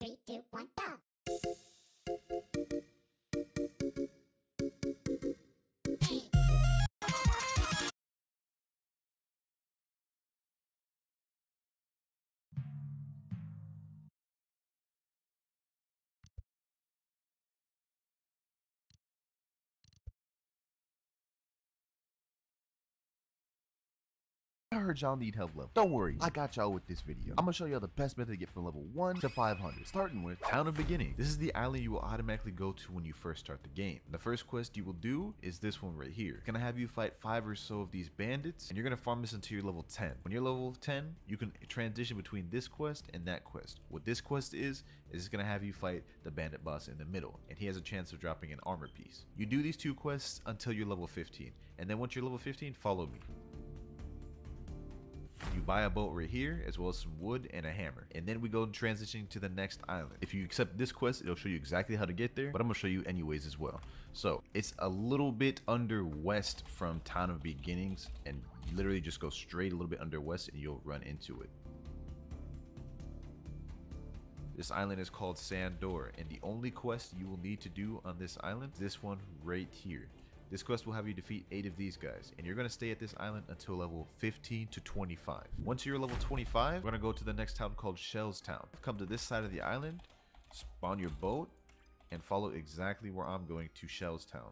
3, 2, 1, go! I heard y'all need help level. Don't worry, I got y'all with this video. I'm gonna show y'all the best method to get from level 1 to 500, starting with Town of Beginning. This is the island you will automatically go to when you first start the game. The first quest you will do is this one right here. It's gonna have you fight 5 or so of these bandits, and you're gonna farm this until you're level 10. When you're level 10, you can transition between this quest and that quest. What this quest is it's gonna have you fight the bandit boss in the middle, and he has a chance of dropping an armor piece. You do these 2 quests until you're level 15, and then once you're level 15, follow me. You buy a boat right here, as well as some wood and a hammer. And then we go transitioning to the next island. If you accept this quest, it'll show you exactly how to get there, but I'm gonna show you anyways as well. So it's a little bit under west from Town of Beginnings, and literally just go straight a little bit under west and you'll run into it. This island is called Sandor, and the only quest you will need to do on this island is this one right here. This quest will have you defeat 8 of these guys, and you're going to stay at this island until level 15 to 25. Once you're level 25, we're going to go to the next town called Shells Town. Come to this side of the island, spawn your boat, and follow exactly where I'm going to Shells Town.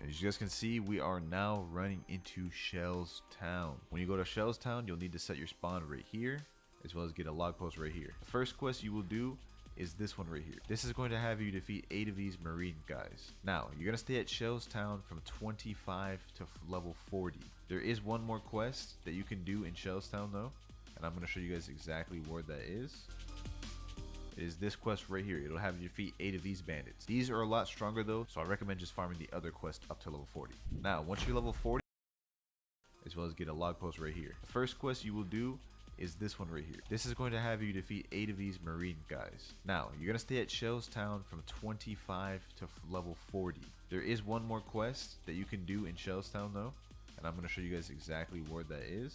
As you guys can see, we are now running into Shells Town. When you go to Shells Town, you'll need to set your spawn right here, as well as get a log post right here. The first quest you will do is this one right here. This is going to have you defeat 8 of these marine guys. Now, you're going to stay at Shells Town from 25 to level 40. There is one more quest that you can do in Shells Town though, and I'm going to show you guys exactly where that is. It is this quest right here. It'll have you defeat 8 of these bandits. These are a lot stronger though, so I recommend just farming the other quest up to level 40. Now, once you're level 40, as well as get a log post right here. The first quest you will do is this one right here. This is going to have you defeat 8 of these marine guys. Now, you're going to stay at Shells Town from 25 to level 40. There is one more quest that you can do in Shells Town though, and I'm going to show you guys exactly where that is.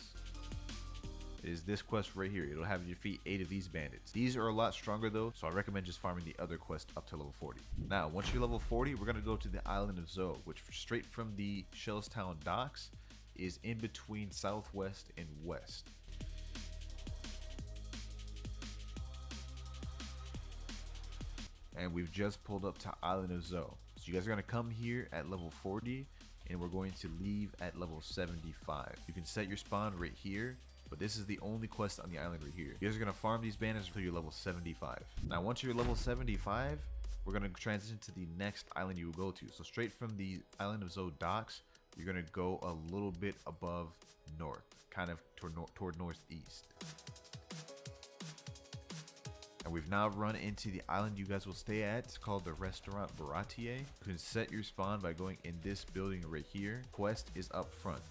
It is this quest right here. It'll have you defeat 8 of these bandits. These are a lot stronger though, so I recommend just farming the other quest up to level 40. Now, once you're level 40, we're going to go to the island of Zoe, which straight from the Shells Town docks is in between southwest and west. And we've just pulled up to Island of Zoe. So you guys are going to come here at level 40, and we're going to leave at level 75. You can set your spawn right here, but this is the only quest on the island right here. You guys are going to farm these bandits until you're level 75. Now once you're level 75, we're going to transition to the next island you will go to. So straight from the Island of Zoe docks, you're going to go a little bit above north, kind of toward northeast. And we've now run into the island you guys will stay at. It's called the Restaurant Baratier. You can set your spawn by going in this building right here. Quest is up front.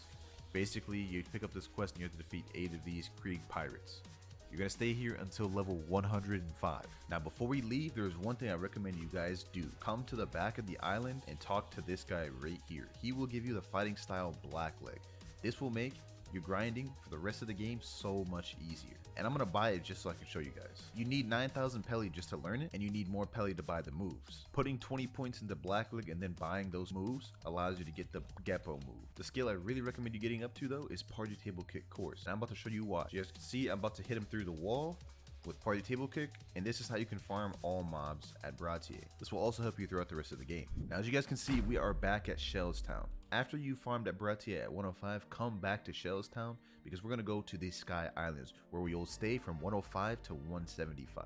Basically, you pick up this quest and you have to defeat 8 of these Krieg pirates. You're going to stay here until level 105. Now, before we leave, there's one thing I recommend you guys do. Come to the back of the island and talk to this guy right here. He will give you the fighting style Blackleg. This will make your grinding for the rest of the game so much easier. And I'm gonna buy it just so I can show you guys. You need 9,000 Pelly just to learn it, and you need more Pelly to buy the moves. Putting 20 points into Blackleg and then buying those moves allows you to get the GPO move. The skill I really recommend you getting up to though is Party Table Kick Course. And I'm about to show you why. You guys can see I'm about to hit him through the wall with Party Table Kick, and this is how you can farm all mobs at Baratier. This will also help you throughout the rest of the game. Now, as you guys can see, we are back at Shells Town. After you farmed at Baratier at 105, come back to Shells Town because we're going to go to the Sky Islands where we will stay from 105 to 175.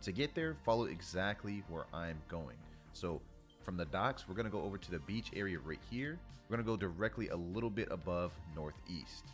To get there, follow exactly where I'm going. So from the docks, we're going to go over to the beach area right here. We're going to go directly a little bit above northeast.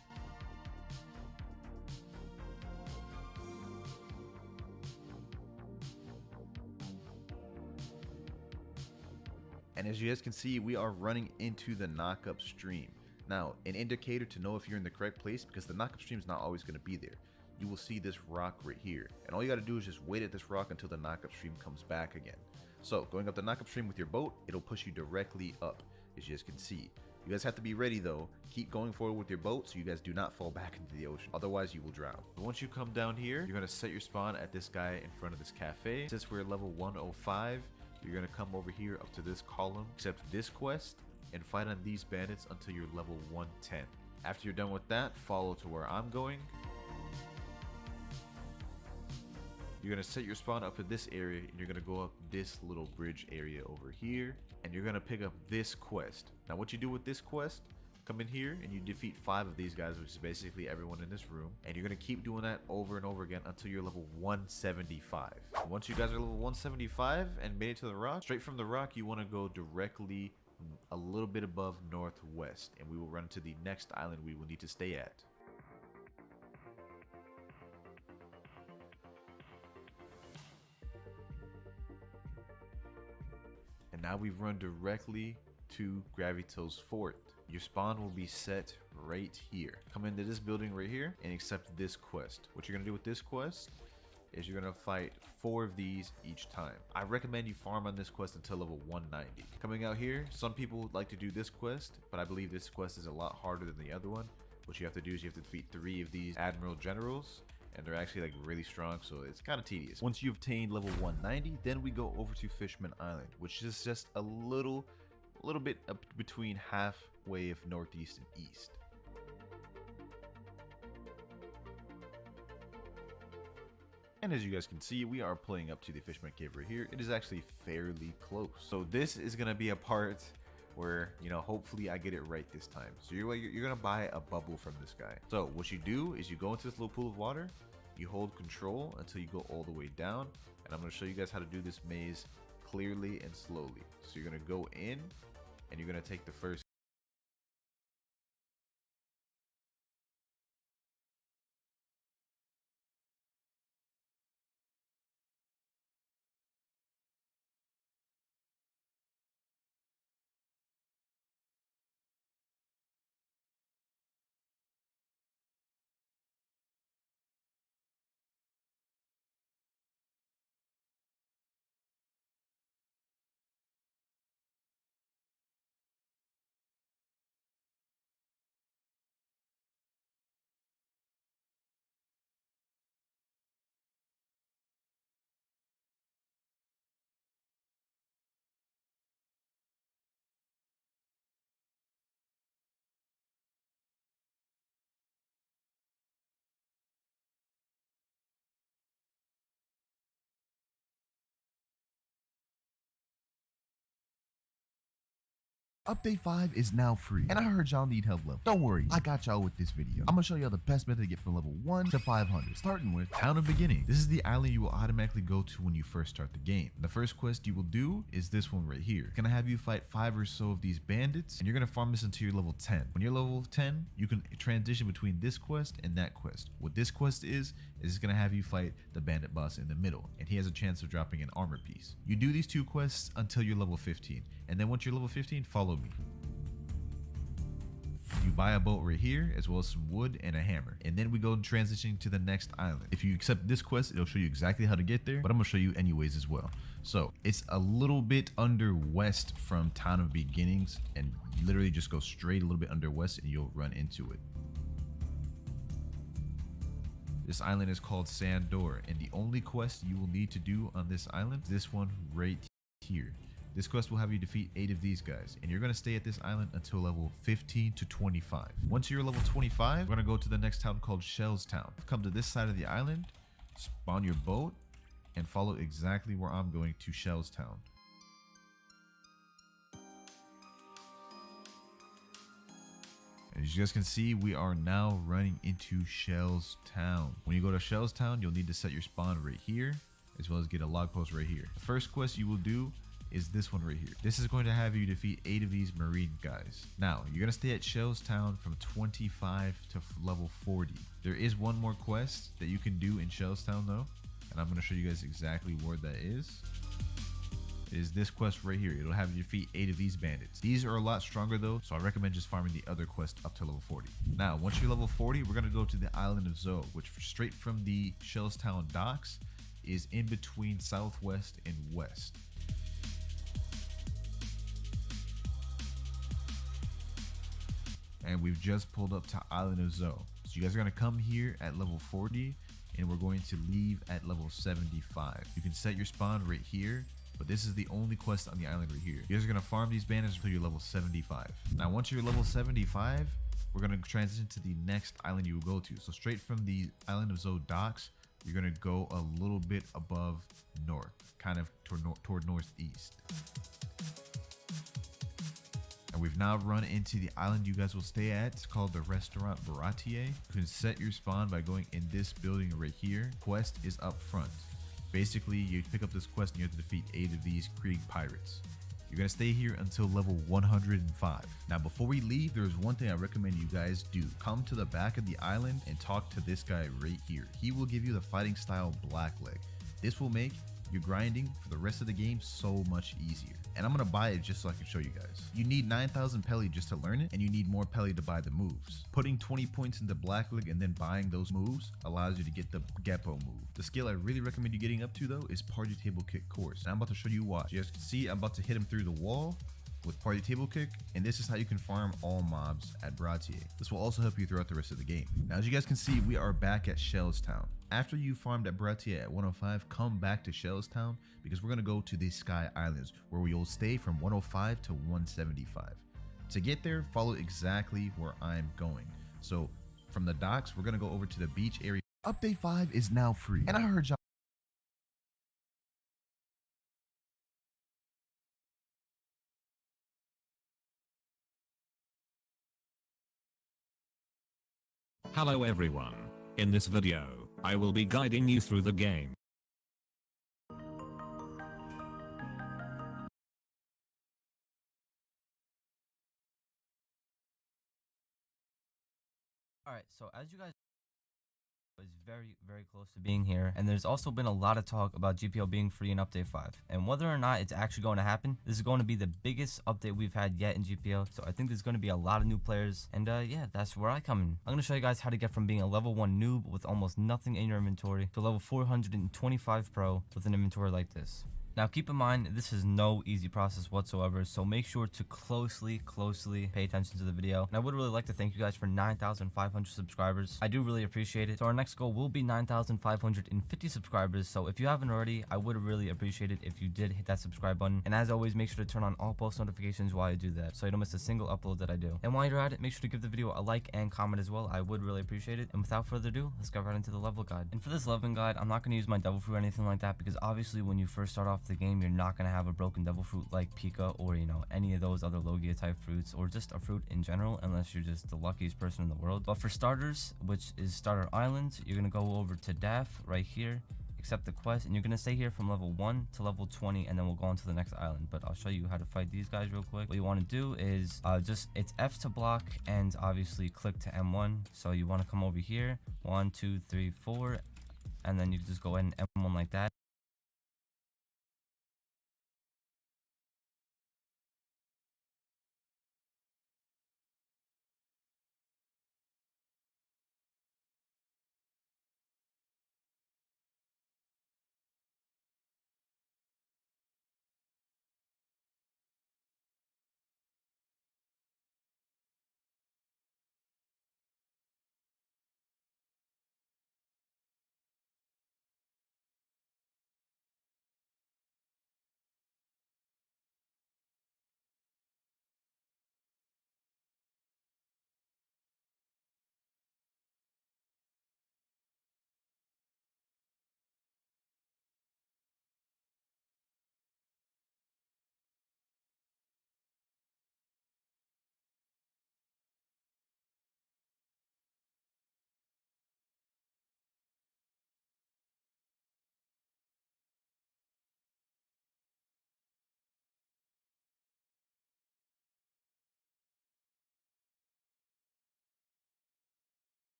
And as you guys can see, we are running into the knockup stream. Now, an indicator to know if you're in the correct place, because the knockup stream is not always going to be there. You will see this rock right here. And all you got to do is just wait at this rock until the knockup stream comes back again. So going up the knockup stream with your boat, it'll push you directly up, as you guys can see. You guys have to be ready though. Keep going forward with your boat so you guys do not fall back into the ocean. Otherwise you will drown. But once you come down here, you're gonna set your spawn at this guy in front of this cafe. Since we're level 105, you're gonna come over here up to this column, accept this quest, and fight on these bandits until you're level 110. After you're done with that, follow to where I'm going. You're gonna set your spawn up in this area, and you're gonna go up this little bridge area over here, and you're gonna pick up this quest. Now what you do with this quest, come in here and you defeat 5 of these guys, which is basically everyone in this room, and you're gonna keep doing that over and over again until you're level 175. Once you guys are level 175 and made it to the rock, straight from the rock you want to go directly a little bit above northwest, and we will run to the next island we will need to stay at. And now we've run directly to Gravito's fort. Your spawn will be set right here. Come into this building right here and accept this quest. What you're gonna do with this quest is you're gonna fight 4 of these each time. I recommend you farm on this quest until level 190. Coming out here, some people like to do this quest, but I believe this quest is a lot harder than the other one. What you have to do is you have to defeat 3 of these Admiral Generals, and they're actually like really strong, so it's kind of tedious. Once you've obtained level 190, then we go over to Fishman Island, which is just a little bit up between halfway of northeast and east. And as you guys can see, we are pulling up to the Fishman Cave right here. It is actually fairly close. So this is gonna be a part where, you know, hopefully I get it right this time. So you're gonna buy a bubble from this guy. So what you do is you go into this little pool of water, you hold control until you go all the way down, and I'm gonna show you guys how to do this maze clearly and slowly. So you're gonna go in and you're gonna take the first. Update 5 is now free, and I heard y'all need help level. Don't worry, I got y'all with this video. I'm gonna show y'all the best method to get from level 1 to 500, starting with Town of Beginning. This is the island you will automatically go to when you first start the game. The first quest you will do is this one right here. It's gonna have you fight 5 or so of these bandits, and you're gonna farm this until you're level 10. When you're level 10, you can transition between this quest and that quest. What this quest is it's gonna have you fight the bandit boss in the middle, and he has a chance of dropping an armor piece. You do these 2 quests until you're level 15, and then once you're level 15, follow me. You buy a boat right here, as well as some wood and a hammer, and then we go transitioning to the next island. If you accept this quest, it'll show you exactly how to get there, but I'm gonna show you anyways as well. So it's a little bit under west from Town of Beginnings, and literally just go straight a little bit under west and you'll run into it. This island is called Sandor, and the only quest you will need to do on this island is this one right here. This quest will have you defeat 8 of these guys, and you're going to stay at this island until level 15 to 25. Once you're level 25, we're going to go to the next town called Shells Town. Come to this side of the island, spawn your boat, and follow exactly where I'm going to Shells Town. As you guys can see, we are now running into Shells Town. When you go to Shells Town, you'll need to set your spawn right here, as well as get a log post right here. The first quest you will do is this one right here. This is going to have you defeat 8 of these marine guys. Now, you're gonna stay at Shells Town from 25 to level 40. There is one more quest that you can do in Shells Town though, and I'm gonna show you guys exactly where that is. Is this quest right here. It'll have you defeat 8 of these bandits. These are a lot stronger though, so I recommend just farming the other quest up to level 40. Now, once you're level 40, we're gonna go to the island of Zoe, which straight from the Shells Town docks is in between southwest and west. And we've just pulled up to Island of Zoe. So you guys are gonna come here at level 40 and we're going to leave at level 75. You can set your spawn right here, but this is the only quest on the island right here. You guys are gonna farm these banners until you're level 75. Now once you're level 75, we're gonna transition to the next island you will go to. So straight from the Island of Zoe docks, you're gonna go a little bit above north, kind of toward northeast. And we've now run into the island you guys will stay at. It's called the Restaurant Baratier. You can set your spawn by going in this building right here. Quest is up front. Basically, you pick up this quest and you have to defeat 8 of these Krieg pirates. You're gonna stay here until level 105. Now, before we leave, there's one thing I recommend you guys do. Come to the back of the island and talk to this guy right here. He will give you the fighting style Blackleg. This will make your grinding for the rest of the game so much easier. And I'm gonna buy it just so I can show you guys. You need 9,000 Pelly just to learn it, and you need more Pelly to buy the moves. Putting 20 points into Blackleg and then buying those moves allows you to get the GPO move. The skill I really recommend you getting up to though is Party Table Kick Course. And I'm about to show you why. You guys can see I'm about to hit him through the wall with Party Table Kick, and this is how you can farm all mobs at Baratier. This will also help you throughout the rest of the game. Now, as you guys can see, we are back at Shellstown. After you farmed at Baratier at 105, come back to Shellstown because we're gonna go to the Sky Islands where we will stay from 105 to 175. To get there, follow exactly where I'm going. So from the docks, we're gonna go over to the beach area. Update 5 is now free. And I heard y'all. Hello everyone. In this video, I will be guiding you through the game. Alright, so as you guys is very close to being here, and there's also been a lot of talk about GPO being free in update 5, and whether or not it's actually going to happen, this is going to be the biggest update we've had yet in GPO. So I think there's going to be a lot of new players, and yeah, that's where I come in. I'm going to show you guys how to get from being a level 1 noob with almost nothing in your inventory to level 425 pro with an inventory like this. Now keep in mind, this is no easy process whatsoever, so make sure to closely pay attention to the video. And I would really like to thank you guys for 9,500 subscribers. I do really appreciate it. So our next goal will be 9,550 subscribers, so if you haven't already, I would really appreciate it if you did hit that subscribe button. And as always, make sure to turn on all post notifications while you do that, so you don't miss a single upload that I do. And while you're at it, make sure to give the video a like and comment as well. I would really appreciate it. And without further ado, let's get right into the level guide. And for this leveling guide, I'm not going to use my devil fruit or anything like that, because obviously when you first start off the game, you're not going to have a broken devil fruit like Pika or, you know, any of those other Logia type fruits, or just a fruit in general, unless you're just the luckiest person in the world. But for starters, which is starter island, you're going to go over to Daff right here, accept the quest, and you're going to stay here from level 1 to level 20, and then we'll go on to the next island. But I'll show you how to fight these guys real quick. What you want to do is it's F to block, and obviously click to M1. So you want to come over here, 1 2 3 4, and then you just go ahead and M1 like that.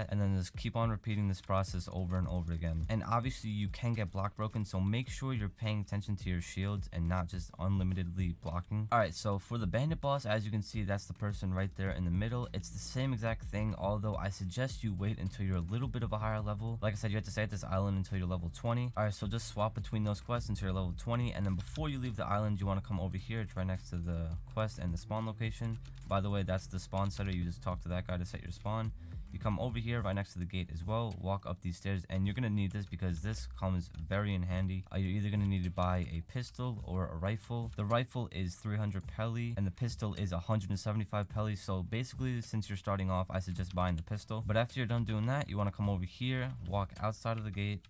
and then just keep on repeating this process over and over again. And obviously you can get block broken, so make sure you're paying attention to your shields and not just unlimitedly blocking. All right, so for the bandit boss, as you can see, that's the person right there in the middle. It's the same exact thing, although I suggest you wait until you're a little bit of a higher level. Like I said, you have to stay at this island until you're level 20. All right, so just swap between those quests until you're level 20, and then before you leave the island, you want to come over here. It's right next to the quest and the spawn location. By the way, that's the spawn setter. You just talk to that guy to set your spawn. You come over here right next to the gate as well, walk up these stairs, and you're going to need this because this comes very in handy. You're either going to need to buy a pistol or a rifle. The rifle is 300 pelly and the pistol is 175 pelly. So basically, since you're starting off, I suggest buying the pistol. But after you're done doing that, you want to come over here, walk outside of the gate,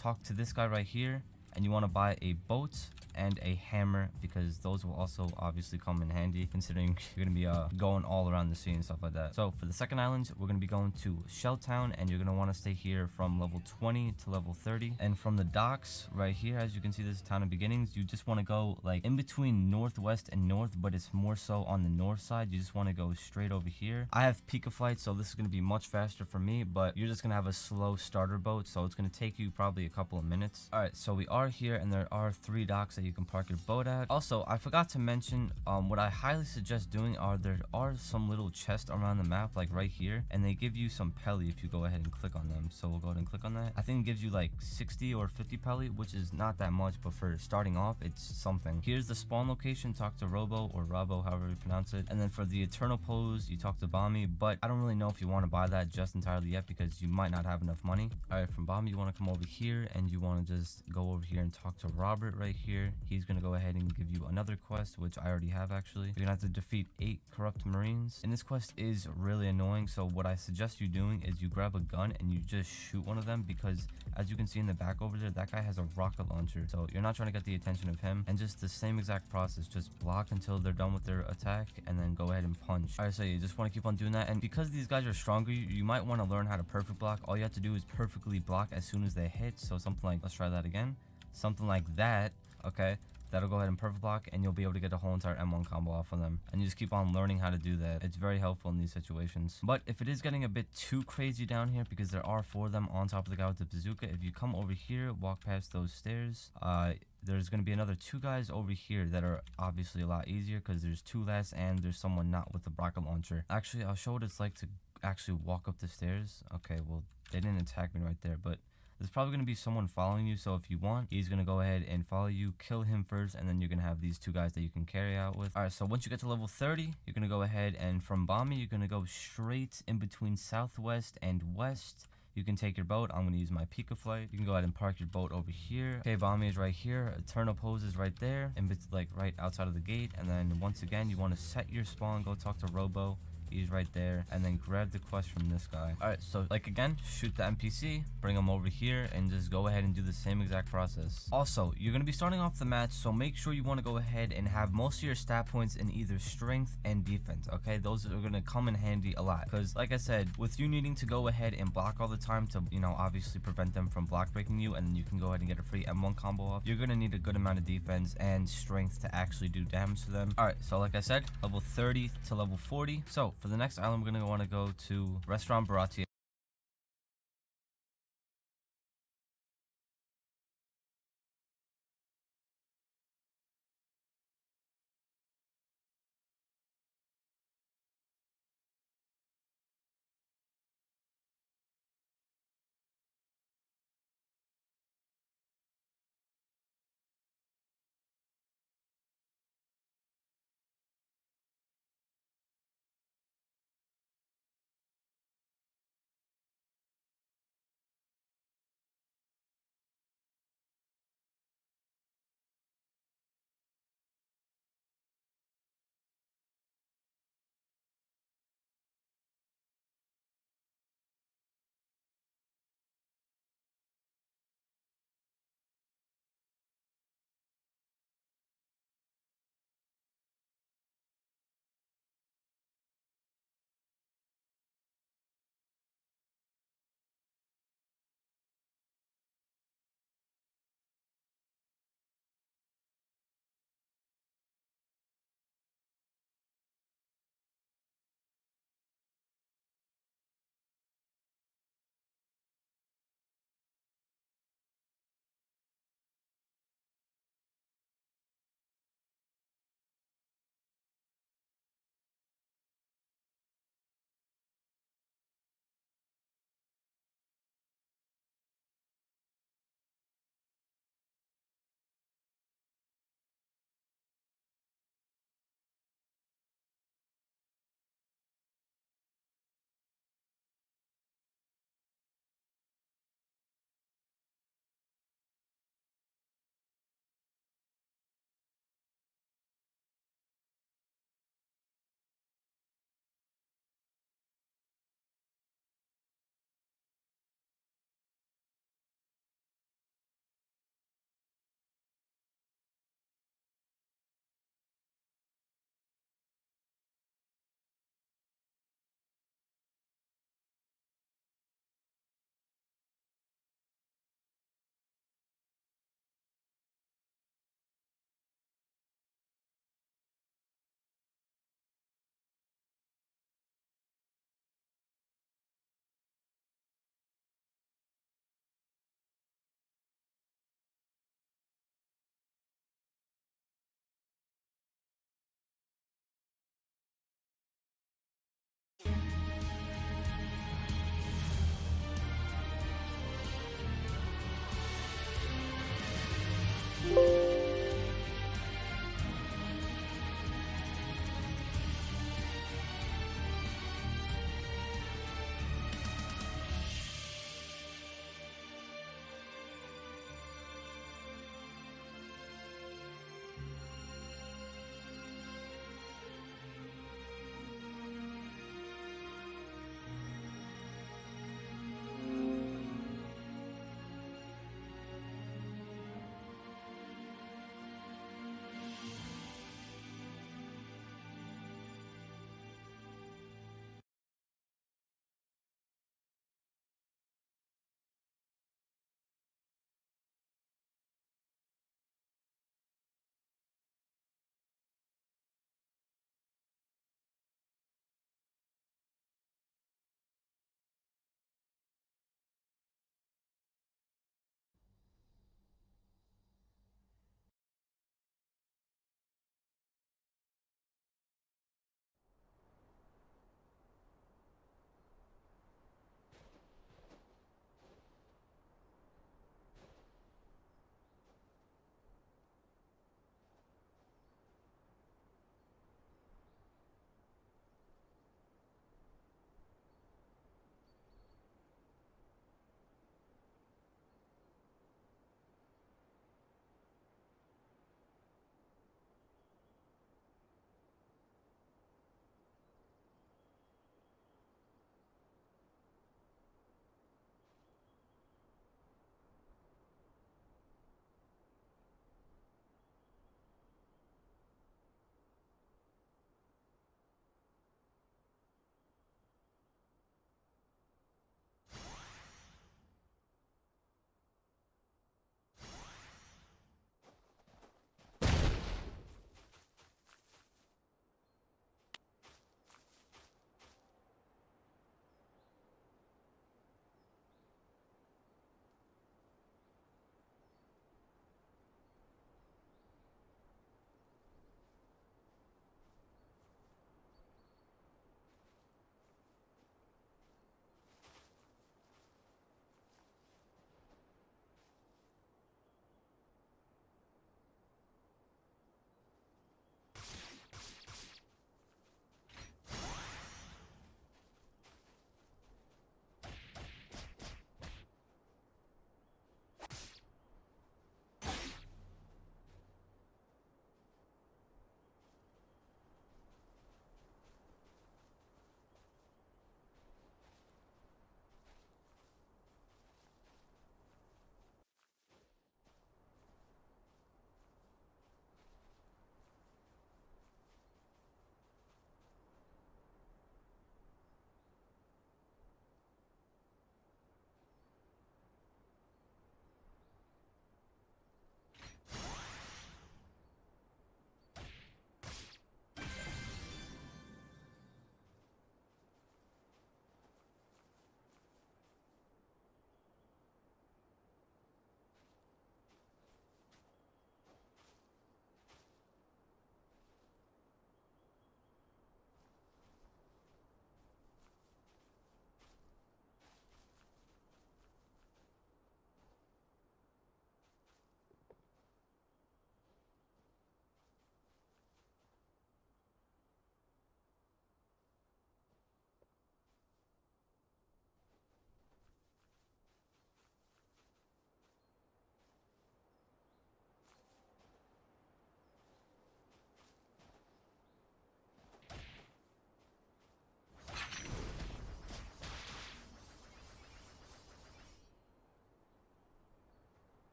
talk to this guy right here, and you want to buy a boat and a hammer because those will also obviously come in handy considering you're going to be going all around the sea and stuff like that. So for the second island, we're going to be going to Shelltown, and you're going to want to stay here from level 20 to level 30. And from the docks right here, as you can see, this is Town of Beginnings. You just want to go like in between northwest and north, but it's more so on the north side. You just want to go straight over here. I have Pika flight, so this is going to be much faster for me, but you're just going to have a slow starter boat, so it's going to take you probably a couple of minutes. All right, so we are here, and there are 3 docks that you can park your boat at. Also, I forgot to mention, what I highly suggest doing there are some little chests around the map, like right here, and they give you some pelly if you go ahead and click on them. So we'll go ahead and click on that. I think it gives you like 60 or 50 pelly, which is not that much, but for starting off, it's something. Here's the spawn location. Talk to Robo or Robbo, however you pronounce it. And then for the eternal pose, you talk to Bommy, but I don't really know if you want to buy that just entirely yet because you might not have enough money. All right, from Bommy, you want to come over here and you want to just go over here and talk to Robert right here. He's going to go ahead and give you another quest, which I already have actually. You're gonna have to defeat 8 corrupt marines, and this quest is really annoying. So what I suggest you doing is you grab a gun and you just shoot one of them, because as you can see in the back over there, that guy has a rocket launcher, so you're not trying to get the attention of him. And just the same exact process, just block until they're done with their attack and then go ahead and punch. All right, so you just want to keep on doing that, and because these guys are stronger, you might want to learn how to perfect block. All you have to do is perfectly block as soon as they hit. So something like, let's try that again, something like that. Okay, that'll go ahead and perfect block, and you'll be able to get a whole entire M1 combo off of them. And you just keep on learning how to do that. It's very helpful in these situations. But if it is getting a bit too crazy down here, because there are 4 of them on top of the guy with the bazooka, if you come over here, walk past those stairs, there's going to be another 2 guys over here that are obviously a lot easier because there's 2 less and there's someone not with the rocket launcher. Actually, I'll show what it's like to actually walk up the stairs. Okay, well, they didn't attack me right there, but there's probably going to be someone following you, so if you want, he's going to go ahead and follow you, kill him first, and then you're going to have these 2 guys that you can carry out with. Alright, so once you get to level 30, you're going to go ahead and from Bomby, you're going to go straight in between southwest and west. You can take your boat. I'm going to use my Pika flight. You can go ahead and park your boat over here. Okay, Bomby is right here. Eternal pose is right there, and it's like right outside of the gate. And then once again, you want to set your spawn, go talk to Robo. He's right there, and then grab the quest from this guy. All right, so like again, shoot the NPC, bring him over here, and just go ahead and do the same exact process. Also, you're gonna be starting off the match, so make sure you want to go ahead and have most of your stat points in either strength and defense. Okay, those are gonna come in handy a lot, because like I said, with you needing to go ahead and block all the time to, you know, obviously prevent them from block breaking you, and then you can go ahead and get a free M1 combo off. You're gonna need a good amount of defense and strength to actually do damage to them. All right, so like I said, level 30 to level 40. So for the next island, we're going to want to go to Restaurant Baratier.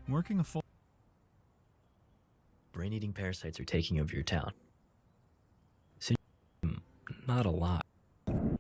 Working a full Brain-eating parasites are taking over your town. Not a lot.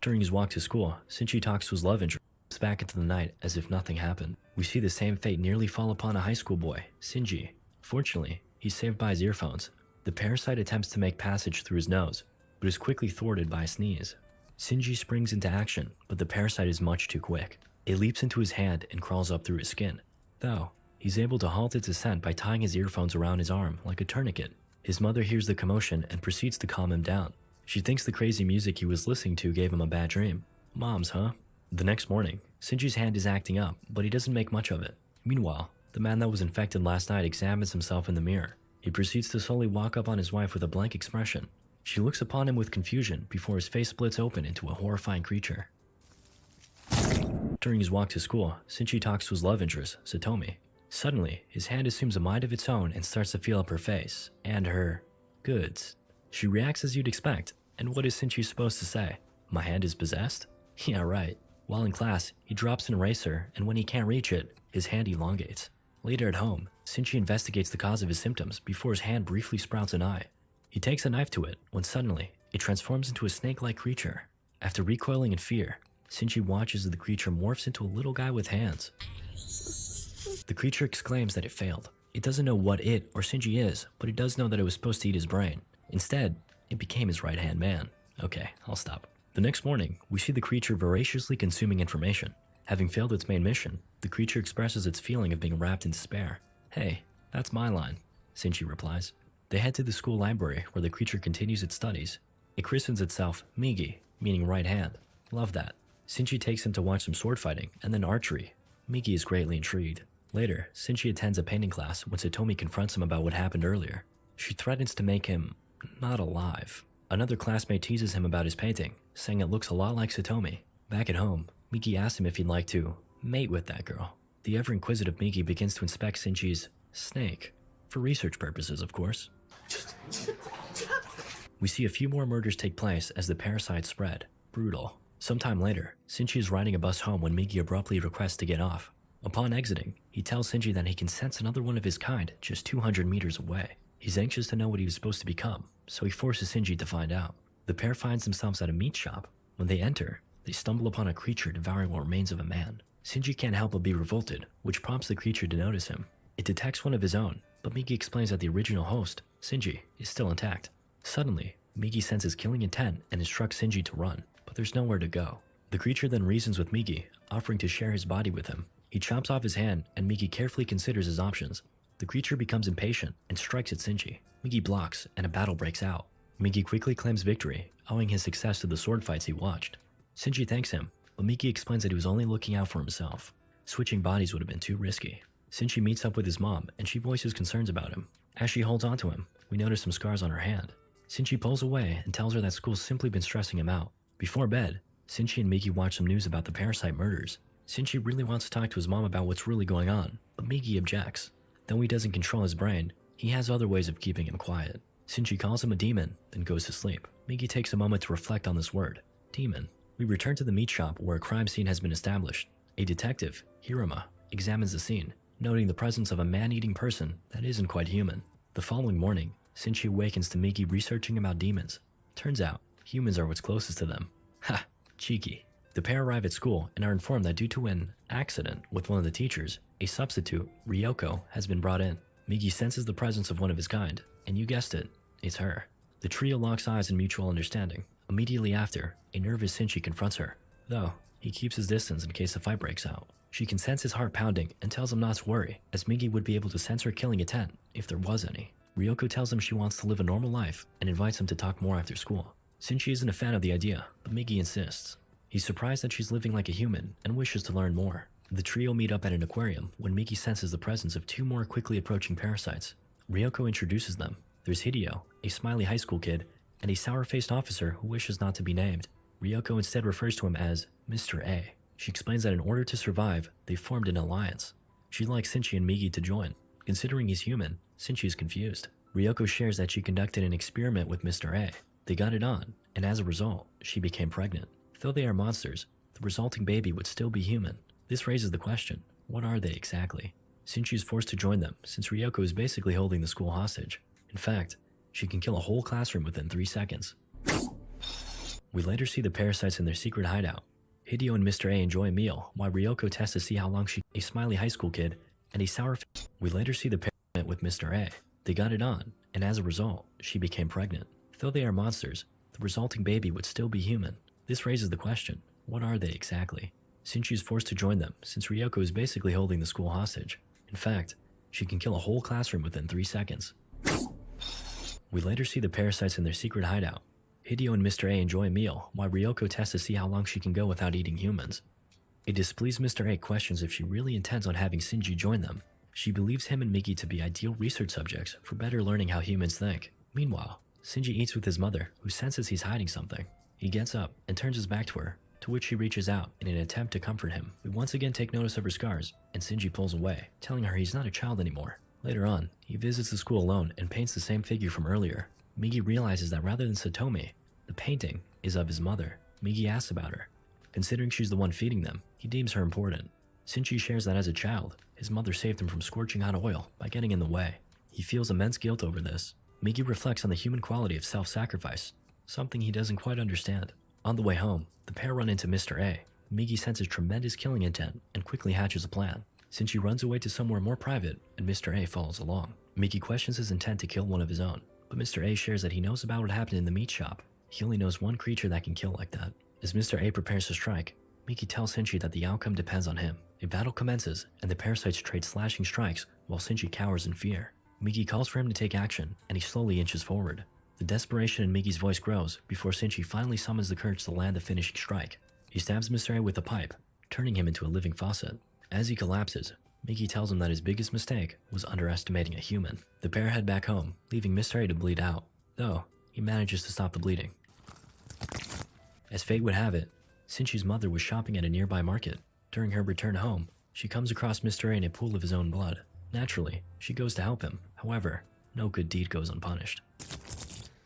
During his walk to school, Sinchi talks to his love interest back into the night as if nothing happened. We see the same fate nearly fall upon a high school boy, Shinji. Fortunately, he's saved by his earphones. The parasite attempts to make passage through his nose, but is quickly thwarted by a sneeze. Shinji springs into action, but the parasite is much too quick. It leaps into his hand and crawls up through his skin. Though, he's able to halt its ascent by tying his earphones around his arm like a tourniquet. His mother hears the commotion and proceeds to calm him down. She thinks the crazy music he was listening to gave him a bad dream. Moms, huh? The next morning, Shinji's hand is acting up, but he doesn't make much of it. Meanwhile, the man that was infected last night examines himself in the mirror. He proceeds to slowly walk up on his wife with a blank expression. She looks upon him with confusion before his face splits open into a horrifying creature. During his walk to school, Shinji talks to his love interest, Satomi. Suddenly, his hand assumes a mind of its own and starts to feel up her face, and her goods. She reacts as you'd expect, and what is Shinji supposed to say? My hand is possessed? Yeah, right. While in class, he drops an eraser, and when he can't reach it, his hand elongates. Later at home, Shinji investigates the cause of his symptoms before his hand briefly sprouts an eye. He takes a knife to it, when suddenly, it transforms into a snake-like creature. After recoiling in fear, Shinji watches as the creature morphs into a little guy with hands. The creature exclaims that it failed. It doesn't know what it or Shinji is, but it does know that it was supposed to eat his brain. Instead, it became his right-hand man. Okay, I'll stop. The next morning, we see the creature voraciously consuming information. Having failed its main mission, the creature expresses its feeling of being wrapped in despair. Hey, that's my line, Shinji replies. They head to the school library where the creature continues its studies. It christens itself Migi, meaning right hand. Love that. Shinji takes him to watch some sword fighting and then archery. Migi is greatly intrigued. Later, Shinji attends a painting class when Satomi confronts him about what happened earlier. She threatens to make him not alive. Another classmate teases him about his painting, saying it looks a lot like Satomi. Back at home, Migi asks him if he'd like to mate with that girl. The ever-inquisitive Migi begins to inspect Shinji's snake. For research purposes, of course. We see a few more murders take place as the parasites spread. Brutal. Sometime later, Shinji is riding a bus home when Migi abruptly requests to get off. Upon exiting, he tells Shinji that he can sense another one of his kind just 200 meters away. He's anxious to know what he was supposed to become, so he forces Shinji to find out. The pair finds themselves at a meat shop. When they enter, they stumble upon a creature devouring what remains of a man. Shinji can't help but be revolted, which prompts the creature to notice him. It detects one of his own, but Migi explains that the original host, Shinji, is still intact. Suddenly, Migi senses killing intent and instructs Shinji to run, but there's nowhere to go. The creature then reasons with Migi, offering to share his body with him. He chops off his hand, and Migi carefully considers his options. The creature becomes impatient and strikes at Shinji. Migi blocks, and a battle breaks out. Migi quickly claims victory, owing his success to the sword fights he watched. Shinji thanks him, but Migi explains that he was only looking out for himself. Switching bodies would have been too risky. Shinji meets up with his mom, and she voices concerns about him. As she holds onto him, we notice some scars on her hand. Shinji pulls away and tells her that school's simply been stressing him out. Before bed, Shinji and Migi watch some news about the parasite murders. Shinji really wants to talk to his mom about what's really going on, but Migi objects. Though he doesn't control his brain, he has other ways of keeping him quiet. Shinji calls him a demon, then goes to sleep. Migi takes a moment to reflect on this word, demon. We return to the meat shop where a crime scene has been established. A detective, Hiruma, examines the scene, noting the presence of a man-eating person that isn't quite human. The following morning, Shinji awakens to Migi researching about demons. Turns out, humans are what's closest to them. Ha! Cheeky. The pair arrive at school and are informed that due to an accident with one of the teachers, a substitute, Ryoko, has been brought in. Migi senses the presence of one of his kind, and you guessed it, it's her. The trio locks eyes in mutual understanding. Immediately after, a nervous Shinji confronts her, though he keeps his distance in case a fight breaks out. She can sense his heart pounding and tells him not to worry, as Migi would be able to sense her killing intent, if there was any. Ryoko tells him she wants to live a normal life and invites him to talk more after school. Shinji isn't a fan of the idea, but Migi insists. He's surprised that she's living like a human and wishes to learn more. The trio meet up at an aquarium when Migi senses the presence of two more quickly approaching parasites. Ryoko introduces them. There's Hideo, a smiley high school kid, and a sour-faced officer who wishes not to be named. Ryoko instead refers to him as Mr. A. She explains that in order to survive, they formed an alliance. She'd like Shinji and Migi to join. Considering he's human, Shinji is confused. Ryoko shares that she conducted an experiment with Mr. A. They got it on, and as a result, she became pregnant. Though they are monsters, the resulting baby would still be human. This raises the question, what are they exactly? Shinji is forced to join them since Ryoko is basically holding the school hostage. In fact, she can kill a whole classroom within 3 seconds. We later see the parasites in their secret hideout. Hideo and Mr. A enjoy a meal while Ryoko tests to see how long she a smiley high school kid and a sour We later see the pair with Mr. A. They got it on, and as a result, she became pregnant. Though they are monsters, the resulting baby would still be human. This raises the question, what are they exactly? Shinji is forced to join them since Ryoko is basically holding the school hostage. In fact, she can kill a whole classroom within 3 seconds. We later see the parasites in their secret hideout. Hideo and Mr. A enjoy a meal while Ryoko tests to see how long she can go without eating humans. A displeased Mr. A questions if she really intends on having Shinji join them. She believes him and Miki to be ideal research subjects for better learning how humans think. Meanwhile, Shinji eats with his mother, who senses he's hiding something. He gets up and turns his back to her, to which she reaches out in an attempt to comfort him. We once again take notice of her scars, and Shinji pulls away, telling her he's not a child anymore. Later on, he visits the school alone and paints the same figure from earlier. Migi realizes that rather than Satomi, the painting is of his mother. Migi asks about her. Considering she's the one feeding them, he deems her important. Shinji shares that as a child, his mother saved him from scorching hot oil by getting in the way. He feels immense guilt over this. Migi reflects on the human quality of self-sacrifice, something he doesn't quite understand. On the way home, the pair run into Mr. A. Migi senses tremendous killing intent and quickly hatches a plan. Shinji runs away to somewhere more private, and Mr. A follows along. Migi questions his intent to kill one of his own, but Mr. A shares that he knows about what happened in the meat shop. He only knows one creature that can kill like that. As Mr. A prepares to strike, Miki tells Shinji that the outcome depends on him. A battle commences, and the parasites trade slashing strikes while Shinji cowers in fear. Miki calls for him to take action, and he slowly inches forward. The desperation in Miki's voice grows before Shinji finally summons the courage to land the finishing strike. He stabs Mr. A with a pipe, turning him into a living faucet. As he collapses, Miki tells him that his biggest mistake was underestimating a human. The pair head back home, leaving Mr. A to bleed out, though he manages to stop the bleeding. As fate would have it, Shinji's mother was shopping at a nearby market. During her return home, she comes across Mr. A in a pool of his own blood. Naturally, she goes to help him. However, no good deed goes unpunished.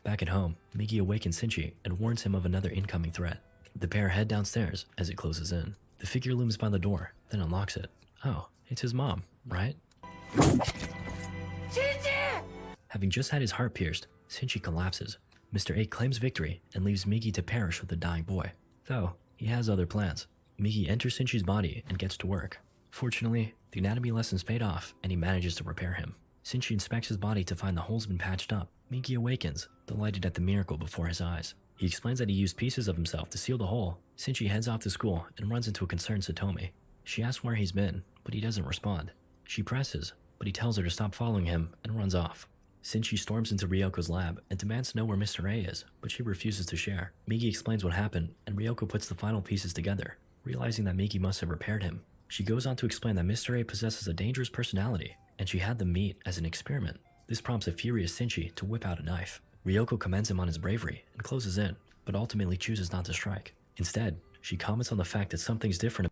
Back at home, Miki awakens Shinji and warns him of another incoming threat. The pair head downstairs as it closes in. The figure looms by the door, then unlocks it. Oh, it's his mom, right? Shinji! Having just had his heart pierced, Shinji collapses. Mr. A claims victory and leaves Miki to perish with the dying boy. Though, he has other plans. Miki enters Shinji's body and gets to work. Fortunately, the anatomy lessons paid off and he manages to repair him. Shinji inspects his body to find the holes been patched up. Miki awakens, delighted at the miracle before his eyes. He explains that he used pieces of himself to seal the hole. Shinji heads off to school and runs into a concerned Satomi. She asks where he's been, but he doesn't respond. She presses, but he tells her to stop following him and runs off. Shinji storms into Ryoko's lab and demands to know where Mr. A is, but she refuses to share. Migi explains what happened, and Ryoko puts the final pieces together, realizing that Migi must have repaired him. She goes on to explain that Mr. A possesses a dangerous personality, and she had them meet as an experiment. This prompts a furious Shinji to whip out a knife. Ryoko commends him on his bravery and closes in, but ultimately chooses not to strike. Instead, she comments on the fact that something's different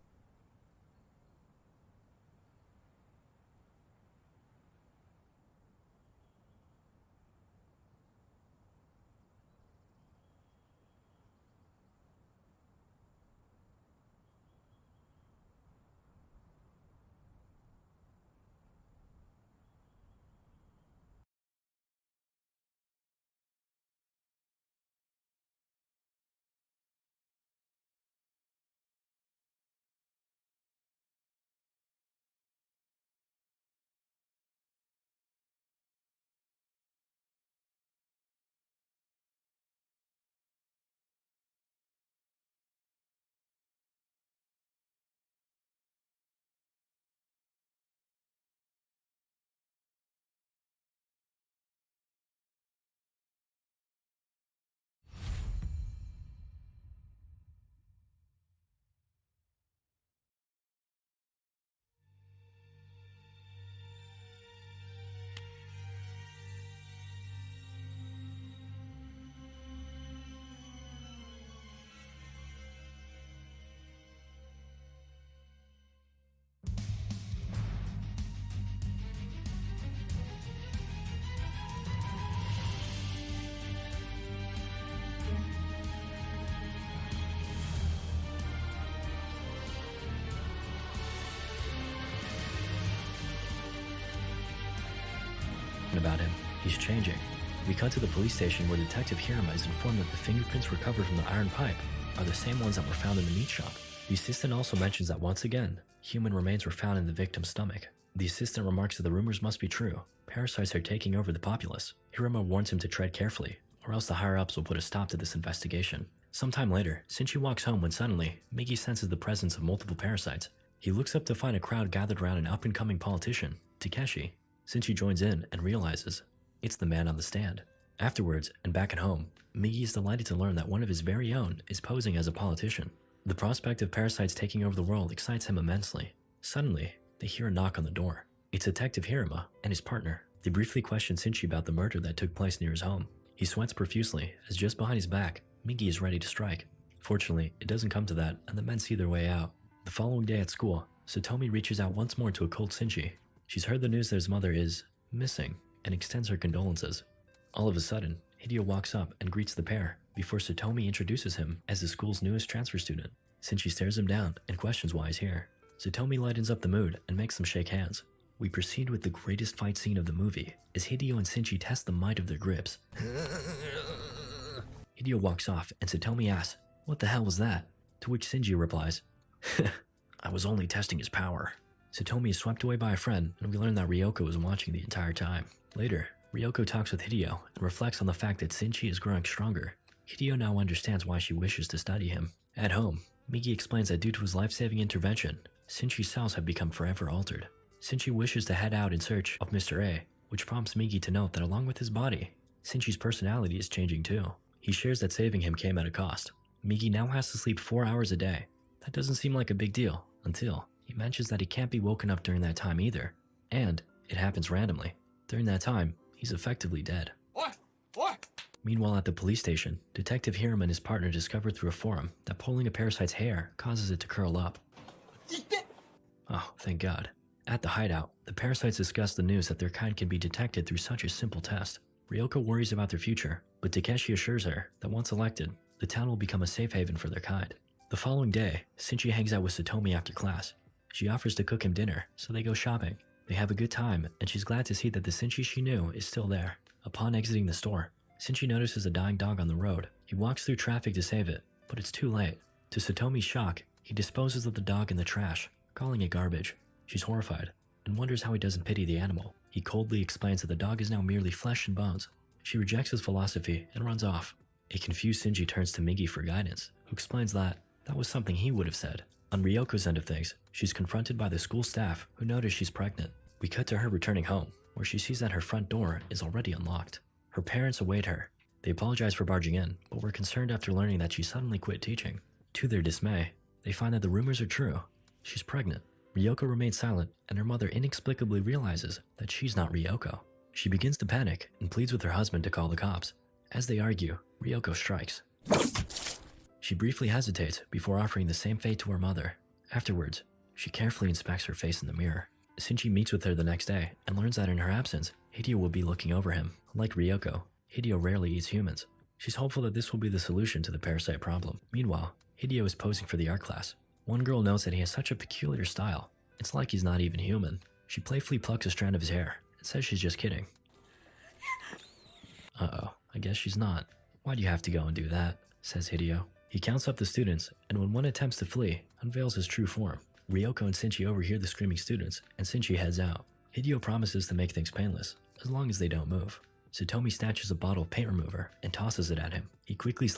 about him. He's changing. We cut to the police station where Detective Hirama is informed that the fingerprints recovered from the iron pipe are the same ones that were found in the meat shop. The assistant also mentions that once again, human remains were found in the victim's stomach. The assistant remarks that the rumors must be true. Parasites are taking over the populace. Hirama warns him to tread carefully, or else the higher-ups will put a stop to this investigation. Sometime later, Shinji walks home when suddenly, Migi senses the presence of multiple parasites. He looks up to find a crowd gathered around an up-and-coming politician, Takeshi. Shinji joins in and realizes it's the man on the stand. Afterwards, and back at home, Migi is delighted to learn that one of his very own is posing as a politician. The prospect of parasites taking over the world excites him immensely. Suddenly, they hear a knock on the door. It's Detective Hirama and his partner. They briefly question Shinji about the murder that took place near his home. He sweats profusely as just behind his back, Migi is ready to strike. Fortunately, it doesn't come to that, and the men see their way out. The following day at school, Satomi reaches out once more to a cold Shinji. She's heard the news that his mother is missing and extends her condolences. All of a sudden, Hideo walks up and greets the pair before Satomi introduces him as the school's newest transfer student. Shinji stares him down and questions why he's here. Satomi lightens up the mood and makes them shake hands. We proceed with the greatest fight scene of the movie as Hideo and Shinji test the might of their grips. Hideo walks off and Satomi asks, "What the hell was that?" To which Shinji replies, "I was only testing his power." Satomi is swept away by a friend, and we learn that Ryoko was watching the entire time. Later, Ryoko talks with Hideo and reflects on the fact that Shinji is growing stronger. Hideo now understands why she wishes to study him. At home, Migi explains that due to his life-saving intervention, Shinji's cells have become forever altered. Shinji wishes to head out in search of Mr. A, which prompts Migi to note that along with his body, Shinji's personality is changing too. He shares that saving him came at a cost. Migi now has to sleep 4 hours a day. That doesn't seem like a big deal, until he mentions that he can't be woken up during that time either. And it happens randomly. During that time, he's effectively dead. What? Meanwhile at the police station, Detective Hirama and his partner discovered through a forum that pulling a parasite's hair causes it to curl up. Oh, thank God. At the hideout, the parasites discuss the news that their kind can be detected through such a simple test. Ryoko worries about their future, but Takeshi assures her that once elected, the town will become a safe haven for their kind. The following day, Shinji hangs out with Satomi after class. She offers to cook him dinner, so they go shopping. They have a good time, and she's glad to see that the Shinji she knew is still there. Upon exiting the store, Shinji notices a dying dog on the road. He walks through traffic to save it, but it's too late. To Satomi's shock, he disposes of the dog in the trash, calling it garbage. She's horrified, and wonders how he doesn't pity the animal. He coldly explains that the dog is now merely flesh and bones. She rejects his philosophy and runs off. A confused Shinji turns to Migi for guidance, who explains that was something he would have said. On Ryoko's end of things, she's confronted by the school staff who notice she's pregnant. We cut to her returning home, where she sees that her front door is already unlocked. Her parents await her. They apologize for barging in, but were concerned after learning that she suddenly quit teaching. To their dismay, they find that the rumors are true. She's pregnant. Ryoko remains silent, and her mother inexplicably realizes that she's not Ryoko. She begins to panic and pleads with her husband to call the cops. As they argue, Ryoko strikes. She briefly hesitates before offering the same fate to her mother. Afterwards, she carefully inspects her face in the mirror. Shinji meets with her the next day and learns that in her absence, Hideo will be looking over him. Like Ryoko, Hideo rarely eats humans. She's hopeful that this will be the solution to the parasite problem. Meanwhile, Hideo is posing for the art class. One girl notes that he has such a peculiar style. It's like he's not even human. She playfully plucks a strand of his hair and says she's just kidding. Uh-oh, I guess she's not. Why do you have to go and do that? Says Hideo. He counts up the students, and when one attempts to flee, unveils his true form. Ryoko and Shinji overhear the screaming students, and Shinji heads out. Hideo promises to make things painless, as long as they don't move. Satomi snatches a bottle of paint remover and tosses it at him. He quickly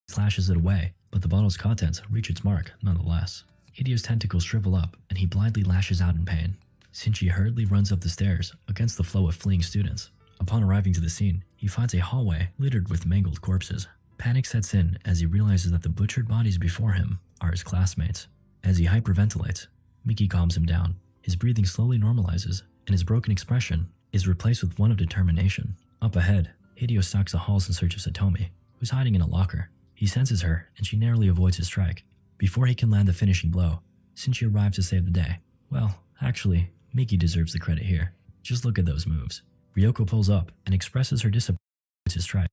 slashes it away, but the bottle's contents reach its mark nonetheless. Hideo's tentacles shrivel up, and he blindly lashes out in pain. Shinji hurriedly runs up the stairs against the flow of fleeing students. Upon arriving to the scene, he finds a hallway littered with mangled corpses. Panic sets in as he realizes that the butchered bodies before him are his classmates. As he hyperventilates, Miki calms him down. His breathing slowly normalizes, and his broken expression is replaced with one of determination. Up ahead, Hideo stalks the halls in search of Satomi, who's hiding in a locker. He senses her, and she narrowly avoids his strike. Before he can land the finishing blow, Shinji arrives to save the day. Well, actually, Miki deserves the credit here. Just look at those moves. Ryoko pulls up and expresses her disappointment with his strike.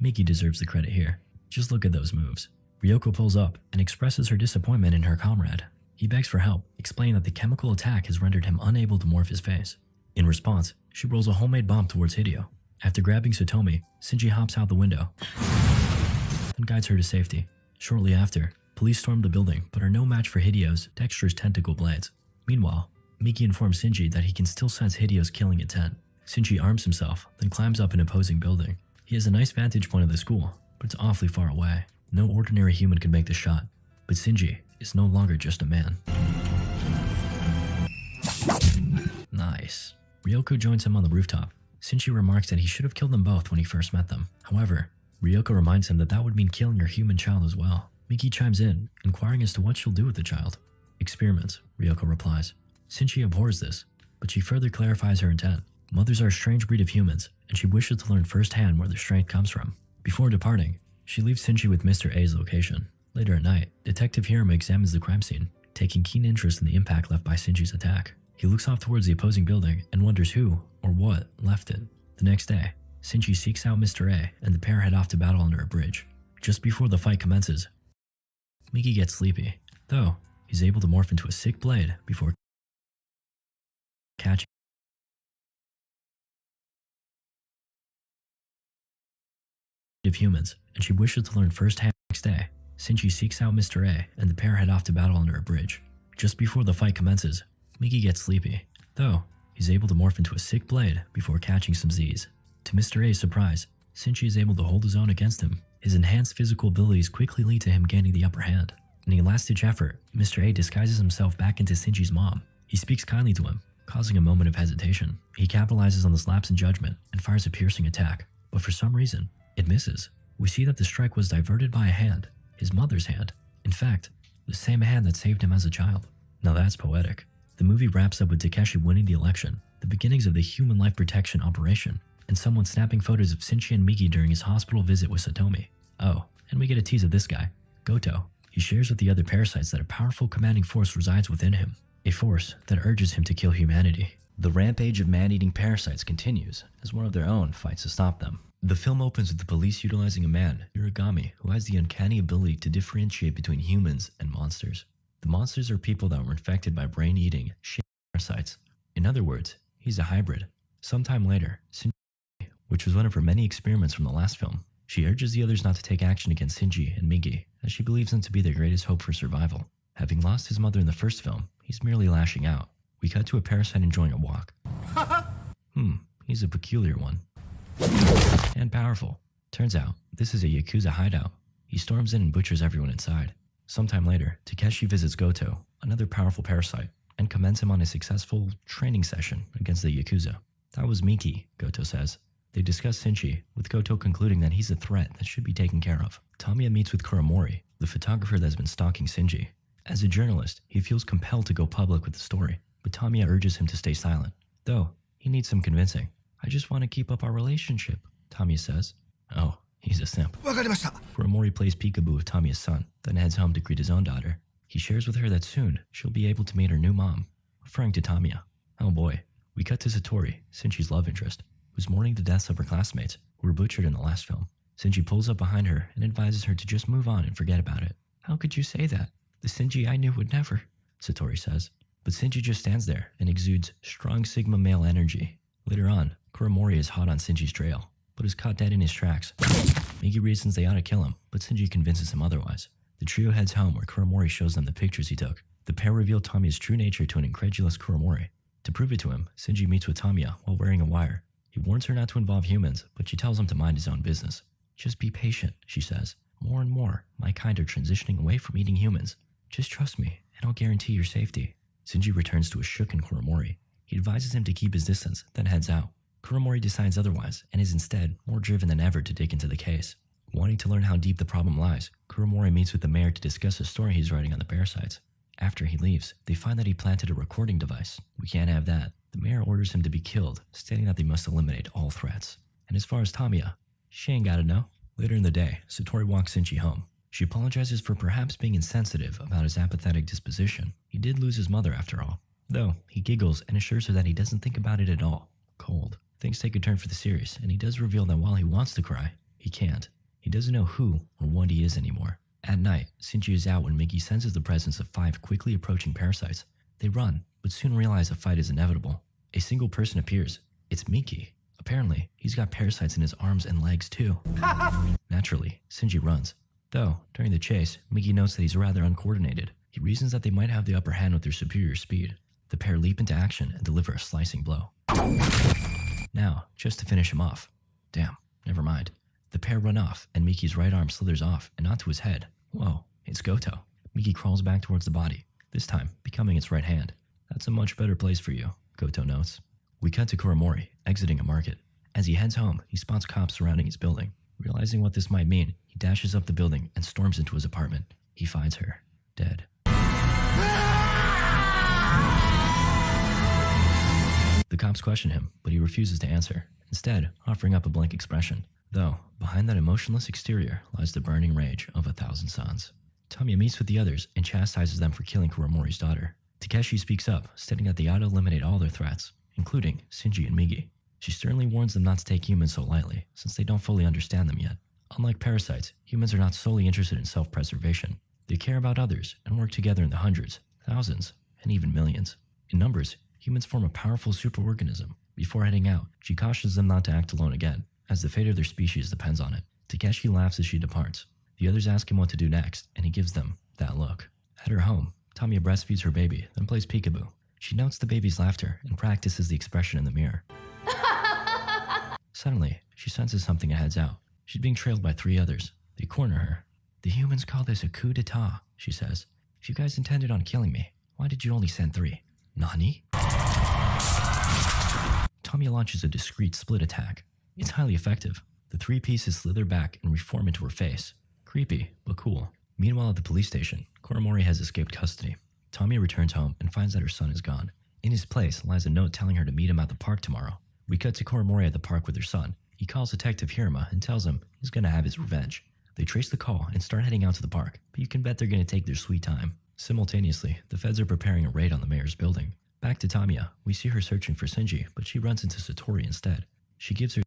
Miki deserves the credit here. Just look at those moves. Ryoko pulls up and expresses her disappointment in her comrade. He begs for help, explaining that the chemical attack has rendered him unable to morph his face. In response, she rolls a homemade bomb towards Hideo. After grabbing Satomi, Shinji hops out the window, then guides her to safety. Shortly after, police storm the building but are no match for Hideo's dexterous tentacle blades. Meanwhile, Miki informs Shinji that he can still sense Hideo's killing intent. Shinji arms himself, then climbs up an opposing building. He has a nice vantage point of the school, but it's awfully far away. No ordinary human could make the shot, but Shinji is no longer just a man. Nice. Ryoko joins him on the rooftop. Shinji remarks that he should have killed them both when he first met them. However, Ryoko reminds him that that would mean killing her human child as well. Miki chimes in, inquiring as to what she'll do with the child. Experiments, Ryoko replies. Shinji abhors this, but she further clarifies her intent. Mothers are a strange breed of humans, and she wishes to learn firsthand where their strength comes from. Before departing, she leaves Shinji with Mr. A's location. Later at night, Detective Hirama examines the crime scene, taking keen interest in the impact left by Shinji's attack. He looks off towards the opposing building and wonders who or what left it. The next day, Shinji seeks out Mr. A and the pair head off to battle under a bridge. Just before the fight commences, Miki gets sleepy, though he's able to morph into a sick blade before catching of humans, and she wishes to learn firsthand. Next day, Shinji seeks out Mr. A and the pair head off to battle under a bridge. Just before the fight commences, Miki gets sleepy, though he's able to morph into a sick blade before catching some Z's. To Mr. A's surprise, Shinji is able to hold his own against him. His enhanced physical abilities quickly lead to him gaining the upper hand. In a last-ditch effort, Mr. A disguises himself back into Shinji's mom. He speaks kindly to him, causing a moment of hesitation. He capitalizes on this lapse in judgment and fires a piercing attack, but for some reason, it misses. We see that the strike was diverted by a hand, his mother's hand. In fact, the same hand that saved him as a child. Now that's poetic. The movie wraps up with Takeshi winning the election, the beginnings of the human life protection operation, and someone snapping photos of Shinji and Miki during his hospital visit with Satomi. Oh, and we get a tease of this guy, Goto. He shares with the other parasites that a powerful commanding force resides within him, a force that urges him to kill humanity. The rampage of man-eating parasites continues as one of their own fights to stop them. The film opens with the police utilizing a man, Uragami, who has the uncanny ability to differentiate between humans and monsters. The monsters are people that were infected by brain-eating parasites. In other words, he's a hybrid. Sometime later, Shinji, which was one of her many experiments from the last film, she urges the others not to take action against Shinji and Miki, as she believes them to be their greatest hope for survival. Having lost his mother in the first film, he's merely lashing out. We cut to a parasite enjoying a walk. He's a peculiar one. And powerful. Turns out, this is a Yakuza hideout. He storms in and butchers everyone inside. Sometime later, Takeshi visits Goto, another powerful parasite, and commends him on a successful training session against the Yakuza. That was Miki, Goto says. They discuss Shinji, with Goto concluding that he's a threat that should be taken care of. Tamiya meets with Kuramori, the photographer that's been stalking Shinji. As a journalist, he feels compelled to go public with the story, but Tamiya urges him to stay silent. Though, he needs some convincing. I just want to keep up our relationship, Tamiya says. Oh, he's a simp. Kuramori plays peekaboo with Tamiya's son, then heads home to greet his own daughter. He shares with her that soon, she'll be able to meet her new mom, referring to Tamiya. Oh boy. We cut to Satori, Shinji's love interest, who's mourning the deaths of her classmates, who were butchered in the last film. Shinji pulls up behind her and advises her to just move on and forget about it. How could you say that? The Shinji I knew would never, Satori says. But Shinji just stands there and exudes strong Sigma male energy. Later on, Kuramori is hot on Shinji's trail, but is caught dead in his tracks. Miki reasons they ought to kill him, but Shinji convinces him otherwise. The trio heads home where Kuramori shows them the pictures he took. The pair reveal Tamiya's true nature to an incredulous Kuramori. To prove it to him, Shinji meets with Tamiya while wearing a wire. He warns her not to involve humans, but she tells him to mind his own business. Just be patient, she says. More and more, my kind are transitioning away from eating humans. Just trust me, and I'll guarantee your safety. Shinji returns to a shooken Kuramori. He advises him to keep his distance, then heads out. Kuramori decides otherwise, and is instead more driven than ever to dig into the case. Wanting to learn how deep the problem lies, Kuramori meets with the mayor to discuss a story he's writing on the parasites. After he leaves, they find that he planted a recording device. We can't have that. The mayor orders him to be killed, stating that they must eliminate all threats. And as far as Tamiya, she ain't gotta know. Later in the day, Satori walks Shinji home. She apologizes for perhaps being insensitive about his apathetic disposition. He did lose his mother after all. Though, he giggles and assures her that he doesn't think about it at all. Cold. Things take a turn for the serious, and he does reveal that while he wants to cry, he can't. He doesn't know who or what he is anymore. At night, Shinji is out when Miki senses the presence of 5 quickly approaching parasites. They run, but soon realize a fight is inevitable. A single person appears. It's Miki. Apparently, he's got parasites in his arms and legs too. Naturally, Shinji runs. Though, during the chase, Miki notes that he's rather uncoordinated. He reasons that they might have the upper hand with their superior speed. The pair leap into action and deliver a slicing blow. Now, just to finish him off. Damn, never mind. The pair run off, and Miki's right arm slithers off and onto his head. Whoa, it's Goto. Miki crawls back towards the body, this time becoming its right hand. That's a much better place for you, Goto notes. We cut to Kuromori, exiting a market. As he heads home, he spots cops surrounding his building. Realizing what this might mean, he dashes up the building and storms into his apartment. He finds her, dead. The cops question him, but he refuses to answer, instead offering up a blank expression. Though, behind that emotionless exterior lies the burning rage of 1,000 suns. Tamiya meets with the others and chastises them for killing Kuromori's daughter. Takeshi speaks up, stating that they ought to eliminate all their threats, including Shinji and Migi. She sternly warns them not to take humans so lightly, since they don't fully understand them yet. Unlike parasites, humans are not solely interested in self-preservation. They care about others and work together in the hundreds, thousands, and even millions. In numbers, humans form a powerful superorganism. Before heading out, she cautions them not to act alone again, as the fate of their species depends on it. Takeshi laughs as she departs. The others ask him what to do next, and he gives them that look. At her home, Tamiya breastfeeds her baby, then plays peekaboo. She notes the baby's laughter and practices the expression in the mirror. Suddenly, she senses something and heads out. She's being trailed by 3 others. They corner her. The humans call this a coup d'etat, she says. If you guys intended on killing me, why did you only send 3? Nani? Tamiya launches a discreet split attack. It's highly effective. The 3 pieces slither back and reform into her face. Creepy, but cool. Meanwhile at the police station, Kuromori has escaped custody. Tamiya returns home and finds that her son is gone. In his place lies a note telling her to meet him at the park tomorrow. We cut to Kuromori at the park with her son. He calls Detective Hiruma and tells him he's gonna have his revenge. They trace the call and start heading out to the park, but you can bet they're gonna take their sweet time. Simultaneously, the feds are preparing a raid on the mayor's building. Back to Tamiya, we see her searching for Shinji, but she runs into Satori instead. She gives her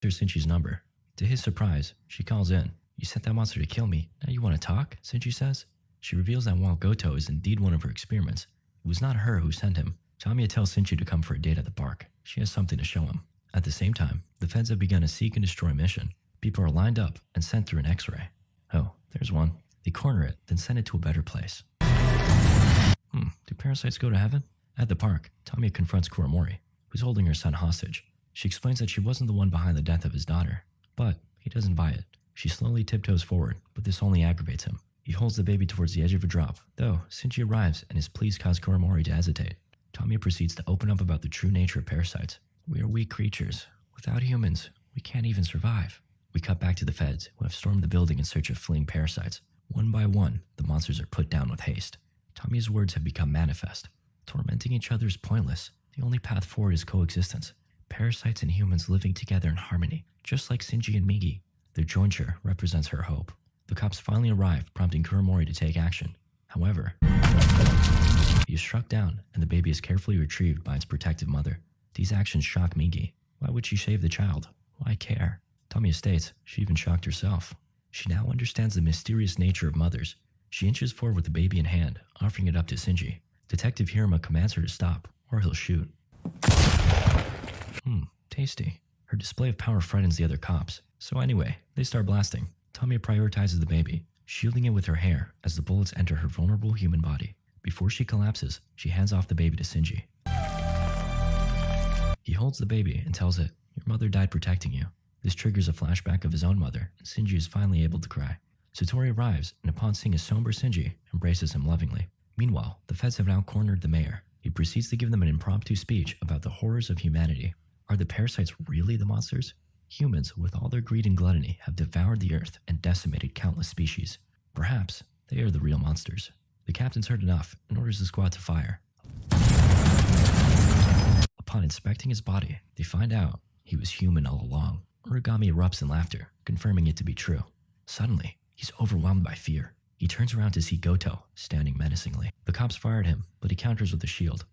Shinji's number. To his surprise, she calls in. You sent that monster to kill me. Now you want to talk? Shinji says. She reveals that while Goto is indeed one of her experiments, it was not her who sent him. Tamiya tells Shinji to come for a date at the park. She has something to show him. At the same time, the feds have begun a seek and destroy mission. People are lined up and sent through an X-ray. Oh, there's one. They corner it, then send it to a better place. Do parasites go to heaven? At the park, Tamiya confronts Kuromori, who's holding her son hostage. She explains that she wasn't the one behind the death of his daughter, but he doesn't buy it. She slowly tiptoes forward, but this only aggravates him. He holds the baby towards the edge of a drop, though Shinji arrives and his pleas cause Kuromori to hesitate. Tamiya proceeds to open up about the true nature of parasites. We are weak creatures. Without humans, we can't even survive. We cut back to the feds, who have stormed the building in search of fleeing parasites. One by one, the monsters are put down with haste. Tamiya's words have become manifest. Tormenting each other is pointless. The only path forward is coexistence. Parasites and humans living together in harmony, just like Shinji and Migi. Their jointure represents her hope. The cops finally arrive, prompting Kuromori to take action. However, he is struck down, and the baby is carefully retrieved by its protective mother. These actions shock Migi. Why would she save the child? Why care? Tamiya states she even shocked herself. She now understands the mysterious nature of mothers. She inches forward with the baby in hand, offering it up to Shinji. Detective Hirama commands her to stop, or he'll shoot. Tasty. Her display of power frightens the other cops. So anyway, they start blasting. Tamiya prioritizes the baby, shielding it with her hair as the bullets enter her vulnerable human body. Before she collapses, she hands off the baby to Shinji. He holds the baby and tells it, "Your mother died protecting you." This triggers a flashback of his own mother, and Shinji is finally able to cry. Satori arrives, and upon seeing a somber Shinji, embraces him lovingly. Meanwhile, the feds have now cornered the mayor. He proceeds to give them an impromptu speech about the horrors of humanity. Are the parasites really the monsters? Humans, with all their greed and gluttony, have devoured the earth and decimated countless species. Perhaps they are the real monsters. The captain's heard enough and orders the squad to fire. Upon inspecting his body, they find out he was human all along. Origami erupts in laughter, confirming it to be true. Suddenly, he's overwhelmed by fear. He turns around to see Goto, standing menacingly. The cops fired him, but he counters with a shield.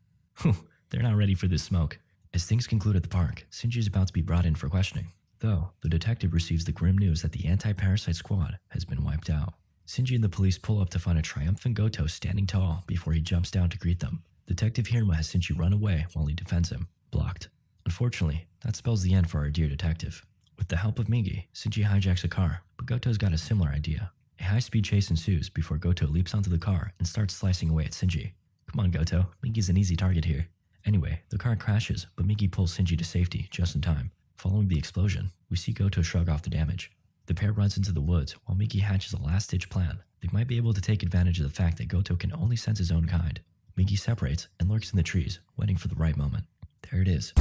They're not ready for this smoke. As things conclude at the park, Shinji is about to be brought in for questioning. Though, the detective receives the grim news that the anti-parasite squad has been wiped out. Shinji and the police pull up to find a triumphant Goto standing tall before he jumps down to greet them. Detective Hirama has Shinji run away while he defends him. Blocked. Unfortunately, that spells the end for our dear detective. With the help of Migi, Shinji hijacks a car, but Goto's got a similar idea. A high-speed chase ensues before Goto leaps onto the car and starts slicing away at Shinji. Come on, Goto. Migi's an easy target here. Anyway, the car crashes, but Migi pulls Shinji to safety just in time. Following the explosion, we see Goto shrug off the damage. The pair runs into the woods while Migi hatches a last-ditch plan. They might be able to take advantage of the fact that Goto can only sense his own kind. Migi separates and lurks in the trees, waiting for the right moment. There it is.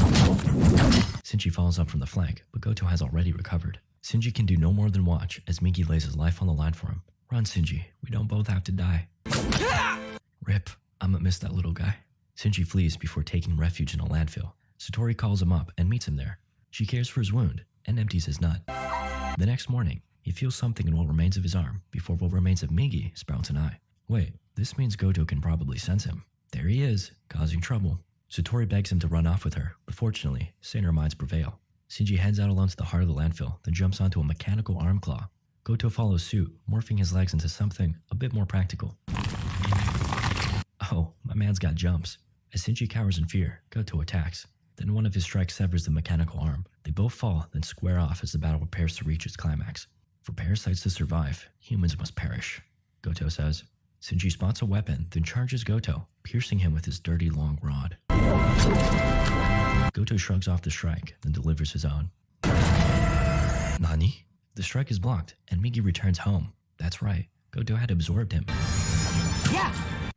Shinji falls up from the flank, but Goto has already recovered. Shinji can do no more than watch as Migi lays his life on the line for him. Run, Shinji. We don't both have to die. Rip. I'ma miss that little guy. Shinji flees before taking refuge in a landfill. Satori calls him up and meets him there. She cares for his wound and empties his nut. The next morning, he feels something in what remains of his arm before what remains of Migi sprouts an eye. Wait, this means Goto can probably sense him. There he is, causing trouble. Satori begs him to run off with her, but fortunately, saner minds prevail. Shinji heads out alone to the heart of the landfill, then jumps onto a mechanical arm claw. Goto follows suit, morphing his legs into something a bit more practical. Oh, my man's got jumps. As Shinji cowers in fear, Goto attacks. Then one of his strikes severs the mechanical arm. They both fall, then square off as the battle prepares to reach its climax. For parasites to survive, humans must perish, Goto says. Shinji spots a weapon, then charges Goto, piercing him with his dirty long rod. Goto shrugs off the strike, then delivers his own. Nani? The strike is blocked, and Migi returns home. That's right, Goto had absorbed him. Yeah!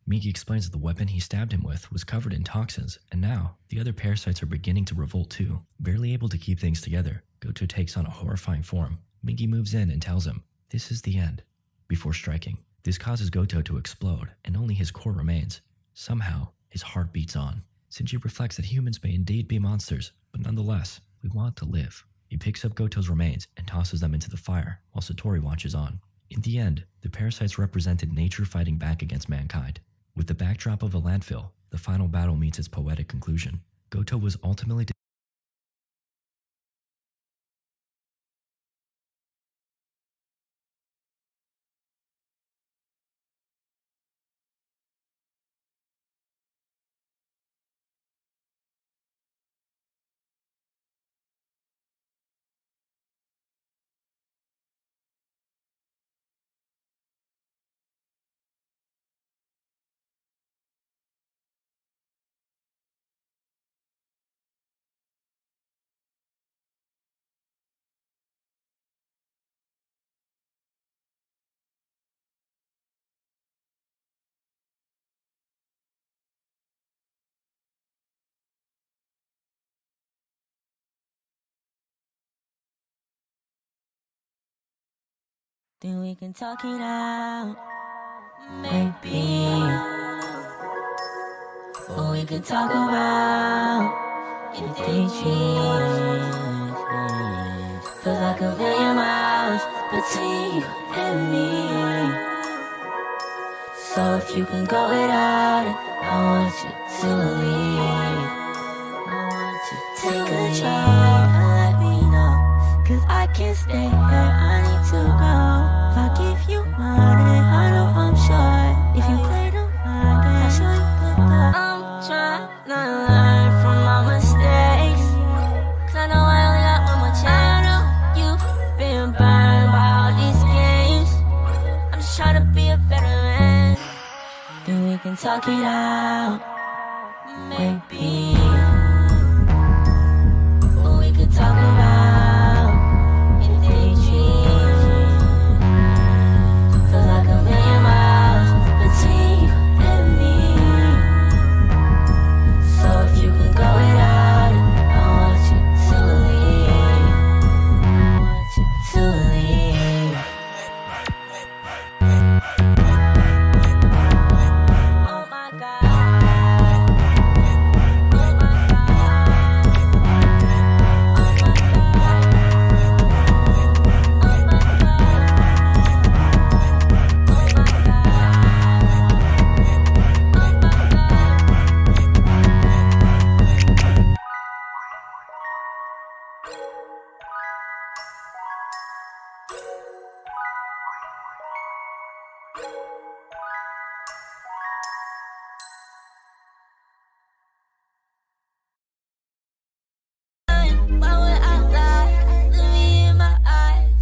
Migi explains that the weapon he stabbed him with was covered in toxins, and now, the other parasites are beginning to revolt too. Barely able to keep things together, Goto takes on a horrifying form. Migi moves in and tells him, "This is the end," before striking. This causes Goto to explode, and only his core remains. Somehow, his heart beats on. Shinji reflects that humans may indeed be monsters, but nonetheless, we want to live. He picks up Goto's remains and tosses them into the fire, while Satori watches on. In the end, the parasites represented nature fighting back against mankind. With the backdrop of a landfill, the final battle meets its poetic conclusion. Goto was ultimately Then we can talk it out, maybe. Or we can talk about anything change. Feels like a billion miles between you and me. So if you can go without it, I want you to leave. I want you to take control and let me know, 'cause I can't stay here, I need to go. If I give you money, I know I'm sure. If you play the mind, I'll show you goodbye. talk it out. Maybe. Or we could talk about your daydream. Feel like a million miles between you and me. So if you could go without it, I want you to leave. I want you to leave. Oh my God. Oh my God. Oh my God. Oh my Why would I lie? Look me in my eyes.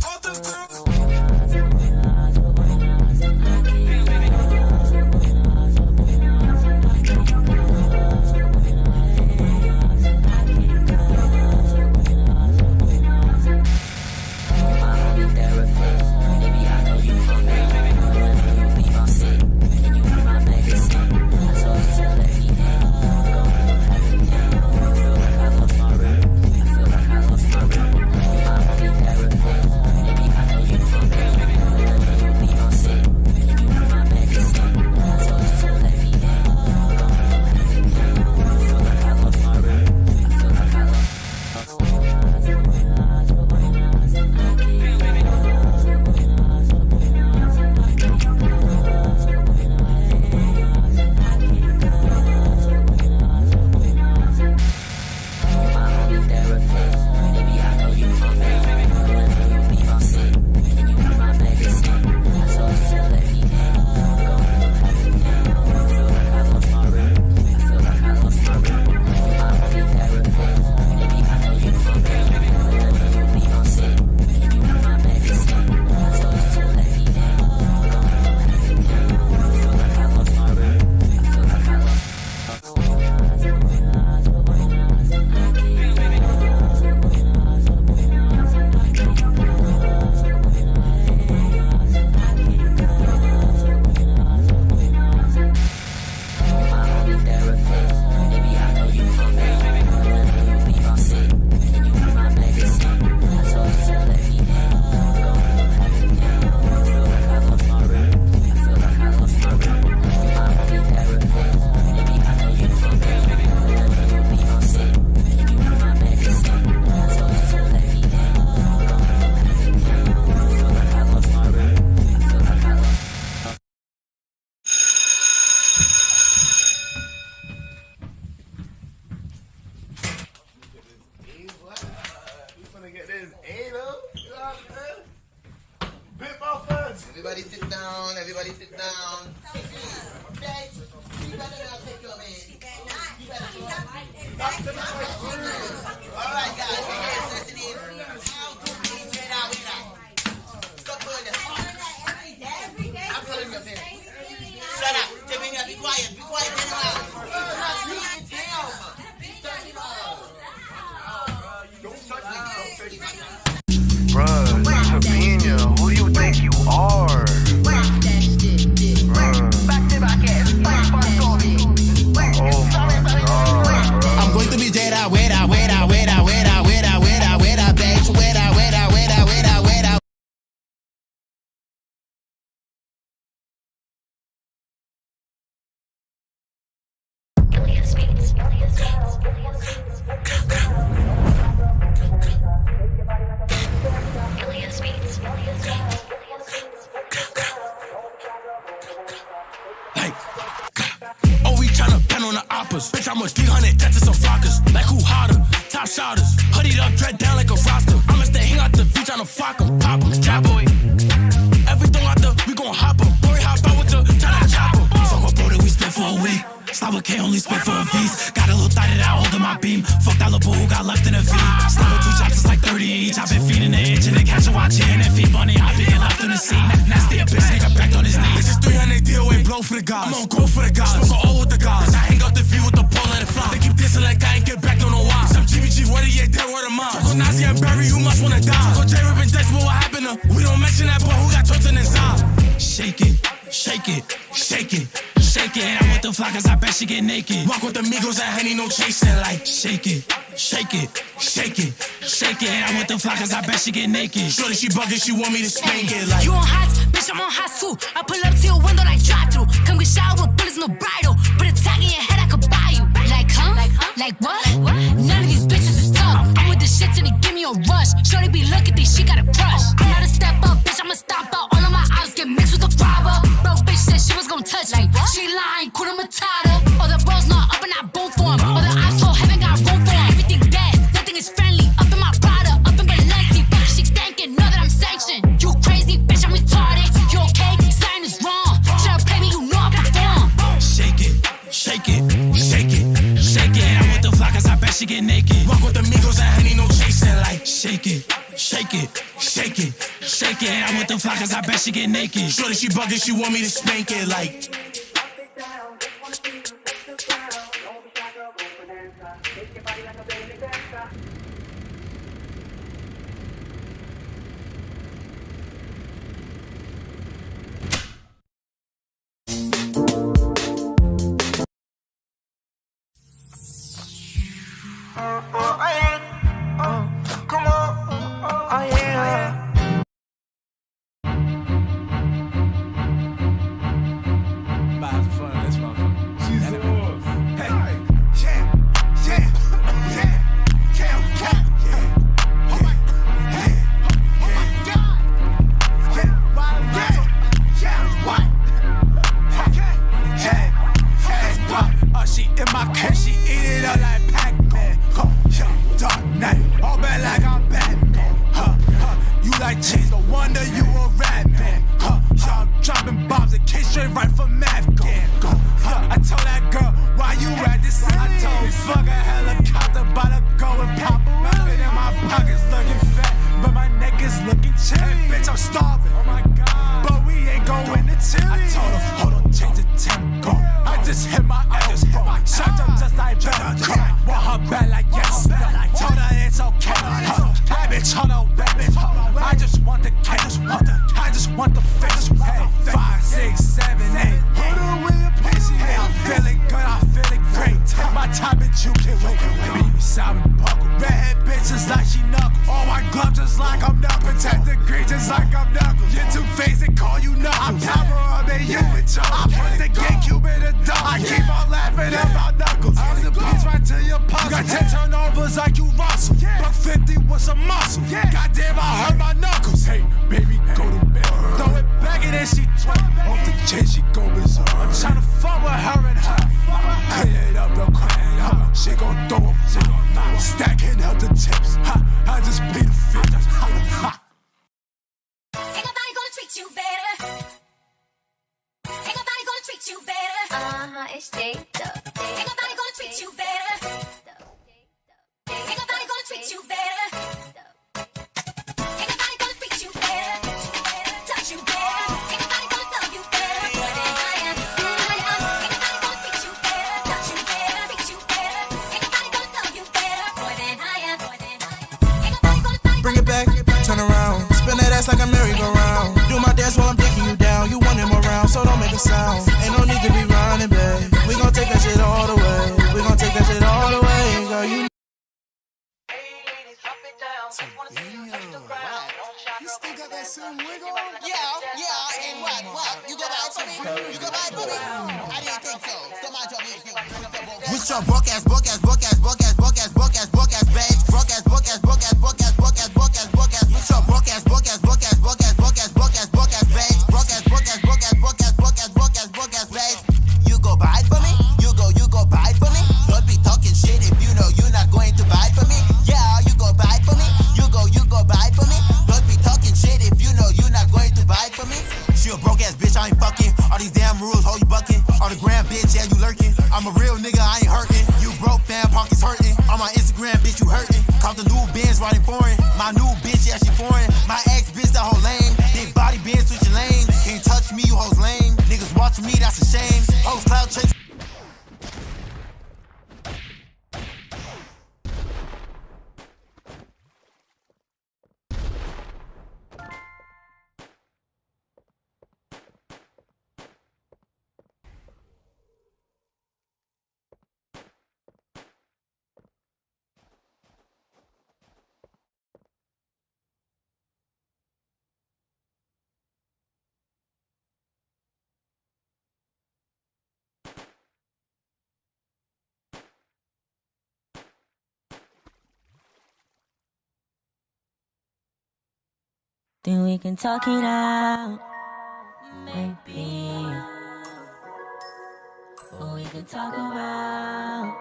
Everybody sit down, everybody sit down. Okay, you better not take your man. You better Alright guys, here's listen in. How to please get out with that. Stop doing that. I'm telling you, man. Shut up. Jamina, be quiet. Be quiet, get him out. Bruh, Sabina, who do you think you are? I'm going to be Jada, weda, weda, weda, weda, weda, weda, weda, bitch, weda, weda, weda, weda, weda. Bitch, I'm a 300 deaths and some flockers. Like who hotter? Top shotters. Hoodied up, dread down like a roster. I'ma stay hang out the beach on the flock 'em. Pop 'em, trap boy. Everything out there, we gon' hop 'em. Boy, hop out with the China chopper. Fuck what bro that we spent for a week. Slap with K only spent for a piece. Got a little thigh that I hold in my beam. Fuck that little boo who got left in a V. Slap with 2 shots, it's like 30 each. I've been feeding the itch and they catch a watch in and feed money. I been left in the seat. Nasty a bitch, nigga back on his knees. This is 300 DOA blow. blow for the guys. I'm on go for the guys. Smoke all with the guys. I hang out the view with the pole and the fly. They keep dissing like I ain't get back, don't know why. Some GBG, what are you dead, word of mine? Choco Nazi and Barry, you must wanna die. Choco J ripping dice, but what happened to? We don't mention that, but who got torch in his eye? Shake it, shake it, shake it, shake it. I want the fly cause I bet she get naked. Walk with amigos and Henny, no chasing. Like, shake it, shake it, shake it, shake it. I want the fly cause I bet she get naked. Shorty, she bugging, she want me to spank it. Like, you on hot, bitch, I'm on hot too. I pull up to your window like drive through. Come get shot with bullets, no bridle. Put a tag in your head, I could buy you. Like, huh? Like what? None of these bitches is tough. I'm with the shit till they give me a rush. Shorty be looking, think she got a crush. I'm not a step up, bitch, I'ma stop out. All of my eyes get mixed with the fiber. Bro, bitch said she was gon' touch me. She lying, Kuna Matata. All the bros not up and I boom for him. All the eyes so heaven got room for him. Everything dead, nothing is friendly. Up in my Prada, up in Balenci. Bitch, she stankin', know that I'm sanctioned. You crazy, bitch, I'm retarded. You okay? Sign is wrong. Try to play me, you know I perform. shake it, shake it, shake it, shake it. I want the fly cause I bet she get naked. Walk with amigos and Henny, no chasing. Like, shake it, shake it, shake it, shake it. I want the fly cause I bet she get naked. Shorty, she bugging, she want me to spank it. Like, come on, oh yeah. she in my car, she eat it up like Pac-Man. Dark night, all bad like I'm Batman. You like cheese, no wonder you a rat man. I'm dropping bombs and came straight right from Afghan. I told that girl, why you at this city? I told fuck a helicopter, about to go and pop around. And in my pockets looking fat, but my neck is looking chilly. Bitch, I'm starving, oh my god, but we ain't going to Chile. I told her, hold on, change the tempo. I just hit my elbow, shot her just like Velcro. Want her back like yes, told her it's okay. That bitch on a rabbit, I just want the cash, I just want the fish. Hey, 5, 6, 7, 8. Hold on with your patient. Hey, I'm feeling good, I'm feeling great. Take my time and you can wait. Beat me, sound and buckle. Redhead bitches like she knuckle. All my gloves just like I'm knuckle. Protect the green just like I'm knuckle. You're two-faced and call you knuckles. I'm power up and you in charge. I put the GameCube in the dog. I keep on laughing about knuckles. I'm the beats right to your puzzle. Got 10 turnovers like you Russell. Buck 50 with some muscle. Goddamn, I hurt my knuckles. Hey, baby, go to bed. Throw it back and then she twerk. Off the chain, she go berserk. I'm tryna fuck with her and her. Clean it up real quick. She gon' throw them, she gon' knock. Stacking up the chips. I just beat the fit. Ain't nobody gonna treat you better. Ain't nobody gonna treat you better. It's J-Dub. Ain't nobody gonna treat you better. Ain't nobody gonna treat you better. Ain't nobody gonna treat you better. Touch you better. Ain't nobody gonna love you better. More than I am. Ain't nobody gonna treat you better. Touch you better. Treat you better. Ain't nobody gonna love you better. More than I am. Ain't nobody gonna bring it back, turn around. Spin that ass like a merry-go-round. Do my dance while I'm taking you down. You want him around, so don't make a sound. Ain't no need to be running, babe. We gon' take that shit all the way. We gon' take that shit all the way, girl. You You still got that same wig on? Yeah, and what? You go buy it for me? You go buy it for me? I didn't think so. Somebody told me if you with your broke ass, broke ass, broke ass, broke ass, broke ass, broke ass, broke ass, bitch. Broke ass, broke ass, broke ass, broke ass, broke ass, broke ass, broke ass. With your broke ass, broke ass, broke ass, broke ass, broke ass, broke ass, broke ass, bitch. Broke ass, broke ass, broke ass, broke ass, broke ass, broke ass, broke ass, bitch. You go buy it for me? You go buy it for me? Don't be talking shit if you know you're not going to buy it for me. Yeah, you go buy it for me? You go buy it for me? Don't be talking shit if you know you're not going to buy it for me. She a broke ass bitch, I ain't fucking. All these damn rules, hold you bucking. On the gram, bitch, yeah, you lurking. I'm a real nigga, I ain't hurting. You broke, fam, pockets hurting. Benz riding foreign. My new bitch, yeah, she foreign. My ex bitch, that whole lame. Big body Benz switching lanes. Can't touch me, you hoes lame. Niggas watching me, that's a shame. Hoes cloud chase. Then we can talk it out, maybe. Or we can talk about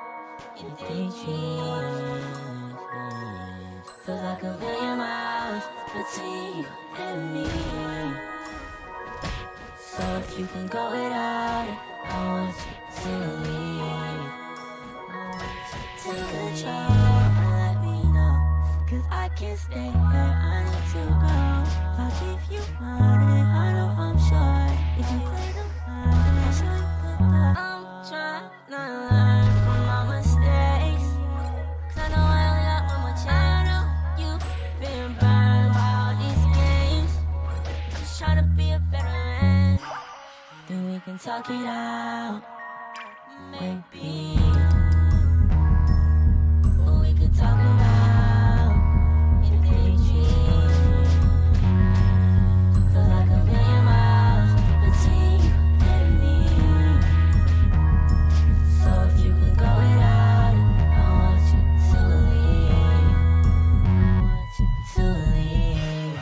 your daydreams. Feels like a billion miles between you and me. So if you can go without it, I want you to leave. Take control and let me know, 'cause I can't stay here, I need to go. If I give you money, I know I'm sure. If you play the line, I'll show you the door. I'm trying to learn from my mistakes, 'cause I know I only got one more chance. I know you've been burned by all these games. I'm just trying to be a better man. Then we can talk it out, maybe. Or we can talk about your daydreams. Feels like a million miles between you and me. So if you can go without it, I want you to leave. I want you to leave.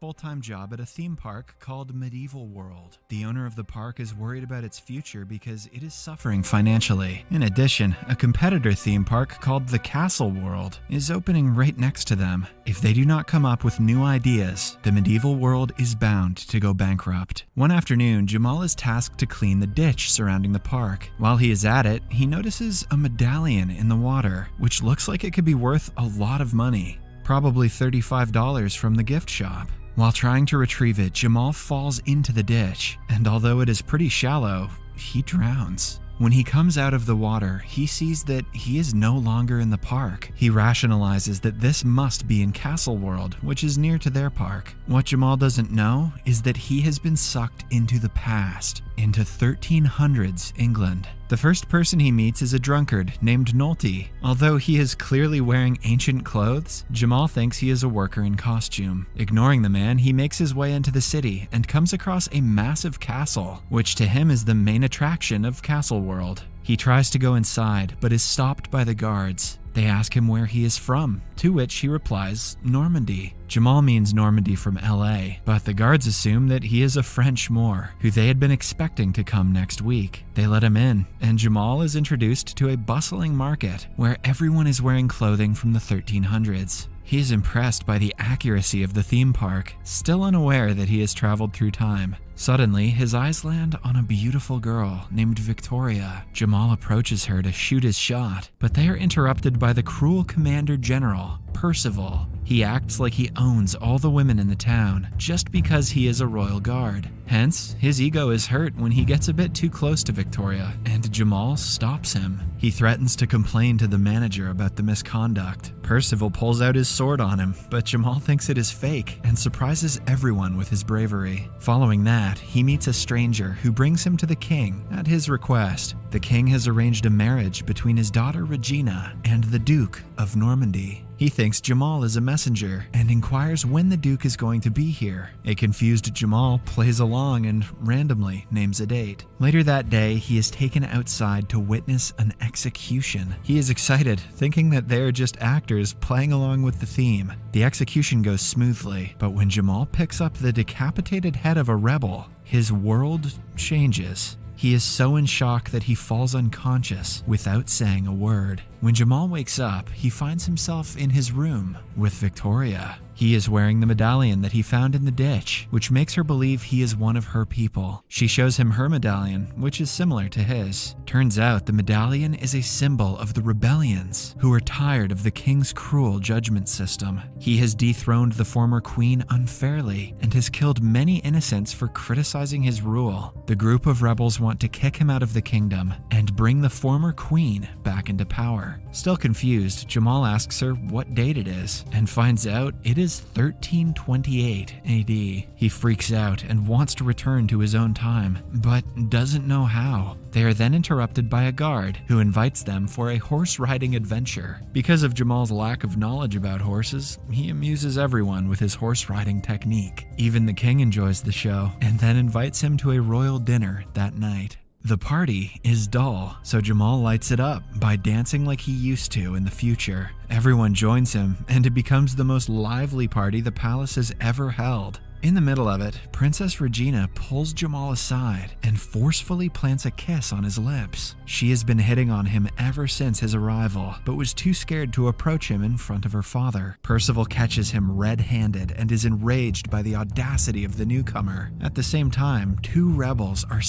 Full-time job at a theme park called Medieval World. The owner of the park is worried about its future because it is suffering financially. In addition, a competitor theme park called the Castle World is opening right next to them. If they do not come up with new ideas, the Medieval World is bound to go bankrupt. One afternoon, Jamal is tasked to clean the ditch surrounding the park. While he is at it, he notices a medallion in the water, which looks like it could be worth a lot of money. Probably $35 from the gift shop. While trying to retrieve it, Jamal falls into the ditch, and although it is pretty shallow, he drowns. When he comes out of the water, he sees that he is no longer in the park. He rationalizes that this must be in Castle World, which is near to their park. What Jamal doesn't know is that he has been sucked into the past, into 1300s England. The first person he meets is a drunkard named Nolte. Although he is clearly wearing ancient clothes, Jamal thinks he is a worker in costume. Ignoring the man, he makes his way into the city and comes across a massive castle, which to him is the main attraction of Castle World. He tries to go inside, but is stopped by the guards. They ask him where he is from, to which he replies, Normandy. Jamal means Normandy from LA, but the guards assume that he is a French Moor, who they had been expecting to come next week. They let him in, and Jamal is introduced to a bustling market, where everyone is wearing clothing from the 1300s. He is impressed by the accuracy of the theme park, still unaware that he has traveled through time. Suddenly, his eyes land on a beautiful girl named Victoria. Jamal approaches her to shoot his shot, but they are interrupted by the cruel Commander General, Percival. He acts like he owns all the women in the town, just because he is a royal guard. Hence, his ego is hurt when he gets a bit too close to Victoria, and Jamal stops him. He threatens to complain to the manager about the misconduct. Percival pulls out his sword on him, but Jamal thinks it is fake and surprises everyone with his bravery. Following that, he meets a stranger who brings him to the king at his request. The king has arranged a marriage between his daughter Regina and the Duke of Normandy. He thinks Jamal is a messenger and inquires when the Duke is going to be here. A confused Jamal plays along and randomly names a date. Later that day, he is taken outside to witness an execution. He is excited, thinking that they are just actors playing along with the theme. The execution goes smoothly, but when Jamal picks up the decapitated head of a rebel, his world changes. He is so in shock that he falls unconscious without saying a word. When Jamal wakes up, he finds himself in his room with Victoria. He is wearing the medallion that he found in the ditch, which makes her believe he is one of her people. She shows him her medallion, which is similar to his. Turns out the medallion is a symbol of the rebellions, who are tired of the king's cruel judgment system. He has dethroned the former queen unfairly and has killed many innocents for criticizing his rule. The group of rebels want to kick him out of the kingdom and bring the former queen back into power. Still confused, Jamal asks her what date it is and finds out it is 1328 AD. He freaks out and wants to return to his own time, but doesn't know how. They are then interrupted by a guard who invites them for a horse riding adventure. Because of Jamal's lack of knowledge about horses, he amuses everyone with his horse riding technique. Even the king enjoys the show and then invites him to a royal dinner that night. The party is dull, so Jamal lights it up by dancing like he used to in the future. Everyone joins him, and it becomes the most lively party the palace has ever held. In the middle of it, Princess Regina pulls Jamal aside and forcefully plants a kiss on his lips. She has been hitting on him ever since his arrival, but was too scared to approach him in front of her father. Percival catches him red-handed and is enraged by the audacity of the newcomer. At the same time, two rebels are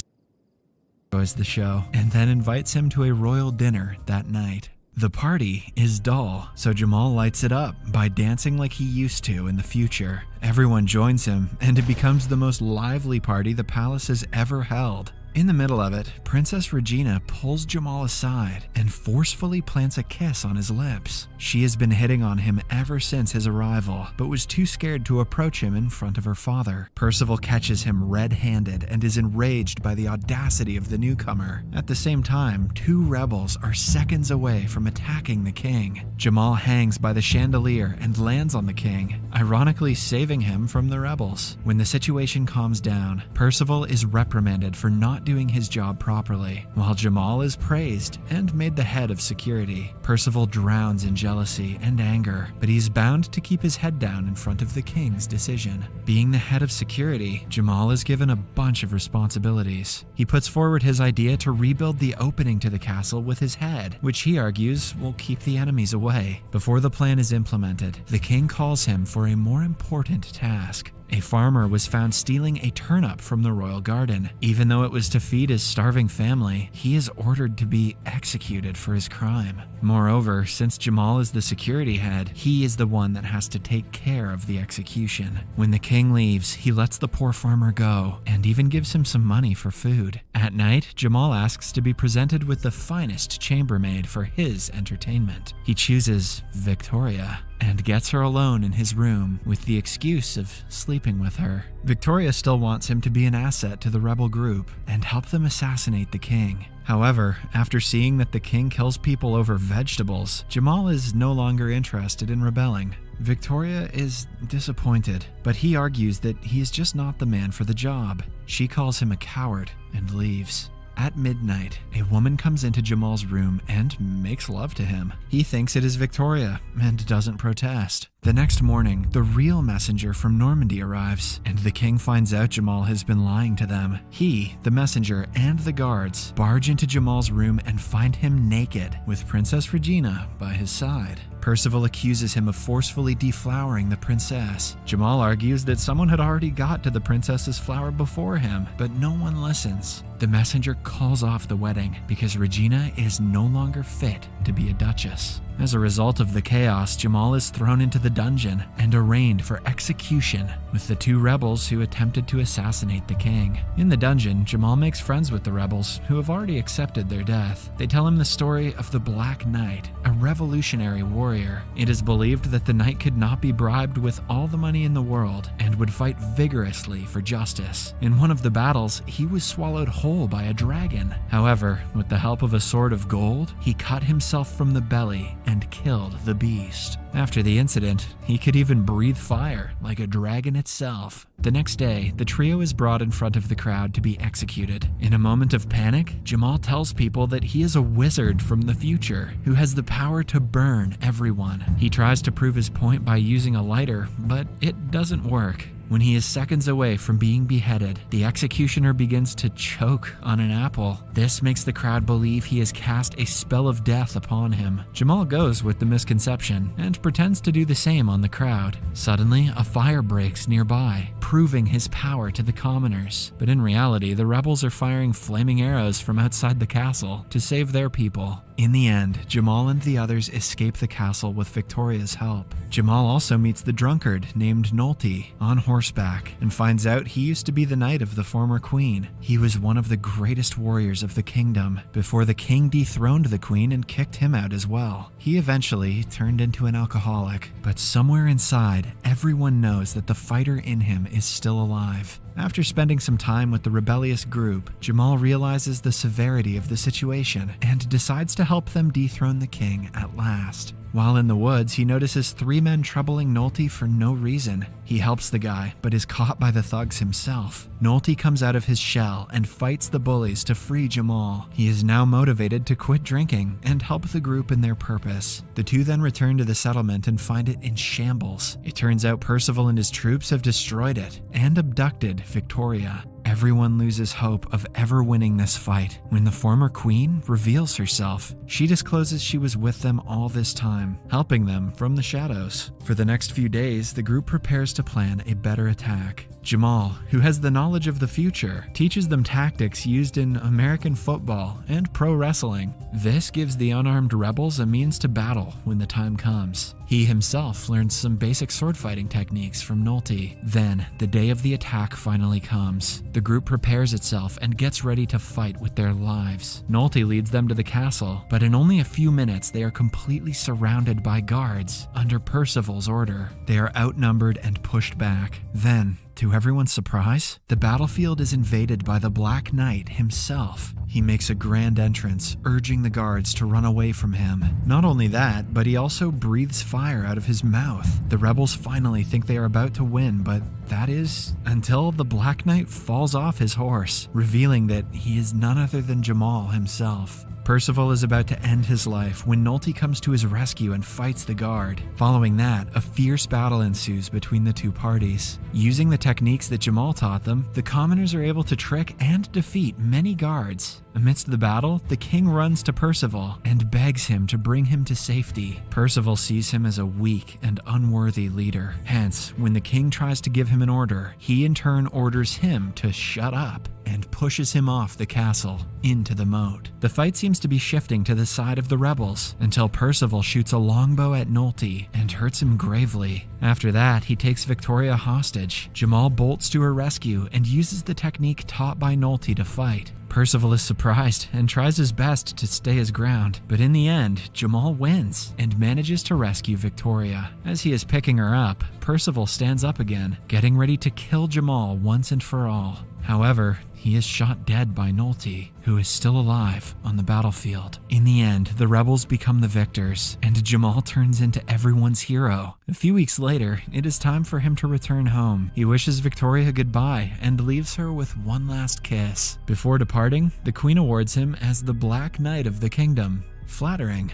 enjoys the show and then invites him to a royal dinner that night. The party is dull, so Jamal lights it up by dancing like he used to in the future. Everyone joins him, and it becomes the most lively party the palace has ever held. In the middle of it, Princess Regina pulls Jamal aside and forcefully plants a kiss on his lips. She has been hitting on him ever since his arrival, but was too scared to approach him in front of her father. Percival catches him red-handed and is enraged by the audacity of the newcomer. At the same time, two rebels are seconds away from attacking the king. Jamal hangs by the chandelier and lands on the king, ironically saving him from the rebels. When the situation calms down, Percival is reprimanded for not doing his job properly, while Jamal is praised and made the head of security. Percival drowns in jealousy and anger, but he's bound to keep his head down in front of the king's decision. Being the head of security, Jamal is given a bunch of responsibilities. He puts forward his idea to rebuild the opening to the castle with his head, which he argues will keep the enemies away. Before the plan is implemented, the king calls him for a more important task. A farmer was found stealing a turnip from the royal garden. Even though it was to feed his starving family, he is ordered to be executed for his crime. Moreover, since Jamal is the security head, he is the one that has to take care of the execution. When the king leaves, he lets the poor farmer go and even gives him some money for food. At night, Jamal asks to be presented with the finest chambermaid for his entertainment. He chooses Victoria and gets her alone in his room with the excuse of sleeping with her. Victoria still wants him to be an asset to the rebel group and help them assassinate the king. However, after seeing that the king kills people over vegetables, Jamal is no longer interested in rebelling. Victoria is disappointed, but he argues that he is just not the man for the job. She calls him a coward and leaves. At midnight, a woman comes into Jamal's room and makes love to him. He thinks it is Victoria and doesn't protest. The next morning, the real messenger from Normandy arrives, and the king finds out Jamal has been lying to them. He, the messenger, and the guards barge into Jamal's room and find him naked, with Princess Regina by his side. Percival accuses him of forcefully deflowering the princess. Jamal argues that someone had already got to the princess's flower before him, but no one listens. The messenger calls off the wedding because Regina is no longer fit to be a duchess. As a result of the chaos, Jamal is thrown into the dungeon and arraigned for execution with the two rebels who attempted to assassinate the king. In the dungeon, Jamal makes friends with the rebels who have already accepted their death. They tell him the story of the Black Knight, a revolutionary warrior. It is believed that the knight could not be bribed with all the money in the world and would fight vigorously for justice. In one of the battles, he was swallowed whole by a dragon. However, with the help of a sword of gold, he cut himself from the belly and killed the beast. After the incident, he could even breathe fire like a dragon itself. The next day, the trio is brought in front of the crowd to be executed. In a moment of panic, Jamal tells people that he is a wizard from the future who has the power to burn everyone. He tries to prove his point by using a lighter, but it doesn't work. When he is seconds away from being beheaded, the executioner begins to choke on an apple. This makes the crowd believe he has cast a spell of death upon him. Jamal goes with the misconception and pretends to do the same on the crowd. Suddenly, a fire breaks nearby, proving his power to the commoners. But in reality, the rebels are firing flaming arrows from outside the castle to save their people. In the end, Jamal and the others escape the castle with Victoria's help. Jamal also meets the drunkard named Nolte on horseback and finds out he used to be the knight of the former queen. He was one of the greatest warriors of the kingdom before the king dethroned the queen and kicked him out as well. He eventually turned into an alcoholic, but somewhere inside, everyone knows that the fighter in him is still alive. After spending some time with the rebellious group, Jamal realizes the severity of the situation and decides to help them dethrone the king at last. While in the woods, he notices 3 men troubling Nolte for no reason. He helps the guy, but is caught by the thugs himself. Nolte comes out of his shell and fights the bullies to free Jamal. He is now motivated to quit drinking and help the group in their purpose. The two then return to the settlement and find it in shambles. It turns out Percival and his troops have destroyed it and abducted Victoria. Everyone loses hope of ever winning this fight when the former queen reveals herself. She discloses she was with them all this time, helping them from the shadows. For the next few days, the group prepares to plan a better attack. Jamal, who has the knowledge of the future, teaches them tactics used in American football and pro wrestling. This gives the unarmed rebels a means to battle when the time comes. He himself learns some basic sword fighting techniques from Nolte. Then, the day of the attack finally comes. The group prepares itself and gets ready to fight with their lives. Nolte leads them to the castle, but in only a few minutes they are completely surrounded by guards under Percival's order. They are outnumbered and pushed back. Then, to everyone's surprise, the battlefield is invaded by the Black Knight himself. He makes a grand entrance, urging the guards to run away from him. Not only that, but he also breathes fire out of his mouth. The rebels finally think they are about to win, but that is until the Black Knight falls off his horse, revealing that he is none other than Jamal himself. Percival is about to end his life when Nolte comes to his rescue and fights the guard. Following that, a fierce battle ensues between the two parties. Using the techniques that Jamal taught them, the commoners are able to trick and defeat many guards. Amidst the battle, the king runs to Percival and begs him to bring him to safety. Percival sees him as a weak and unworthy leader. Hence, when the king tries to give him an order, he in turn orders him to shut up and pushes him off the castle into the moat. The fight seems to be shifting to the side of the rebels until Percival shoots a longbow at Nolte and hurts him gravely. After that, he takes Victoria hostage. Jamal bolts to her rescue and uses the technique taught by Nolte to fight. Percival is surprised and tries his best to stay his ground, but in the end, Jamal wins and manages to rescue Victoria. As he is picking her up, Percival stands up again, getting ready to kill Jamal once and for all. However, he is shot dead by Nolte, who is still alive on the battlefield. In the end, the rebels become the victors, and Jamal turns into everyone's hero. A few weeks later, it is time for him to return home. He wishes Victoria goodbye and leaves her with one last kiss. Before departing, the queen awards him as the Black Knight of the kingdom. Flattering.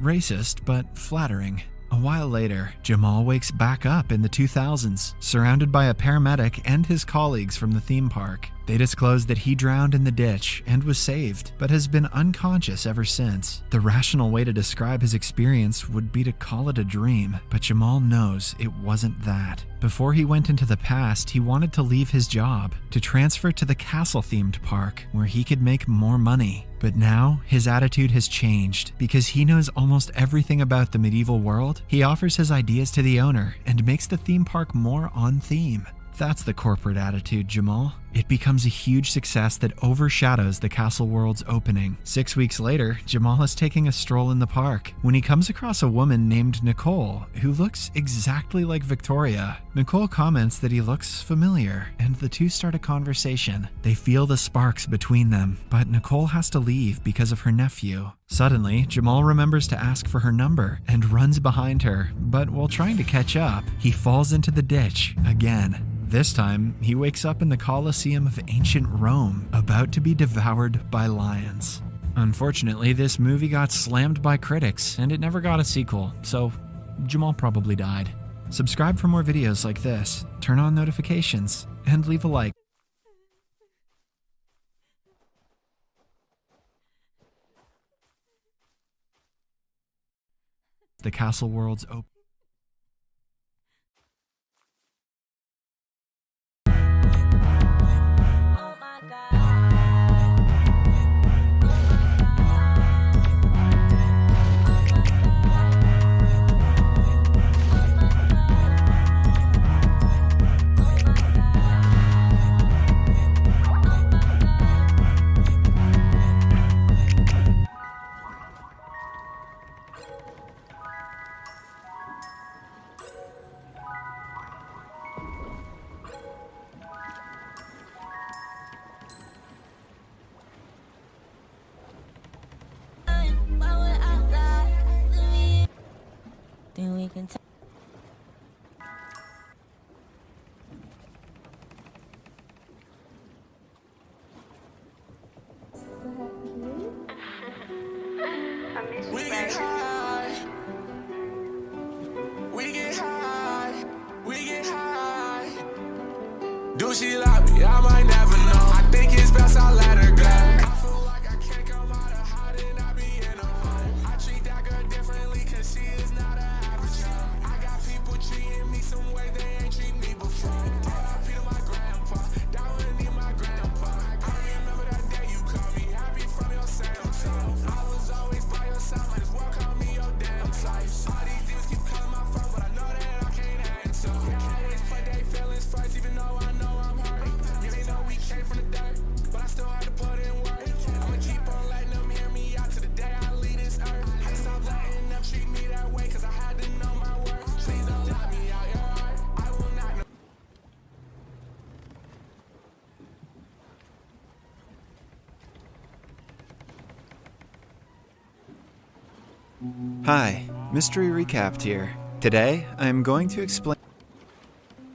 Racist, but flattering. A while later, Jamal wakes back up in the 2000s, surrounded by a paramedic and his colleagues from the theme park. They disclose that he drowned in the ditch and was saved, but has been unconscious ever since. The rational way to describe his experience would be to call it a dream, but Jamal knows it wasn't that. Before he went into the past, he wanted to leave his job, to transfer to the castle-themed park, where he could make more money. But now, his attitude has changed. Because he knows almost everything about the medieval world, he offers his ideas to the owner and makes the theme park more on theme. That's the corporate attitude, Jamal. It becomes a huge success that overshadows the castle world's opening. 6 weeks later, Jamal is taking a stroll in the park when he comes across a woman named Nicole who looks exactly like Victoria. Nicole comments that he looks familiar, and the two start a conversation. They feel the sparks between them, but Nicole has to leave because of her nephew. Suddenly, Jamal remembers to ask for her number and runs behind her, but while trying to catch up, he falls into the ditch again. This time, he wakes up in the Colosseum of ancient Rome, about to be devoured by lions. Unfortunately, this movie got slammed by critics, and it never got a sequel, so Jamal probably died. Subscribe for more videos like this, turn on notifications, and leave a like. The castle world's open. Then we can talk. We get high. We get high. We get high. Do she love me? I might never know. I think it's best I let her go. I feel like I can't come out of hiding. I be in a home. I treat that girl differently cause she is not an average hoe. I got people treating me some way they ain't treat me before. R.I.P. to my grandpa. That wasn't even my grandpa. I remember that day you called me happy from your same self. I was always by your side. Might as well call me your damn slice. All these dudes keep calling my phone, but I know that I can't answer. Always put their feelings first, even though I know I'm hurt. Yeah, they know we came from the dirt, but I still had to put in work. I'ma keep on letting them hear me out to the day I leave this earth. I stop letting them treat me that way, cause I had to know my worth. Please don't let me out your heart. I will not know. Hi, Mystery Recapped here. Today, I'm going to explain.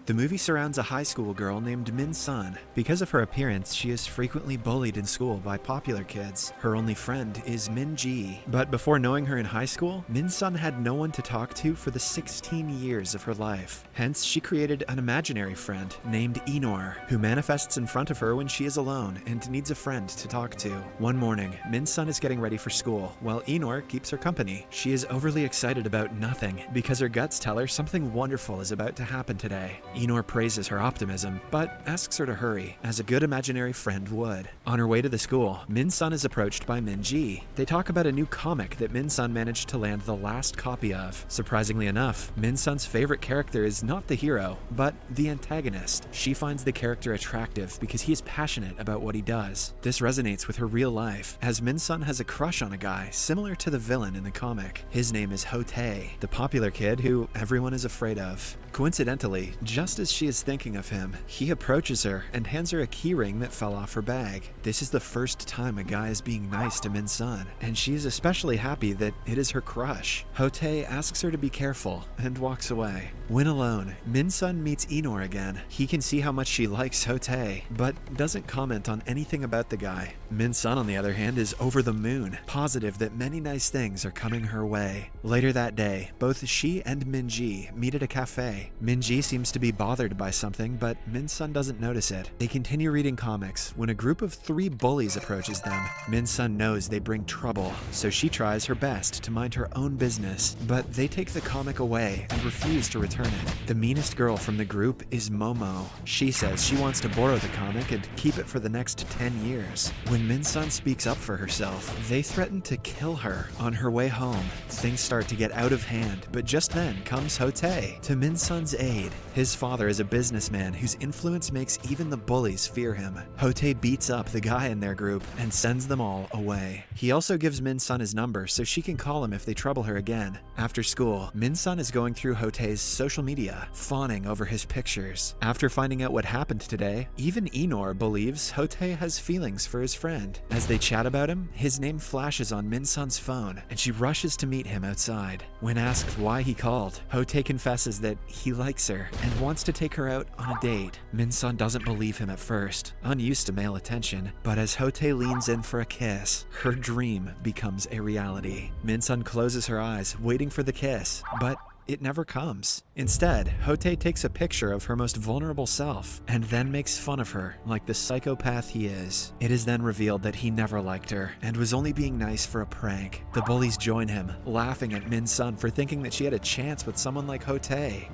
The movie surrounds a high school girl named Min Sun. Because of her appearance, she is frequently bullied in school by popular kids. Her only friend is Min Ji. But before knowing her in high school, Min Sun had no one to talk to for the 16 years of her life. Hence, she created an imaginary friend named Enor, who manifests in front of her when she is alone and needs a friend to talk to. One morning, Min Sun is getting ready for school, while Enor keeps her company. She is overly excited about nothing, because her guts tell her something wonderful is about to happen today. Enor praises her optimism, but asks her to hurry, as a good imaginary friend would. On her way to the school, Min Sun is approached by Min Ji. They talk about a new comic that Min Sun managed to land the last copy of. Surprisingly enough, Min Sun's favorite character is not the hero, but the antagonist. She finds the character attractive because he is passionate about what he does. This resonates with her real life, as Min Sun has a crush on a guy similar to the villain in the comic. His name is Hotae, the popular kid who everyone is afraid of. Coincidentally, just as she is thinking of him, he approaches her and hands her a keyring that fell off her bag. This is the first time a guy is being nice to Min Sun, and she is especially happy that it is her crush. Hotae asks her to be careful and walks away. When alone, Min Sun meets Enor again. He can see how much she likes Hotae, but doesn't comment on anything about the guy. Min Sun, on the other hand, is over the moon, positive that many nice things are coming her way. Later that day, both she and Min Ji meet at a cafe. Min Ji seems to be bothered by something, but Min Sun doesn't notice it. They continue reading comics when a group of 3 bullies approaches them. Min Sun knows they bring trouble, so she tries her best to mind her own business, but they take the comic away and refuse to return it. The meanest girl from the group is Momo. She says she wants to borrow the comic and keep it for the next 10 years. When Min Sun speaks up for herself, they threaten to kill her. On her way home, things start to get out of hand, but just then comes Hotae to Min Sun's aid. His father is a businessman whose influence makes even the bullies fear him. Hotae beats up the guy in their group and sends them all away. He also gives Min Sun his number so she can call him if they trouble her again. After school, Min Sun is going through Hotae's social media, fawning over his pictures. After finding out what happened today, even Enor believes Hotae has feelings for his friend. As they chat about him, his name flashes on Min Sun's phone, and she rushes to meet him outside. When asked why he called, Hotae confesses that he likes her and wants to take her out on a date. Min Sun doesn't believe him at first, unused to male attention, but as Hotae leans in for a kiss, her dream becomes a reality. Min Sun closes her eyes, waiting for the kiss, but it never comes. Instead, Hote takes a picture of her most vulnerable self and then makes fun of her like the psychopath he is. It is then revealed that he never liked her and was only being nice for a prank. The bullies join him, laughing at Min Sun for thinking that she had a chance with someone like Hote.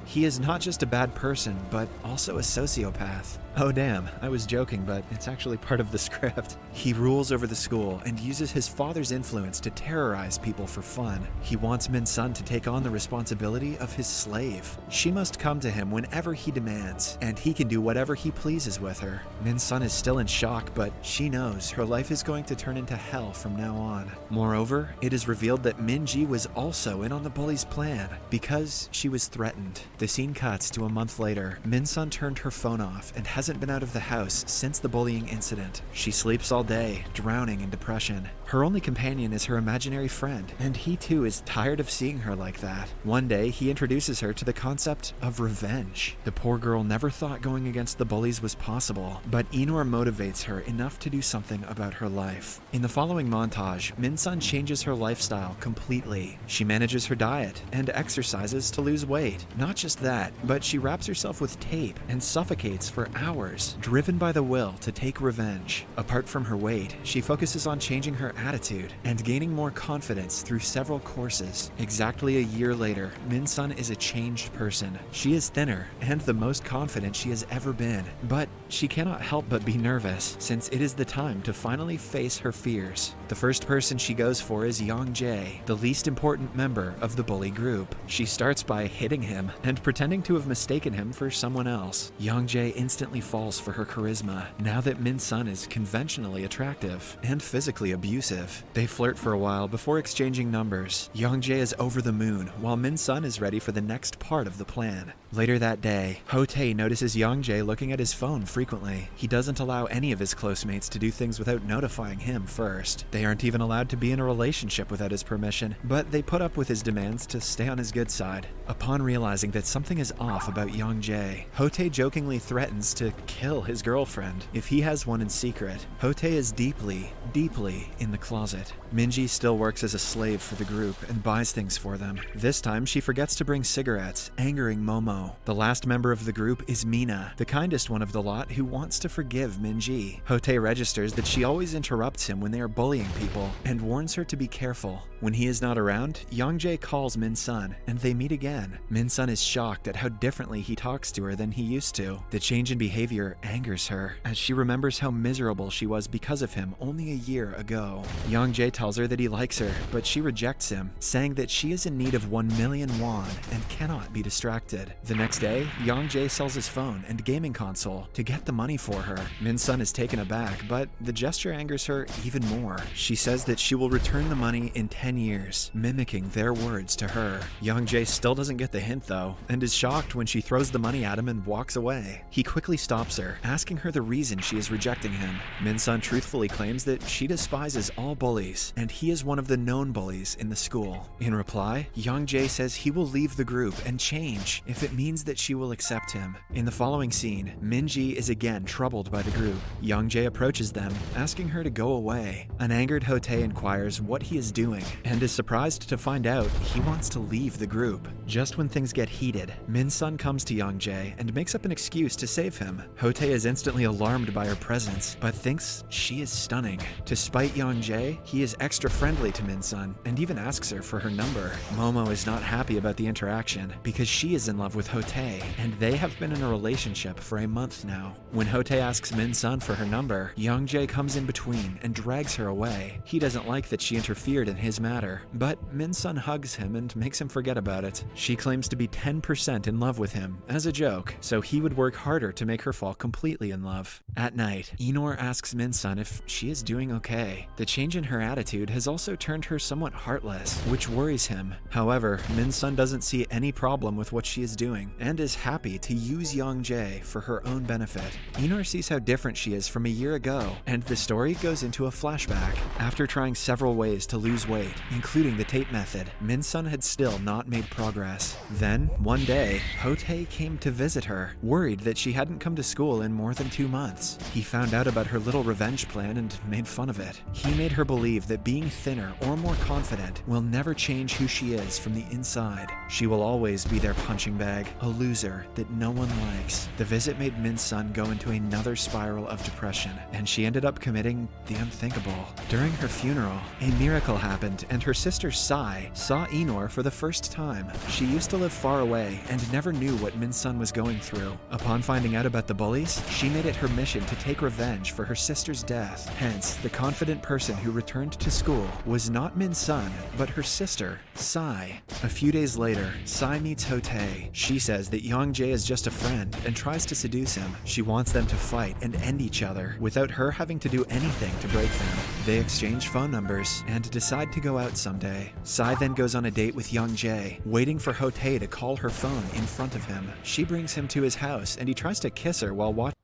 He is not just a bad person, but also a sociopath. Oh damn, I was joking, but it's actually part of the script. He rules over the school and uses his father's influence to terrorize people for fun. He wants Min Sun to take on the responsibility of his slave. She must come to him whenever he demands, and he can do whatever he pleases with her. Min Sun is still in shock, but she knows her life is going to turn into hell from now on. Moreover, it is revealed that Minji was also in on the bully's plan because she was threatened. The scene cuts to a month later. Min Sun turned her phone off and hasn't been out of the house since the bullying incident. She sleeps all day, drowning in depression. Her only companion is her imaginary friend, and he too is tired of seeing her like that. One day, he introduces her to the concept of revenge. The poor girl never thought going against the bullies was possible, but Inor motivates her enough to do something about her life. In the following montage, Min Sun changes her lifestyle completely. She manages her diet and exercises to lose weight. Not just that, but she wraps herself with tape and suffocates for hours, driven by the will to take revenge. Apart from her weight, she focuses on changing her attitude and gaining more confidence through several courses. Exactly a year later, Min Sun is a changed person. She is thinner and the most confident she has ever been, but she cannot help but be nervous since it is the time to finally face her fears. The first person she goes for is Yang Jae, the least important member of the bully group. She starts by hitting him and pretending to have mistaken him for someone else. Yang Jae instantly falls for her charisma now that Min Sun is conventionally attractive and physically abusive. They flirt for a while before exchanging numbers. Yang Jae is over the moon while Min Sun is ready for the next part of the plan. Later that day, Hote notices Yang Jae looking at his phone frequently. He doesn't allow any of his close mates to do things without notifying him first. They aren't even allowed to be in a relationship without his permission, but they put up with his demands to stay on his good side. Upon realizing that something is off about Yang Jae, Hote jokingly threatens to kill his girlfriend if he has one in secret. Hote is deeply, deeply in the closet. Minji still works as a slave for the group and buys things for them. This time, she forgets to bring cigarettes, angering Momo. The last member of the group is Mina, the kindest one of the lot who wants to forgive Minji. Hote registers that she always interrupts him when they are bullying people and warns her to be careful. When he is not around, Yang Jae calls Min Sun and they meet again. Min Sun is shocked at how differently he talks to her than he used to. The change in behavior angers her as she remembers how miserable she was because of him only a year ago. Yang Jae tells her that he likes her, but she rejects him, saying that she is in need of 1 million won and cannot be distracted. The next day, Yang Jae sells his phone and gaming console to get the money for her. Min Sun is taken aback, but the gesture angers her even more. She says that she will return the money in 10 years, mimicking their words to her. Yang Jae still doesn't get the hint though, and is shocked when she throws the money at him and walks away. He quickly stops her, asking her the reason she is rejecting him. Min Sun truthfully claims that she despises all bullies, and he is one of the known bullies in the school. In reply, Yang Jae says he will leave the group and change if it means that she will accept him. In the following scene, Minji is again troubled by the group. Yang Jae approaches them, asking her to go away. An angered Hote inquires what he is doing, and is surprised to find out he wants to leave the group. Just when things get heated, Min Sun comes to Yang Jae and makes up an excuse to save him. Hote is instantly alarmed by her presence, but thinks she is stunning. To spite Yang Jae, he is extra friendly to Min Sun, and even asks her for her number. Momo is not happy about the interaction, because she is in love with Hote, and they have been in a relationship for a month now. When Hote asks Min Sun for her number, Yang Jae comes in between and drags her away. He doesn't like that she interfered in his matter, but Min Sun hugs him and makes him forget about it. She claims to be 10% in love with him, as a joke, so he would work harder to make her fall completely in love. At night, Inor asks Min Sun if she is doing okay. The change in her attitude has also turned her somewhat heartless, which worries him. However, Min Sun doesn't see any problem with what she is doing. doing and is happy to use Young-jae for her own benefit. Enor sees how different she is from a year ago, and the story goes into a flashback. After trying several ways to lose weight, including the tape method, Min-sun had still not made progress. Then, one day, Ho-tae came to visit her, worried that she hadn't come to school in more than 2 months. He found out about her little revenge plan and made fun of it. He made her believe that being thinner or more confident will never change who she is from the inside. She will always be their punching bag, a loser that no one likes. The visit made Min-sun go into another spiral of depression, and she ended up committing the unthinkable. During her funeral, a miracle happened, and her sister Sai saw Enor for the first time. She used to live far away and never knew what Min-sun was going through. Upon finding out about the bullies, she made it her mission to take revenge for her sister's death. Hence, the confident person who returned to school was not Min-sun, but her sister, Sai. A few days later, Sai meets Ho-tae. She says that Young-jae is just a friend and tries to seduce him. She wants them to fight and end each other without her having to do anything to break them. They exchange phone numbers and decide to go out someday. Sai then goes on a date with Young-jae, waiting for Ho-tae to call her phone in front of him. She brings him to his house and he tries to kiss her while watching.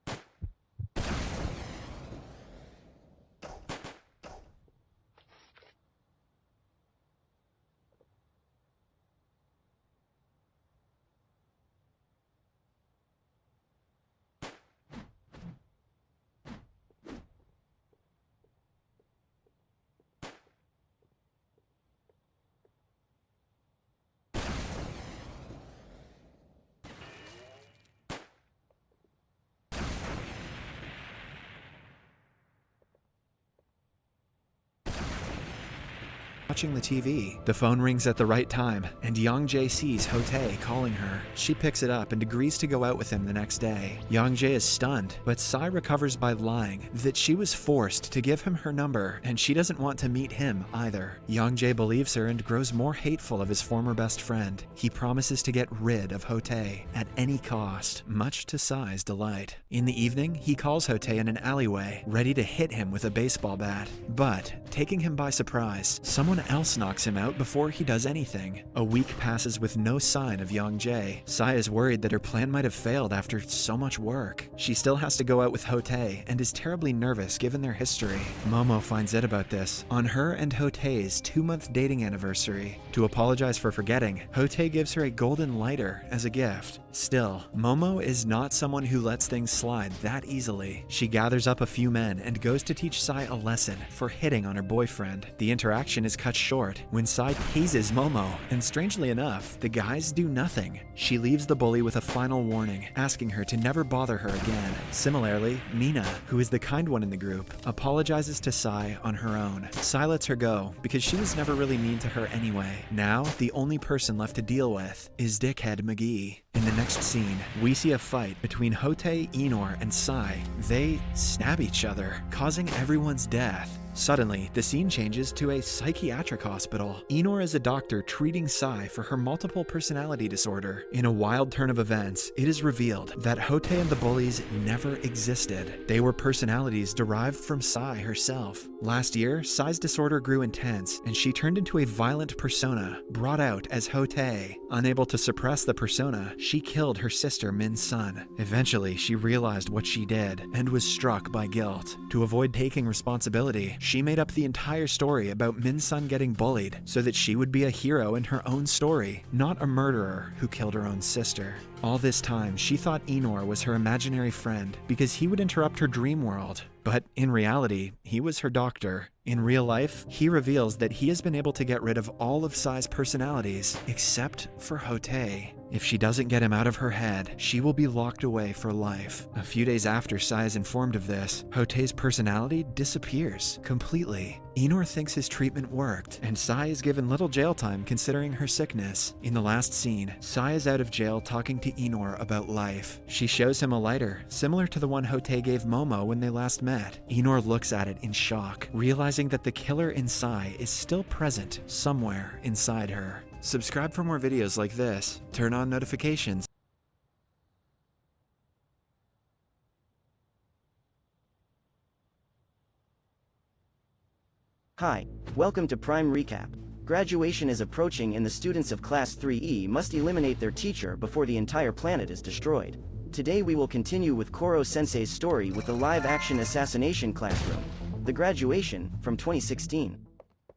Watching the TV. The phone rings at the right time, and Young-jae sees Ho-tae calling her. She picks it up and agrees to go out with him the next day. Young-jae is stunned, but Sai recovers by lying that she was forced to give him her number, and she doesn't want to meet him either. Young-jae believes her and grows more hateful of his former best friend. He promises to get rid of Ho-tae at any cost, much to Sai's delight. In the evening, he calls Ho-tae in an alleyway, ready to hit him with a baseball bat. But, taking him by surprise, someone else knocks him out before he does anything. A week passes with no sign of Young-jae. Sai is worried that her plan might have failed after so much work. She still has to go out with Ho-tae and is terribly nervous given their history. Momo finds out about this on her and Ho-tae's 2-month dating anniversary. To apologize for forgetting, Ho-tae gives her a golden lighter as a gift. Still, Momo is not someone who lets things slide that easily. She gathers up a few men and goes to teach Sai a lesson for hitting on her boyfriend. The interaction is cut short when Sai tases Momo, and strangely enough, the guys do nothing. She leaves the bully with a final warning, asking her to never bother her again. Similarly, Mina, who is the kind one in the group, apologizes to Sai on her own. Sai lets her go because she was never really mean to her anyway. Now, the only person left to deal with is Dickhead McGee. In the next scene, we see a fight between Ho-tae, Enor, and Sai. They stab each other, causing everyone's death. Suddenly, the scene changes to a psychiatric hospital. Enor is a doctor treating Sai for her multiple personality disorder. In a wild turn of events, it is revealed that Ho-tae and the bullies never existed. They were personalities derived from Sai herself. Last year, Sai's disorder grew intense, and she turned into a violent persona, brought out as Ho-tae. Unable to suppress the persona, she killed her sister Min-sun. Eventually, she realized what she did, and was struck by guilt. To avoid taking responsibility, she made up the entire story about Min-sun getting bullied so that she would be a hero in her own story, not a murderer who killed her own sister. All this time, she thought Enor was her imaginary friend because he would interrupt her dream world. But in reality, he was her doctor. In real life, he reveals that he has been able to get rid of all of Sai's personalities, except for Ho-tae. If she doesn't get him out of her head, she will be locked away for life. A few days after Sai is informed of this, Ho-tae's personality disappears completely. Enor thinks his treatment worked, and Sai is given little jail time considering her sickness. In the last scene, Sai is out of jail talking to Enor about life. She shows him a lighter, similar to the one Ho-tae gave Momo when they last met. Enor looks at it in shock, realizing that the killer in Sai is still present somewhere inside her. Subscribe for more videos like this. Turn on notifications. Hi, welcome to Prime Recap. Graduation is approaching and the students of Class 3E must eliminate their teacher before the entire planet is destroyed. Today we will continue with Koro-sensei's story with the live-action assassination classroom. The Graduation, from 2016.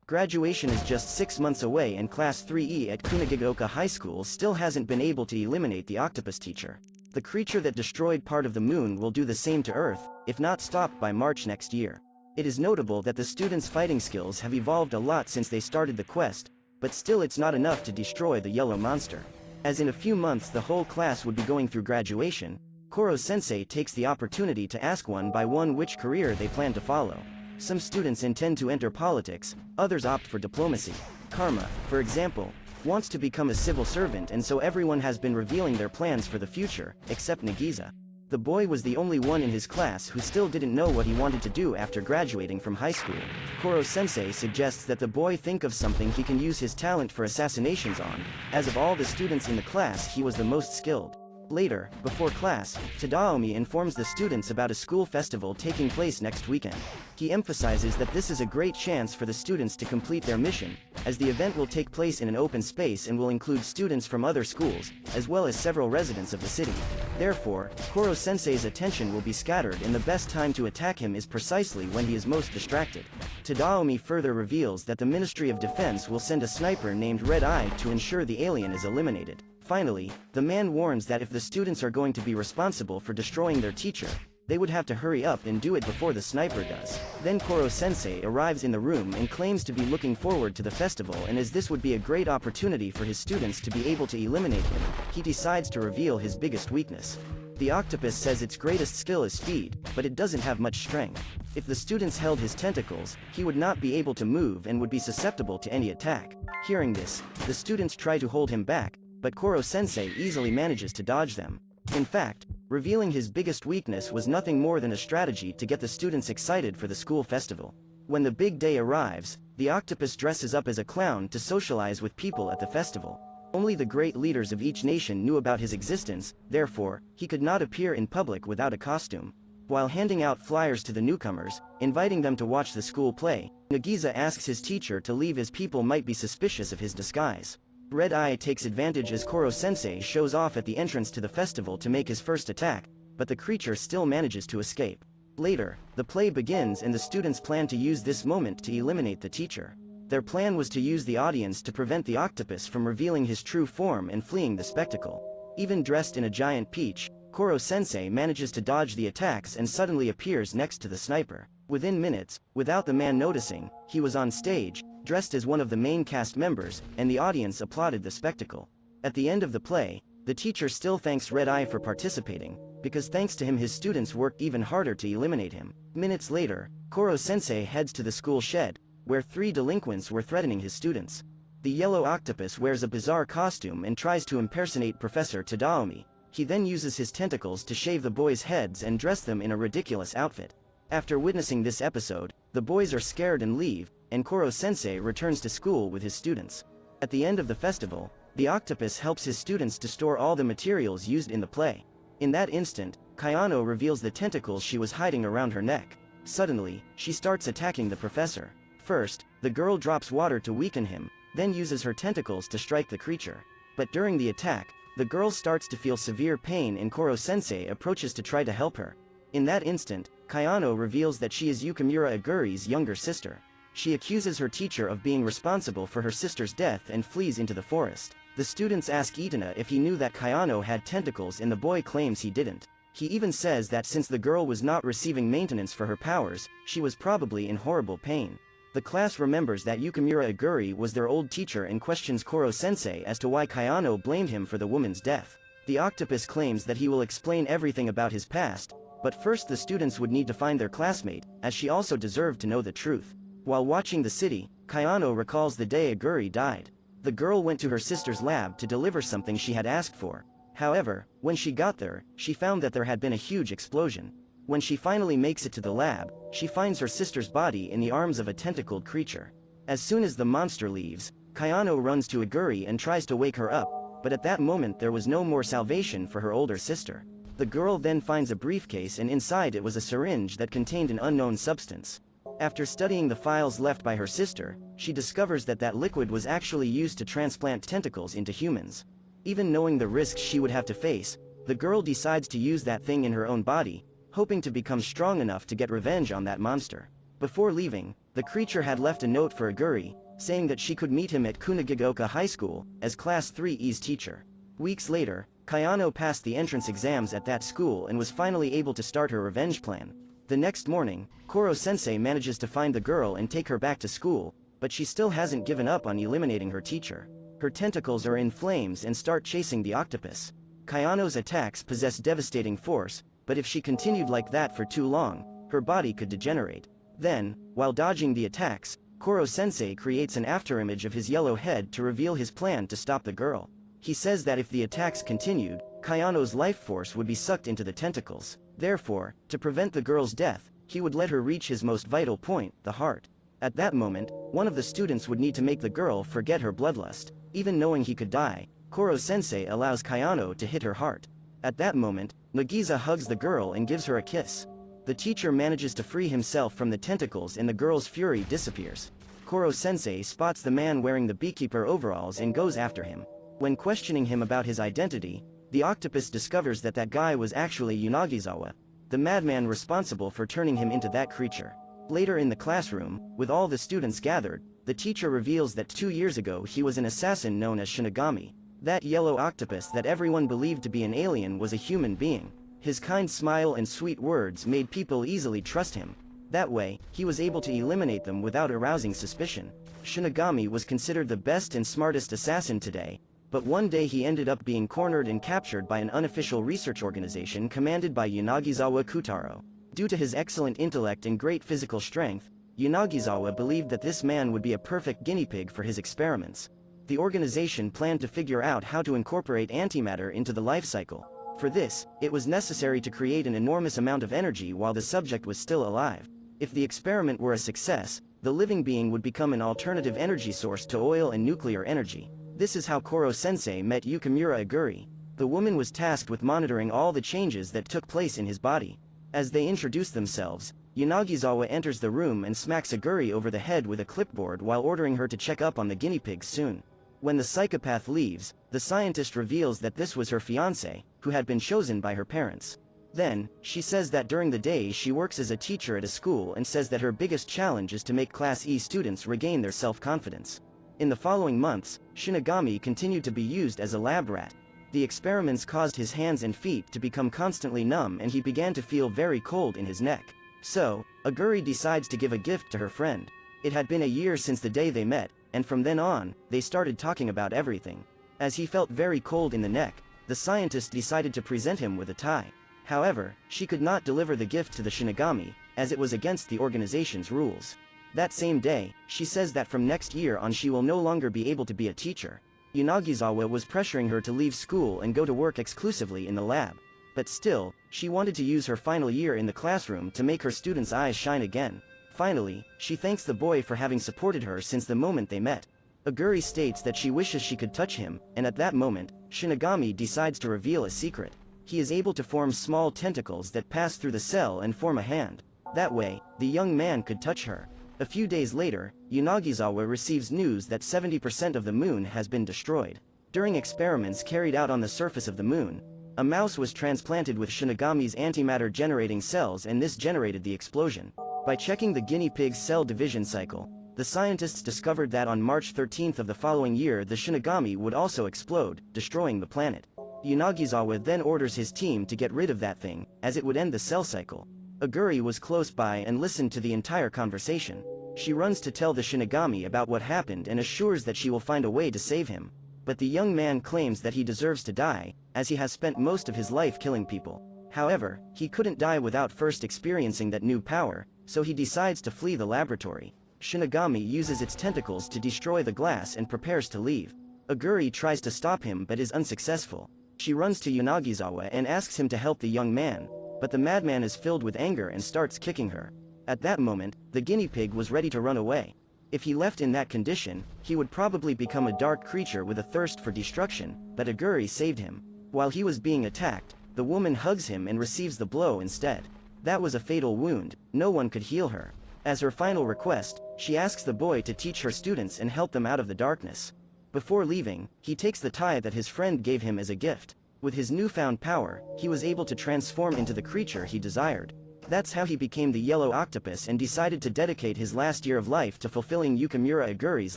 Graduation is just 6 months away and Class 3E at Kunagigaoka High School still hasn't been able to eliminate the octopus teacher. The creature that destroyed part of the moon will do the same to Earth, if not stopped by March next year. It is notable that the students' fighting skills have evolved a lot since they started the quest, but still it's not enough to destroy the yellow monster. As in a few months the whole class would be going through graduation, Koro-sensei takes the opportunity to ask one by one which career they plan to follow. Some students intend to enter politics, others opt for diplomacy. Karma, for example, wants to become a civil servant and so everyone has been revealing their plans for the future, except Nagisa. The boy was the only one in his class who still didn't know what he wanted to do after graduating from high school. Koro-sensei suggests that the boy think of something he can use his talent for assassinations on. As of all the students in the class he was the most skilled. Later, before class, Tadaomi informs the students about a school festival taking place next weekend. He emphasizes that this is a great chance for the students to complete their mission, as the event will take place in an open space and will include students from other schools, as well as several residents of the city. Therefore, Koro-sensei's attention will be scattered and the best time to attack him is precisely when he is most distracted. Tadaomi further reveals that the Ministry of Defense will send a sniper named Red Eye to ensure the alien is eliminated. Finally, the man warns that if the students are going to be responsible for destroying their teacher, they would have to hurry up and do it before the sniper does. Then Koro-sensei arrives in the room and claims to be looking forward to the festival, and as this would be a great opportunity for his students to be able to eliminate him, he decides to reveal his biggest weakness. The octopus says its greatest skill is speed, but it doesn't have much strength. If the students held his tentacles, he would not be able to move and would be susceptible to any attack. Hearing this, the students try to hold him back, but Koro-sensei easily manages to dodge them. In fact, revealing his biggest weakness was nothing more than a strategy to get the students excited for the school festival. When the big day arrives, the octopus dresses up as a clown to socialize with people at the festival. Only the great leaders of each nation knew about his existence, therefore, he could not appear in public without a costume. While handing out flyers to the newcomers, inviting them to watch the school play, Nagisa asks his teacher to leave as people might be suspicious of his disguise. Red Eye takes advantage as Koro-sensei shows off at the entrance to the festival to make his first attack, but the creature still manages to escape. Later, the play begins and the students plan to use this moment to eliminate the teacher. Their plan was to use the audience to prevent the octopus from revealing his true form and fleeing the spectacle. Even dressed in a giant peach, Koro-sensei manages to dodge the attacks and suddenly appears next to the sniper. Within minutes, without the man noticing, he was on stage, dressed as one of the main cast members, and the audience applauded the spectacle. At the end of the play, the teacher still thanks Red Eye for participating, because thanks to him his students worked even harder to eliminate him. Minutes later, Koro-sensei heads to the school shed, where 3 delinquents were threatening his students. The yellow octopus wears a bizarre costume and tries to impersonate Professor Tadaomi. He then uses his tentacles to shave the boys' heads and dress them in a ridiculous outfit. After witnessing this episode, the boys are scared and leave, and Koro-sensei returns to school with his students. At the end of the festival, the octopus helps his students to store all the materials used in the play. In that instant, Kayano reveals the tentacles she was hiding around her neck. Suddenly, she starts attacking the professor. First, the girl drops water to weaken him, then uses her tentacles to strike the creature. But during the attack, the girl starts to feel severe pain and Koro-sensei approaches to try to help her. In that instant, Kayano reveals that she is Yukimura Aguri's younger sister. She accuses her teacher of being responsible for her sister's death and flees into the forest. The students ask Itana if he knew that Kayano had tentacles and the boy claims he didn't. He even says that since the girl was not receiving maintenance for her powers, she was probably in horrible pain. The class remembers that Yukimura Aguri was their old teacher and questions Koro-sensei as to why Kayano blamed him for the woman's death. The octopus claims that he will explain everything about his past, but first the students would need to find their classmate, as she also deserved to know the truth. While watching the city, Kayano recalls the day Aguri died. The girl went to her sister's lab to deliver something she had asked for. However, when she got there, she found that there had been a huge explosion. When she finally makes it to the lab, she finds her sister's body in the arms of a tentacled creature. As soon as the monster leaves, Kayano runs to Aguri and tries to wake her up, but at that moment there was no more salvation for her older sister. The girl then finds a briefcase and inside it was a syringe that contained an unknown substance. After studying the files left by her sister, she discovers that that liquid was actually used to transplant tentacles into humans. Even knowing the risks she would have to face, the girl decides to use that thing in her own body, hoping to become strong enough to get revenge on that monster. Before leaving, the creature had left a note for Aguri, saying that she could meet him at Kunagigaoka High School as Class 3E's teacher. Weeks later, Kayano passed the entrance exams at that school and was finally able to start her revenge plan. The next morning, Koro-sensei manages to find the girl and take her back to school, but she still hasn't given up on eliminating her teacher. Her tentacles are in flames and start chasing the octopus. Kayano's attacks possess devastating force, but if she continued like that for too long, her body could degenerate. Then, while dodging the attacks, Koro-sensei creates an afterimage of his yellow head to reveal his plan to stop the girl. He says that if the attacks continued, Kayano's life force would be sucked into the tentacles. Therefore, to prevent the girl's death, he would let her reach his most vital point, the heart. At that moment, one of the students would need to make the girl forget her bloodlust. Even knowing he could die, Koro-sensei allows Kayano to hit her heart. At that moment, Nagisa hugs the girl and gives her a kiss. The teacher manages to free himself from the tentacles and the girl's fury disappears. Koro-sensei spots the man wearing the beekeeper overalls and goes after him. When questioning him about his identity, the octopus discovers that that guy was actually Unagizawa, the madman responsible for turning him into that creature. Later in the classroom, with all the students gathered, the teacher reveals that 2 years ago he was an assassin known as Shinigami. That yellow octopus that everyone believed to be an alien was a human being. His kind smile and sweet words made people easily trust him. That way, he was able to eliminate them without arousing suspicion. Shinigami was considered the best and smartest assassin today, but one day he ended up being cornered and captured by an unofficial research organization commanded by Unagizawa Kutaro. Due to his excellent intellect and great physical strength, Unagizawa believed that this man would be a perfect guinea pig for his experiments. The organization planned to figure out how to incorporate antimatter into the life cycle. For this, it was necessary to create an enormous amount of energy while the subject was still alive. If the experiment were a success, the living being would become an alternative energy source to oil and nuclear energy. This is how Koro-sensei met Yukimura Aguri. The woman was tasked with monitoring all the changes that took place in his body. As they introduce themselves, Unagizawa enters the room and smacks Aguri over the head with a clipboard while ordering her to check up on the guinea pigs soon. When the psychopath leaves, the scientist reveals that this was her fiancé, who had been chosen by her parents. Then, she says that during the day she works as a teacher at a school and says that her biggest challenge is to make Class E students regain their self-confidence. In the following months, Shinigami continued to be used as a lab rat. The experiments caused his hands and feet to become constantly numb and he began to feel very cold in his neck. So, Aguri decides to give a gift to her friend. It had been a year since the day they met, and from then on, they started talking about everything. As he felt very cold in the neck, the scientist decided to present him with a tie. However, she could not deliver the gift to the Shinigami, as it was against the organization's rules. That same day, she says that from next year on she will no longer be able to be a teacher. Unagizawa was pressuring her to leave school and go to work exclusively in the lab. But still, she wanted to use her final year in the classroom to make her students' eyes shine again. Finally, she thanks the boy for having supported her since the moment they met. Aguri states that she wishes she could touch him, and at that moment, Shinigami decides to reveal a secret. He is able to form small tentacles that pass through the cell and form a hand. That way, the young man could touch her. A few days later, Unagizawa receives news that 70% of the moon has been destroyed. During experiments carried out on the surface of the moon, a mouse was transplanted with Shinigami's antimatter generating cells and this generated the explosion. By checking the guinea pig's cell division cycle, the scientists discovered that on March 13th of the following year the Shinigami would also explode, destroying the planet. Unagizawa then orders his team to get rid of that thing, as it would end the cell cycle. Aguri was close by and listened to the entire conversation. She runs to tell the Shinigami about what happened and assures that she will find a way to save him. But the young man claims that he deserves to die, as he has spent most of his life killing people. However, he couldn't die without first experiencing that new power, so he decides to flee the laboratory. Shinigami uses its tentacles to destroy the glass and prepares to leave. Aguri tries to stop him but is unsuccessful. She runs to Unagizawa and asks him to help the young man, but the madman is filled with anger and starts kicking her. At that moment, the guinea pig was ready to run away. If he left in that condition, he would probably become a dark creature with a thirst for destruction, but Aguri saved him. While he was being attacked, the woman hugs him and receives the blow instead. That was a fatal wound, no one could heal her. As her final request, she asks the boy to teach her students and help them out of the darkness. Before leaving, he takes the tie that his friend gave him as a gift. With his newfound power, he was able to transform into the creature he desired. That's how he became the yellow octopus and decided to dedicate his last year of life to fulfilling Yukimura Aguri's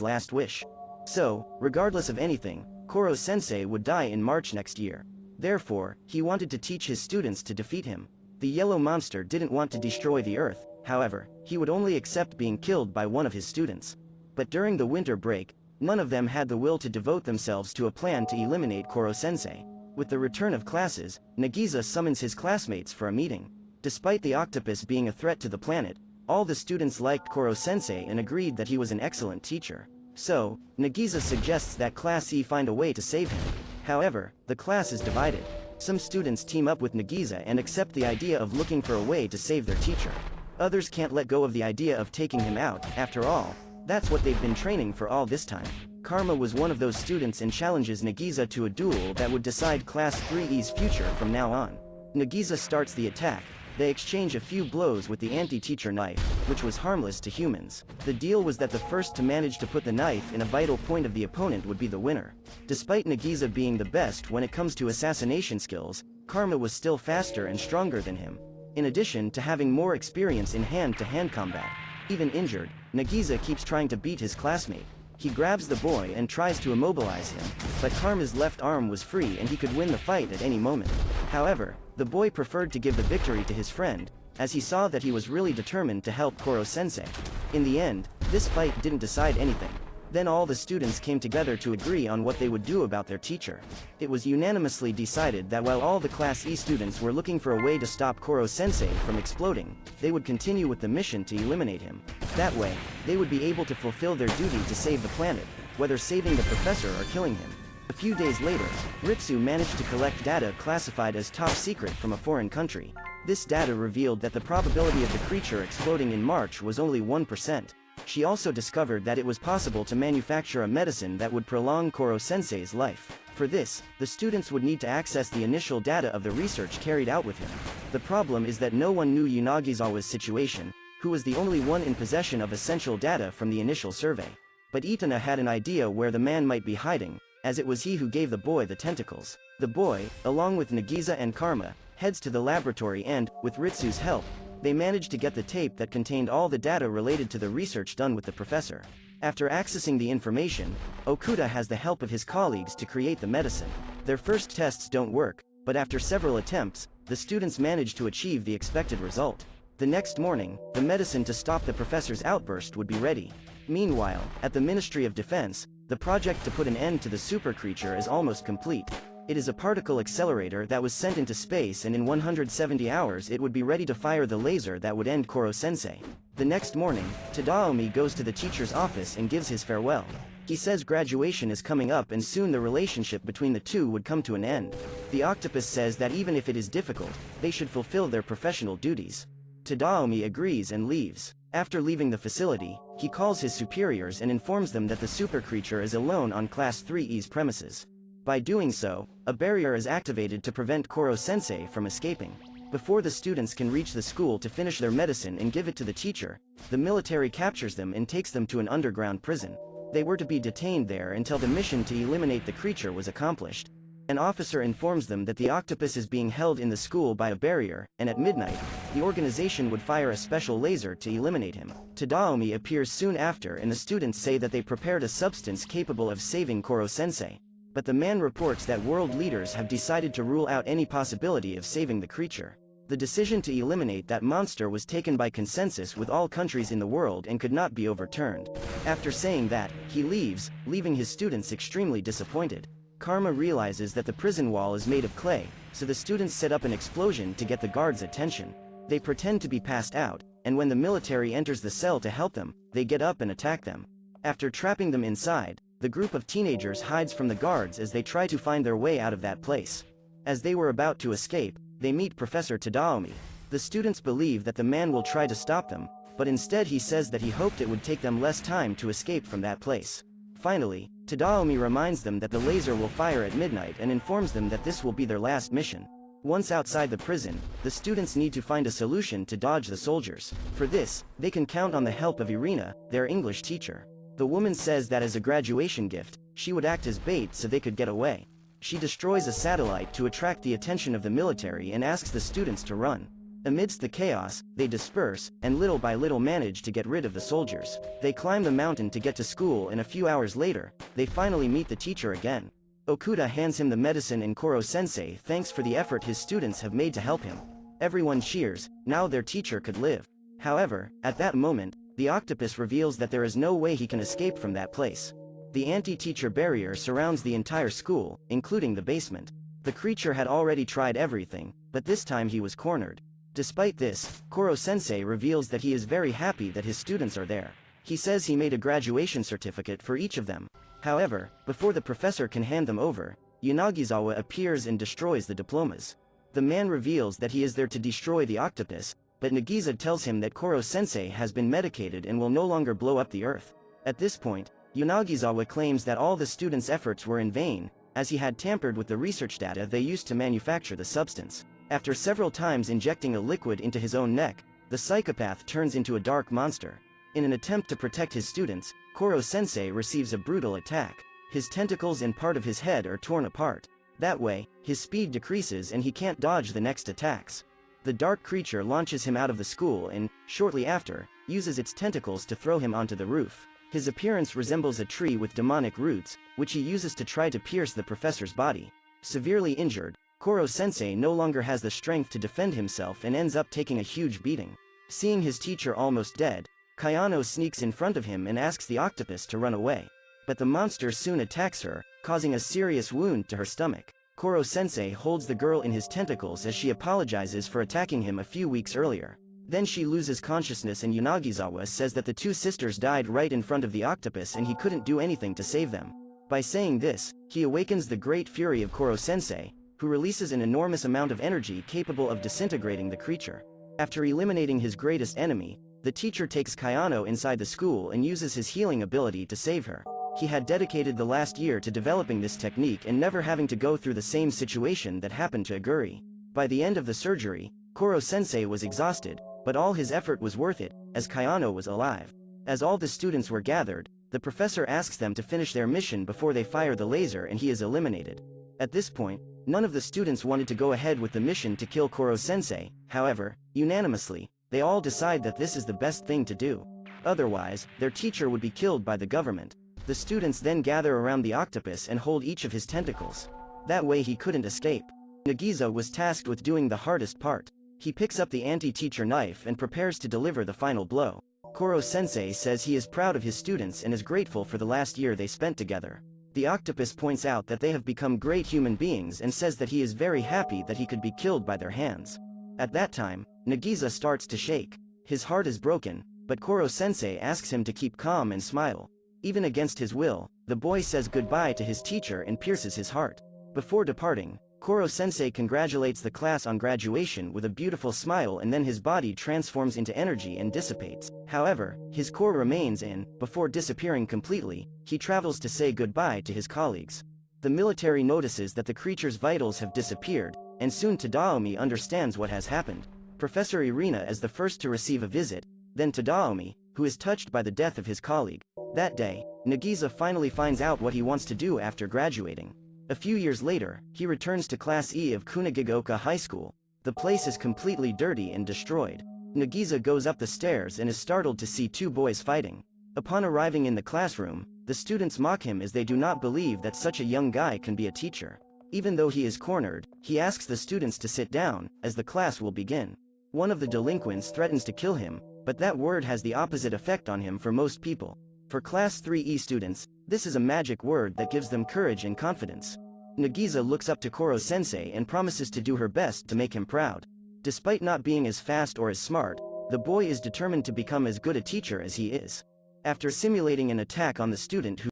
last wish. So, regardless of anything, Koro-sensei would die in March next year. Therefore, he wanted to teach his students to defeat him. The yellow monster didn't want to destroy the earth, however, he would only accept being killed by one of his students. But during the winter break, none of them had the will to devote themselves to a plan to eliminate Koro-sensei. With the return of classes, Nagisa summons his classmates for a meeting. Despite the octopus being a threat to the planet, all the students liked Koro-sensei and agreed that he was an excellent teacher. So, Nagisa suggests that Class E find a way to save him. However, the class is divided. Some students team up with Nagisa and accept the idea of looking for a way to save their teacher. Others can't let go of the idea of taking him out. After all, that's what they've been training for all this time. Karma was one of those students and challenges Nagisa to a duel that would decide Class 3E's future from now on. Nagisa starts the attack. They exchange a few blows with the anti-teacher knife, which was harmless to humans. The deal was that the first to manage to put the knife in a vital point of the opponent would be the winner. Despite Nagisa being the best when it comes to assassination skills, Karma was still faster and stronger than him. In addition to having more experience in hand-to-hand combat. Even injured, Nagisa keeps trying to beat his classmate. He grabs the boy and tries to immobilize him, but Karma's left arm was free and he could win the fight at any moment. However, the boy preferred to give the victory to his friend, as he saw that he was really determined to help Koro-sensei. In the end, this fight didn't decide anything. Then all the students came together to agree on what they would do about their teacher. It was unanimously decided that while all the Class E students were looking for a way to stop Koro-sensei from exploding, they would continue with the mission to eliminate him. That way, they would be able to fulfill their duty to save the planet, whether saving the professor or killing him. A few days later, Ritsu managed to collect data classified as top secret from a foreign country. This data revealed that the probability of the creature exploding in March was only 1%. She also discovered that it was possible to manufacture a medicine that would prolong Koro-sensei's life. For this, the students would need to access the initial data of the research carried out with him. The problem is that no one knew Yanagisawa's situation, who was the only one in possession of essential data from the initial survey. But Itana had an idea where the man might be hiding, as it was he who gave the boy the tentacles. The boy, along with Nagisa and Karma, heads to the laboratory and, with Ritsu's help, they managed to get the tape that contained all the data related to the research done with the professor. After accessing the information, Okuda has the help of his colleagues to create the medicine. Their first tests don't work, but after several attempts, the students manage to achieve the expected result. The next morning, the medicine to stop the professor's outburst would be ready. Meanwhile, at the Ministry of Defense, the project to put an end to the super creature is almost complete. It is a particle accelerator that was sent into space, and in 170 hours it would be ready to fire the laser that would end Koro-sensei. The next morning, Tadaomi goes to the teacher's office and gives his farewell. He says graduation is coming up and soon the relationship between the two would come to an end. The octopus says that even if it is difficult, they should fulfill their professional duties. Tadaomi agrees and leaves. After leaving the facility, he calls his superiors and informs them that the super creature is alone on Class 3E's premises. By doing so, a barrier is activated to prevent Koro-sensei from escaping. Before the students can reach the school to finish their medicine and give it to the teacher, the military captures them and takes them to an underground prison. They were to be detained there until the mission to eliminate the creature was accomplished. An officer informs them that the octopus is being held in the school by a barrier, and at midnight, the organization would fire a special laser to eliminate him. Tadaomi appears soon after and the students say that they prepared a substance capable of saving Koro-sensei. But the man reports that world leaders have decided to rule out any possibility of saving the creature. The decision to eliminate that monster was taken by consensus with all countries in the world and could not be overturned. After saying that, he leaves, leaving his students extremely disappointed. Karma realizes that the prison wall is made of clay, so the students set up an explosion to get the guards' attention. They pretend to be passed out, and when the military enters the cell to help them, they get up and attack them. After trapping them inside, the group of teenagers hides from the guards as they try to find their way out of that place. As they were about to escape, they meet Professor Tadaomi. The students believe that the man will try to stop them, but instead he says that he hoped it would take them less time to escape from that place. Finally, Tadaomi reminds them that the laser will fire at midnight and informs them that this will be their last mission. Once outside the prison, the students need to find a solution to dodge the soldiers. For this, they can count on the help of Irina, their English teacher. The woman says that as a graduation gift, she would act as bait so they could get away. She destroys a satellite to attract the attention of the military and asks the students to run. Amidst the chaos, they disperse, and little by little manage to get rid of the soldiers. They climb the mountain to get to school, and a few hours later, they finally meet the teacher again. Okuda hands him the medicine and Koro-sensei thanks for the effort his students have made to help him. Everyone cheers, now their teacher could live. However, at that moment, the octopus reveals that there is no way he can escape from that place. The anti-teacher barrier surrounds the entire school, including the basement. The creature had already tried everything, but this time he was cornered. Despite this, Koro-sensei reveals that he is very happy that his students are there. He says he made a graduation certificate for each of them. However, before the professor can hand them over, Yanagisawa appears and destroys the diplomas. The man reveals that he is there to destroy the octopus, but Nagisa tells him that Koro-sensei has been medicated and will no longer blow up the earth. At this point, Yanagisawa claims that all the students' efforts were in vain, as he had tampered with the research data they used to manufacture the substance. After several times injecting a liquid into his own neck, the psychopath turns into a dark monster. In an attempt to protect his students, Koro-sensei receives a brutal attack. His tentacles and part of his head are torn apart. That way, his speed decreases and he can't dodge the next attacks. The dark creature launches him out of the school and, shortly after, uses its tentacles to throw him onto the roof. His appearance resembles a tree with demonic roots, which he uses to try to pierce the professor's body. Severely injured, Koro-sensei no longer has the strength to defend himself and ends up taking a huge beating. Seeing his teacher almost dead, Kayano sneaks in front of him and asks the octopus to run away. But the monster soon attacks her, causing a serious wound to her stomach. Koro-sensei holds the girl in his tentacles as she apologizes for attacking him a few weeks earlier. Then she loses consciousness and Yanagisawa says that the two sisters died right in front of the octopus and he couldn't do anything to save them. By saying this, he awakens the great fury of Koro-sensei, who releases an enormous amount of energy capable of disintegrating the creature. After eliminating his greatest enemy, the teacher takes Kayano inside the school and uses his healing ability to save her. He had dedicated the last year to developing this technique and never having to go through the same situation that happened to Aguri. By the end of the surgery, Koro-sensei was exhausted, but all his effort was worth it, as Kayano was alive. As all the students were gathered, the professor asks them to finish their mission before they fire the laser and he is eliminated. At this point, none of the students wanted to go ahead with the mission to kill Koro-sensei. However, unanimously, they all decide that this is the best thing to do. Otherwise, their teacher would be killed by the government. The students then gather around the octopus and hold each of his tentacles. That way he couldn't escape. Nagisa was tasked with doing the hardest part. He picks up the anti-teacher knife and prepares to deliver the final blow. Koro-sensei says he is proud of his students and is grateful for the last year they spent together. The octopus points out that they have become great human beings and says that he is very happy that he could be killed by their hands. At that time, Nagisa starts to shake. His heart is broken, but Koro-sensei asks him to keep calm and smile. Even against his will, the boy says goodbye to his teacher and pierces his heart. Before departing, Koro-sensei congratulates the class on graduation with a beautiful smile and then his body transforms into energy and dissipates. However, his core remains and, before disappearing completely, he travels to say goodbye to his colleagues. The military notices that the creature's vitals have disappeared, and soon Tadaomi understands what has happened. Professor Irina is the first to receive a visit, then Tadaomi, who is touched by the death of his colleague. That day, Nagisa finally finds out what he wants to do after graduating. A few years later, he returns to Class E of Kunagigaoka High School. The place is completely dirty and destroyed. Nagisa goes up the stairs and is startled to see two boys fighting. Upon arriving in the classroom, the students mock him as they do not believe that such a young guy can be a teacher. Even though he is cornered, he asks the students to sit down, as the class will begin. One of the delinquents threatens to kill him, but that word has the opposite effect on him for most people. For Class 3E students, this is a magic word that gives them courage and confidence. Nagisa looks up to Koro-sensei and promises to do her best to make him proud. Despite not being as fast or as smart, the boy is determined to become as good a teacher as he is. After simulating an attack on the student who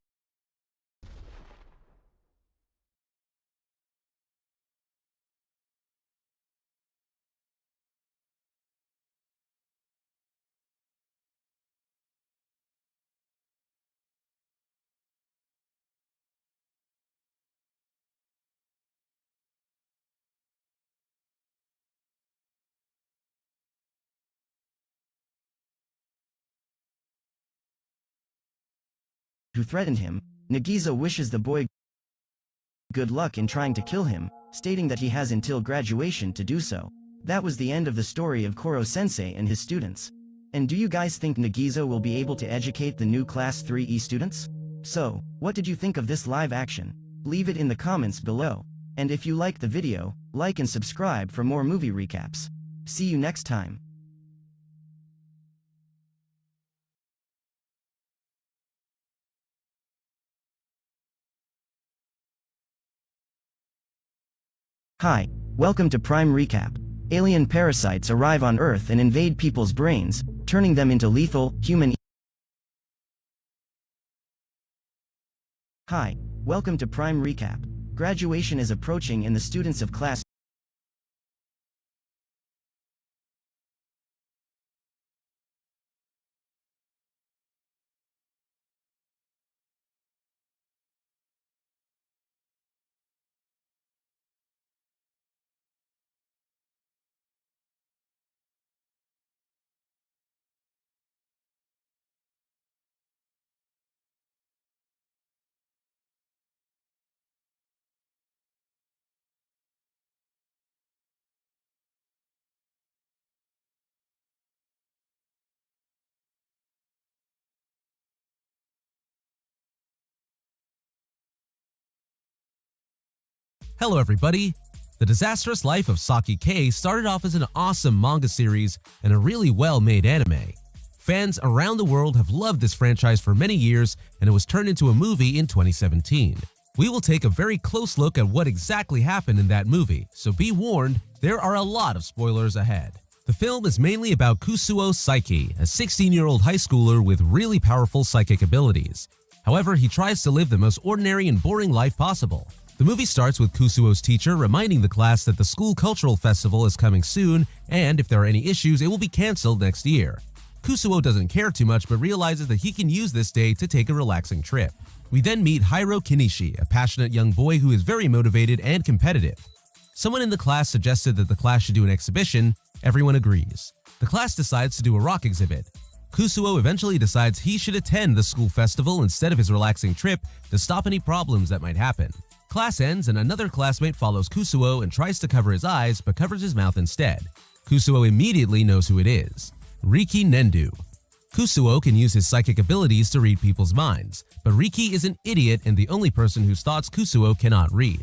who threatened him. Nagisa wishes the boy good luck in trying to kill him, stating that he has until graduation to do so. That was the end of the story of Koro-sensei and his students. And do you guys think Nagisa will be able to educate the new Class 3E students? So, what did you think of this live action? Leave it in the comments below. And if you liked the video, like and subscribe for more movie recaps. See you next time. Hi, welcome to Prime Recap. Alien parasites arrive on Earth and invade people's brains, turning them into lethal, human. Hi, welcome to Prime Recap. Graduation is approaching and the students of Class Hello everybody! The Disastrous Life of Saki K started off as an awesome manga series and a really well-made anime. Fans around the world have loved this franchise for many years, and it was turned into a movie in 2017. We will take a very close look at what exactly happened in that movie, so be warned, there are a lot of spoilers ahead. The film is mainly about Kusuo Saiki, a 16-year-old high schooler with really powerful psychic abilities. However, he tries to live the most ordinary and boring life possible. The movie starts with Kusuo's teacher reminding the class that the school cultural festival is coming soon, and if there are any issues, it will be cancelled next year. Kusuo doesn't care too much but realizes that he can use this day to take a relaxing trip. We then meet Hiro Kenishi, a passionate young boy who is very motivated and competitive. Someone in the class suggested that the class should do an exhibition. Everyone agrees. The class decides to do a rock exhibit. Kusuo eventually decides he should attend the school festival instead of his relaxing trip to stop any problems that might happen. Class ends and another classmate follows Kusuo and tries to cover his eyes but covers his mouth instead. Kusuo immediately knows who it is. Riki Nendu. Kusuo can use his psychic abilities to read people's minds, but Riki is an idiot and the only person whose thoughts Kusuo cannot read.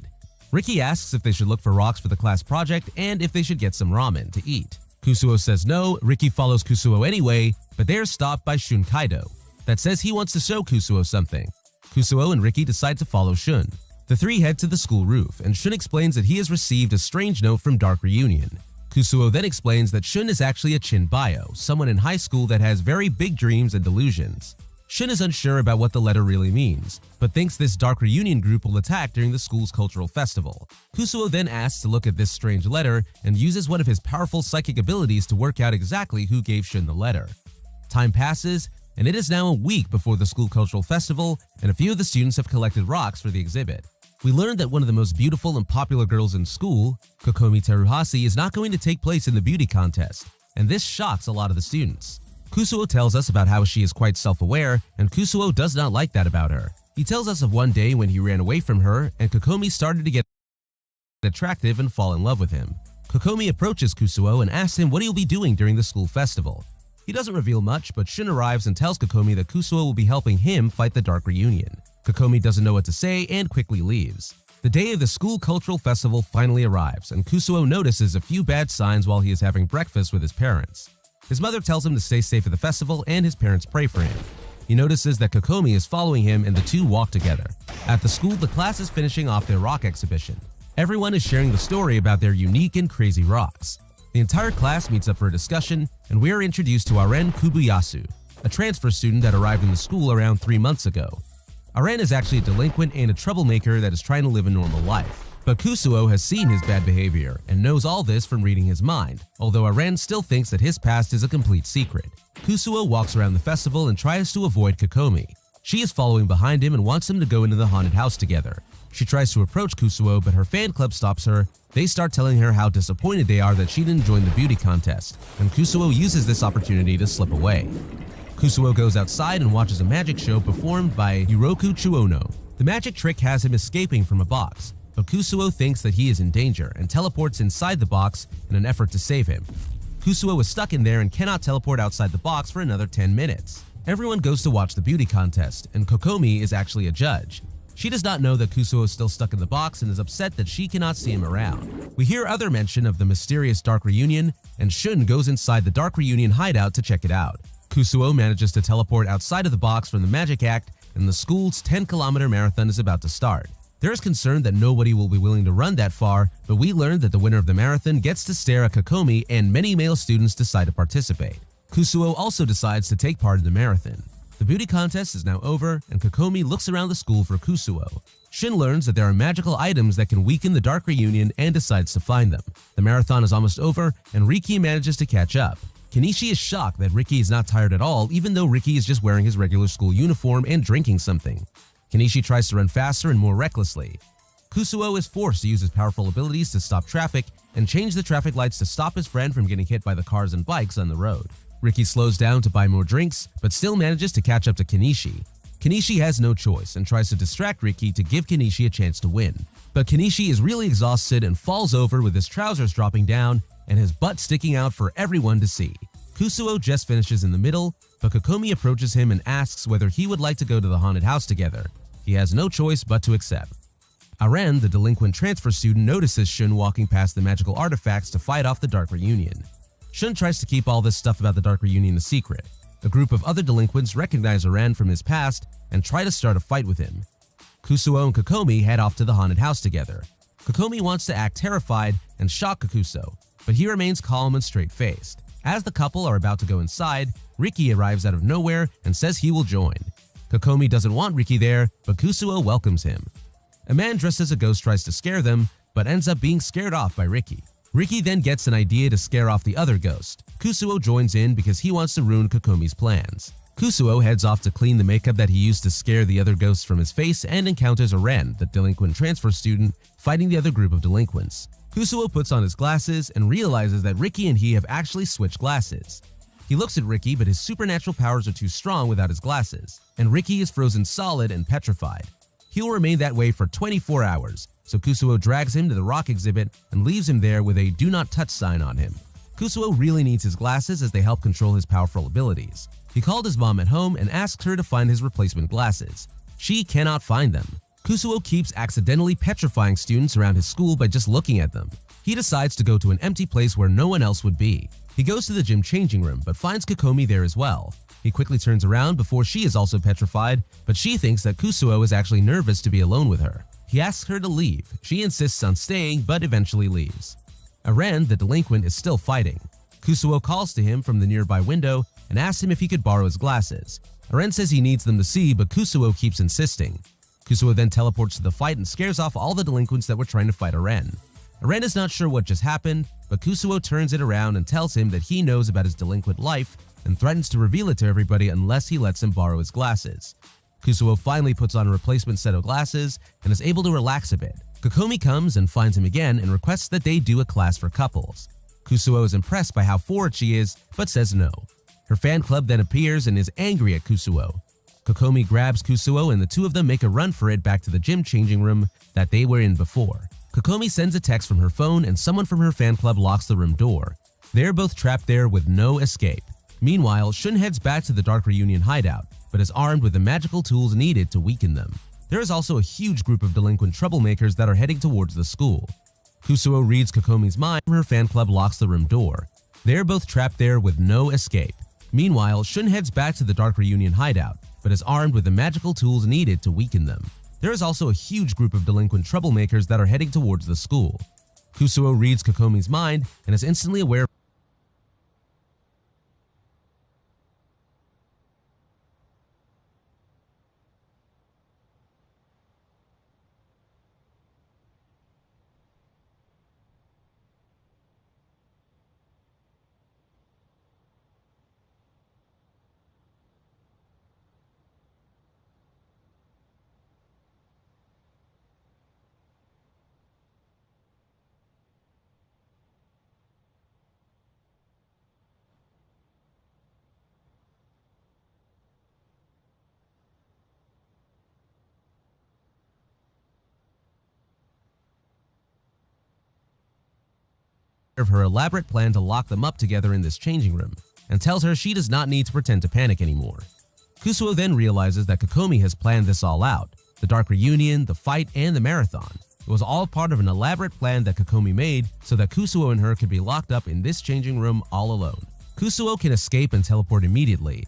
Riki asks if they should look for rocks for the class project and if they should get some ramen to eat. Kusuo says no. Riki follows Kusuo anyway, but they are stopped by Shun Kaido, that says he wants to show Kusuo something. Kusuo and Riki decide to follow Shun. The three head to the school roof, and Shun explains that he has received a strange note from Dark Reunion. Kusuo then explains that Shun is actually a Chinbayo, someone in high school that has very big dreams and delusions. Shun is unsure about what the letter really means, but thinks this Dark Reunion group will attack during the school's cultural festival. Kusuo then asks to look at this strange letter and uses one of his powerful psychic abilities to work out exactly who gave Shun the letter. Time passes, and it is now a week before the school cultural festival, and a few of the students have collected rocks for the exhibit. We learned that one of the most beautiful and popular girls in school, Kokomi Teruhase, is not going to take place in the beauty contest, and this shocks a lot of the students. Kusuo tells us about how she is quite self-aware, and Kusuo does not like that about her. He tells us of one day when he ran away from her, and Kokomi started to get attractive and fall in love with him. Kokomi approaches Kusuo and asks him what he'll be doing during the school festival. He doesn't reveal much, but Shun arrives and tells Kokomi that Kusuo will be helping him fight the Dark Reunion. Kokomi doesn't know what to say and quickly leaves. The day of the school cultural festival finally arrives, and Kusuo notices a few bad signs while he is having breakfast with his parents. His mother tells him to stay safe at the festival, and his parents pray for him. He notices that Kokomi is following him, and the two walk together. At the school, the class is finishing off their rock exhibition. Everyone is sharing the story about their unique and crazy rocks. The entire class meets up for a discussion, and we are introduced to Aren Kubuyasu, a transfer student that arrived in the school around 3 months ago. Aren is actually a delinquent and a troublemaker that is trying to live a normal life. But Kusuo has seen his bad behavior and knows all this from reading his mind, although Aren still thinks that his past is a complete secret. Kusuo walks around the festival and tries to avoid Kokomi. She is following behind him and wants them to go into the haunted house together. She tries to approach Kusuo, but her fan club stops her. They start telling her how disappointed they are that she didn't join the beauty contest, and Kusuo uses this opportunity to slip away. Kusuo goes outside and watches a magic show performed by Yuroku Chuono. The magic trick has him escaping from a box, but Kusuo thinks that he is in danger and teleports inside the box in an effort to save him. Kusuo is stuck in there and cannot teleport outside the box for another 10 minutes. Everyone goes to watch the beauty contest, and Kokomi is actually a judge. She does not know that Kusuo is still stuck in the box and is upset that she cannot see him around. We hear other mention of the mysterious Dark Reunion, and Shun goes inside the Dark Reunion hideout to check it out. Kusuo manages to teleport outside of the box from the magic act, and the school's 10-kilometer marathon is about to start. There is concern that nobody will be willing to run that far, but we learn that the winner of the marathon gets to stare at Kokomi, and many male students decide to participate. Kusuo also decides to take part in the marathon. The beauty contest is now over, and Kokomi looks around the school for Kusuo. Shin learns that there are magical items that can weaken the Dark Reunion and decides to find them. The marathon is almost over, and Riki manages to catch up. Kenichi is shocked that Riki is not tired at all, even though Riki is just wearing his regular school uniform and drinking something. Kenichi tries to run faster and more recklessly. Kusuo is forced to use his powerful abilities to stop traffic and change the traffic lights to stop his friend from getting hit by the cars and bikes on the road. Riki slows down to buy more drinks, but still manages to catch up to Kenichi. Kenichi has no choice and tries to distract Riki to give Kenichi a chance to win. But Kenichi is really exhausted and falls over with his trousers dropping down and his butt sticking out for everyone to see. Kusuo just finishes in the middle, but Kokomi approaches him and asks whether he would like to go to the haunted house together. He has no choice but to accept. Aren, the delinquent transfer student, notices Shun walking past the magical artifacts to fight off the Dark Reunion. Shun tries to keep all this stuff about the Dark Reunion a secret. A group of other delinquents recognize Aren from his past and try to start a fight with him. Kusuo and Kokomi head off to the haunted house together. Kokomi wants to act terrified and shock Kusuo, but he remains calm and straight-faced. As the couple are about to go inside, Riki arrives out of nowhere and says he will join. Kokomi doesn't want Riki there, but Kusuo welcomes him. A man dressed as a ghost tries to scare them, but ends up being scared off by Riki. Riki then gets an idea to scare off the other ghost. Kusuo joins in because he wants to ruin Kokomi's plans. Kusuo heads off to clean the makeup that he used to scare the other ghosts from his face and encounters Aren, the delinquent transfer student, fighting the other group of delinquents. Kusuo puts on his glasses and realizes that Riki and he have actually switched glasses. He looks at Riki, but his supernatural powers are too strong without his glasses, and Riki is frozen solid and petrified. He will remain that way for 24 hours, so Kusuo drags him to the rock exhibit and leaves him there with a "do not touch" sign on him. Kusuo really needs his glasses as they help control his powerful abilities. He called his mom at home and asked her to find his replacement glasses. She cannot find them. Kusuo keeps accidentally petrifying students around his school by just looking at them. He decides to go to an empty place where no one else would be. He goes to the gym changing room but finds Kokomi there as well. He quickly turns around before she is also petrified, but she thinks that Kusuo is actually nervous to be alone with her. He asks her to leave. She insists on staying but eventually leaves. Aren, the delinquent, is still fighting. Kusuo calls to him from the nearby window and asks him if he could borrow his glasses. Aren says he needs them to see, but Kusuo keeps insisting. Kusuo then teleports to the fight and scares off all the delinquents that were trying to fight Aren. Aren is not sure what just happened, but Kusuo turns it around and tells him that he knows about his delinquent life and threatens to reveal it to everybody unless he lets him borrow his glasses. Kusuo finally puts on a replacement set of glasses and is able to relax a bit. Kokomi comes and finds him again and requests that they do a class for couples. Kusuo is impressed by how forward she is, but says no. Her fan club then appears and is angry at Kusuo. Kokomi grabs Kusuo and the two of them make a run for it back to the gym changing room that they were in before. Kokomi sends a text from her phone and someone from her fan club locks the room door. They're both trapped there with no escape. Meanwhile, Shun heads back to the Dark Reunion hideout, but is armed with the magical tools needed to weaken them. There is also a huge group of delinquent troublemakers that are heading towards the school. Kusuo reads Kokomi's mind and her fan club locks the room door. They're both trapped there with no escape. Meanwhile, Shun heads back to the Dark Reunion hideout, but is armed with the magical tools needed to weaken them. There is also a huge group of delinquent troublemakers that are heading towards the school. Kusuo reads Kokomi's mind and is instantly aware of her elaborate plan to lock them up together in this changing room and tells her she does not need to pretend to panic anymore. Kusuo then realizes that Kokomi has planned this all out. The dark reunion, the fight, and the marathon. It was all part of an elaborate plan that Kokomi made so that Kusuo and her could be locked up in this changing room all alone. Kusuo can escape and teleport immediately,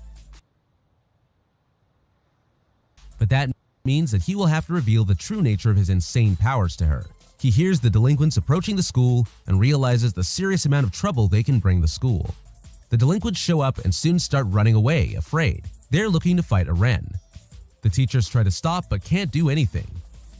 but that means that he will have to reveal the true nature of his insane powers to her. He hears the delinquents approaching the school and realizes the serious amount of trouble they can bring the school. The delinquents show up and students start running away, afraid. They're looking to fight a Ren. The teachers try to stop but can't do anything.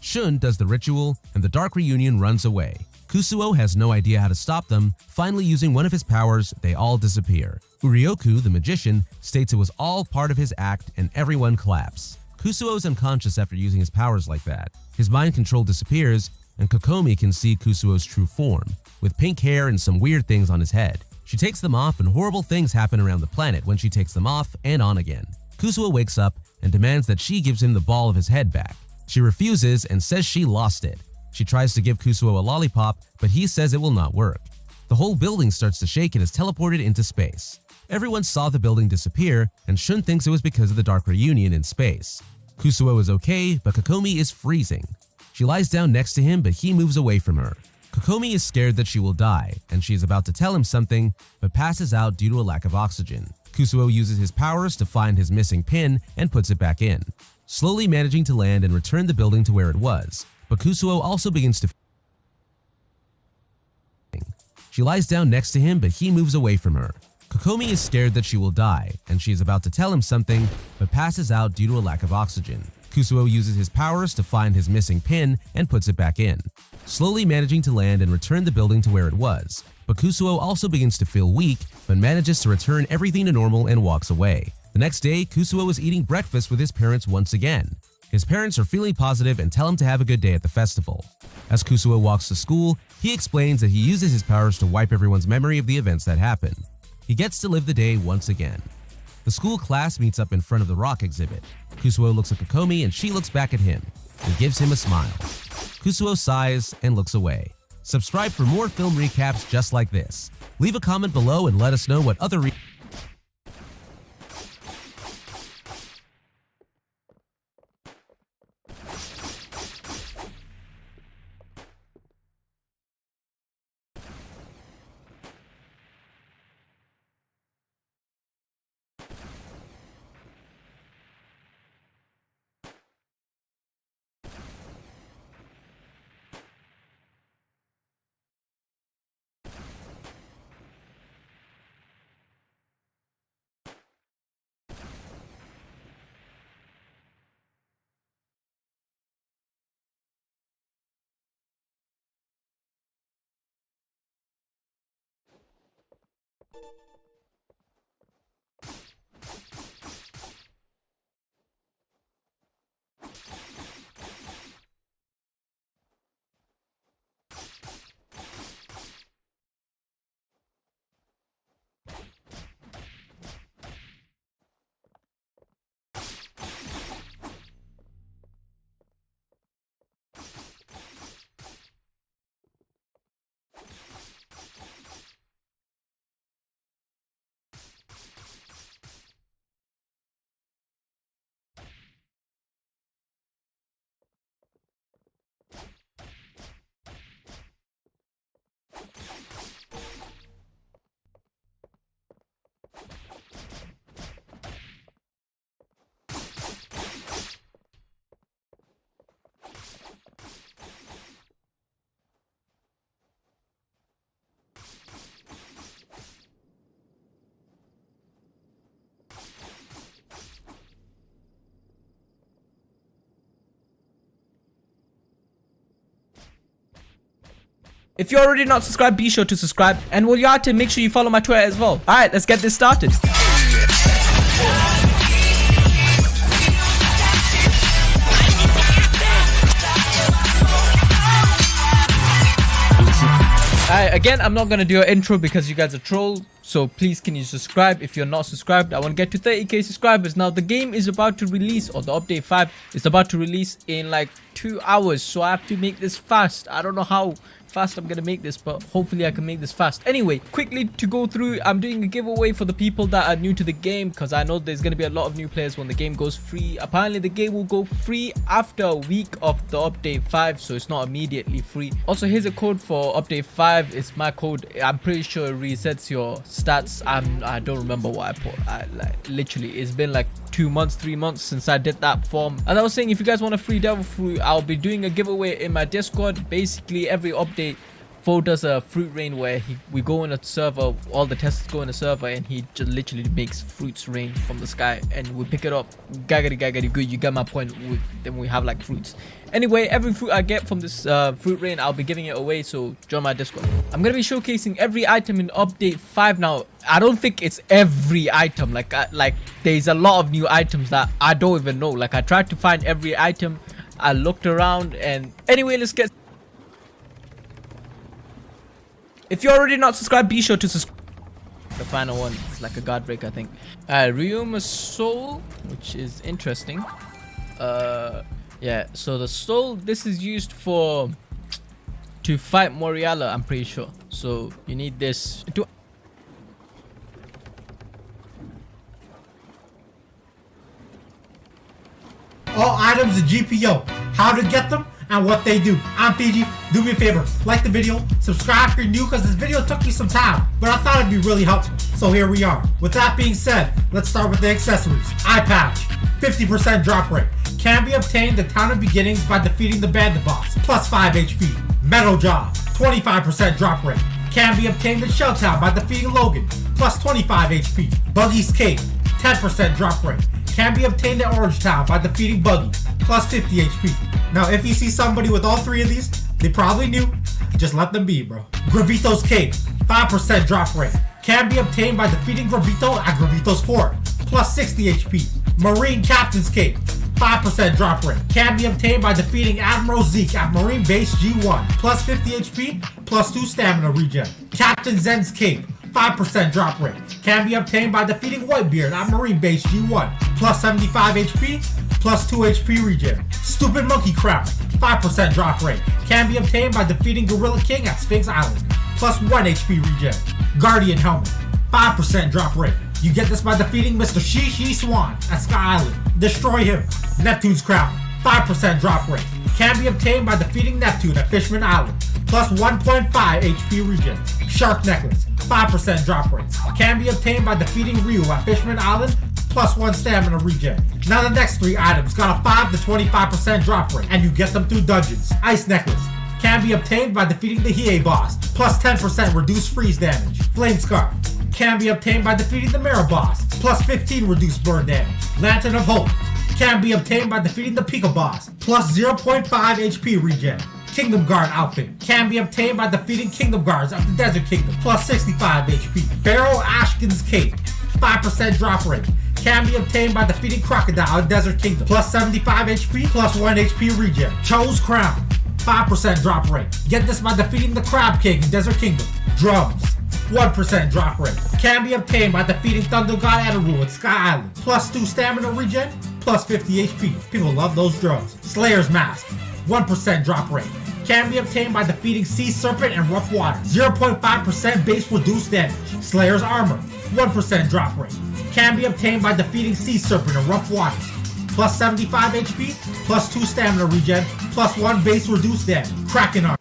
Shun does the ritual and the dark reunion runs away. Kusuo has no idea how to stop them. Finally, using one of his powers, they all disappear. Urioku, the magician, states it was all part of his act and everyone claps. Kusuo is unconscious after using his powers like that. His mind control disappears and Kokomi can see Kusuo's true form, with pink hair and some weird things on his head. She takes them off and horrible things happen around the planet when she takes them off and on again. Kusuo wakes up and demands that she gives him the ball of his head back. She refuses and says she lost it. She tries to give Kusuo a lollipop, but he says it will not work. The whole building starts to shake and is teleported into space. Everyone saw the building disappear, and Shun thinks it was because of the dark reunion in space. Kusuo is okay, but Kokomi is freezing. She lies down next to him, but he moves away from her. Kokomi is scared that she will die, and she is about to tell him something, but passes out due to a lack of oxygen. Kusuo uses his powers to find his missing pin and puts it back in, slowly managing to land and return the building to where it was. But Kusuo also begins to She lies down next to him, but he moves away from her. Kokomi is scared that she will die, and she is about to tell him something, but passes out due to a lack of oxygen. Kusuo uses his powers to find his missing pin and puts it back in, slowly managing to land and return the building to where it was. But Kusuo also begins to feel weak, but manages to return everything to normal and walks away. The next day, Kusuo is eating breakfast with his parents once again. His parents are feeling positive and tell him to have a good day at the festival. As Kusuo walks to school, he explains that he uses his powers to wipe everyone's memory of the events that happened. He gets to live the day once again. The school class meets up in front of the rock exhibit. Kusuo looks at Kokomi and she looks back at him and gives him a smile. Kusuo sighs and looks away. Subscribe for more film recaps just like this. Leave a comment below and let us know what other If you're already not subscribed, be sure to subscribe. And while you're at it, make sure you follow my Twitter as well. Alright, let's get this started. Alright, again, I'm not gonna do an intro because you guys are trolls. So please, can you subscribe if you're not subscribed? I want to get to 30k subscribers. Now the game is about to release, or the update 5 is about to release in like 2 hours, so I have to make this fast. I don't know how fast I'm gonna make this, but hopefully I can make this fast. Anyway, quickly to go through, I'm doing a giveaway for the people that are new to the game, because I know there's gonna be a lot of new players when the game goes free. Apparently the game will go free after a week of the update 5, so it's not immediately free. Also, here's a code for update 5. It's my code. I'm pretty sure it resets your stats. I don't remember what I put. Literally, it's been like 2 months, 3 months since I did that form. As I was saying, if you guys want a free devil fruit, I'll be doing a giveaway in my Discord. Basically, every update, Fo does a fruit rain where we go in a server, all the testers go in a server, and he just literally makes fruits rain from the sky, and we pick it up. Gaggity good, you get my point. Then we have like fruits. Anyway, every fruit I get from this fruit rain, I'll be giving it away, so join my Discord. I'm gonna be showcasing every item in update 5 now. I don't think it's every item. Like there's a lot of new items that I don't even know. Like, I tried to find every item, I looked around, and anyway, let's get. If you're already not subscribed, be sure to subscribe. The final one is like a guard break, I think. Ryuma's soul, which is interesting. Yeah, so the soul, this is used for to fight Moriala, I'm pretty sure. So you need this to. All items in GPO, how to get them, and what they do. I'm Fiji. Do me a favor, like the video, subscribe if you're new, because this video took me some time, but I thought it'd be really helpful. So here we are. With that being said, let's start with the accessories. Eye patch, 50% drop rate. Can be obtained at town of beginnings by defeating the bandit boss, plus 5 HP. Metal jaw, 25% drop rate. Can be obtained in Shell Town by defeating Logan, plus 25 HP. Buggy's cape, 10% drop rate. Can be obtained at Orange Town by defeating Buggy, plus 50 HP. Now, if you see somebody with all 3 of these, they probably knew. Just let them be, bro. Gravito's cape, 5% drop rate. Can be obtained by defeating Gravito at Gravito's fort, plus 60 HP. Marine Captain's cape, 5% drop rate. Can be obtained by defeating Admiral Zeke at Marine Base G1, plus 50 HP, plus 2 stamina regen. Captain Zen's cape, 5% drop rate. Can be obtained by defeating Whitebeard at Marine Base G1, plus 75 HP, plus 2 HP regen. Stupid Monkey Crown, 5% drop rate. Can be obtained by defeating Gorilla King at Sphinx Island, plus 1 HP regen. Guardian Helmet, 5% drop rate. You get this by defeating Mr. Shi Swan at Sky Island. Destroy him. Neptune's Crown, 5% drop rate. Can be obtained by defeating Neptune at Fishman Island, plus 1.5 HP regen. Shark Necklace, 5% drop rate. Can be obtained by defeating Ryu at Fishman Island, plus 1 stamina regen. Now the next 3 items got a 5 to 25% drop rate, and you get them through dungeons. Ice Necklace can be obtained by defeating the Hiei boss, plus 10% reduced freeze damage. Flame Scarf can be obtained by defeating the Mera boss, plus 15 reduced burn damage. Lantern of Hope can be obtained by defeating the Pika boss, plus 0.5 HP regen. Kingdom Guard outfit can be obtained by defeating Kingdom Guards of the Desert Kingdom, plus 65 HP. Pharaoh Ashkin's cape, 5% drop rate. Can be obtained by defeating Crocodile of Desert Kingdom, plus 75 HP, plus 1 HP regen. Cho's Crown, 5% drop rate. Get this by defeating the Crab King in Desert Kingdom. Drums, 1% drop rate. Can be obtained by defeating Thunder God Adaru at Sky Island, plus 2 stamina regen, plus 50 HP. People love those drums. Slayer's Mask, 1% drop rate. Can be obtained by defeating Sea Serpent and Rough Water. 0.5% base reduced damage. Slayer's Armor, 1% drop rate. Can be obtained by defeating Sea Serpent and Rough Water. Plus 75 HP, plus 2 stamina regen, plus 1 base reduced damage. Kraken Armor.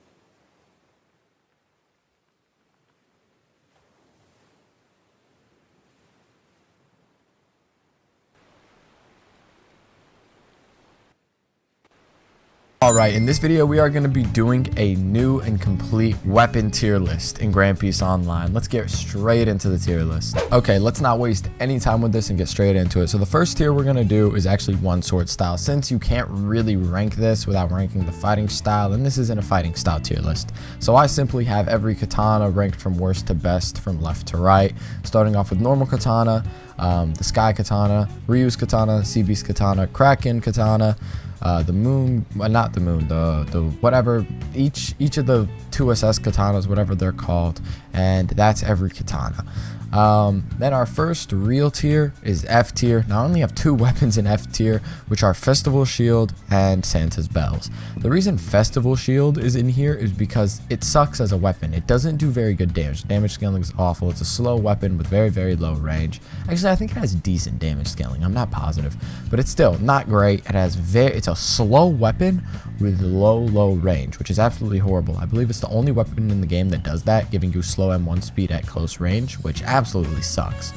Alright, in this video we are going to be doing a new and complete weapon tier list in Grand Peace Online. Let's get straight into the tier list. Okay, let's not waste any time with this and get straight into it. So the first tier we're going to do is actually one sword style, since you can't really rank this without ranking the fighting style, and this isn't a fighting style tier list. So I simply have every katana ranked from worst to best from left to right, starting off with normal katana, the sky katana, Ryu's katana, CB's katana, Kraken katana, the moon, not the moon, the whatever, each of the 2SS katanas, whatever they're called, and that's every katana. Then our first real tier is F tier. Now I only have 2 weapons in F tier, which are Festival Shield and Santa's Bells. The reason Festival Shield is in here is because it sucks as a weapon. It doesn't do very good damage. Damage scaling is awful. It's a slow weapon with very, very low range. Actually, I think it has decent damage scaling. I'm not positive, but it's still not great. It's a slow weapon with low range, which is absolutely horrible. I believe it's the only weapon in the game that does that, giving you slow M1 speed at close range, which absolutely sucks.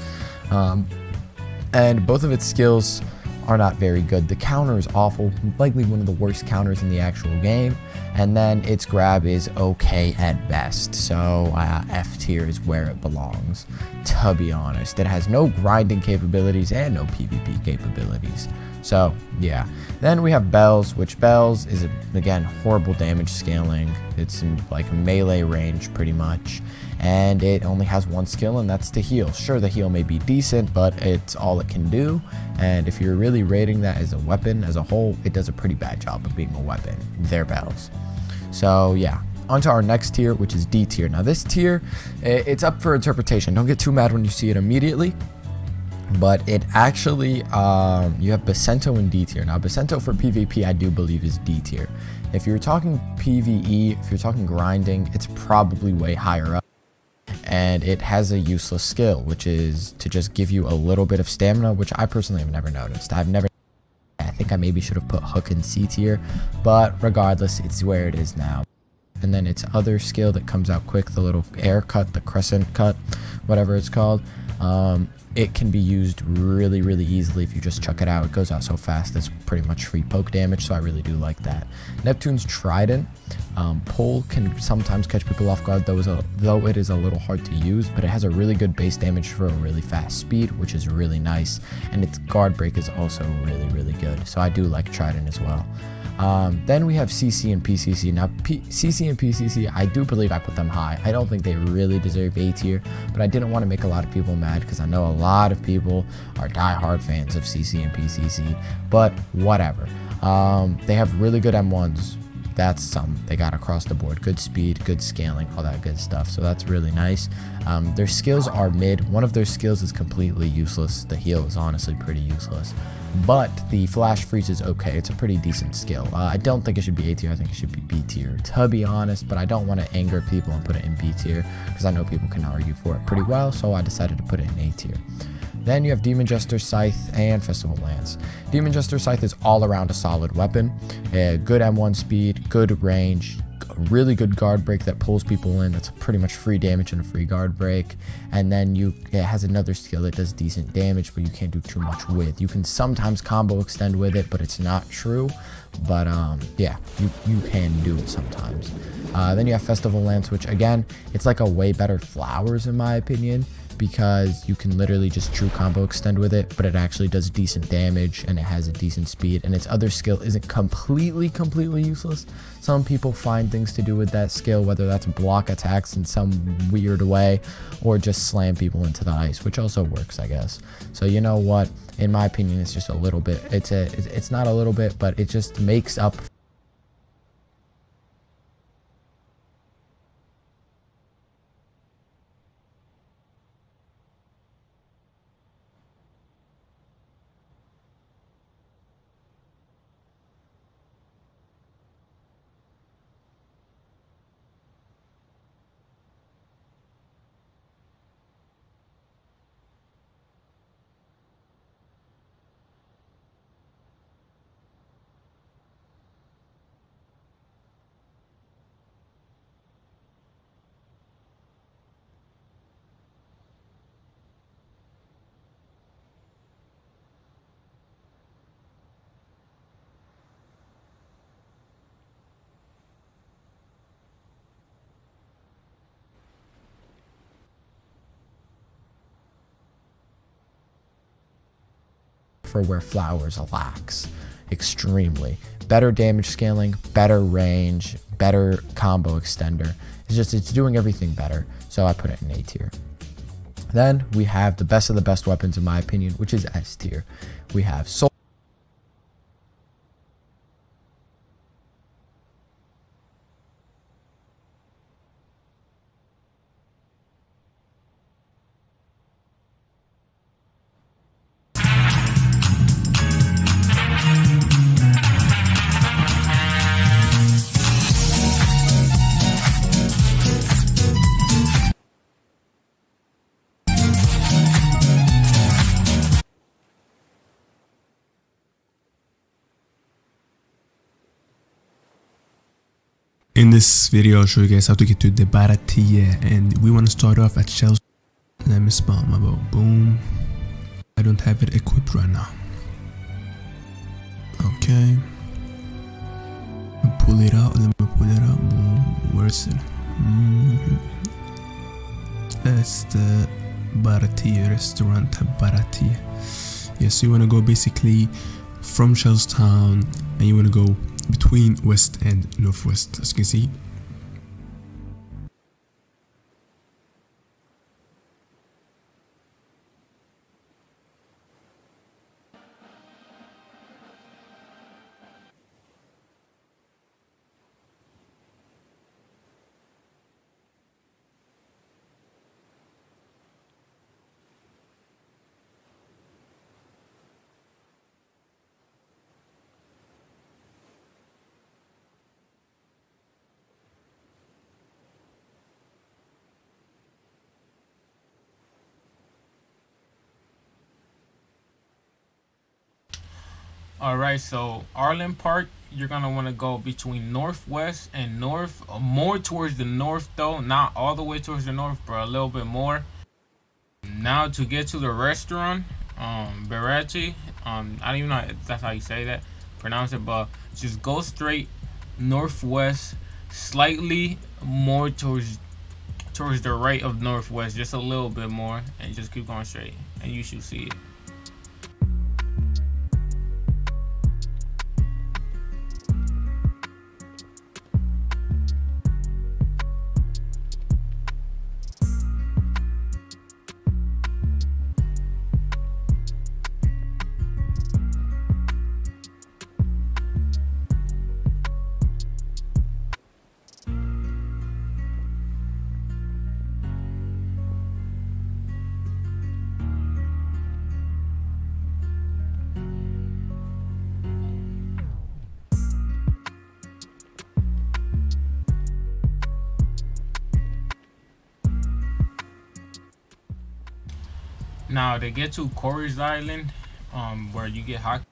And both of its skills are not very good. The counter is awful, likely one of the worst counters in the actual game, and then its grab is okay at best. So F tier is where it belongs, to be honest. It has no grinding capabilities and no PvP capabilities. So yeah, then we have Bells, which Bells is again horrible damage scaling. It's in like melee range pretty much, and it only has 1 skill, and that's to heal. Sure, the heal may be decent, but it's all it can do, and if you're really rating that as a weapon as a whole, it does a pretty bad job of being a weapon. They're Bells. So yeah, on to our next tier, which is D tier. Now this tier, it's up for interpretation. Don't get too mad when you see it immediately, but it actually, you have Bacento in D tier. Now Bacento for PvP, I do believe is D tier. If you're talking PvE, if you're talking grinding, it's probably way higher up. And it has a useless skill, which is to just give you a little bit of stamina, which I personally have never noticed. I think I maybe should have put Hook in C tier, but regardless, it's where it is now. And then its other skill that comes out quick, the little air cut, the crescent cut, whatever it's called, it can be used really easily if you just chuck it out. It goes out so fast, it's pretty much free poke damage, so I really do like that. Neptune's Trident, pull can sometimes catch people off guard, though it is a little hard to use, but it has a really good base damage for a really fast speed, which is really nice, and its guard break is also really good, so I do like Trident as well. Then we have CC and PCC. Now, CC and PCC, I do believe I put them high. I don't think they really deserve A tier, but I didn't want to make a lot of people mad because I know a lot of people are diehard fans of CC and PCC, but whatever. They have really good M1s. That's something they got across the board. Good speed, good scaling, all that good stuff. So that's really nice. Their skills are mid. One of their skills is completely useless. The heal is honestly pretty useless. But the flash freeze is okay. It's a pretty decent skill. I don't think it should be A tier. I think it should be B tier, to be honest. But I don't want to anger people and put it in B tier because I know people can argue for it pretty well. So I decided to put it in A tier. Then you have Demon Jester, Scythe, and Festival Lance. Demon Jester Scythe is all around a solid weapon. Good M1 speed, good range, really good guard break that pulls people in. That's pretty much free damage and a free guard break. And then it has another skill that does decent damage, but you can't do too much with. You can sometimes combo extend with it, but it's not true. But yeah, you can do it sometimes. Then you have Festival Lance, which again, it's like a way better Flowers in my opinion, because you can literally just true combo extend with it, but it actually does decent damage and it has a decent speed, and its other skill isn't completely useless. Some people find things to do with that skill, whether that's block attacks in some weird way or just slam people into the ice, which also works, I guess. So you know what, in my opinion, it's just a little bit, it's not a little bit, but it just makes up for where Flowers lacks extremely. Better damage scaling, better range, better combo extender. It's doing everything better, so I put it in A tier. Then we have the best of the best weapons in my opinion, which is S tier. We have Soul In this video, I'll show you guys how to get to the Baratia, and we want to start off at Shell's. Let me spawn my boat. Boom. I don't have it equipped right now. Okay. Pull it out. Let me pull it out. Boom. Where's it? That's the Baratia restaurant. Baratia. Yeah, so you want to go basically from Shellstown, and you want to go between west and northwest, as you can see. Alright, so Arlen Park, you're gonna want to go between northwest and north, more towards the north though, not all the way towards the north, but a little bit more. Now to get to the restaurant, Barachi, I don't even know if that's how you say that, pronounce it, but just go straight northwest, slightly more towards the right of northwest, just a little bit more, and just keep going straight, and you should see it. Now to get to Corey's Island, where you get hot.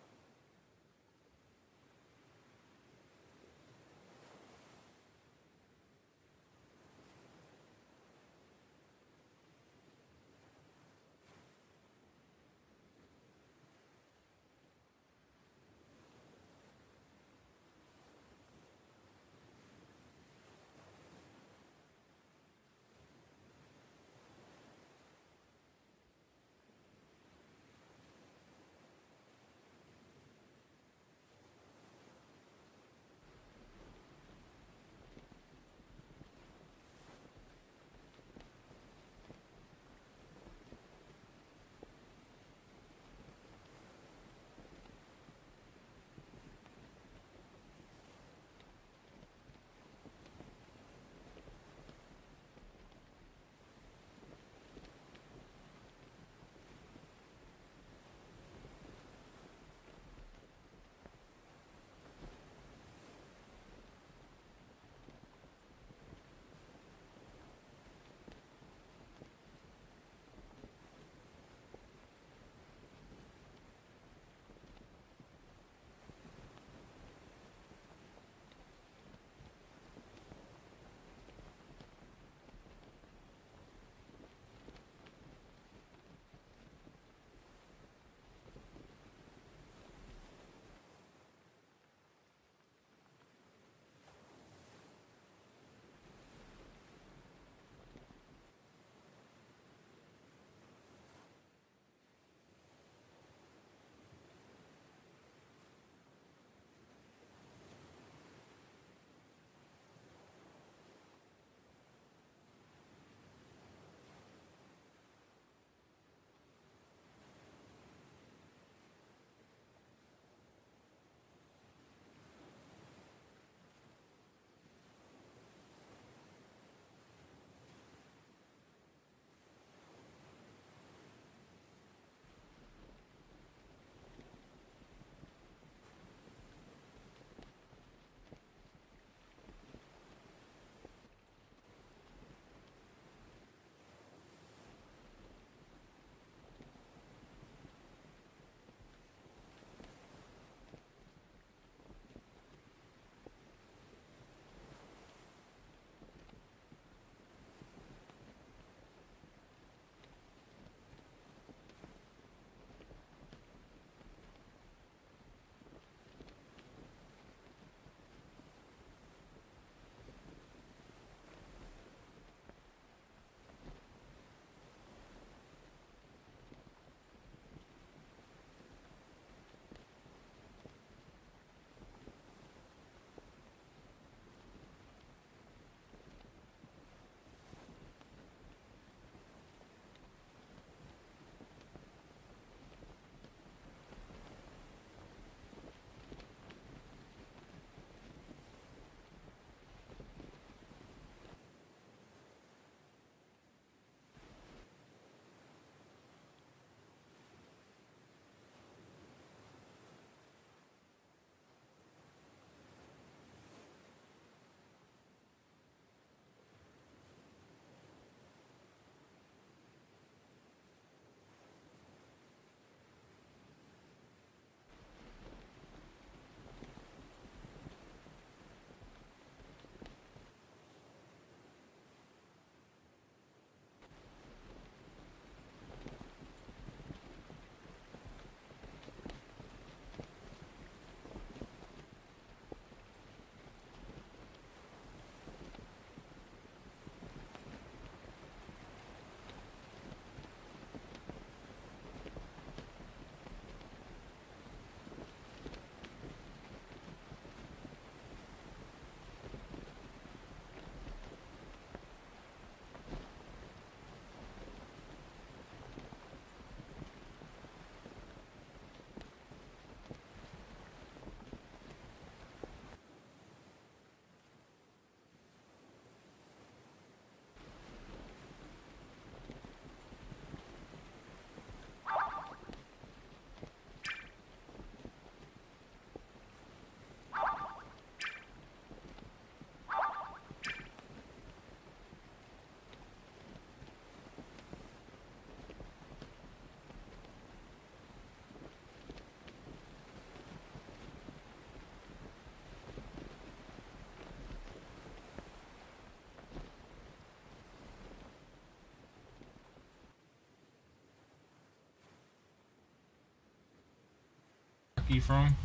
hotkey from.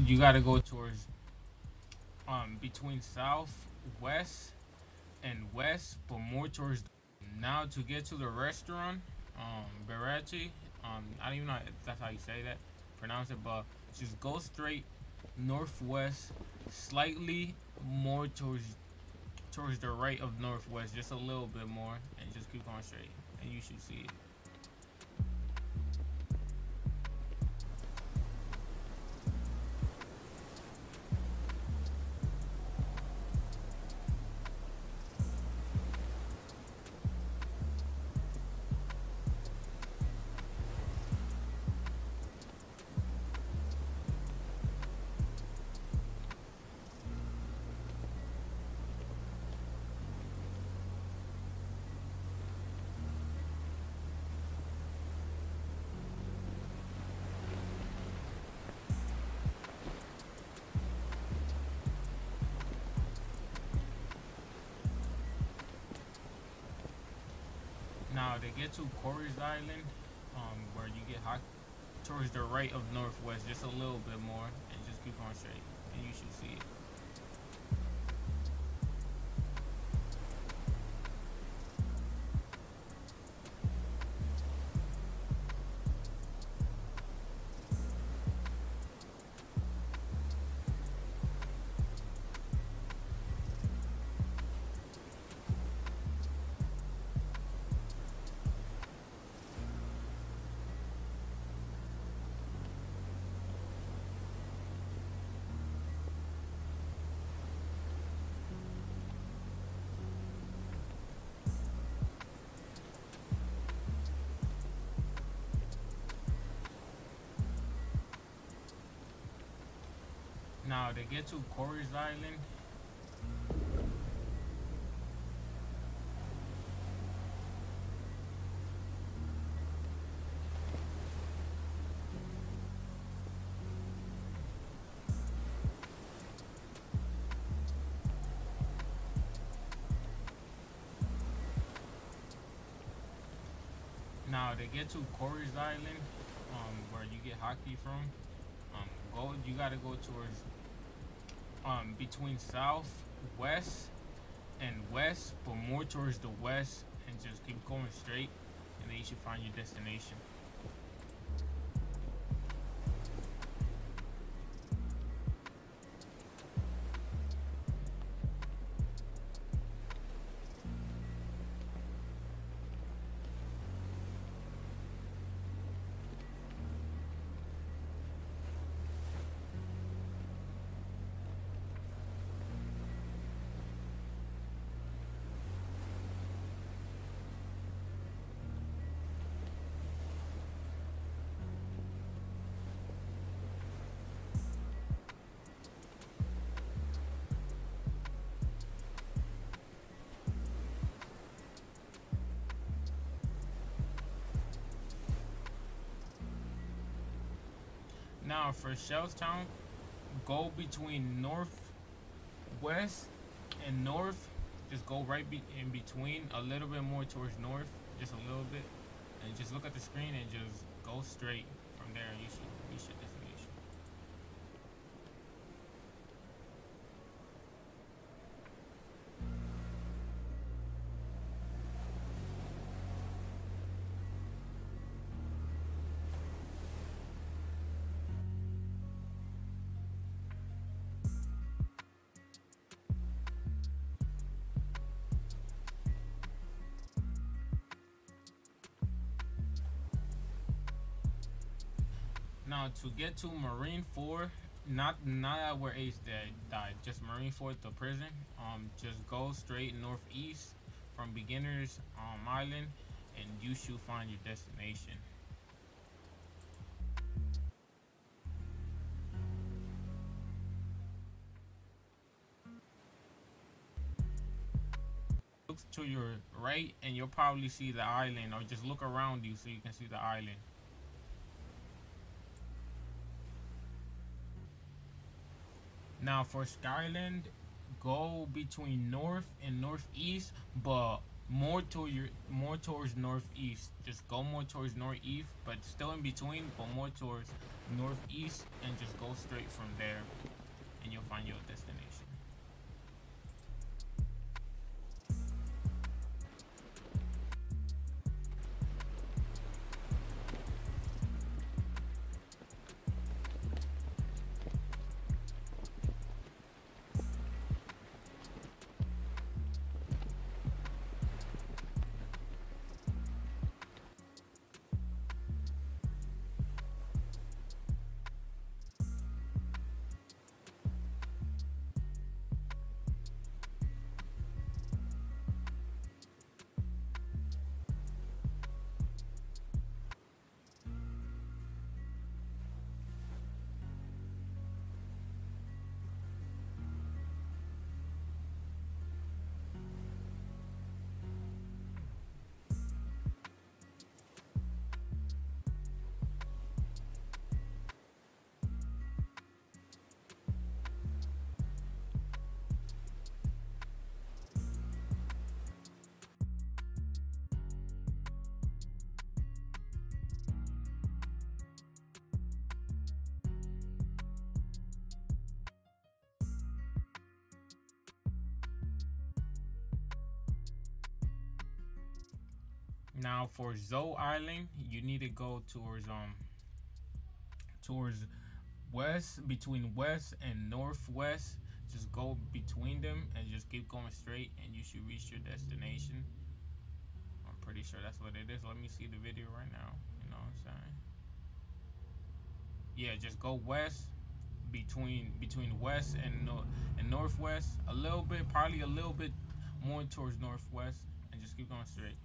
You gotta go towards between south, west, and west, but more towards. Now to get to the restaurant, Barati, I don't even know if that's how you say that, pronounce it, but just go straight northwest, slightly more towards the right of northwest, just a little bit more, and just keep going straight, and you should see it. Now to get to Corey's Island, where you get hot towards the right of northwest, just a little bit more, and just keep going straight, and you should see it. Now to get to Corey's Island, where you get hockey from, you gotta go towards between south, west, and west, but more towards the west, and just keep going straight, and then you should find your destination. Now for Shellstown, go between northwest and north. Just go right in between, a little bit more towards north, just a little bit, and just look at the screen and just go straight from there. You should reach your destination. Now to get to Marine 4, not where Ace died, just Marine 4, the prison. Just go straight northeast from Beginners Island, and you should find your destination. Look to your right, and you'll probably see the island, or just look around you so you can see the island. Now for Skyland, go between north and northeast, but more towards northeast. Just go more towards northeast, but still in between, but more towards northeast, and just go straight from there, and you'll find your destination. Now for Zoe Island, you need to go towards west, between west and northwest. Just go between them and just keep going straight, and you should reach your destination. I'm pretty sure that's what it is. Let me see the video right now. You know what I'm saying? Yeah, just go west, between west and northwest. A little bit, probably a little bit more towards northwest, and just keep going straight.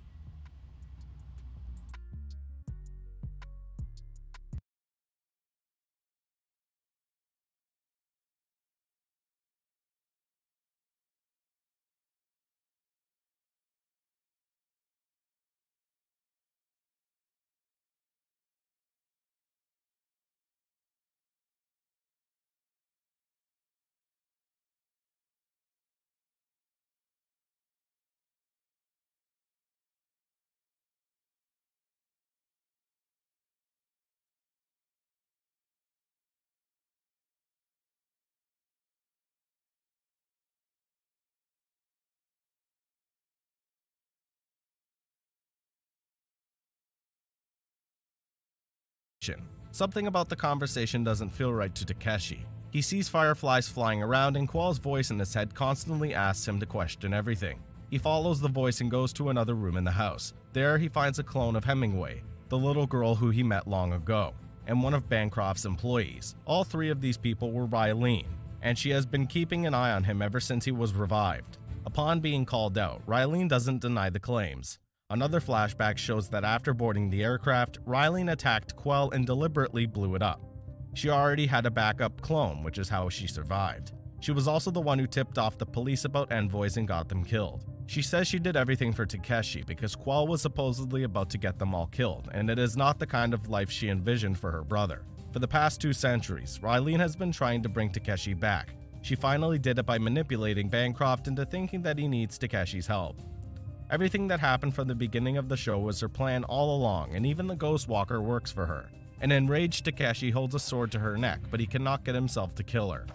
Something about the conversation doesn't feel right to Takeshi. He sees fireflies flying around, and Qual's voice in his head constantly asks him to question everything. He follows the voice and goes to another room in the house. There he finds a clone of Hemingway, the little girl who he met long ago, and one of Bancroft's employees. All three of these people were Rylene, and she has been keeping an eye on him ever since he was revived. Upon being called out, Rylene doesn't deny the claims. Another flashback shows that after boarding the aircraft, Rylene attacked Quell and deliberately blew it up. She already had a backup clone, which is how she survived. She was also the one who tipped off the police about envoys and got them killed. She says she did everything for Takeshi because Quell was supposedly about to get them all killed, and it is not the kind of life she envisioned for her brother. For the past 2 centuries, Rylene has been trying to bring Takeshi back. She finally did it by manipulating Bancroft into thinking that he needs Takeshi's help. Everything that happened from the beginning of the show was her plan all along, and even the Ghost Walker works for her. An enraged Takeshi holds a sword to her neck, but he cannot get himself to kill her.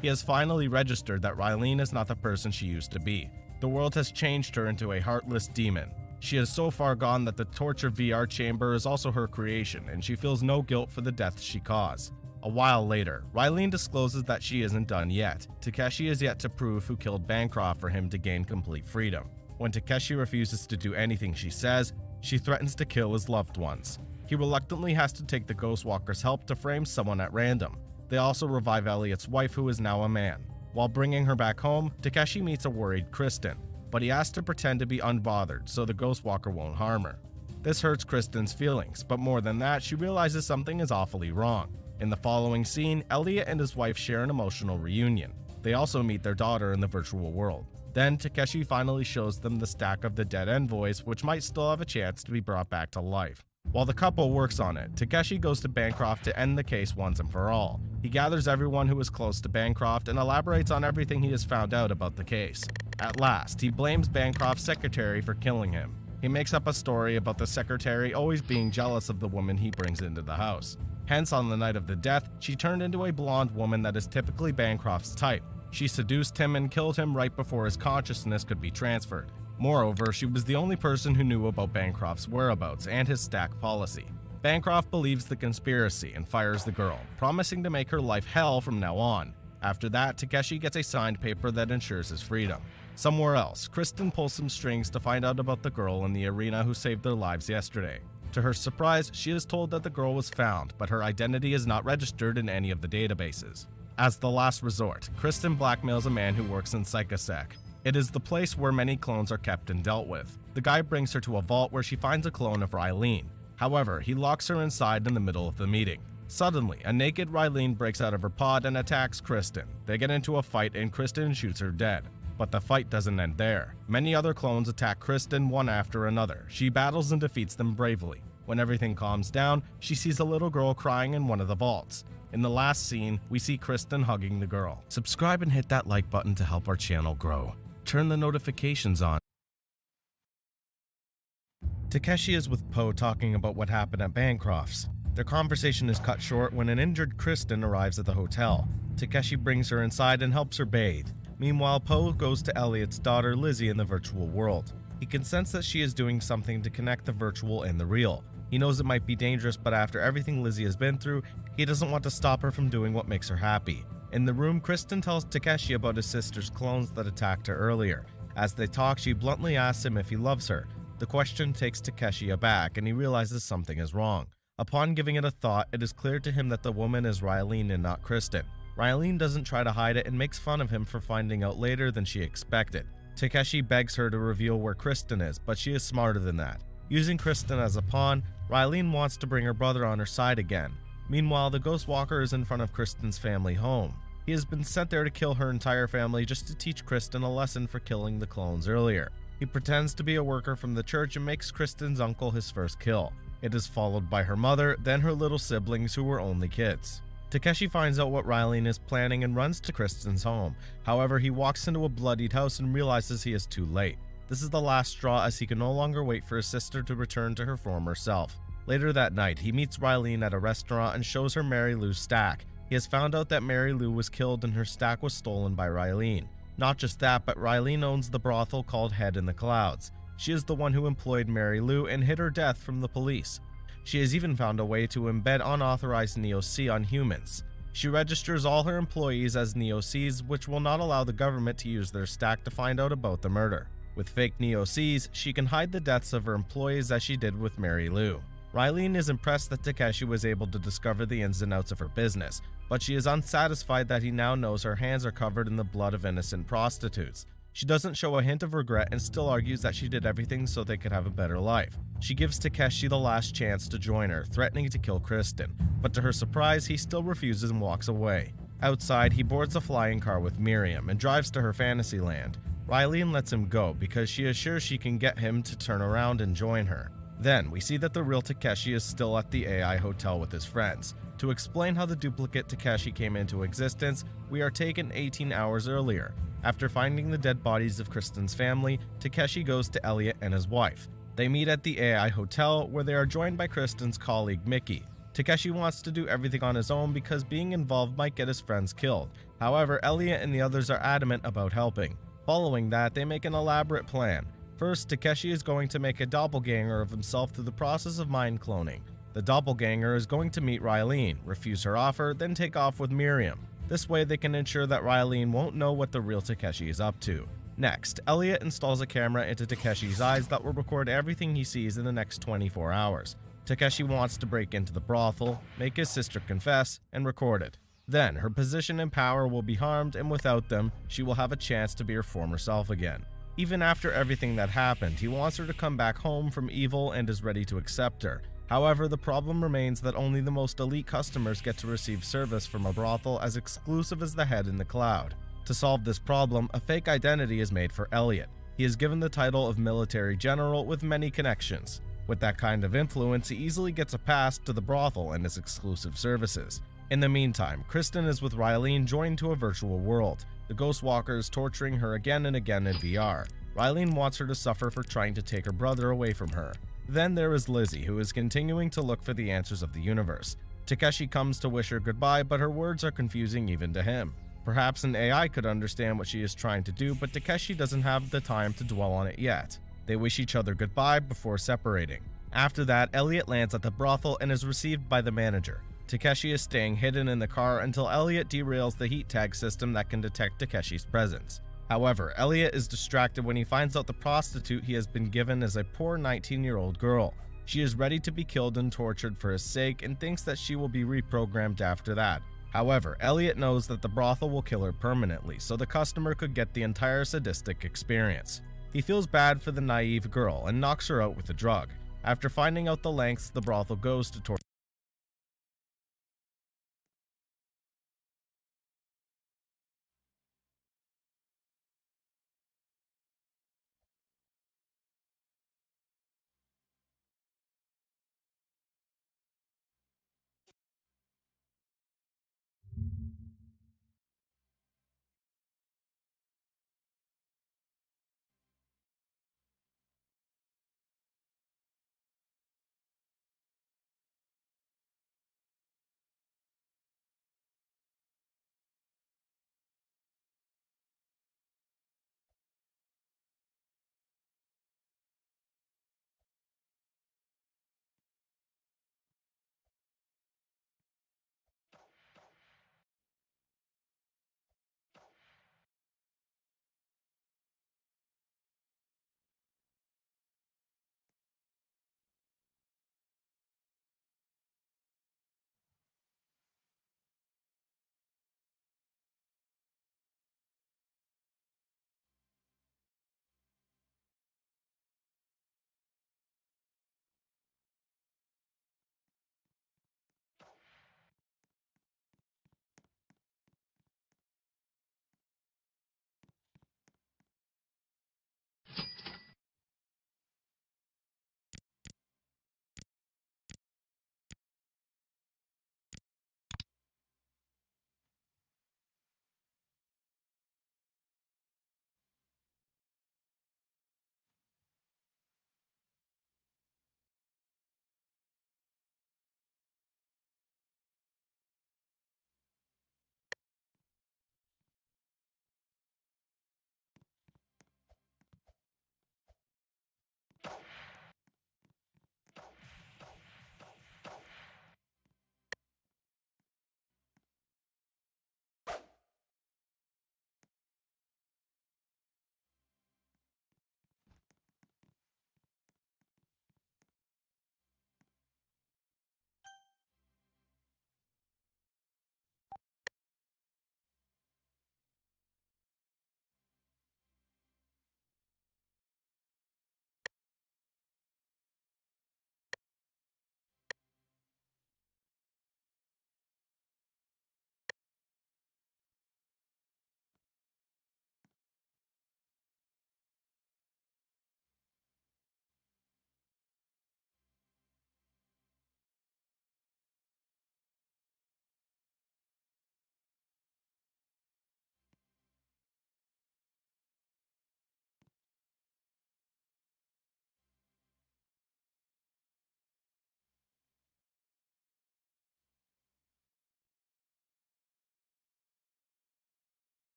He has finally registered that Rylene is not the person she used to be. The world has changed her into a heartless demon. She is so far gone that the torture VR chamber is also her creation, and she feels no guilt for the deaths she caused. A while later, Rylene discloses that she isn't done yet. Takeshi is yet to prove who killed Bancroft for him to gain complete freedom. When Takeshi refuses to do anything she says, she threatens to kill his loved ones. He reluctantly has to take the Ghost Walker's help to frame someone at random. They also revive Elliot's wife, who is now a man. While bringing her back home, Takeshi meets a worried Kristen, but he has to pretend to be unbothered so the Ghost Walker won't harm her. This hurts Kristen's feelings, but more than that, she realizes something is awfully wrong. In the following scene, Elliot and his wife share an emotional reunion. They also meet their daughter in the virtual world. Then Takeshi finally shows them the stack of the dead envoys, which might still have a chance to be brought back to life. While the couple works on it, Takeshi goes to Bancroft to end the case once and for all. He gathers everyone who is close to Bancroft and elaborates on everything he has found out about the case. At last, he blames Bancroft's secretary for killing him. He makes up a story about the secretary always being jealous of the woman he brings into the house. Hence, on the night of the death, she turned into a blonde woman that is typically Bancroft's type. She seduced him and killed him right before his consciousness could be transferred. Moreover, she was the only person who knew about Bancroft's whereabouts and his stack policy. Bancroft believes the conspiracy and fires the girl, promising to make her life hell from now on. After that, Takeshi gets a signed paper that ensures his freedom. Somewhere else, Kristen pulls some strings to find out about the girl in the arena who saved their lives yesterday. To her surprise, she is told that the girl was found, but her identity is not registered in any of the databases. As the last resort, Kristen blackmails a man who works in Psychosec. It is the place where many clones are kept and dealt with. The guy brings her to a vault where she finds a clone of Rylene. However, he locks her inside in the middle of the meeting. Suddenly, a naked Rylene breaks out of her pod and attacks Kristen. They get into a fight and Kristen shoots her dead. But the fight doesn't end there. Many other clones attack Kristen one after another. She battles and defeats them bravely. When everything calms down, she sees a little girl crying in one of the vaults. In the last scene, we see Kristen hugging the girl. Subscribe and hit that like button to help our channel grow. Turn the notifications on. Takeshi is with Poe talking about what happened at Bancroft's. Their conversation is cut short when an injured Kristen arrives at the hotel. Takeshi brings her inside and helps her bathe. Meanwhile, Poe goes to Elliot's daughter Lizzie in the virtual world. He can sense that she is doing something to connect the virtual and the real. He knows it might be dangerous, but after everything Lizzie has been through, he doesn't want to stop her from doing what makes her happy. In the room, Kristen tells Takeshi about his sister's clones that attacked her earlier. As they talk, she bluntly asks him if he loves her. The question takes Takeshi aback, and he realizes something is wrong. Upon giving it a thought, it is clear to him that the woman is Rylene and not Kristen. Rylene doesn't try to hide it and makes fun of him for finding out later than she expected. Takeshi begs her to reveal where Kristen is, but she is smarter than that. Using Kristen as a pawn, Rylene wants to bring her brother on her side again. Meanwhile, the Ghost Walker is in front of Kristen's family home. He has been sent there to kill her entire family just to teach Kristen a lesson for killing the clones earlier. He pretends to be a worker from the church and makes Kristen's uncle his first kill. It is followed by her mother, then her little siblings who were only kids. Takeshi finds out what Rylene is planning and runs to Kristen's home. However, he walks into a bloodied house and realizes he is too late. This is the last straw as he can no longer wait for his sister to return to her former self. Later that night, he meets Rylene at a restaurant and shows her Mary Lou's stack. He has found out that Mary Lou was killed and her stack was stolen by Rylene. Not just that, but Rylene owns the brothel called Head in the Clouds. She is the one who employed Mary Lou and hid her death from the police. She has even found a way to embed unauthorized Neo-C on humans. She registers all her employees as Neo-Cs, which will not allow the government to use their stack to find out about the murder. With fake Neo-Cs, she can hide the deaths of her employees as she did with Mary Lou. Rylene is impressed that Takeshi was able to discover the ins and outs of her business, but she is unsatisfied that he now knows her hands are covered in the blood of innocent prostitutes. She doesn't show a hint of regret and still argues that she did everything so they could have a better life. She gives Takeshi the last chance to join her, threatening to kill Kristen, but to her surprise, he still refuses and walks away. Outside, he boards a flying car with Miriam and drives to her fantasy land. Rylene lets him go because she is sure she can get him to turn around and join her. Then, we see that the real Takeshi is still at the AI hotel with his friends. To explain how the duplicate Takeshi came into existence, we are taken 18 hours earlier. After finding the dead bodies of Kristen's family, Takeshi goes to Elliot and his wife. They meet at the AI hotel, where they are joined by Kristen's colleague Mickey. Takeshi wants to do everything on his own because being involved might get his friends killed. However, Elliot and the others are adamant about helping. Following that, they make an elaborate plan. First, Takeshi is going to make a doppelganger of himself through the process of mind cloning. The doppelganger is going to meet Rylene, refuse her offer, then take off with Miriam. This way they can ensure that Rylene won't know what the real Takeshi is up to. Next, Elliot installs a camera into Takeshi's eyes that will record everything he sees in the next 24 hours. Takeshi wants to break into the brothel, make his sister confess, and record it. Then, her position and power will be harmed, and without them, she will have a chance to be her former self again. Even after everything that happened, he wants her to come back home from evil and is ready to accept her. However, the problem remains that only the most elite customers get to receive service from a brothel as exclusive as the Head in the Cloud. To solve this problem, a fake identity is made for Elliot. He is given the title of military general with many connections. With that kind of influence, he easily gets a pass to the brothel and its exclusive services. In the meantime, Kristen is with Rylene joined to a virtual world. The Ghost Walker is torturing her again and again in VR. Rylene wants her to suffer for trying to take her brother away from her. Then there is Lizzie, who is continuing to look for the answers of the universe. Takeshi comes to wish her goodbye, but her words are confusing even to him. Perhaps an AI could understand what she is trying to do, but Takeshi doesn't have the time to dwell on it yet. They wish each other goodbye before separating. After that, Elliot lands at the brothel and is received by the manager. Takeshi is staying hidden in the car until Elliot derails the heat tag system that can detect Takeshi's presence. However, Elliot is distracted when he finds out the prostitute he has been given is a poor 19-year-old girl. She is ready to be killed and tortured for his sake and thinks that she will be reprogrammed after that. However, Elliot knows that the brothel will kill her permanently, so the customer could get the entire sadistic experience. He feels bad for the naive girl and knocks her out with a drug. After finding out the lengths the brothel goes to torture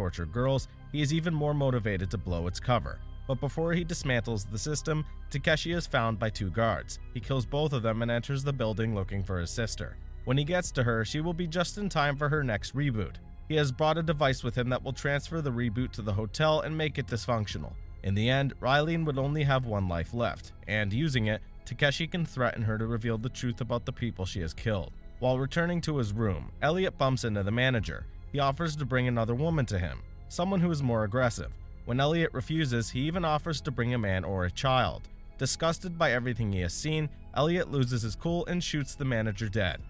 torture girls, he is even more motivated to blow its cover. But before he dismantles the system, Takeshi is found by 2 guards. He kills both of them and enters the building looking for his sister. When he gets to her, she will be just in time for her next reboot. He has brought a device with him that will transfer the reboot to the hotel and make it dysfunctional. In the end, Rylene would only have 1 life left, and using it, Takeshi can threaten her to reveal the truth about the people she has killed. While returning to his room, Elliot bumps into the manager. He offers to bring another woman to him, someone who is more aggressive. When Elliot refuses, he even offers to bring a man or a child. Disgusted by everything he has seen, Elliot loses his cool and shoots the manager dead.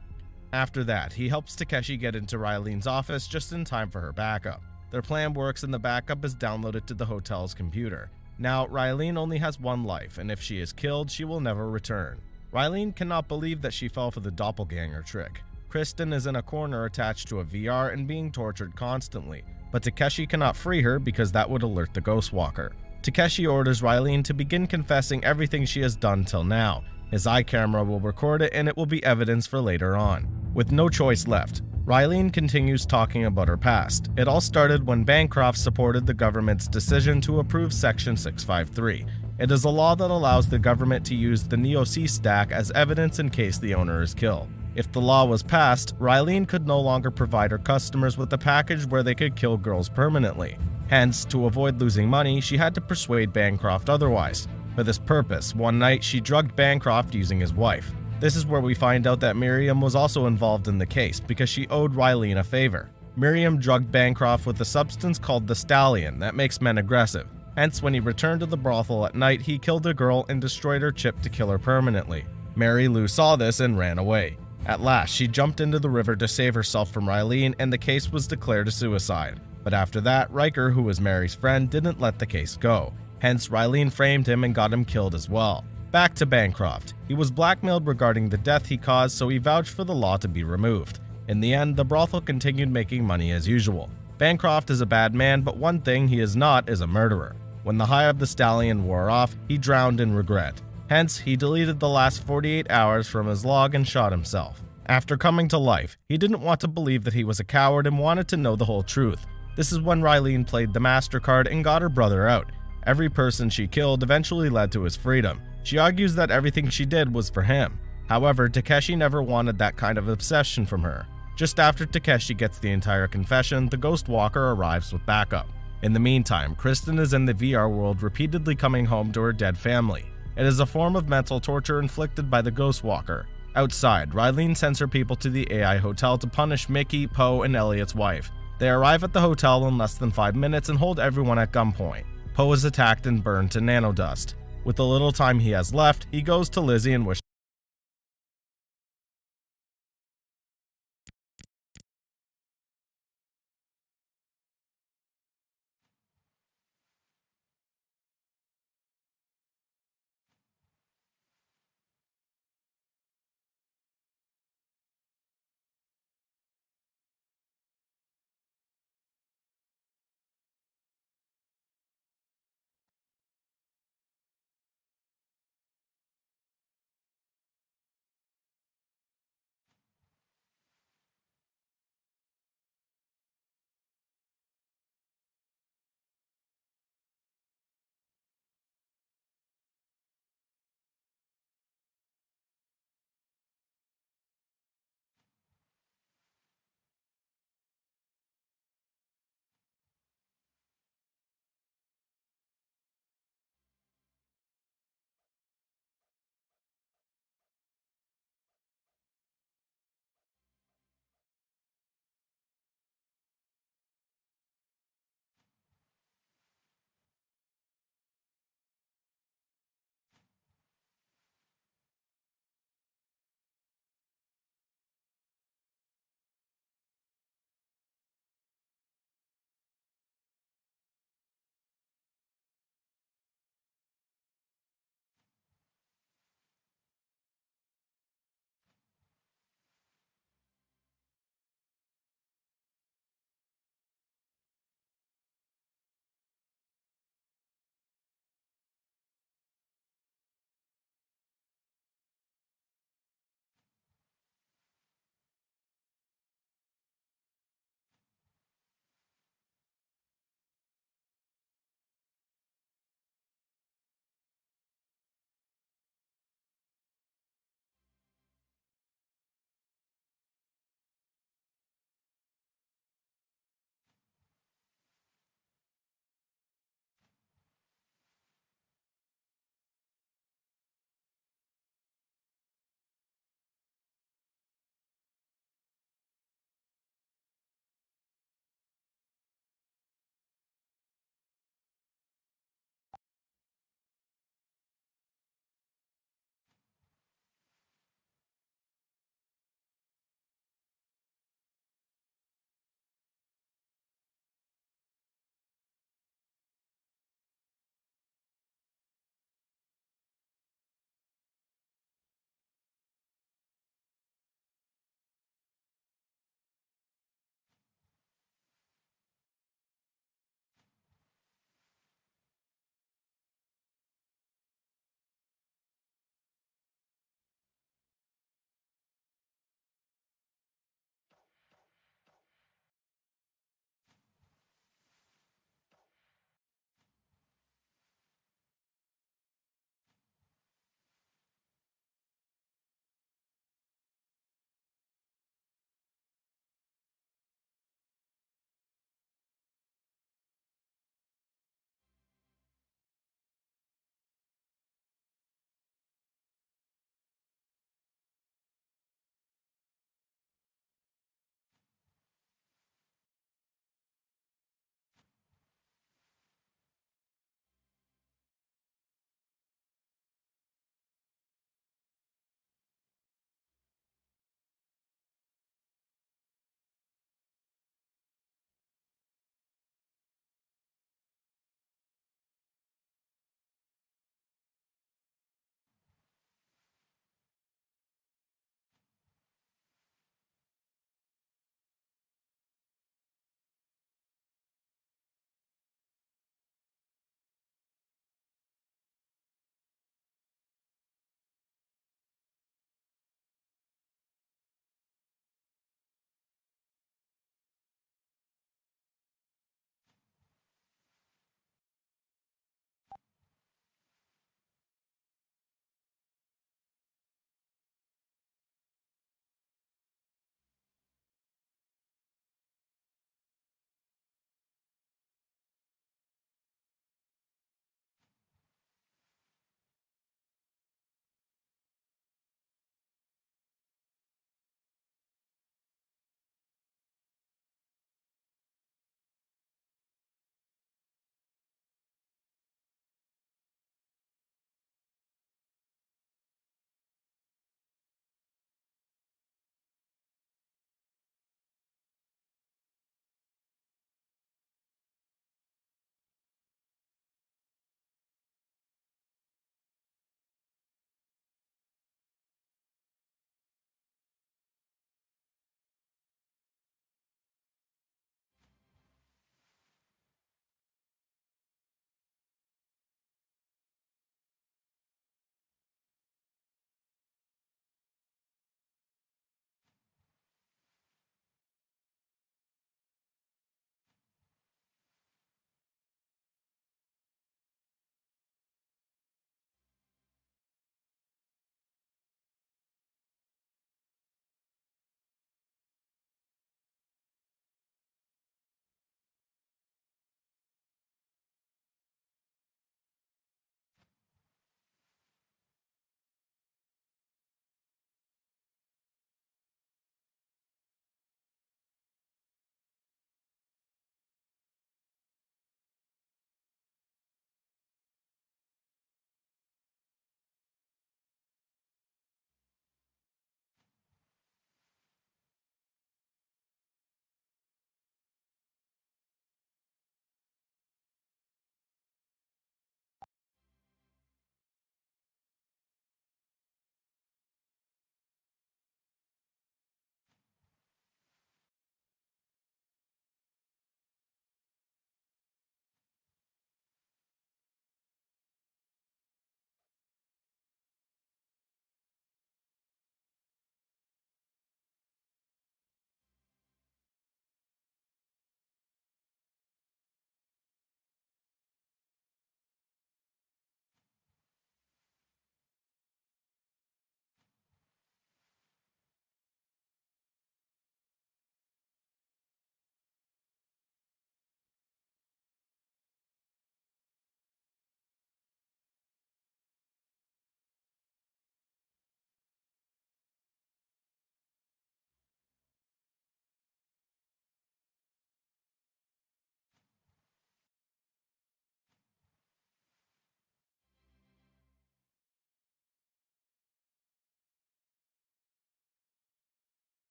After that, he helps Takeshi get into Rylene's office just in time for her backup. Their plan works and the backup is downloaded to the hotel's computer. Now, Rylene only has 1 life, and if she is killed, she will never return. Rylene cannot believe that she fell for the doppelganger trick. Kristen is in a corner attached to a VR and being tortured constantly, but Takeshi cannot free her because that would alert the Ghostwalker. Takeshi orders Rylene to begin confessing everything she has done till now. His eye camera will record it and it will be evidence for later on. With no choice left, Rylene continues talking about her past. It all started when Bancroft supported the government's decision to approve Section 653. It is a law that allows the government to use the Neo-C stack as evidence in case the owner is killed. If the law was passed, Rylene could no longer provide her customers with a package where they could kill girls permanently. Hence, to avoid losing money, she had to persuade Bancroft otherwise. For this purpose, one night she drugged Bancroft using his wife. This is where we find out that Miriam was also involved in the case because she owed Rylene a favor. Miriam drugged Bancroft with a substance called the Stallion that makes men aggressive. Hence, when he returned to the brothel at night, he killed a girl and destroyed her chip to kill her permanently. Mary Lou saw this and ran away. At last, she jumped into the river to save herself from Rylene and the case was declared a suicide. But after that, Riker, who was Mary's friend, didn't let the case go. Hence, Rylene framed him and got him killed as well. Back to Bancroft. He was blackmailed regarding the death he caused, so he vouched for the law to be removed. In the end, the brothel continued making money as usual. Bancroft is a bad man, but one thing he is not is a murderer. When the high of the Stallion wore off, he drowned in regret. Hence, he deleted the last 48 hours from his log and shot himself. After coming to life, he didn't want to believe that he was a coward and wanted to know the whole truth. This is when Rylene played the MasterCard and got her brother out. Every person she killed eventually led to his freedom. She argues that everything she did was for him. However, Takeshi never wanted that kind of obsession from her. Just after Takeshi gets the entire confession, the Ghostwalker arrives with backup. In the meantime, Kristen is in the VR world repeatedly coming home to her dead family. It is a form of mental torture inflicted by the Ghostwalker. Outside, Rylene sends her people to the AI hotel to punish Mickey, Poe, and Elliot's wife. They arrive at the hotel in less than 5 minutes and hold everyone at gunpoint. Poe is attacked and burned to nanodust. With the little time he has left, he goes to Lizzie and wishes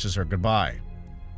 wishes her goodbye.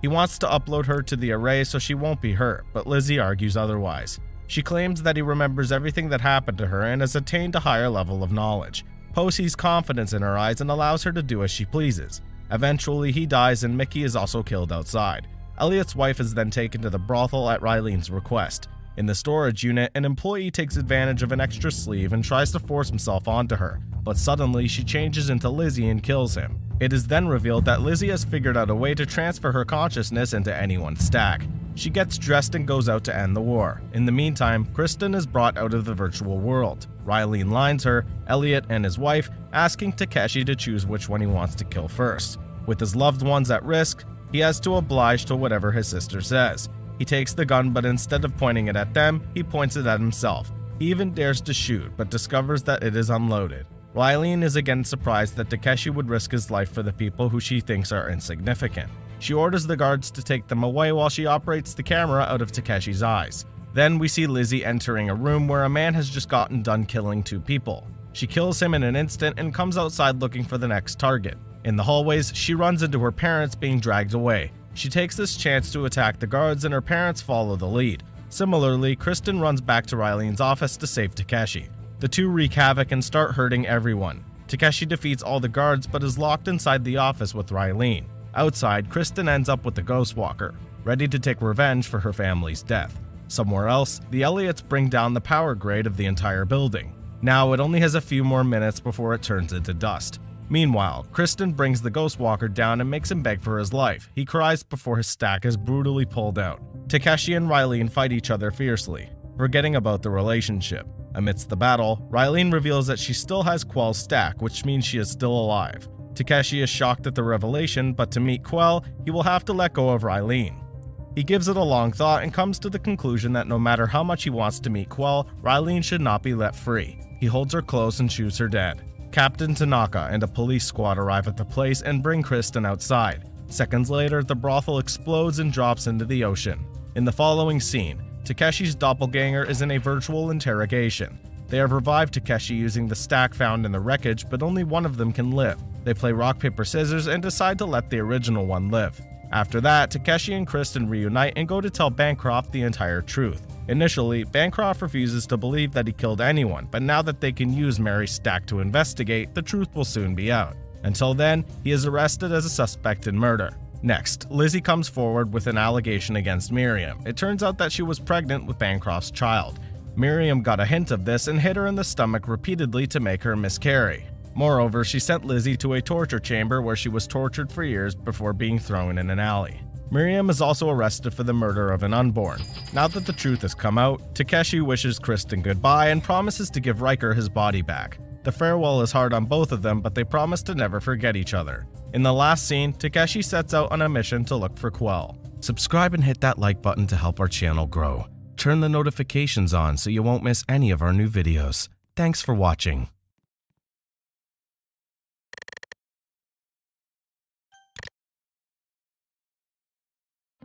He wants to upload her to the array so she won't be hurt, but Lizzie argues otherwise. She claims that he remembers everything that happened to her and has attained a higher level of knowledge. Poe sees confidence in her eyes and allows her to do as she pleases. Eventually, he dies and Mickey is also killed outside. Elliot's wife is then taken to the brothel at Ryleen's request. In the storage unit, an employee takes advantage of an extra sleeve and tries to force himself onto her, but suddenly she changes into Lizzie and kills him. It is then revealed that Lizzie has figured out a way to transfer her consciousness into anyone's stack. She gets dressed and goes out to end the war. In the meantime, Kristen is brought out of the virtual world. Ryleen lines her, Elliot and his wife, asking Takeshi to choose which one he wants to kill first. With his loved ones at risk, he has to oblige to whatever his sister says. He takes the gun, but instead of pointing it at them, he points it at himself. He even dares to shoot, but discovers that it is unloaded. Ryleen is again surprised that Takeshi would risk his life for the people who she thinks are insignificant. She orders the guards to take them away while she operates the camera out of Takeshi's eyes. Then we see Lizzie entering a room where a man has just gotten done killing 2 people. She kills him in an instant and comes outside looking for the next target. In the hallways, she runs into her parents being dragged away. She takes this chance to attack the guards and her parents follow the lead. Similarly, Kristen runs back to Ryleen's office to save Takeshi. The two wreak havoc and start hurting everyone. Takeshi defeats all the guards but is locked inside the office with Ryleen. Outside, Kristen ends up with the Ghost Walker, ready to take revenge for her family's death. Somewhere else, the Elliots bring down the power grade of the entire building. Now it only has a few more minutes before it turns into dust. Meanwhile, Kristen brings the Ghost Walker down and makes him beg for his life. He cries before his stack is brutally pulled out. Takeshi and Ryleen fight each other fiercely, forgetting about the relationship. Amidst the battle, Ryleen reveals that she still has Quell's stack, which means she is still alive. Takeshi is shocked at the revelation, but to meet Quell, he will have to let go of Ryleen. He gives it a long thought and comes to the conclusion that no matter how much he wants to meet Quell, Ryleen should not be let free. He holds her close and shoots her dead. Captain Tanaka and a police squad arrive at the place and bring Kristen outside. Seconds later, the brothel explodes and drops into the ocean. In the following scene, Takeshi's doppelganger is in a virtual interrogation. They have revived Takeshi using the stack found in the wreckage, but only one of them can live. They play rock, paper, scissors and decide to let the original one live. After that, Takeshi and Kristen reunite and go to tell Bancroft the entire truth. Initially, Bancroft refuses to believe that he killed anyone, but now that they can use Mary's stack to investigate, the truth will soon be out. Until then, he is arrested as a suspect in murder. Next, Lizzie comes forward with an allegation against Miriam. It turns out that she was pregnant with Bancroft's child. Miriam got a hint of this and hit her in the stomach repeatedly to make her miscarry. Moreover, she sent Lizzie to a torture chamber where she was tortured for years before being thrown in an alley. Miriam is also arrested for the murder of an unborn. Now that the truth has come out, Takeshi wishes Kristen goodbye and promises to give Riker his body back. The farewell is hard on both of them, but they promise to never forget each other. In the last scene, Takeshi sets out on a mission to look for Quell. Subscribe and hit that like button to help our channel grow. Turn the notifications on so you won't miss any of our new videos. Thanks for watching.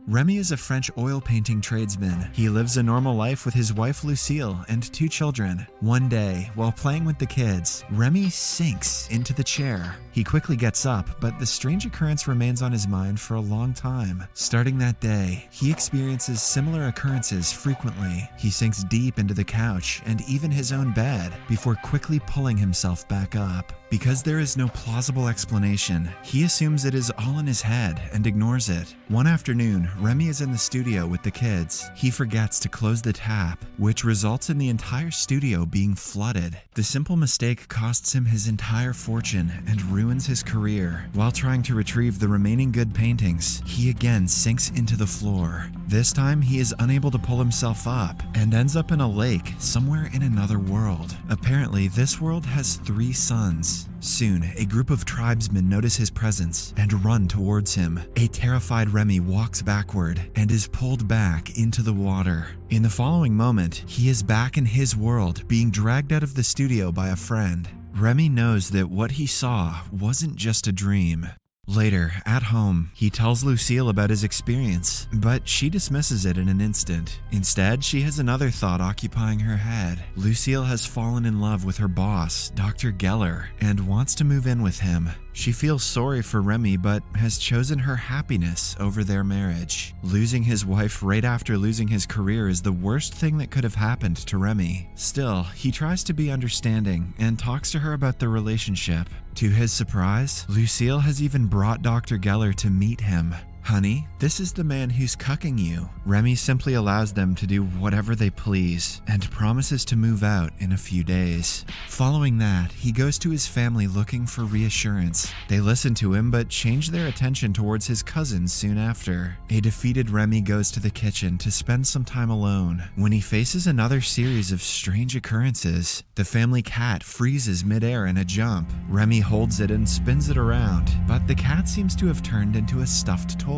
Remy is a French oil painting tradesman. He lives a normal life with his wife Lucille and 2 children. One day, while playing with the kids, Remy sinks into the chair. He quickly gets up, but the strange occurrence remains on his mind for a long time. Starting that day, he experiences similar occurrences frequently. He sinks deep into the couch and even his own bed before quickly pulling himself back up. Because there is no plausible explanation, he assumes it is all in his head and ignores it. One afternoon, Remy is in the studio with the kids. He forgets to close the tap, which results in the entire studio being flooded. The simple mistake costs him his entire fortune and ruins his career. While trying to retrieve the remaining good paintings, he again sinks into the floor. This time, he is unable to pull himself up and ends up in a lake somewhere in another world. Apparently, this world has 3 suns. Soon, a group of tribesmen notice his presence and run towards him. A terrified Remy walks backward and is pulled back into the water. In the following moment, he is back in his world, being dragged out of the studio by a friend. Remy knows that what he saw wasn't just a dream. Later, at home, he tells Lucille about his experience, but she dismisses it in an instant. Instead, she has another thought occupying her head. Lucille has fallen in love with her boss, Dr. Geller, and wants to move in with him. She feels sorry for Remy but has chosen her happiness over their marriage. Losing his wife right after losing his career is the worst thing that could have happened to Remy. Still, he tries to be understanding and talks to her about their relationship. To his surprise, Lucille has even brought Dr. Geller to meet him. Honey, this is the man who's cucking you. Remy simply allows them to do whatever they please and promises to move out in a few days. Following that, he goes to his family looking for reassurance. They listen to him but change their attention towards his cousins soon after. A defeated Remy goes to the kitchen to spend some time alone when he faces another series of strange occurrences. The family cat freezes midair in a jump. Remy holds it and spins it around, but the cat seems to have turned into a stuffed toy.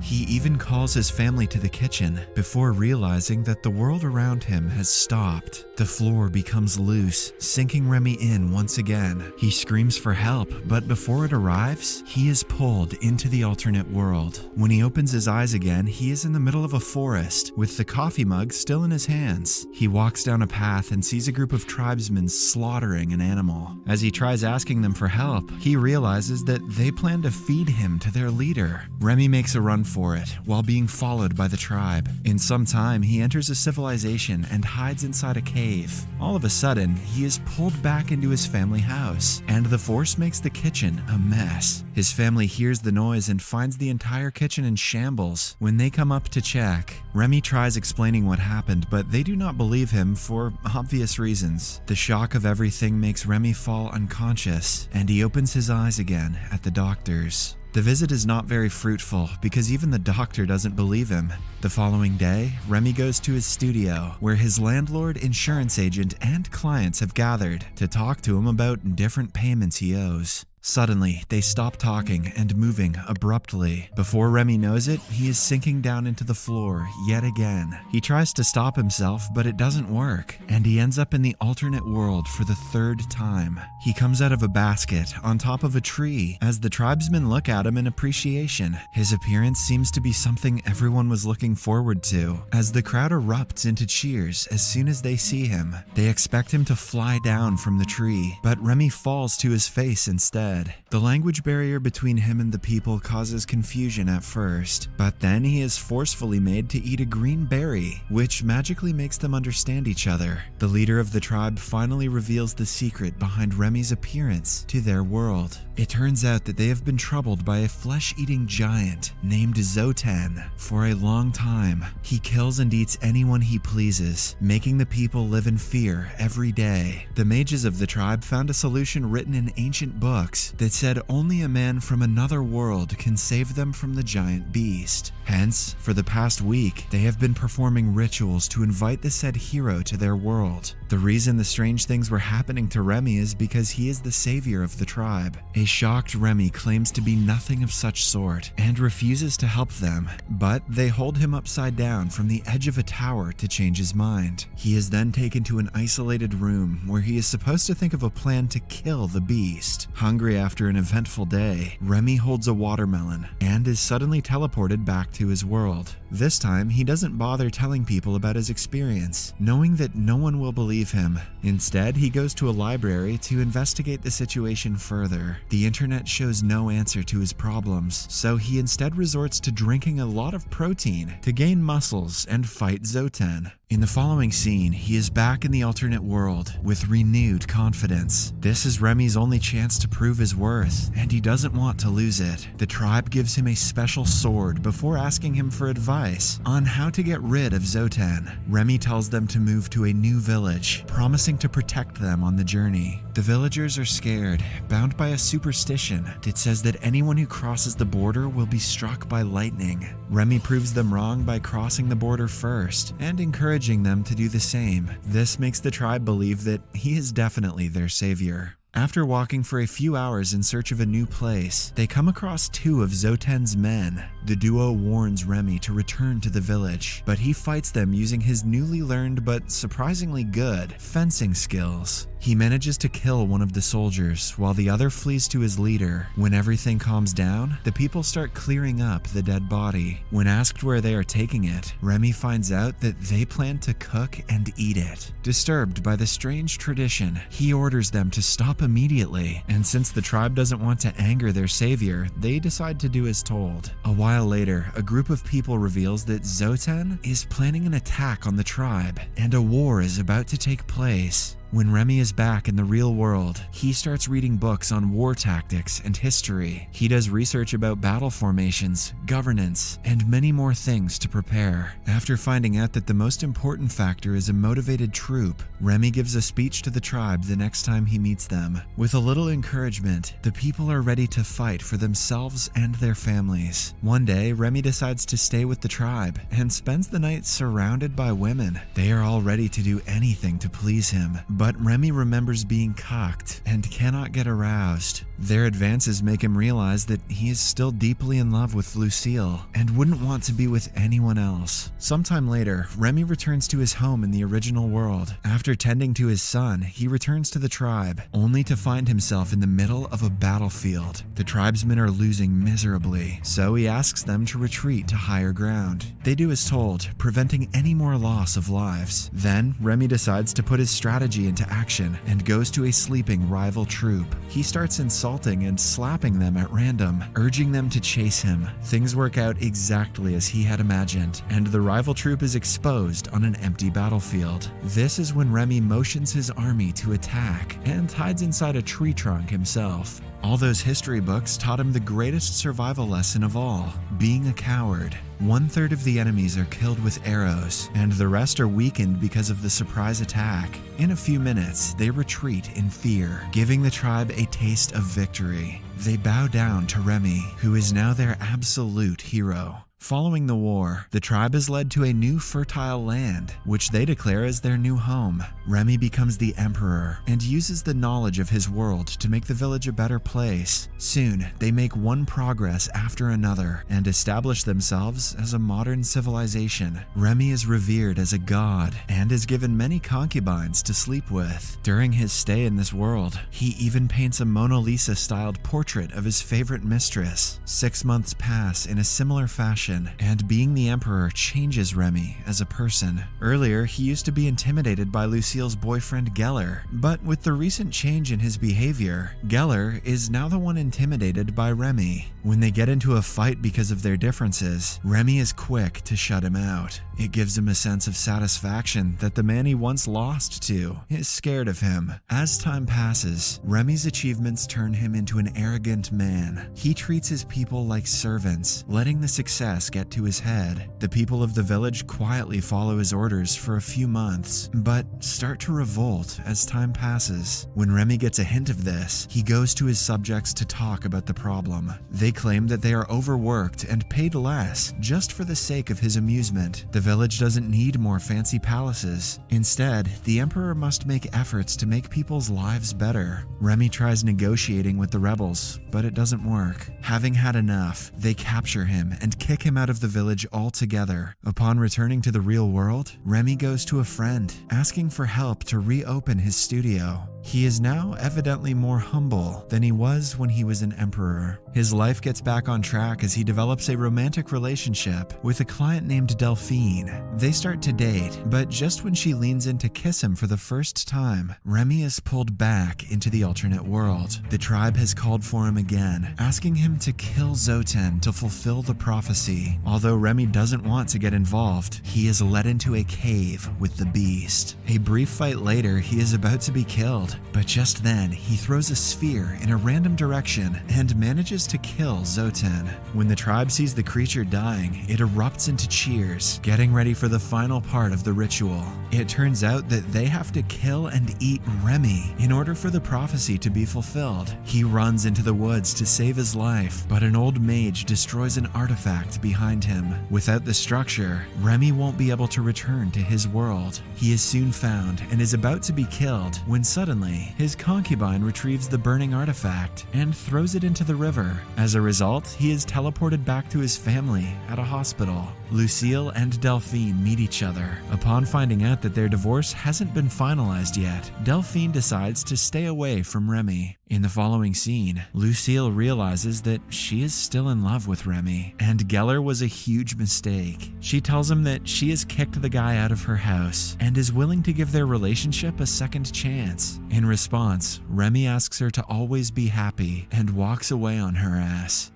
He even calls his family to the kitchen before realizing that the world around him has stopped. The floor becomes loose, sinking Remy in once again. He screams for help, but before it arrives, he is pulled into the alternate world. When he opens his eyes again, he is in the middle of a forest with the coffee mug still in his hands. He walks down a path and sees a group of tribesmen slaughtering an animal. As he tries asking them for help, he realizes that they plan to feed him to their leader. Remy makes a run for it while being followed by the tribe. In some time, he enters a civilization and hides inside a cave. All of a sudden, he is pulled back into his family house, and the force makes the kitchen a mess. His family hears the noise and finds the entire kitchen in shambles. When they come up to check, Remy tries explaining what happened, but they do not believe him for obvious reasons. The shock of everything makes Remy fall unconscious, and he opens his eyes again at the doctors. The visit is not very fruitful because even the doctor doesn't believe him. The following day, Remy goes to his studio where his landlord, insurance agent, and clients have gathered to talk to him about different payments he owes. Suddenly, they stop talking and moving abruptly. Before Remy knows it, he is sinking down into the floor yet again. He tries to stop himself, but it doesn't work, and he ends up in the alternate world for the third time. He comes out of a basket on top of a tree as the tribesmen look at him in appreciation. His appearance seems to be something everyone was looking forward to, as the crowd erupts into cheers as soon as they see him. They expect him to fly down from the tree, but Remy falls to his face instead. The language barrier between him and the people causes confusion at first, but then he is forcefully made to eat a green berry, which magically makes them understand each other. The leader of the tribe finally reveals the secret behind Remy's appearance to their world. It turns out that they have been troubled by a flesh-eating giant named Zotan for a long time. He kills and eats anyone he pleases, making the people live in fear every day. The mages of the tribe found a solution written in ancient books that said only a man from another world can save them from the giant beast. Hence, for the past week, they have been performing rituals to invite the said hero to their world. The reason the strange things were happening to Remy is because he is the savior of the tribe. A shocked Remy claims to be nothing of such sort and refuses to help them, but they hold him upside down from the edge of a tower to change his mind. He is then taken to an isolated room where he is supposed to think of a plan to kill the beast. Hungry after an eventful day, Remy holds a watermelon and is suddenly teleported back to his world. This time, he doesn't bother telling people about his experience, knowing that no one will believe him. Instead, he goes to a library to investigate the situation further. The internet shows no answer to his problems, so he instead resorts to drinking a lot of protein to gain muscles and fight Zotan. In the following scene, he is back in the alternate world with renewed confidence. This is Remy's only chance to prove his worth, and he doesn't want to lose it. The tribe gives him a special sword before asking him for advice on how to get rid of Zotan. Remy tells them to move to a new village, promising to protect them on the journey. The villagers are scared, bound by a superstition that says that anyone who crosses the border will be struck by lightning. Remy proves them wrong by crossing the border first and encouraging them to do the same. This makes the tribe believe that he is definitely their savior. After walking for a few hours in search of a new place, they come across two of Zotan's men. The duo warns Remy to return to the village, but he fights them using his newly learned but surprisingly good fencing skills. He manages to kill one of the soldiers while the other flees to his leader. When everything calms down, the people start clearing up the dead body. When asked where they are taking it, Remy finds out that they plan to cook and eat it. Disturbed by the strange tradition, he orders them to stop immediately, and since the tribe doesn't want to anger their savior, they decide to do as told. A while later, a group of people reveals that Zoten is planning an attack on the tribe, and a war is about to take place. When Remy is back in the real world, he starts reading books on war tactics and history. He does research about battle formations, governance, and many more things to prepare. After finding out that the most important factor is a motivated troop, Remy gives a speech to the tribe the next time he meets them. With a little encouragement, the people are ready to fight for themselves and their families. One day, Remy decides to stay with the tribe and spends the night surrounded by women. They are all ready to do anything to please him. But Remy remembers being cocked and cannot get aroused. Their advances make him realize that he is still deeply in love with Lucille and wouldn't want to be with anyone else. Sometime later, Remy returns to his home in the original world. After tending to his son, he returns to the tribe, only to find himself in the middle of a battlefield. The tribesmen are losing miserably, so he asks them to retreat to higher ground. They do as told, preventing any more loss of lives. Then, Remy decides to put his strategy into action and goes to a sleeping rival troop. He starts insulting and slapping them at random, urging them to chase him. Things work out exactly as he had imagined, and the rival troop is exposed on an empty battlefield. This is when Remy motions his army to attack and hides inside a tree trunk himself. All those history books taught him the greatest survival lesson of all, being a coward. 1/3 of the enemies are killed with arrows, and the rest are weakened because of the surprise attack. In a few minutes, they retreat in fear, giving the tribe a taste of victory. They bow down to Remy, who is now their absolute hero. Following the war, the tribe is led to a new fertile land, which they declare as their new home. Remy becomes the emperor and uses the knowledge of his world to make the village a better place. Soon, they make one progress after another and establish themselves as a modern civilization. Remy is revered as a god and is given many concubines to sleep with. During his stay in this world, he even paints a Mona Lisa-styled portrait of his favorite mistress. 6 months pass in a similar fashion, and being the emperor changes Remy as a person. Earlier, he used to be intimidated by Lucille's boyfriend Geller, but with the recent change in his behavior, Geller is now the one intimidated by Remy. When they get into a fight because of their differences, Remy is quick to shut him out. It gives him a sense of satisfaction that the man he once lost to is scared of him. As time passes, Remy's achievements turn him into an arrogant man. He treats his people like servants, letting the success get to his head. The people of the village quietly follow his orders for a few months, but start to revolt as time passes. When Remy gets a hint of this, he goes to his subjects to talk about the problem. They claim that they are overworked and paid less just for the sake of his amusement. The village doesn't need more fancy palaces. Instead, the emperor must make efforts to make people's lives better. Remy tries negotiating with the rebels, but it doesn't work. Having had enough, they capture him and kick him out of the village altogether. Upon returning to the real world, Remy goes to a friend, asking for help to reopen his studio. He is now evidently more humble than he was when he was an emperor. His life gets back on track as he develops a romantic relationship with a client named Delphine. They start to date, but just when she leans in to kiss him for the first time, Remy is pulled back into the alternate world. The tribe has called for him again, asking him to kill Zoten to fulfill the prophecy. Although Remy doesn't want to get involved, he is led into a cave with the beast. A brief fight later, he is about to be killed. But just then, he throws a sphere in a random direction and manages to kill Zoten. When the tribe sees the creature dying, it erupts into cheers, getting ready for the final part of the ritual. It turns out that they have to kill and eat Remy in order for the prophecy to be fulfilled. He runs into the woods to save his life, but an old mage destroys an artifact behind him. Without the structure, Remy won't be able to return to his world. He is soon found and is about to be killed when suddenly Suddenly, his concubine retrieves the burning artifact and throws it into the river. As a result, he is teleported back to his family at a hospital. Lucille and Delphine meet each other. Upon finding out that their divorce hasn't been finalized yet, Delphine decides to stay away from Remy. In the following scene, Lucille realizes that she is still in love with Remy, and Geller was a huge mistake. She tells him that she has kicked the guy out of her house and is willing to give their relationship a second chance. In response, Remy asks her to always be happy and walks away on her ass.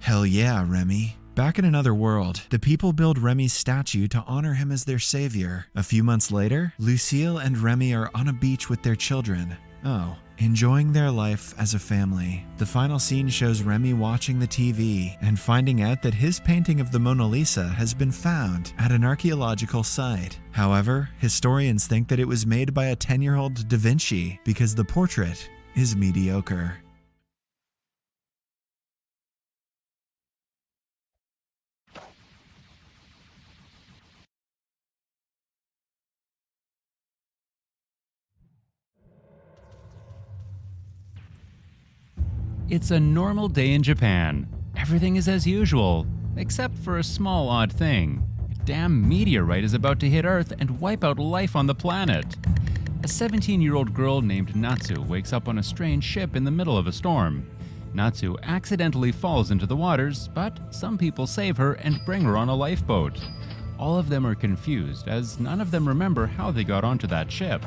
Hell yeah, Remy. Back in another world, the people build Remy's statue to honor him as their savior. A few months later, Lucille and Remy are on a beach with their children. Oh, enjoying their life as a family. The final scene shows Remy watching the TV and finding out that his painting of the Mona Lisa has been found at an archaeological site. However, historians think that it was made by a 10-year-old Da Vinci because the portrait is mediocre. It's a normal day in Japan. Everything is as usual, except for a small odd thing. A damn meteorite is about to hit Earth and wipe out life on the planet. A 17-year-old girl named Natsu wakes up on a strange ship in the middle of a storm. Natsu accidentally falls into the waters, but some people save her and bring her on a lifeboat. All of them are confused, as none of them remember how they got onto that ship.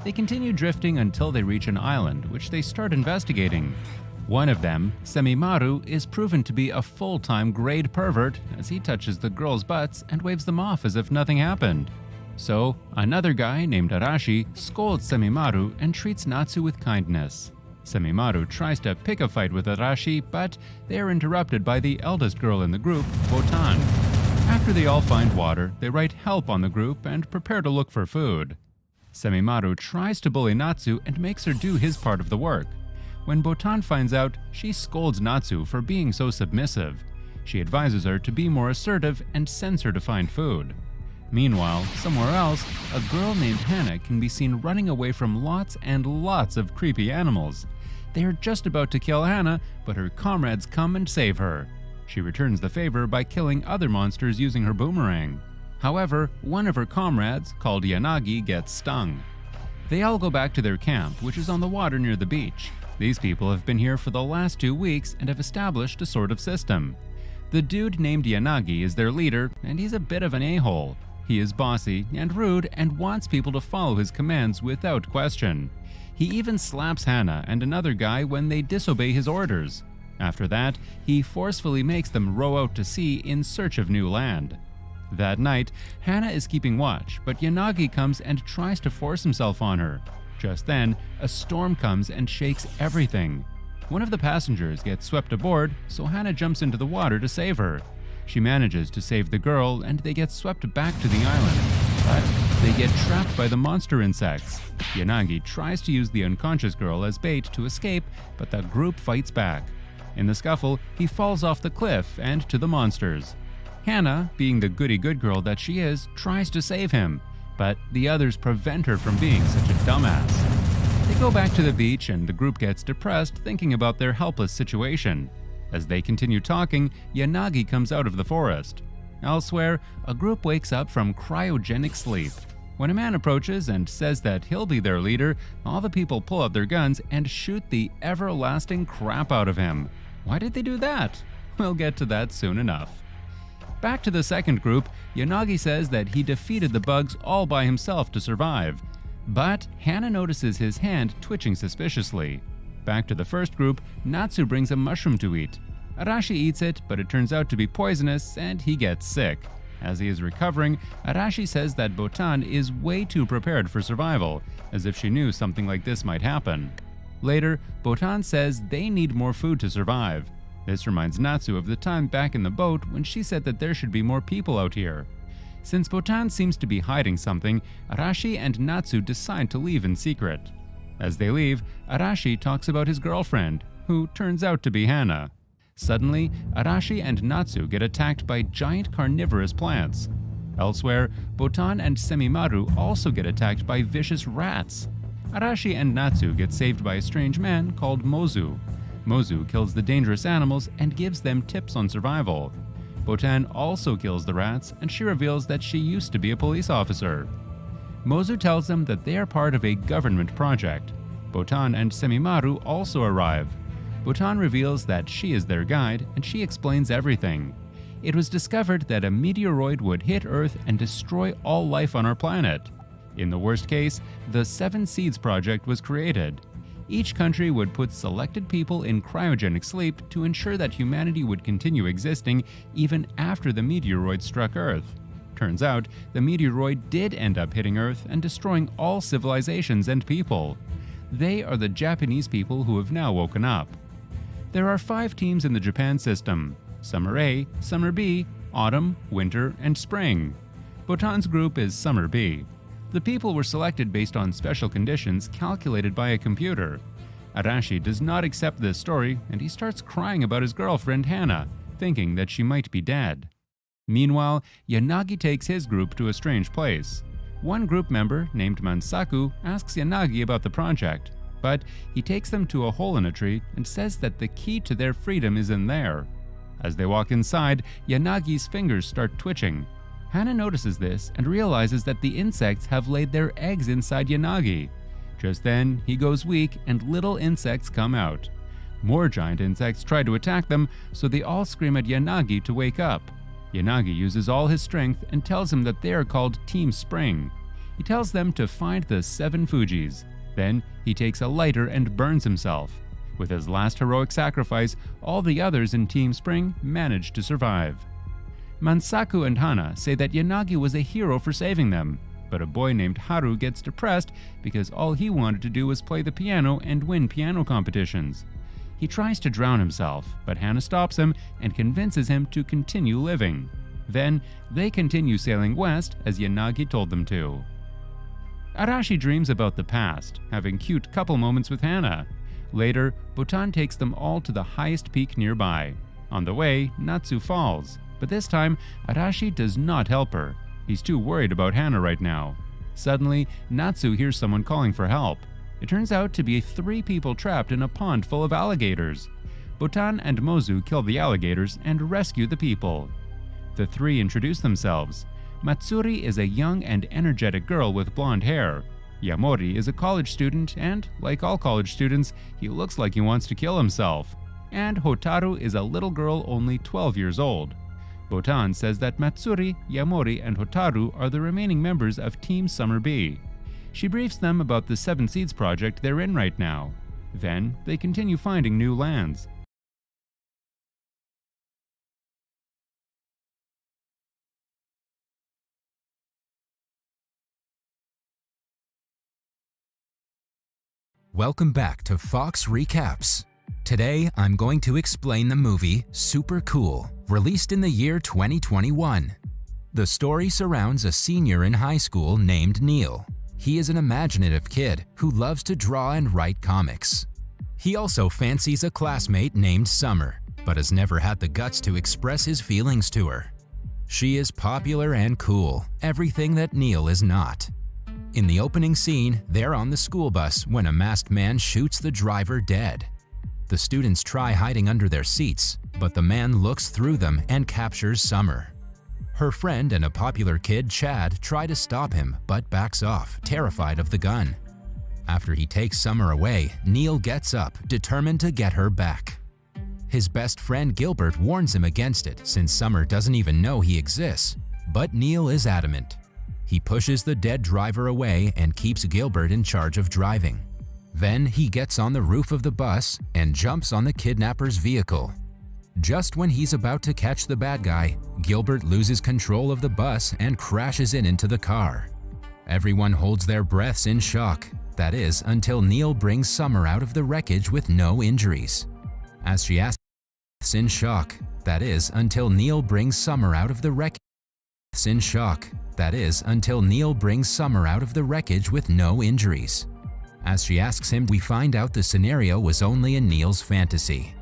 They continue drifting until they reach an island, which they start investigating. One of them, Semimaru, is proven to be a full-time grade pervert as he touches the girls' butts and waves them off as if nothing happened. So, another guy named Arashi scolds Semimaru and treats Natsu with kindness. Semimaru tries to pick a fight with Arashi, but they are interrupted by the eldest girl in the group, Botan. After they all find water, they write help on the group and prepare to look for food. Semimaru tries to bully Natsu and makes her do his part of the work. When Botan finds out, she scolds Natsu for being so submissive. She advises her to be more assertive and sends her to find food. Meanwhile, somewhere else, a girl named Hannah can be seen running away from lots and lots of creepy animals. They are just about to kill Hannah, but her comrades come and save her. She returns the favor by killing other monsters using her boomerang. However, one of her comrades, called Yanagi, gets stung. They all go back to their camp, which is on the water near the beach. These people have been here for the last 2 weeks and have established a sort of system. The dude named Yanagi is their leader, and he's a bit of an a-hole. He is bossy and rude and wants people to follow his commands without question. He even slaps Hannah and another guy when they disobey his orders. After that, he forcefully makes them row out to sea in search of new land. That night, Hannah is keeping watch, but Yanagi comes and tries to force himself on her. Just then, a storm comes and shakes everything. One of the passengers gets swept aboard, so Hannah jumps into the water to save her. She manages to save the girl, and they get swept back to the island. But they get trapped by the monster insects. Yanagi tries to use the unconscious girl as bait to escape, but the group fights back. In the scuffle, he falls off the cliff and to the monsters. Hannah, being the goody-good girl that she is, tries to save him, but the others prevent her from being such a dumbass. They go back to the beach and the group gets depressed thinking about their helpless situation. As they continue talking, Yanagi comes out of the forest. Elsewhere, a group wakes up from cryogenic sleep. When a man approaches and says that he'll be their leader, all the people pull out their guns and shoot the everlasting crap out of him. Why did they do that? We'll get to that soon enough. Back to the second group, Yanagi says that he defeated the bugs all by himself to survive. But Hannah notices his hand twitching suspiciously. Back to the first group, Natsu brings a mushroom to eat. Arashi eats it, but it turns out to be poisonous and he gets sick. As he is recovering, Arashi says that Botan is way too prepared for survival, as if she knew something like this might happen. Later, Botan says they need more food to survive. This reminds Natsu of the time back in the boat when she said that there should be more people out here. Since Botan seems to be hiding something, Arashi and Natsu decide to leave in secret. As they leave, Arashi talks about his girlfriend, who turns out to be Hannah. Suddenly, Arashi and Natsu get attacked by giant carnivorous plants. Elsewhere, Botan and Semimaru also get attacked by vicious rats. Arashi and Natsu get saved by a strange man called Mozu. Mozu kills the dangerous animals and gives them tips on survival. Botan also kills the rats, and she reveals that she used to be a police officer. Mozu tells them that they are part of a government project. Botan and Semimaru also arrive. Botan reveals that she is their guide, and she explains everything. It was discovered that a meteoroid would hit Earth and destroy all life on our planet. In the worst case, the Seven Seeds Project was created. Each country would put selected people in cryogenic sleep to ensure that humanity would continue existing even after the meteoroid struck Earth. Turns out, the meteoroid did end up hitting Earth and destroying all civilizations and people. They are the Japanese people who have now woken up. There are 5 teams in the Japan system: Summer A, Summer B, Autumn, Winter, and Spring. Botan's group is Summer B. The people were selected based on special conditions calculated by a computer. Arashi does not accept this story, and he starts crying about his girlfriend Hana, thinking that she might be dead. Meanwhile, Yanagi takes his group to a strange place. One group member, named Mansaku, asks Yanagi about the project, but he takes them to a hole in a tree and says that the key to their freedom is in there. As they walk inside, Yanagi's fingers start twitching. Hana notices this and realizes that the insects have laid their eggs inside Yanagi. Just then, he goes weak and little insects come out. More giant insects try to attack them, so they all scream at Yanagi to wake up. Yanagi uses all his strength and tells him that they are called Team Spring. He tells them to find the 7 Fujis. Then, he takes a lighter and burns himself. With his last heroic sacrifice, all the others in Team Spring manage to survive. Mansaku and Hana say that Yanagi was a hero for saving them, but a boy named Haru gets depressed because all he wanted to do was play the piano and win piano competitions. He tries to drown himself, but Hana stops him and convinces him to continue living. Then, they continue sailing west as Yanagi told them to. Arashi dreams about the past, having cute couple moments with Hana. Later, Botan takes them all to the highest peak nearby. On the way, Natsu falls. But this time, Arashi does not help her. He's too worried about Hana right now. Suddenly, Natsu hears someone calling for help. It turns out to be 3 people trapped in a pond full of alligators. Botan and Mozu kill the alligators and rescue the people. The 3 introduce themselves. Matsuri is a young and energetic girl with blonde hair. Yamori is a college student and, like all college students, he looks like he wants to kill himself. And Hotaru is a little girl only 12 years old. Botan says that Matsuri, Yamori, and Hotaru are the remaining members of Team Summer B. She briefs them about the 7 Seeds project they're in right now. Then, they continue finding new lands. Welcome back to Fox Recaps. Today, I'm going to explain the movie Super Cool, released in the year 2021. The story surrounds a senior in high school named Neil. He is an imaginative kid who loves to draw and write comics. He also fancies a classmate named Summer, but has never had the guts to express his feelings to her. She is popular and cool, everything that Neil is not. In the opening scene, they're on the school bus when a masked man shoots the driver dead. The students try hiding under their seats, but the man looks through them and captures Summer. Her friend and a popular kid, Chad, try to stop him but backs off, terrified of the gun. After he takes Summer away, Neil gets up, determined to get her back. His best friend Gilbert warns him against it since Summer doesn't even know he exists, but Neil is adamant. He pushes the dead driver away and keeps Gilbert in charge of driving. Then he gets on the roof of the bus and jumps on the kidnapper's vehicle. Just when he's about to catch the bad guy, Gilbert loses control of the bus and crashes into the car. Everyone holds their breaths in shock, that is, until Neil brings Summer out of the wreckage with no injuries. As she asks in shock, that is, until Neil brings Summer out of the wreckage in shock, that is, until Neil brings Summer out of the wreckage with no injuries. As she asks him, we find out the scenario was only in Neil's fantasy.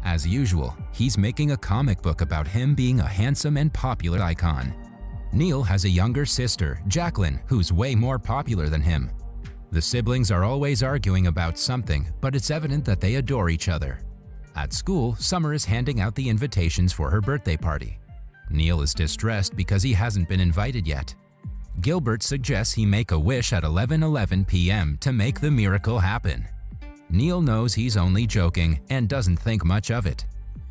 As usual, he's making a comic book about him being a handsome and popular icon. Neil has a younger sister, Jacqueline, who's way more popular than him. The siblings are always arguing about something, but it's evident that they adore each other. At school, Summer is handing out the invitations for her birthday party. Neil is distressed because he hasn't been invited yet. Gilbert suggests he make a wish at 11:11 p.m. to make the miracle happen. Neil knows he's only joking and doesn't think much of it.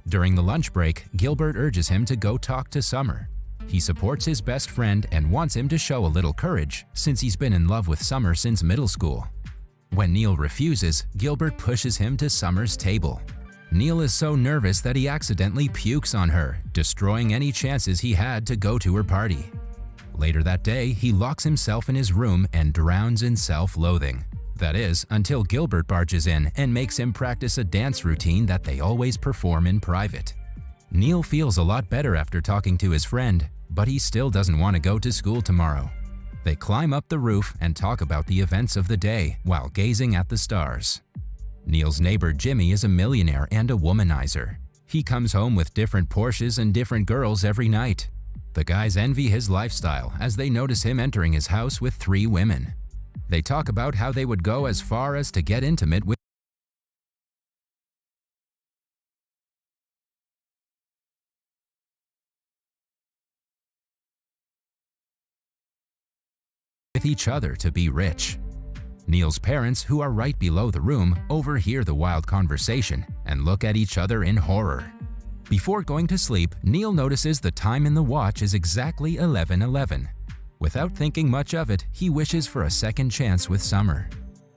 During the lunch break, Gilbert urges him to go talk to Summer. He supports his best friend and wants him to show a little courage since he's been in love with Summer since middle school. When Neil refuses, Gilbert pushes him to Summer's table. Neil is so nervous that he accidentally pukes on her, destroying any chances he had to go to her party. Later that day, he locks himself in his room and drowns in self-loathing. That is, until Gilbert barges in and makes him practice a dance routine that they always perform in private. Neil feels a lot better after talking to his friend, but he still doesn't want to go to school tomorrow. They climb up the roof and talk about the events of the day while gazing at the stars. Neil's neighbor Jimmy is a millionaire and a womanizer. He comes home with different Porsches and different girls every night. The guys envy his lifestyle as they notice him entering his house with 3 women. They talk about how they would go as far as to get intimate with each other to be rich. Neil's parents, who are right below the room, overhear the wild conversation and look at each other in horror. Before going to sleep, Neil notices the time in the watch is exactly 11:11. Without thinking much of it, he wishes for a second chance with Summer.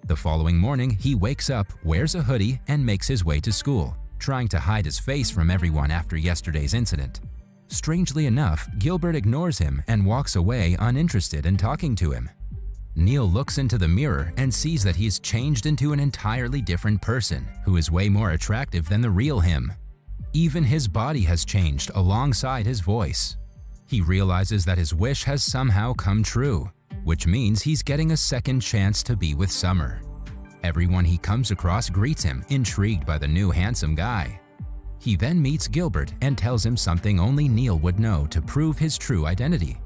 The following morning, he wakes up, wears a hoodie, and makes his way to school, trying to hide his face from everyone after yesterday's incident. Strangely enough, Gilbert ignores him and walks away uninterested in talking to him. Neil looks into the mirror and sees that he's changed into an entirely different person who is way more attractive than the real him. Even his body has changed alongside his voice. He realizes that his wish has somehow come true, which means he's getting a second chance to be with Summer. Everyone he comes across greets him, intrigued by the new handsome guy. He then meets Gilbert and tells him something only Neil would know to prove his true identity.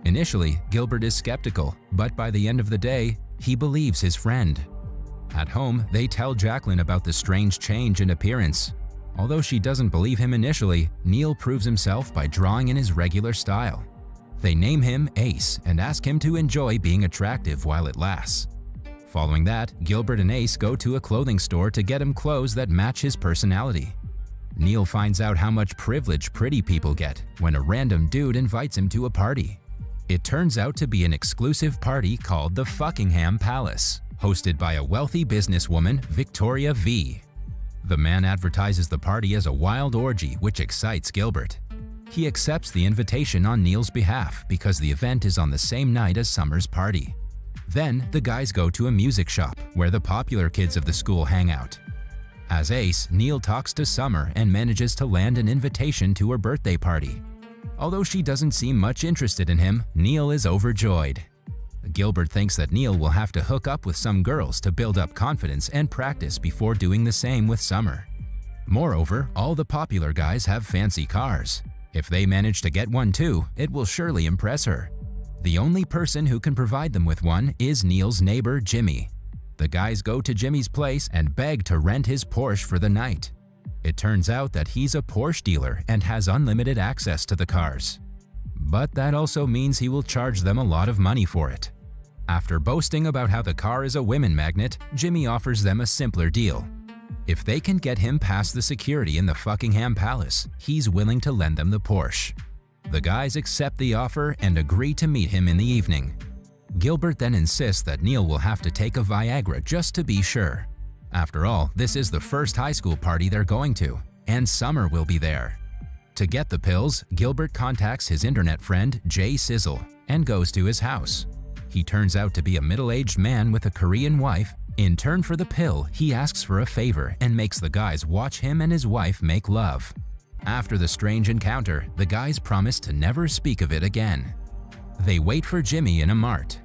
Initially, Gilbert is skeptical, but by the end of the day, he believes his friend. At home, they tell Jacqueline about the strange change in appearance. Although she doesn't believe him initially, Neil proves himself by drawing in his regular style. They name him Ace and ask him to enjoy being attractive while it lasts. Following that, Gilbert and Ace go to a clothing store to get him clothes that match his personality. Neil finds out how much privilege pretty people get when a random dude invites him to a party. It turns out to be an exclusive party called the Fuckingham Palace, hosted by a wealthy businesswoman, Victoria V. The man advertises the party as a wild orgy, which excites Gilbert. He accepts the invitation on Neil's behalf because the event is on the same night as Summer's party. Then, the guys go to a music shop where the popular kids of the school hang out. As Ace, Neil talks to Summer and manages to land an invitation to her birthday party. Although she doesn't seem much interested in him, Neil is overjoyed. Gilbert thinks that Neil will have to hook up with some girls to build up confidence and practice before doing the same with Summer. Moreover, all the popular guys have fancy cars. If they manage to get one too, it will surely impress her. The only person who can provide them with one is Neil's neighbor, Jimmy. The guys go to Jimmy's place and beg to rent his Porsche for the night. It turns out that he's a Porsche dealer and has unlimited access to the cars. But that also means he will charge them a lot of money for it. After boasting about how the car is a women magnet, Jimmy offers them a simpler deal. If they can get him past the security in the Fuckingham Palace, he's willing to lend them the Porsche. The guys accept the offer and agree to meet him in the evening. Gilbert then insists that Neil will have to take a Viagra just to be sure. After all, this is the first high school party they're going to, and Summer will be there. To get the pills, Gilbert contacts his internet friend, Jay Sizzle, and goes to his house. He turns out to be a middle-aged man with a Korean wife. In turn for the pill, he asks for a favor and makes the guys watch him and his wife make love. After the strange encounter, the guys promise to never speak of it again. They wait for Jimmy in a mart.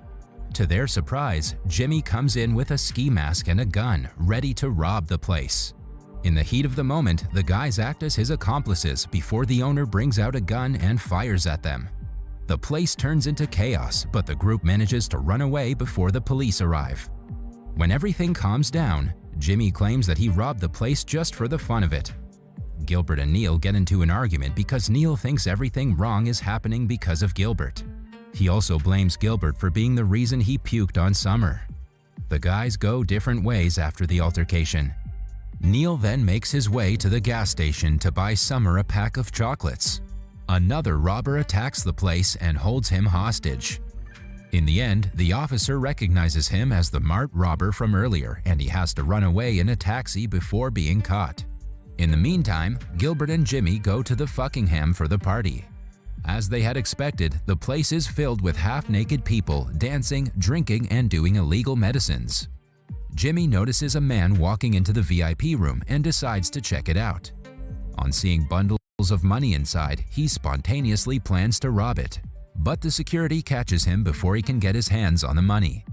To their surprise, Jimmy comes in with a ski mask and a gun, ready to rob the place. In the heat of the moment, the guys act as his accomplices before the owner brings out a gun and fires at them. The place turns into chaos, but the group manages to run away before the police arrive. When everything calms down, Jimmy claims that he robbed the place just for the fun of it. Gilbert and Neil get into an argument because Neil thinks everything wrong is happening because of Gilbert. He also blames Gilbert for being the reason he puked on Summer. The guys go different ways after the altercation. Neil then makes his way to the gas station to buy Summer a pack of chocolates. Another robber attacks the place and holds him hostage. In the end, the officer recognizes him as the mart robber from earlier, and he has to run away in a taxi before being caught. In the meantime, Gilbert and Jimmy go to the Fuckingham for the party. As they had expected, the place is filled with half-naked people dancing, drinking, and doing illegal medicines. Jimmy notices a man walking into the VIP room and decides to check it out. On seeing bundles of money inside, he spontaneously plans to rob it. But the security catches him before he can get his hands on the money.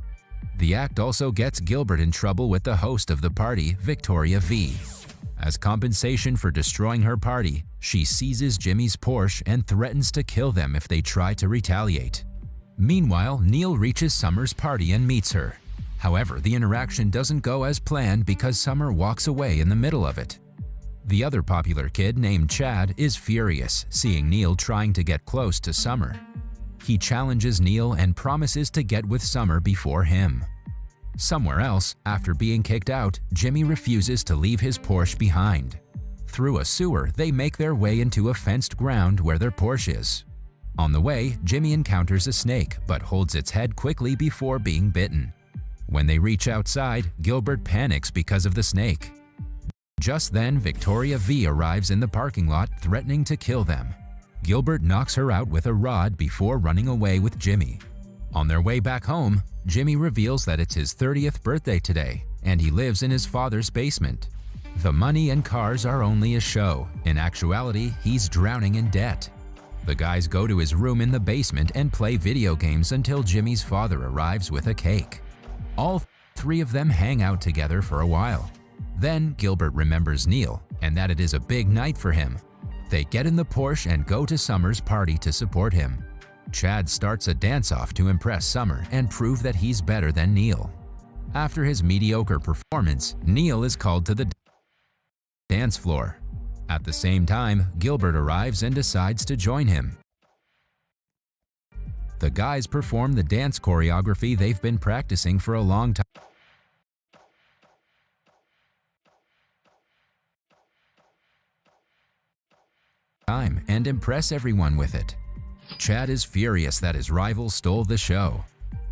The act also gets Gilbert in trouble with the host of the party, Victoria V. As compensation for destroying her party, she seizes Jimmy's Porsche and threatens to kill them if they try to retaliate. Meanwhile, Neil reaches Summer's party and meets her. However, the interaction doesn't go as planned because Summer walks away in the middle of it. The other popular kid named Chad is furious, seeing Neil trying to get close to Summer. He challenges Neil and promises to get with Summer before him. Somewhere else, after being kicked out, Jimmy refuses to leave his Porsche behind. Through a sewer, they make their way into a fenced ground where their Porsche is. On the way, Jimmy encounters a snake but holds its head quickly before being bitten. When they reach outside, Gilbert panics because of the snake. Just then, Victoria V arrives in the parking lot, threatening to kill them. Gilbert knocks her out with a rod before running away with Jimmy. On their way back home, Jimmy reveals that it's his 30th birthday today, and he lives in his father's basement. The money and cars are only a show. In actuality, he's drowning in debt. The guys go to his room in the basement and play video games until Jimmy's father arrives with a cake. All three of them hang out together for a while. Then Gilbert remembers Neil and that it is a big night for him. They get in the Porsche and go to Summer's party to support him. Chad starts a dance-off to impress Summer and prove that he's better than Neil. After his mediocre performance, Neil is called to the dance floor. At the same time, Gilbert arrives and decides to join him. The guys perform the dance choreography they've been practicing for a long time and impress everyone with it. Chad is furious that his rival stole the show.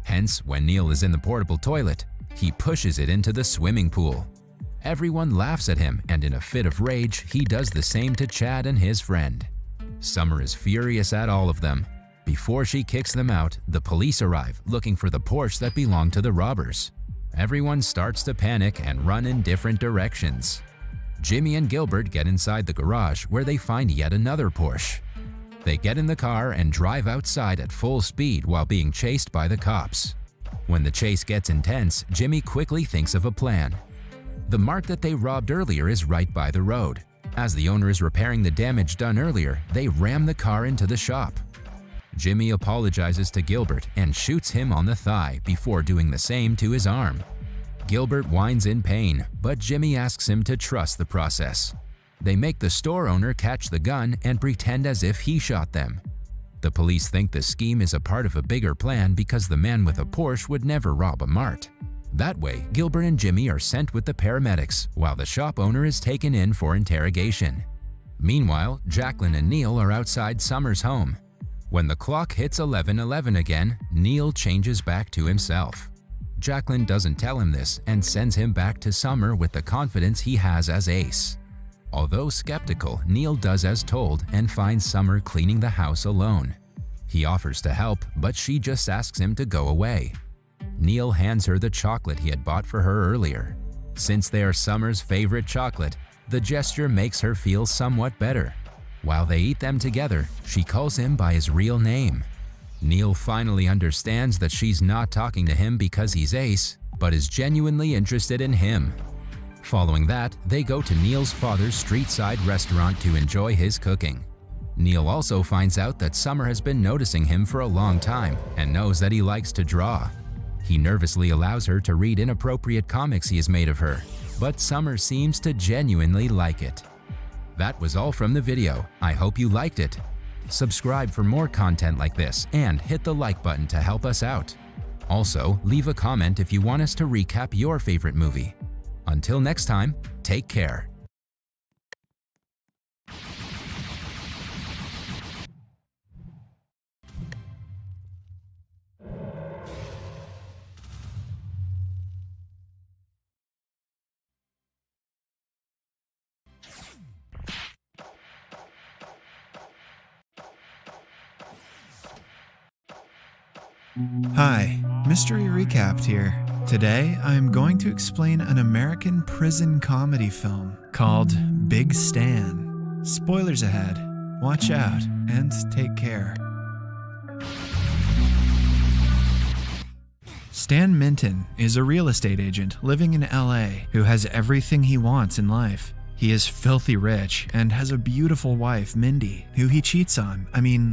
Hence, when Neil is in the portable toilet, he pushes it into the swimming pool. Everyone laughs at him, and in a fit of rage, he does the same to Chad and his friend. Summer is furious at all of them. Before she kicks them out, the police arrive looking for the Porsche that belonged to the robbers. Everyone starts to panic and run in different directions. Jimmy and Gilbert get inside the garage where they find yet another Porsche. They get in the car and drive outside at full speed while being chased by the cops. When the chase gets intense, Jimmy quickly thinks of a plan. The mart that they robbed earlier is right by the road. As the owner is repairing the damage done earlier, they ram the car into the shop. Jimmy apologizes to Gilbert and shoots him on the thigh before doing the same to his arm. Gilbert whines in pain, but Jimmy asks him to trust the process. They make the store owner catch the gun and pretend as if he shot them. The police think the scheme is a part of a bigger plan because the man with a Porsche would never rob a mart. That way, Gilbert and Jimmy are sent with the paramedics while the shop owner is taken in for interrogation. Meanwhile, Jacqueline and Neil are outside Summer's home. When the clock hits 11:11 again, Neil changes back to himself. Jacqueline doesn't tell him this and sends him back to Summer with the confidence he has as Ace. Although skeptical, Neil does as told and finds Summer cleaning the house alone. He offers to help, but she just asks him to go away. Neil hands her the chocolate he had bought for her earlier. Since they are Summer's favorite chocolate, the gesture makes her feel somewhat better. While they eat them together, she calls him by his real name. Neil finally understands that she's not talking to him because he's Ace, but is genuinely interested in him. Following that, they go to Neil's father's street-side restaurant to enjoy his cooking. Neil also finds out that Summer has been noticing him for a long time and knows that he likes to draw. He nervously allows her to read inappropriate comics he has made of her, but Summer seems to genuinely like it. That was all from the video. I hope you liked it. Subscribe for more content like this and hit the like button to help us out. Also, leave a comment if you want us to recap your favorite movie. Until next time, take care. Hi, Mystery Recapped here. Today, I'm going to explain an American prison comedy film called Big Stan. Spoilers ahead. Watch out and take care. Stan Minton is a real estate agent living in LA who has everything he wants in life. He is filthy rich and has a beautiful wife, Mindy, who he cheats on,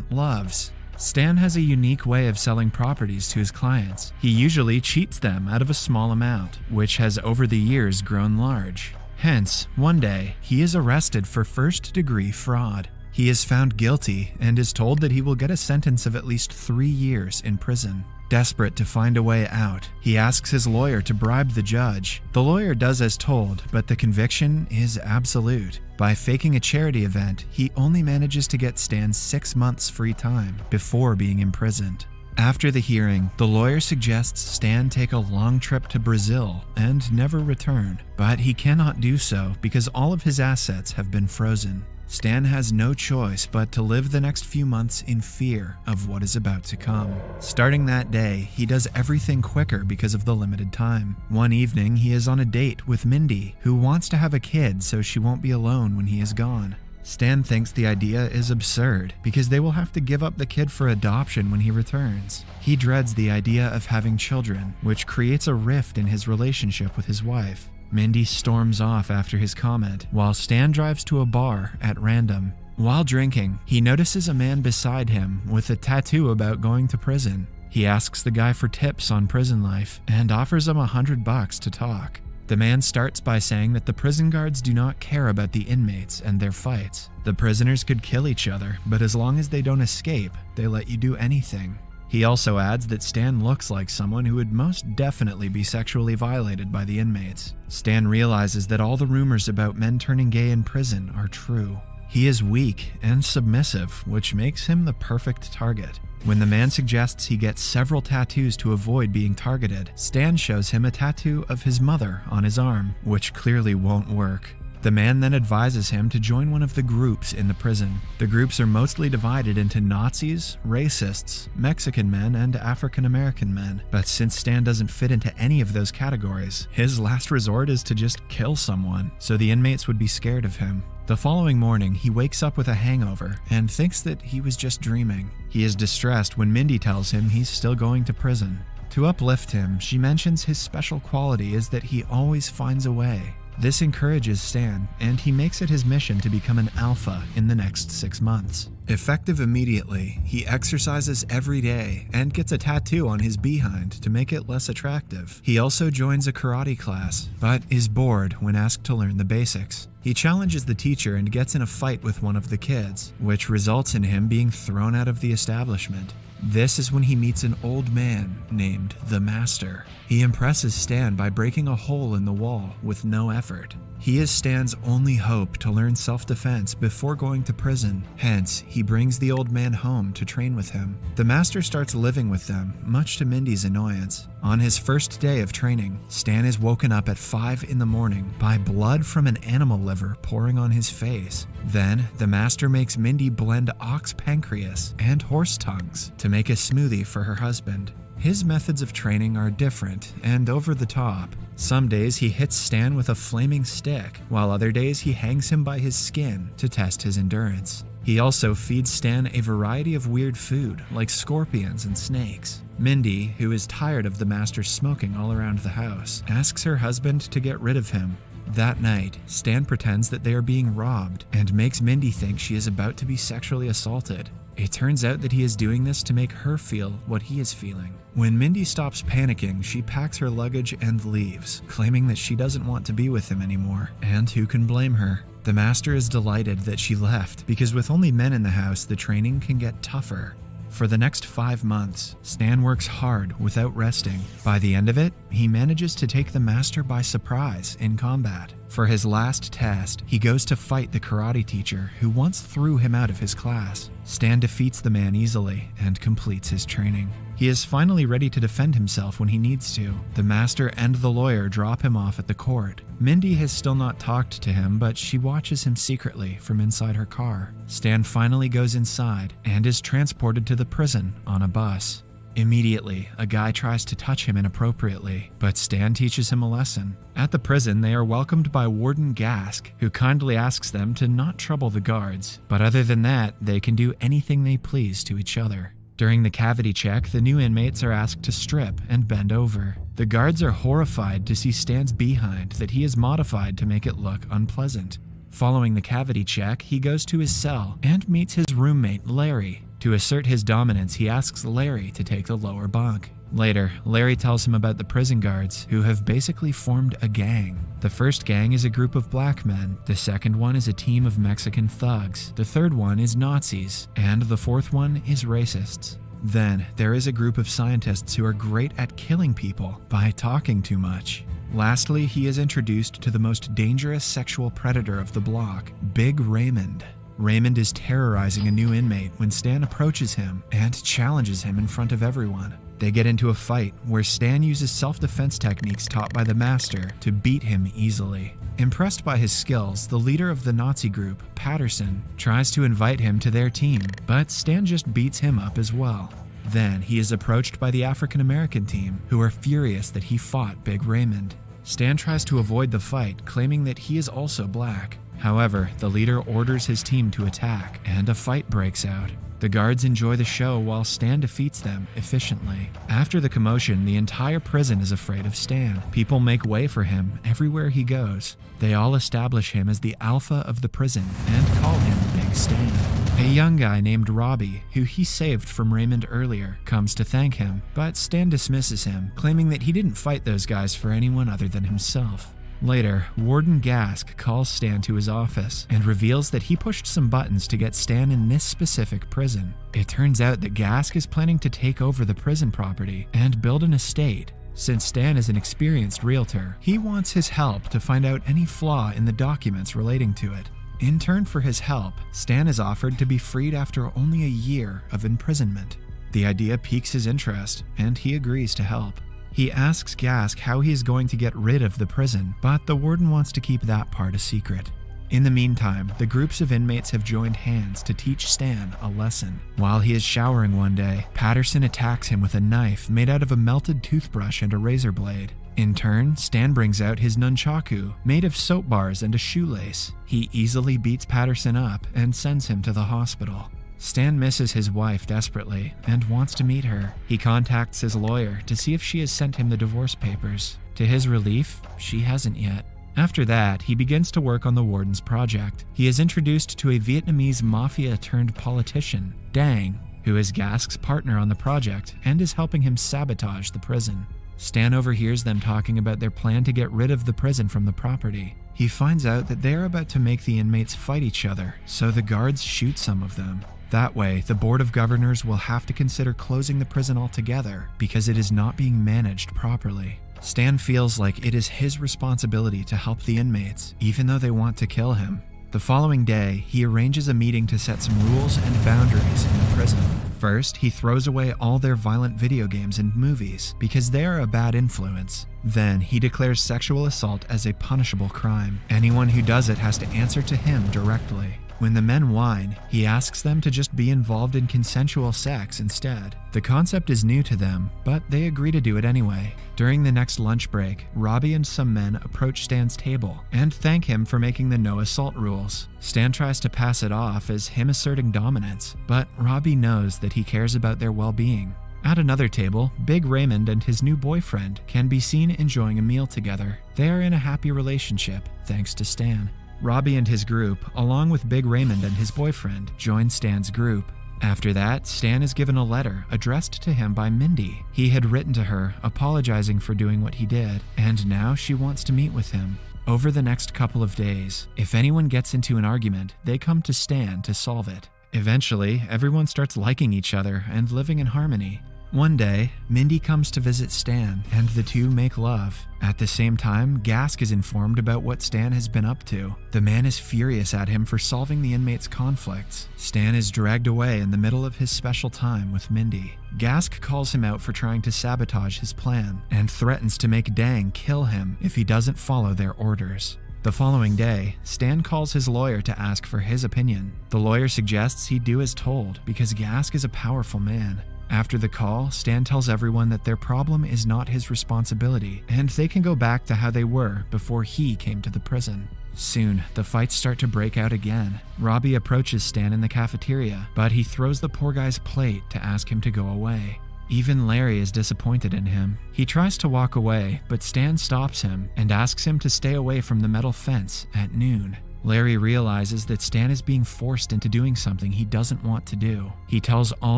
loves. Stan has a unique way of selling properties to his clients. He usually cheats them out of a small amount, which has over the years grown large. Hence, one day, he is arrested for first-degree fraud. He is found guilty and is told that he will get a sentence of at least 3 years in prison. Desperate to find a way out, he asks his lawyer to bribe the judge. The lawyer does as told, but the conviction is absolute. By faking a charity event, he only manages to get Stan 6 months free time before being imprisoned. After the hearing, the lawyer suggests Stan take a long trip to Brazil and never return, but he cannot do so because all of his assets have been frozen. Stan has no choice but to live the next few months in fear of what is about to come. Starting that day, he does everything quicker because of the limited time. One evening, he is on a date with Mindy, who wants to have a kid so she won't be alone when he is gone. Stan thinks the idea is absurd because they will have to give up the kid for adoption when he returns. He dreads the idea of having children, which creates a rift in his relationship with his wife. Mindy storms off after his comment, while Stan drives to a bar at random. While drinking, he notices a man beside him with a tattoo about going to prison. He asks the guy for tips on prison life and offers him $100 to talk. The man starts by saying that the prison guards do not care about the inmates and their fights. The prisoners could kill each other, but as long as they don't escape, they let you do anything. He also adds that Stan looks like someone who would most definitely be sexually violated by the inmates. Stan realizes that all the rumors about men turning gay in prison are true. He is weak and submissive, which makes him the perfect target. When the man suggests he get several tattoos to avoid being targeted, Stan shows him a tattoo of his mother on his arm, which clearly won't work. The man then advises him to join one of the groups in the prison. The groups are mostly divided into Nazis, racists, Mexican men, and African American men. But since Stan doesn't fit into any of those categories, his last resort is to just kill someone, so the inmates would be scared of him. The following morning, he wakes up with a hangover and thinks that he was just dreaming. He is distressed when Mindy tells him he's still going to prison. To uplift him, she mentions his special quality is that he always finds a way. This encourages Stan, and he makes it his mission to become an alpha in the next 6 months. Effective immediately, he exercises every day and gets a tattoo on his behind to make it less attractive. He also joins a karate class, but is bored when asked to learn the basics. He challenges the teacher and gets in a fight with one of the kids, which results in him being thrown out of the establishment. This is when he meets an old man named the Master. He impresses Stan by breaking a hole in the wall with no effort. He is Stan's only hope to learn self-defense before going to prison. Hence, he brings the old man home to train with him. The Master starts living with them, much to Mindy's annoyance. On his first day of training, Stan is woken up at 5 in the morning by blood from an animal liver pouring on his face. Then, the Master makes Mindy blend ox pancreas and horse tongues to make a smoothie for her husband. His methods of training are different and over the top. Some days he hits Stan with a flaming stick, while other days he hangs him by his skin to test his endurance. He also feeds Stan a variety of weird food, like scorpions and snakes. Mindy, who is tired of the Master smoking all around the house, asks her husband to get rid of him. That night, Stan pretends that they are being robbed and makes Mindy think she is about to be sexually assaulted. It turns out that he is doing this to make her feel what he is feeling. When Mindy stops panicking, she packs her luggage and leaves, claiming that she doesn't want to be with him anymore. And who can blame her? The master is delighted that she left, because with only men in the house, the training can get tougher. For the next 5 months, Stan works hard without resting. By the end of it, he manages to take the master by surprise in combat. For his last test, he goes to fight the karate teacher who once threw him out of his class. Stan defeats the man easily and completes his training. He is finally ready to defend himself when he needs to. The master and the lawyer drop him off at the court. Mindy has still not talked to him, but she watches him secretly from inside her car. Stan finally goes inside and is transported to the prison on a bus. Immediately, a guy tries to touch him inappropriately, but Stan teaches him a lesson. At the prison, they are welcomed by Warden Gask, who kindly asks them to not trouble the guards, but other than that, they can do anything they please to each other. During the cavity check, the new inmates are asked to strip and bend over. The guards are horrified to see Stan's behind that he has modified to make it look unpleasant. Following the cavity check, he goes to his cell and meets his roommate, Larry. To assert his dominance, he asks Larry to take the lower bunk. Later, Larry tells him about the prison guards, who have basically formed a gang. The first gang is a group of black men, the second one is a team of Mexican thugs, the third one is Nazis, and the fourth one is racists. Then, there is a group of scientists who are great at killing people by talking too much. Lastly, he is introduced to the most dangerous sexual predator of the block, Big Raymond. Raymond is terrorizing a new inmate when Stan approaches him and challenges him in front of everyone. They get into a fight where Stan uses self-defense techniques taught by the master to beat him easily. Impressed by his skills, the leader of the Nazi group, Patterson, tries to invite him to their team, but Stan just beats him up as well. Then he is approached by the African-American team, who are furious that he fought Big Raymond. Stan tries to avoid the fight, claiming that he is also black. However, the leader orders his team to attack, and a fight breaks out. The guards enjoy the show while Stan defeats them efficiently. After the commotion, the entire prison is afraid of Stan. People make way for him everywhere he goes. They all establish him as the alpha of the prison and call him Big Stan. A young guy named Robbie, who he saved from Raymond earlier, comes to thank him, but Stan dismisses him, claiming that he didn't fight those guys for anyone other than himself. Later, Warden Gask calls Stan to his office and reveals that he pushed some buttons to get Stan in this specific prison. It turns out that Gask is planning to take over the prison property and build an estate. Since Stan is an experienced realtor, he wants his help to find out any flaw in the documents relating to it. In turn for his help, Stan is offered to be freed after only a year of imprisonment. The idea piques his interest, and he agrees to help. He asks Gask how he is going to get rid of the prison, but the warden wants to keep that part a secret. In the meantime, the groups of inmates have joined hands to teach Stan a lesson. While he is showering one day, Patterson attacks him with a knife made out of a melted toothbrush and a razor blade. In turn, Stan brings out his nunchaku, made of soap bars and a shoelace. He easily beats Patterson up and sends him to the hospital. Stan misses his wife desperately and wants to meet her. He contacts his lawyer to see if she has sent him the divorce papers. To his relief, she hasn't yet. After that, he begins to work on the warden's project. He is introduced to a Vietnamese mafia-turned-politician, Dang, who is Gask's partner on the project and is helping him sabotage the prison. Stan overhears them talking about their plan to get rid of the prison from the property. He finds out that they are about to make the inmates fight each other, so the guards shoot some of them. That way, the Board of Governors will have to consider closing the prison altogether because it is not being managed properly. Stan feels like it is his responsibility to help the inmates, even though they want to kill him. The following day, he arranges a meeting to set some rules and boundaries in the prison. First, he throws away all their violent video games and movies because they are a bad influence. Then, he declares sexual assault as a punishable crime. Anyone who does it has to answer to him directly. When the men whine, he asks them to just be involved in consensual sex instead. The concept is new to them, but they agree to do it anyway. During the next lunch break, Robbie and some men approach Stan's table and thank him for making the no assault rules. Stan tries to pass it off as him asserting dominance, but Robbie knows that he cares about their well-being. At another table, Big Raymond and his new boyfriend can be seen enjoying a meal together. They are in a happy relationship, thanks to Stan. Robbie and his group, along with Big Raymond and his boyfriend, join Stan's group. After that, Stan is given a letter addressed to him by Mindy. He had written to her, apologizing for doing what he did, and now she wants to meet with him. Over the next couple of days, if anyone gets into an argument, they come to Stan to solve it. Eventually, everyone starts liking each other and living in harmony. One day, Mindy comes to visit Stan, and the two make love. At the same time, Gask is informed about what Stan has been up to. The man is furious at him for solving the inmates' conflicts. Stan is dragged away in the middle of his special time with Mindy. Gask calls him out for trying to sabotage his plan, and threatens to make Dang kill him if he doesn't follow their orders. The following day, Stan calls his lawyer to ask for his opinion. The lawyer suggests he do as told because Gask is a powerful man. After the call, Stan tells everyone that their problem is not his responsibility, and they can go back to how they were before he came to the prison. Soon, the fights start to break out again. Robbie approaches Stan in the cafeteria, but he throws the poor guy's plate to ask him to go away. Even Larry is disappointed in him. He tries to walk away, but Stan stops him and asks him to stay away from the metal fence at noon. Larry realizes that Stan is being forced into doing something he doesn't want to do. He tells all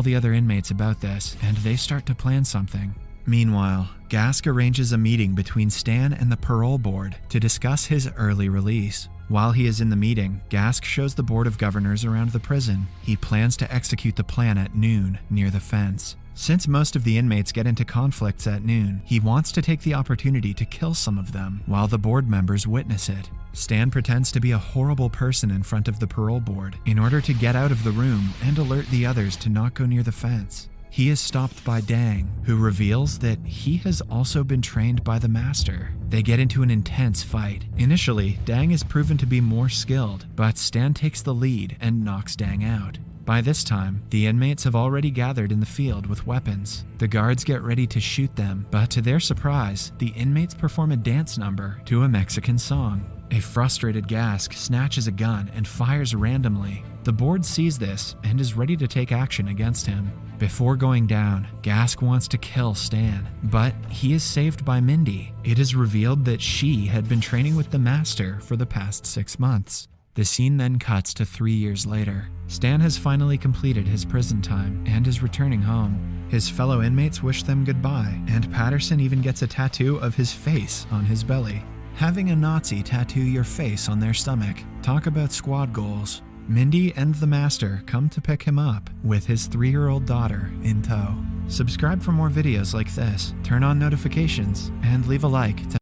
the other inmates about this, and they start to plan something. Meanwhile, Gask arranges a meeting between Stan and the parole board to discuss his early release. While he is in the meeting, Gask shows the board of governors around the prison. He plans to execute the plan at noon near the fence. Since most of the inmates get into conflicts at noon, he wants to take the opportunity to kill some of them while the board members witness it. Stan pretends to be a horrible person in front of the parole board in order to get out of the room and alert the others to not go near the fence. He is stopped by Dang, who reveals that he has also been trained by the master. They get into an intense fight. Initially, Dang is proven to be more skilled, but Stan takes the lead and knocks Dang out. By this time, the inmates have already gathered in the field with weapons. The guards get ready to shoot them, but to their surprise, the inmates perform a dance number to a Mexican song. A frustrated Gask snatches a gun and fires randomly. The board sees this and is ready to take action against him. Before going down, Gask wants to kill Stan, but he is saved by Mindy. It is revealed that she had been training with the master for the past 6 months. The scene then cuts to 3 years later. Stan has finally completed his prison time and is returning home. His fellow inmates wish them goodbye, and Patterson even gets a tattoo of his face on his belly. Having a Nazi tattoo your face on their stomach. Talk about squad goals. Mindy and the master come to pick him up with his 3-year-old daughter in tow. Subscribe for more videos like this, turn on notifications, and leave a like to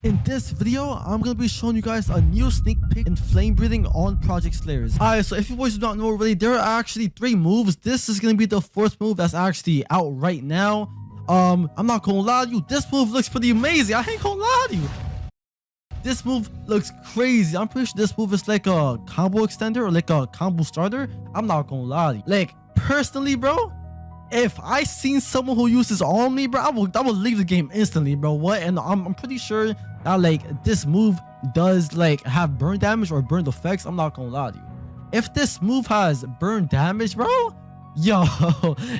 In this video, I'm going to be showing you guys a new sneak peek in flame breathing on Project Slayers. Alright, so if you boys do not know already, there are actually 3 moves. This is going to be the 4th move that's actually out right now. I'm not going to lie to you, this move looks pretty amazing. I ain't going to lie to you. This move looks crazy. I'm pretty sure this move is like a combo extender or like a combo starter. I'm not going to lie to you. Like, personally, bro, if I seen someone who uses on me, bro, I would leave the game instantly, bro. What? And I'm pretty sure that like this move does like have burn damage or burn effects. I'm not gonna lie to you. If this move has burn damage, bro, yo,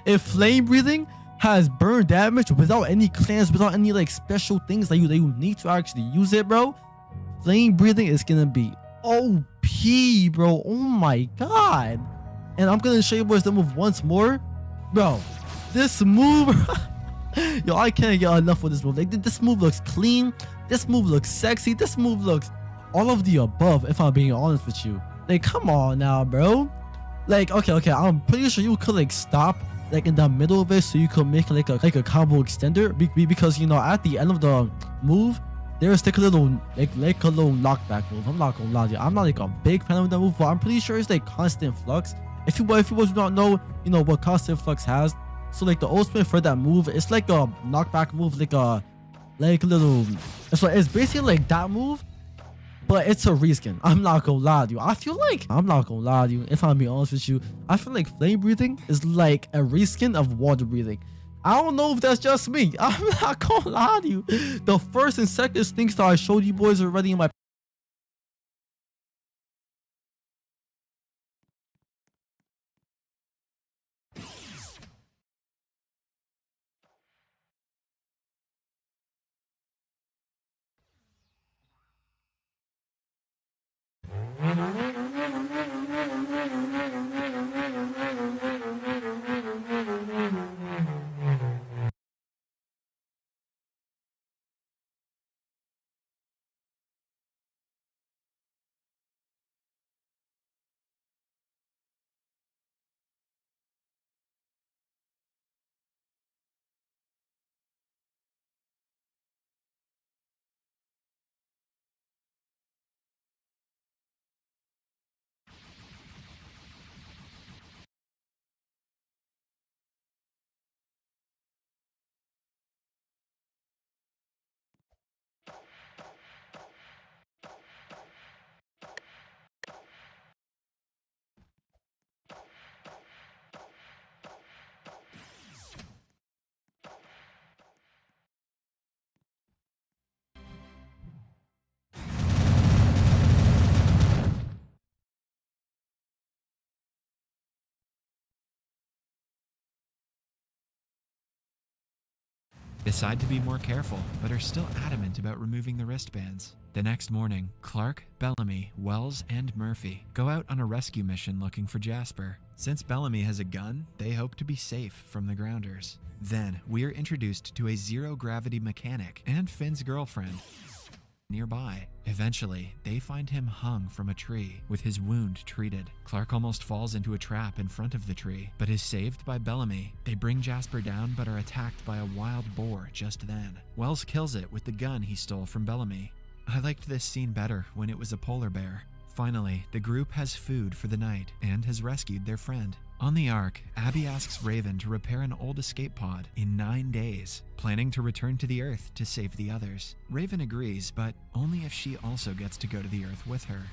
if flame breathing has burn damage without any clans, without any like special things that you need to actually use it, bro, flame breathing is gonna be OP. OP, bro. Oh my god. And I'm gonna show you boys the move once more. Bro, this move, yo, I can't get enough of this move. Like, this move looks clean. This move looks sexy. This move looks all of the above, if I'm being honest with you. Like, come on now, bro. Like, okay, I'm pretty sure you could like stop like in the middle of it so you could make like a combo extender because you know at the end of the move there's like a little knockback move. I'm not gonna lie to you, I'm not like a big fan of that move, but I'm pretty sure it's like constant flux. If you do not know, you know what constant flux has. So like the ultimate for that move, it's like a knockback move, like a little. So it's basically like that move, but it's a reskin. I'm not gonna lie to you. I'm not gonna lie to you. If I'm being honest with you, I feel like flame breathing is like a reskin of water breathing. I don't know if that's just me. I'm not gonna lie to you. The first and second things that I showed you boys already in my decide to be more careful, but are still adamant about removing the wristbands. The next morning, Clark, Bellamy, Wells, and Murphy go out on a rescue mission looking for Jasper. Since Bellamy has a gun, they hope to be safe from the grounders. Then, we are introduced to a zero-gravity mechanic and Finn's girlfriend nearby. Eventually, they find him hung from a tree with his wound treated. Clark almost falls into a trap in front of the tree, but is saved by Bellamy. They bring Jasper down but are attacked by a wild boar just then. Wells kills it with the gun he stole from Bellamy. I liked this scene better when it was a polar bear. Finally, the group has food for the night and has rescued their friend. On the Ark, Abby asks Raven to repair an old escape pod in 9 days, planning to return to the Earth to save the others. Raven agrees, but only if she also gets to go to the Earth with her.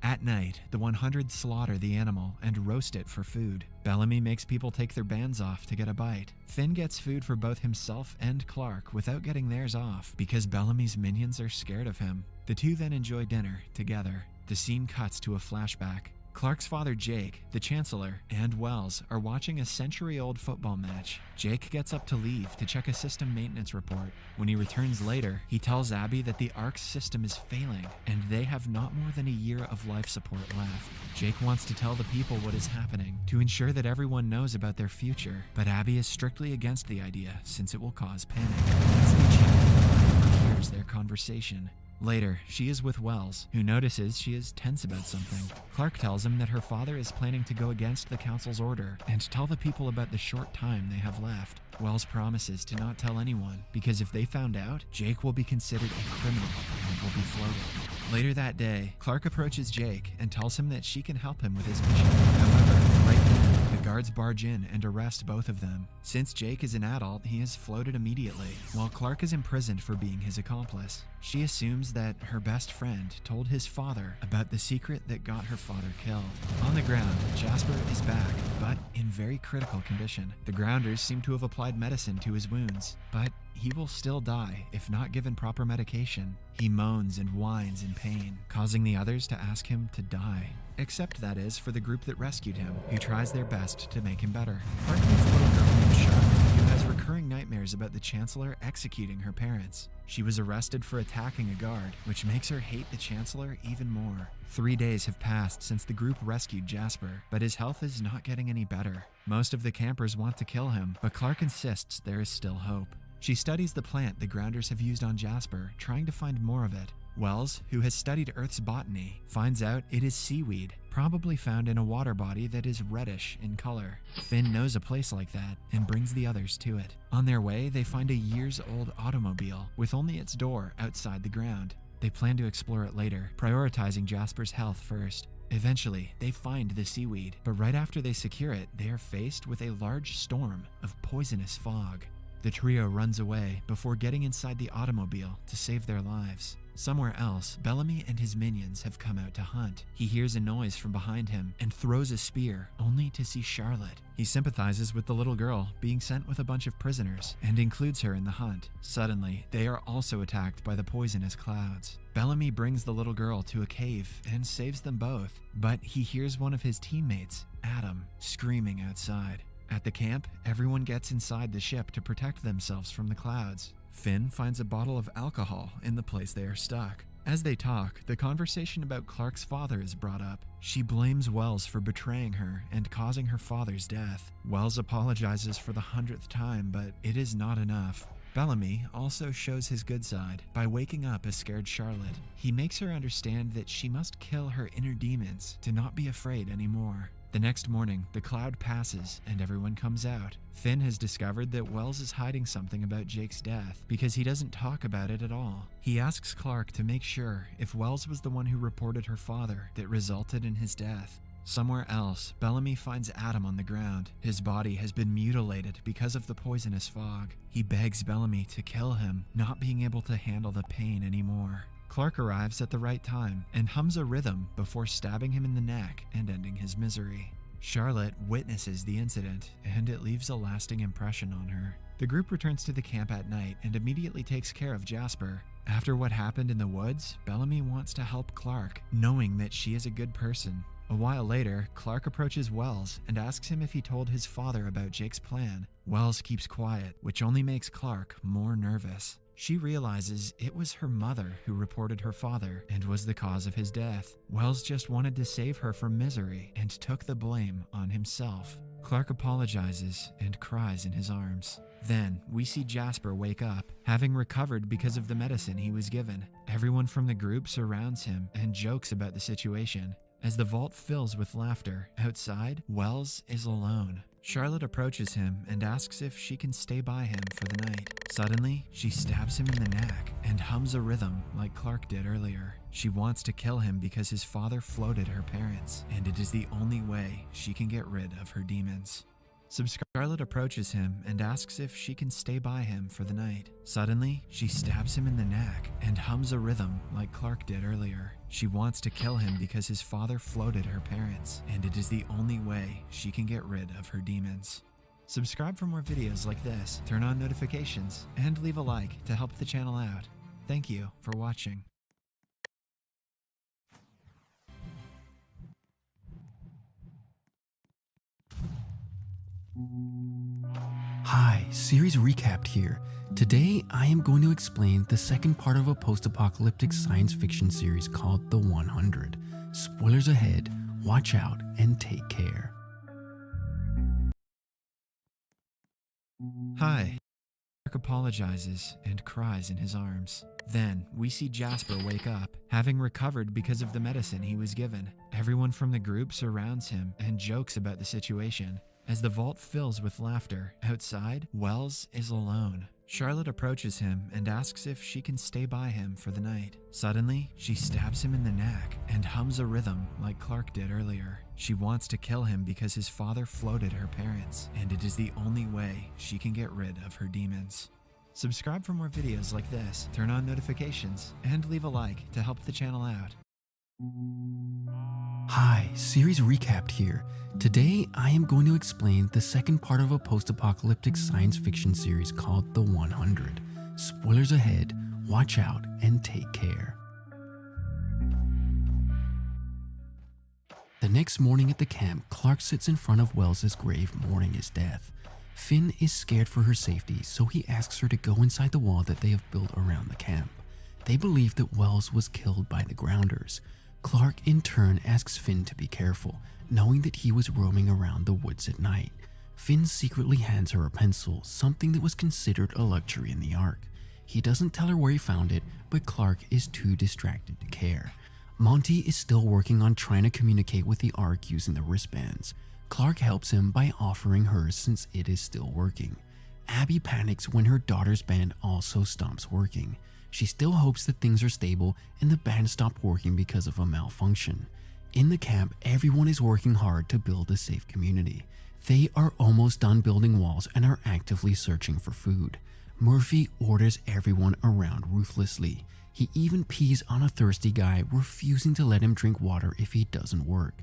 At night, the 100 slaughter the animal and roast it for food. Bellamy makes people take their bands off to get a bite. Finn gets food for both himself and Clark without getting theirs off because Bellamy's minions are scared of him. The two then enjoy dinner together. The scene cuts to a flashback. Clark's father Jake, the Chancellor, and Wells are watching a century-old football match. Jake gets up to leave to check a system maintenance report. When he returns later, he tells Abby that the Ark's system is failing, and they have not more than a year of life support left. Jake wants to tell the people what is happening, to ensure that everyone knows about their future, but Abby is strictly against the idea since it will cause panic. As the Chancellor overhears their conversation. Later, she is with Wells, who notices she is tense about something. Clark tells him that her father is planning to go against the council's order and tell the people about the short time they have left. Wells promises to not tell anyone, because if they found out, Jake will be considered a criminal and will be floated. Later that day, Clark approaches Jake and tells him that she can help him with his mission. However, right then, the guards barge in and arrest both of them. Since Jake is an adult, he is floated immediately, while Clark is imprisoned for being his accomplice. She assumes that her best friend told his father about the secret that got her father killed. On the ground, Jasper is back, but in very critical condition. The grounders seem to have applied medicine to his wounds, but he will still die if not given proper medication. He moans and whines in pain, causing the others to ask him to die. Except, that is, for the group that rescued him, who tries their best to make him better. Clark meets a little girl named Charlotte, who has recurring nightmares about the Chancellor executing her parents. She was arrested for attacking a guard, which makes her hate the Chancellor even more. 3 days have passed since the group rescued Jasper, but his health is not getting any better. Most of the campers want to kill him, but Clark insists there is still hope. She studies the plant the grounders have used on Jasper, trying to find more of it. Wells, who has studied Earth's botany, finds out it is seaweed, probably found in a water body that is reddish in color. Finn knows a place like that and brings the others to it. On their way, they find a years-old automobile with only its door outside the ground. They plan to explore it later, prioritizing Jasper's health first. Eventually, they find the seaweed, but right after they secure it, they are faced with a large storm of poisonous fog. The trio runs away before getting inside the automobile to save their lives. Somewhere else, Bellamy and his minions have come out to hunt. He hears a noise from behind him and throws a spear, only to see Charlotte. He sympathizes with the little girl being sent with a bunch of prisoners and includes her in the hunt. Suddenly, they are also attacked by the poisonous clouds. Bellamy brings the little girl to a cave and saves them both, but he hears one of his teammates, Adam, screaming outside. At the camp, everyone gets inside the ship to protect themselves from the clouds. Finn finds a bottle of alcohol in the place they are stuck. As they talk, the conversation about Clark's father is brought up. She blames Wells for betraying her and causing her father's death. Wells apologizes for the 100th time, but it is not enough. Bellamy also shows his good side by waking up a scared Charlotte. He makes her understand that she must kill her inner demons to not be afraid anymore. The next morning, the cloud passes and everyone comes out. Finn has discovered that Wells is hiding something about Jake's death because he doesn't talk about it at all. He asks Clark to make sure if Wells was the one who reported her father that resulted in his death. Somewhere else, Bellamy finds Adam on the ground. His body has been mutilated because of the poisonous fog. He begs Bellamy to kill him, not being able to handle the pain anymore. Clark arrives at the right time and hums a rhythm before stabbing him in the neck and ending his misery. Charlotte witnesses the incident, and it leaves a lasting impression on her. The group returns to the camp at night and immediately takes care of Jasper. After what happened in the woods, Bellamy wants to help Clark, knowing that she is a good person. A while later, Clark approaches Wells and asks him if he told his father about Jake's plan. Wells keeps quiet, which only makes Clark more nervous. She realizes it was her mother who reported her father and was the cause of his death. Wells just wanted to save her from misery and took the blame on himself. Clark apologizes and cries in his arms. Then, we see Jasper wake up, having recovered because of the medicine he was given. Everyone from the group surrounds him and jokes about the situation. As the vault fills with laughter, outside, Wells is alone. Charlotte approaches him and asks if she can stay by him for the night. Suddenly, she stabs him in the neck and hums a rhythm like Clark did earlier. She wants to kill him because his father floated her parents, and it is the only way she can get rid of her demons. Charlotte approaches him and asks if she can stay by him for the night. Suddenly, she stabs him in the neck and hums a rhythm like Clark did earlier. She wants to kill him because his father floated her parents, and it is the only way she can get rid of her demons. Subscribe for more videos like this, turn on notifications, and leave a like to help the channel out. Thank you for watching. Hi, series recapped here. Today, I am going to explain the second part of a post-apocalyptic science fiction series called The 100. Spoilers ahead, watch out, and take care. Hi. Clark apologizes and cries in his arms. Then, we see Jasper wake up, having recovered because of the medicine he was given. Everyone from the group surrounds him and jokes about the situation. As the vault fills with laughter, outside, Wells is alone. Charlotte approaches him and asks if she can stay by him for the night. Suddenly, she stabs him in the neck and hums a rhythm like Clark did earlier. She wants to kill him because his father floated her parents, and it is the only way she can get rid of her demons. Subscribe for more videos like this, turn on notifications, and leave a like to help the channel out. Hi, series recapped here. Today, I am going to explain the second part of a post-apocalyptic science fiction series called The 100. Spoilers ahead, watch out, and take care. The next morning at the camp, Clark sits in front of Wells' grave mourning his death. Finn is scared for her safety, so he asks her to go inside the wall that they have built around the camp. They believe that Wells was killed by the Grounders. Clark in turn asks Finn to be careful, knowing that he was roaming around the woods at night. Finn secretly hands her a pencil, something that was considered a luxury in the Ark. He doesn't tell her where he found it, but Clark is too distracted to care. Monty is still working on trying to communicate with the Ark using the wristbands. Clark helps him by offering hers since it is still working. Abby panics when her daughter's band also stops working. She still hopes that things are stable and the band stopped working because of a malfunction. In the camp, everyone is working hard to build a safe community. They are almost done building walls and are actively searching for food. Murphy orders everyone around ruthlessly. He even pees on a thirsty guy, refusing to let him drink water if he doesn't work.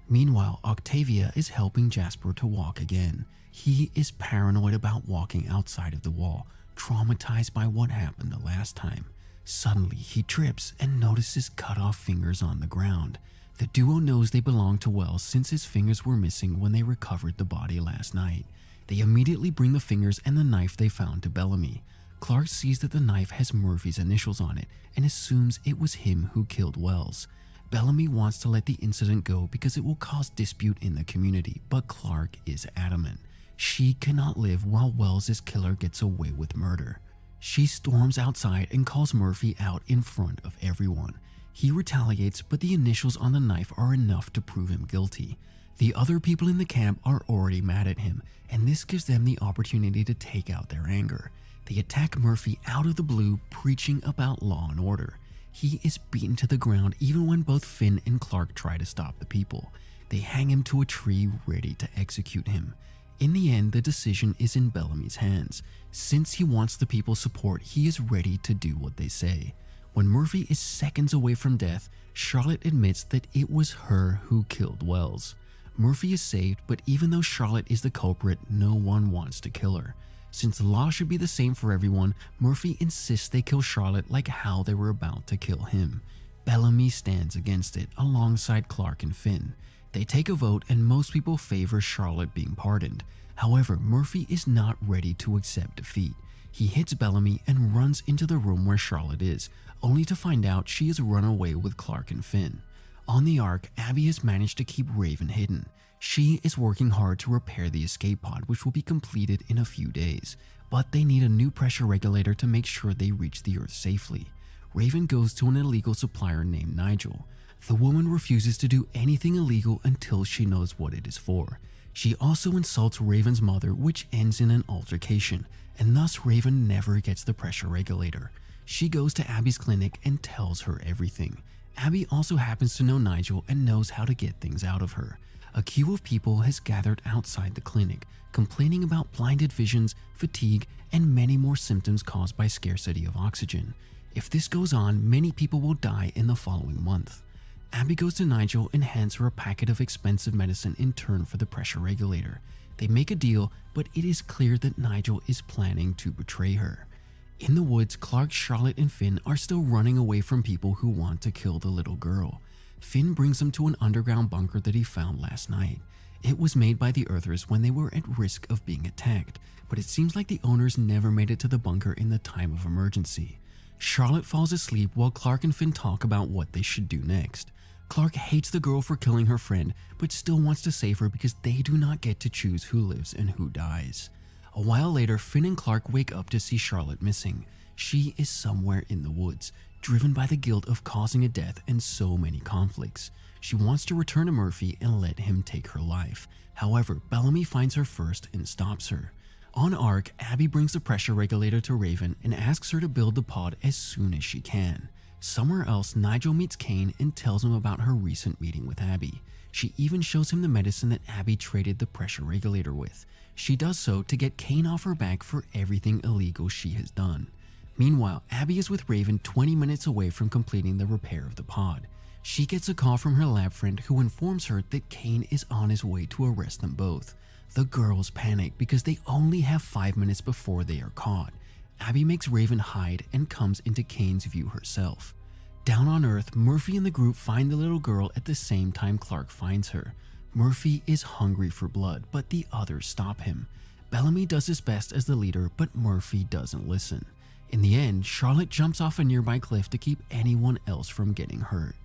Meanwhile, Octavia is helping Jasper to walk again. He is paranoid about walking outside of the wall, traumatized by what happened the last time. Suddenly, he trips and notices cut off fingers on the ground. The duo knows they belong to Wells since his fingers were missing when they recovered the body last night. They immediately bring the fingers and the knife they found to Bellamy. Clark sees that the knife has Murphy's initials on it and assumes it was him who killed Wells. Bellamy wants to let the incident go because it will cause dispute in the community, but Clark is adamant. She cannot live while Wells' killer gets away with murder. She storms outside and calls Murphy out in front of everyone. He retaliates, but the initials on the knife are enough to prove him guilty. The other people in the camp are already mad at him, and this gives them the opportunity to take out their anger. They attack Murphy out of the blue, preaching about law and order. He is beaten to the ground even when both Finn and Clark try to stop the people. They hang him to a tree, ready to execute him. In the end, the decision is in Bellamy's hands. Since he wants the people's support, he is ready to do what they say. When Murphy is seconds away from death, Charlotte admits that it was her who killed Wells. Murphy is saved, but even though Charlotte is the culprit, no one wants to kill her. Since the law should be the same for everyone, Murphy insists they kill Charlotte like how they were about to kill him. Bellamy stands against it, alongside Clark and Finn. They take a vote and most people favor Charlotte being pardoned. However, Murphy is not ready to accept defeat. He hits Bellamy and runs into the room where Charlotte is, only to find out she has run away with Clark and Finn. On the Ark, Abby has managed to keep Raven hidden. She is working hard to repair the escape pod, which will be completed in a few days, but they need a new pressure regulator to make sure they reach the Earth safely. Raven goes to an illegal supplier named Nigel. The woman refuses to do anything illegal until she knows what it is for. She also insults Raven's mother, which ends in an altercation, and thus Raven never gets the pressure regulator. She goes to Abby's clinic and tells her everything. Abby also happens to know Nigel and knows how to get things out of her. A queue of people has gathered outside the clinic, complaining about blinded visions, fatigue, and many more symptoms caused by scarcity of oxygen. If this goes on, many people will die in the following month. Abby goes to Nigel and hands her a packet of expensive medicine in turn for the pressure regulator. They make a deal, but it is clear that Nigel is planning to betray her. In the woods, Clark, Charlotte, and Finn are still running away from people who want to kill the little girl. Finn brings them to an underground bunker that he found last night. It was made by the Earthers when they were at risk of being attacked, but it seems like the owners never made it to the bunker in the time of emergency. Charlotte falls asleep while Clark and Finn talk about what they should do next. Clark hates the girl for killing her friend, but still wants to save her because they do not get to choose who lives and who dies. A while later, Finn and Clark wake up to see Charlotte missing. She is somewhere in the woods, driven by the guilt of causing a death and so many conflicts. She wants to return to Murphy and let him take her life. However, Bellamy finds her first and stops her. On Ark, Abby brings the pressure regulator to Raven and asks her to build the pod as soon as she can. Somewhere else, Nigel meets Kane and tells him about her recent meeting with Abby. She even shows him the medicine that Abby traded the pressure regulator with. She does so to get Kane off her back for everything illegal she has done. Meanwhile, Abby is with Raven 20 minutes away from completing the repair of the pod. She gets a call from her lab friend who informs her that Kane is on his way to arrest them both. The girls panic because they only have 5 minutes before they are caught. Abby makes Raven hide and comes into Kane's view herself. Down on Earth, Murphy and the group find the little girl at the same time Clark finds her. Murphy is hungry for blood, but the others stop him. Bellamy does his best as the leader, but Murphy doesn't listen. In the end, Charlotte jumps off a nearby cliff to keep anyone else from getting hurt.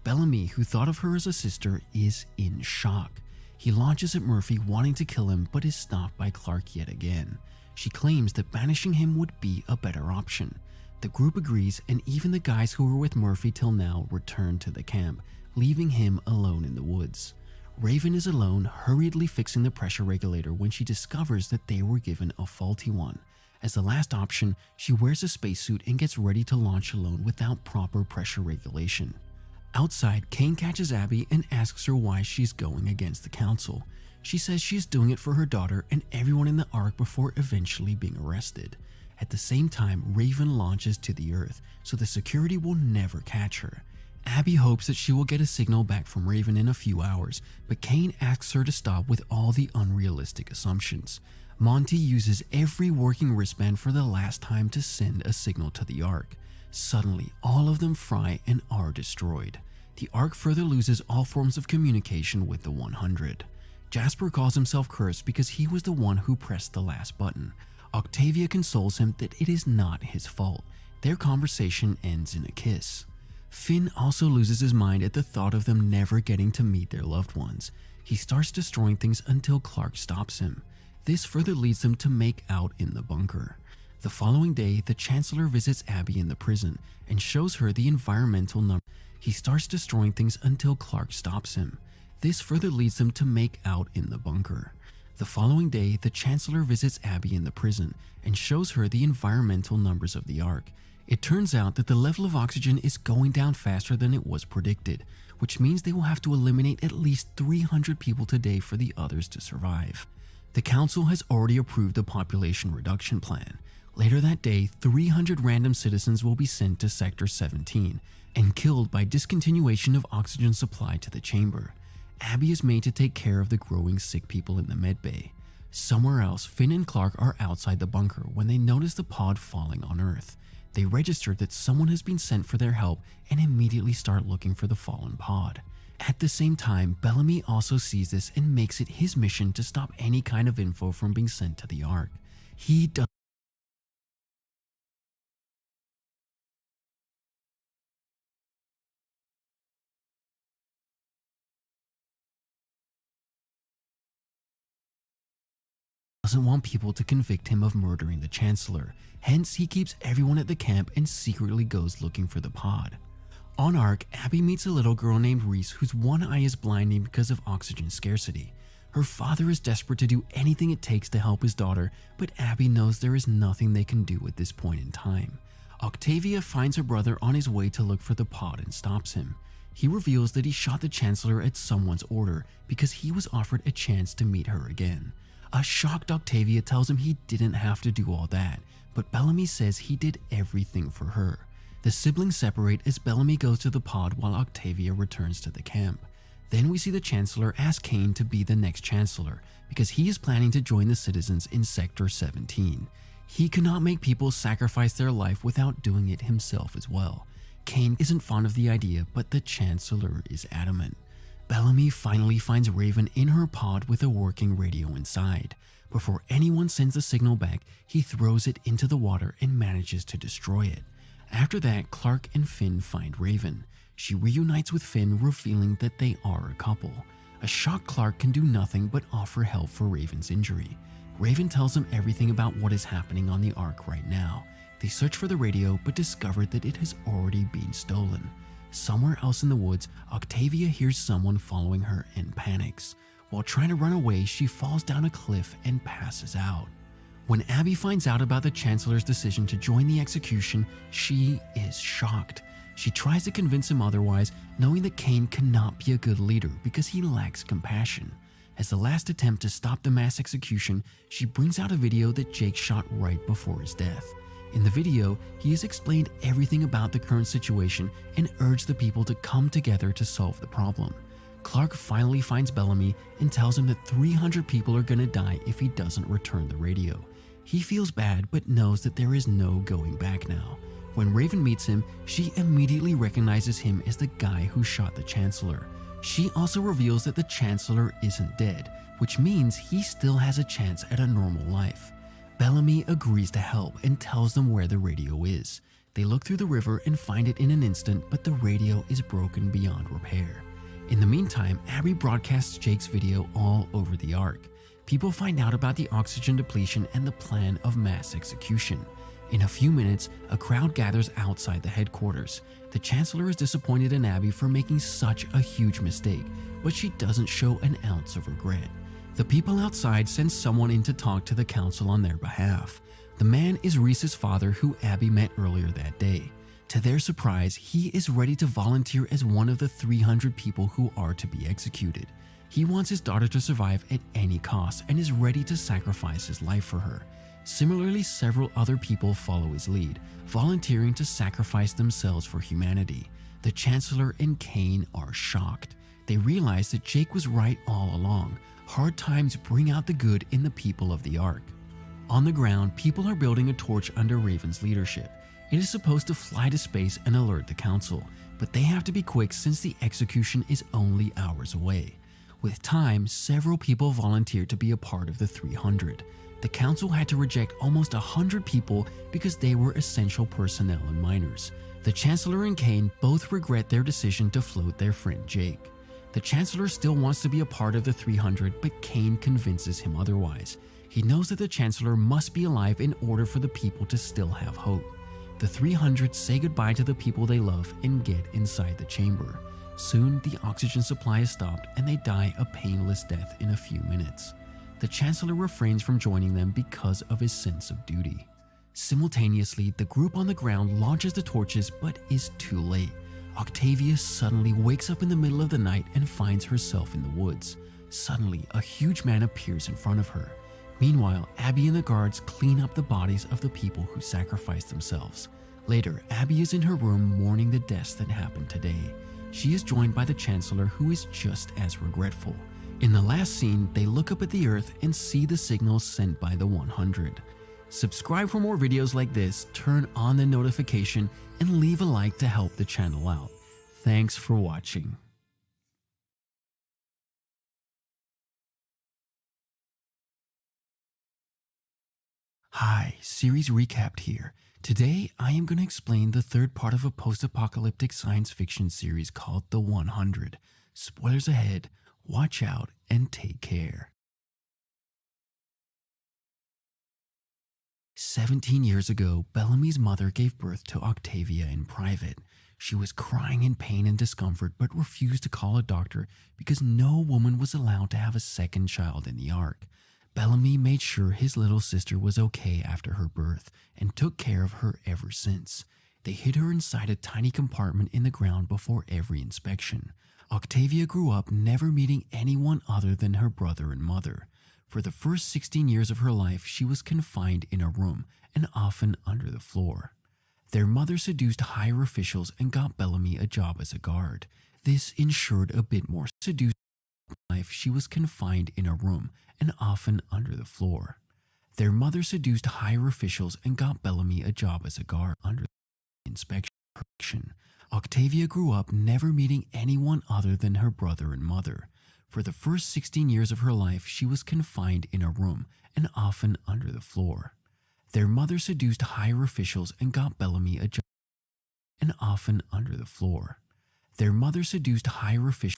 Bellamy, who thought of her as a sister, is in shock. He launches at Murphy wanting to kill him, but is stopped by Clark yet again. She claims that banishing him would be a better option. The group agrees, and even the guys who were with Murphy till now return to the camp, leaving him alone in the woods. Raven is alone, hurriedly fixing the pressure regulator when she discovers that they were given a faulty one. As the last option, she wears a spacesuit and gets ready to launch alone without proper pressure regulation. Outside, Kane catches Abby and asks her why she's going against the council. She says she is doing it for her daughter and everyone in the Ark before eventually being arrested. At the same time, Raven launches to the Earth, so the security will never catch her. Abby hopes that she will get a signal back from Raven in a few hours, but Kane asks her to stop with all the unrealistic assumptions. Monty uses every working wristband for the last time to send a signal to the Ark. Suddenly, all of them fry and are destroyed. The Ark further loses all forms of communication with the 100. Jasper calls himself cursed because he was the one who pressed the last button. Octavia consoles him that it is not his fault. Their conversation ends in a kiss. Finn also loses his mind at the thought of them never getting to meet their loved ones. He starts destroying things until Clark stops him. This further leads them to make out in the bunker. The following day, the Chancellor visits Abby in the prison and shows her the environmental number. He starts destroying things until Clark stops him. This further leads them to make out in the bunker. The following day, the Chancellor visits Abby in the prison and shows her the environmental numbers of the Ark. It turns out that the level of oxygen is going down faster than it was predicted, which means they will have to eliminate at least 300 people today for the others to survive. The Council has already approved a population reduction plan. Later that day, 300 random citizens will be sent to Sector 17 and killed by discontinuation of oxygen supply to the chamber. Abby is made to take care of the growing sick people in the medbay. Somewhere else, Finn and Clark are outside the bunker when they notice the pod falling on Earth. They register that someone has been sent for their help and immediately start looking for the fallen pod. At the same time, Bellamy also sees this and makes it his mission to stop any kind of info from being sent to the Ark. He doesn't want people to convict him of murdering the Chancellor, hence he keeps everyone at the camp and secretly goes looking for the pod. On Ark, Abby meets a little girl named Reese whose one eye is blinding because of oxygen scarcity. Her father is desperate to do anything it takes to help his daughter, but Abby knows there is nothing they can do at this point in time. Octavia finds her brother on his way to look for the pod and stops him. He reveals that he shot the Chancellor at someone's order because he was offered a chance to meet her again. A shocked Octavia tells him he didn't have to do all that, but Bellamy says he did everything for her. The siblings separate as Bellamy goes to the pod while Octavia returns to the camp. Then we see the Chancellor ask Kane to be the next Chancellor because he is planning to join the citizens in Sector 17. He cannot make people sacrifice their life without doing it himself as well. Kane isn't fond of the idea, but the Chancellor is adamant. Bellamy finally finds Raven in her pod with a working radio inside. Before anyone sends the signal back, he throws it into the water and manages to destroy it. After that, Clark and Finn find Raven. She reunites with Finn, revealing that they are a couple. A shocked Clark can do nothing but offer help for Raven's injury. Raven tells him everything about what is happening on the Ark right now. They search for the radio but discover that it has already been stolen. Somewhere else in the woods, Octavia hears someone following her and panics. While trying to run away, she falls down a cliff and passes out. When Abby finds out about the Chancellor's decision to join the execution, she is shocked. She tries to convince him otherwise, knowing that Kane cannot be a good leader because he lacks compassion. As the last attempt to stop the mass execution, she brings out a video that Jake shot right before his death. In the video, he has explained everything about the current situation and urged the people to come together to solve the problem. Clark finally finds Bellamy and tells him that 300 people are gonna die if he doesn't return the radio. He feels bad but knows that there is no going back now. When Raven meets him, she immediately recognizes him as the guy who shot the Chancellor. She also reveals that the Chancellor isn't dead, which means he still has a chance at a normal life. Bellamy agrees to help and tells them where the radio is. They look through the river and find it in an instant, but the radio is broken beyond repair. In the meantime, Abby broadcasts Jake's video all over the Ark. People find out about the oxygen depletion and the plan of mass execution. In a few minutes, a crowd gathers outside the headquarters. The Chancellor is disappointed in Abby for making such a huge mistake, but she doesn't show an ounce of regret. The people outside send someone in to talk to the council on their behalf. The man is Reese's father, who Abby met earlier that day. To their surprise, he is ready to volunteer as one of the 300 people who are to be executed. He wants his daughter to survive at any cost and is ready to sacrifice his life for her. Similarly, several other people follow his lead, volunteering to sacrifice themselves for humanity. The Chancellor and Kane are shocked. They realize that Jake was right all along. Hard times bring out the good in the people of the Ark. On the ground, people are building a torch under Raven's leadership. It is supposed to fly to space and alert the council, but they have to be quick since the execution is only hours away. With time, several people volunteered to be a part of the 300. The council had to reject almost 100 people because they were essential personnel and minors. The Chancellor and Kane both regret their decision to float their friend Jake. The Chancellor still wants to be a part of the 300, but Kane convinces him otherwise. He knows that the Chancellor must be alive in order for the people to still have hope. The 300 say goodbye to the people they love and get inside the chamber. Soon, the oxygen supply is stopped and they die a painless death in a few minutes. The Chancellor refrains from joining them because of his sense of duty. Simultaneously, the group on the ground launches the torches but is too late. Octavia suddenly wakes up in the middle of the night and finds herself in the woods. Suddenly, a huge man appears in front of her. Meanwhile, Abby and the guards clean up the bodies of the people who sacrificed themselves. Later, Abby is in her room mourning the deaths that happened today. She is joined by the Chancellor, who is just as regretful. In the last scene, they look up at the Earth and see the signals sent by the 100. Subscribe for more videos like this, turn on the notification, and leave a like to help the channel out. Thanks for watching. Hi, series recapped here. Today, I am going to explain the third part of a post-apocalyptic science fiction series called The 100. Spoilers ahead, watch out, and take care. 17 years ago, Bellamy's mother gave birth to Octavia in private. She was crying in pain and discomfort but refused to call a doctor because no woman was allowed to have a second child in the Ark. Bellamy made sure his little sister was okay after her birth and took care of her ever since. They hid her inside a tiny compartment in the ground before every inspection. Octavia grew up never meeting anyone other than her brother and mother. For the first 16 years of her life, she was confined in a room and often under the floor. Their mother seduced higher officials and got Bellamy a job as a guard. This ensured a bit more seduced life. She was confined in a room and often under the floor. Their mother seduced higher officials and got Bellamy a job as a guard under inspection. Octavia grew up never meeting anyone other than her brother and mother. For the first 16 years of her life, she was confined in a room and often under the floor. Their mother seduced higher officials and got Bellamy a job and often under the floor. Their mother seduced higher officials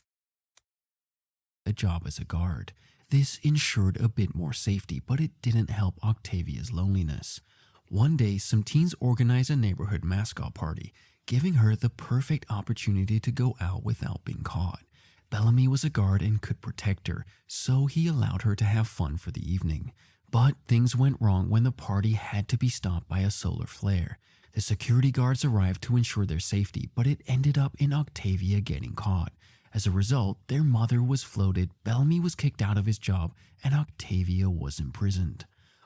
a job as a guard. This ensured a bit more safety, but it didn't help Octavia's loneliness. One day, some teens organized a neighborhood mascot party, giving her the perfect opportunity to go out without being caught. Bellamy was a guard and could protect her, so he allowed her to have fun for the evening. But things went wrong when the party had to be stopped by a solar flare. The security guards arrived to ensure their safety, but it ended up in Octavia getting caught. As a result, their mother was floated, Bellamy was kicked out of his job, and Octavia was imprisoned.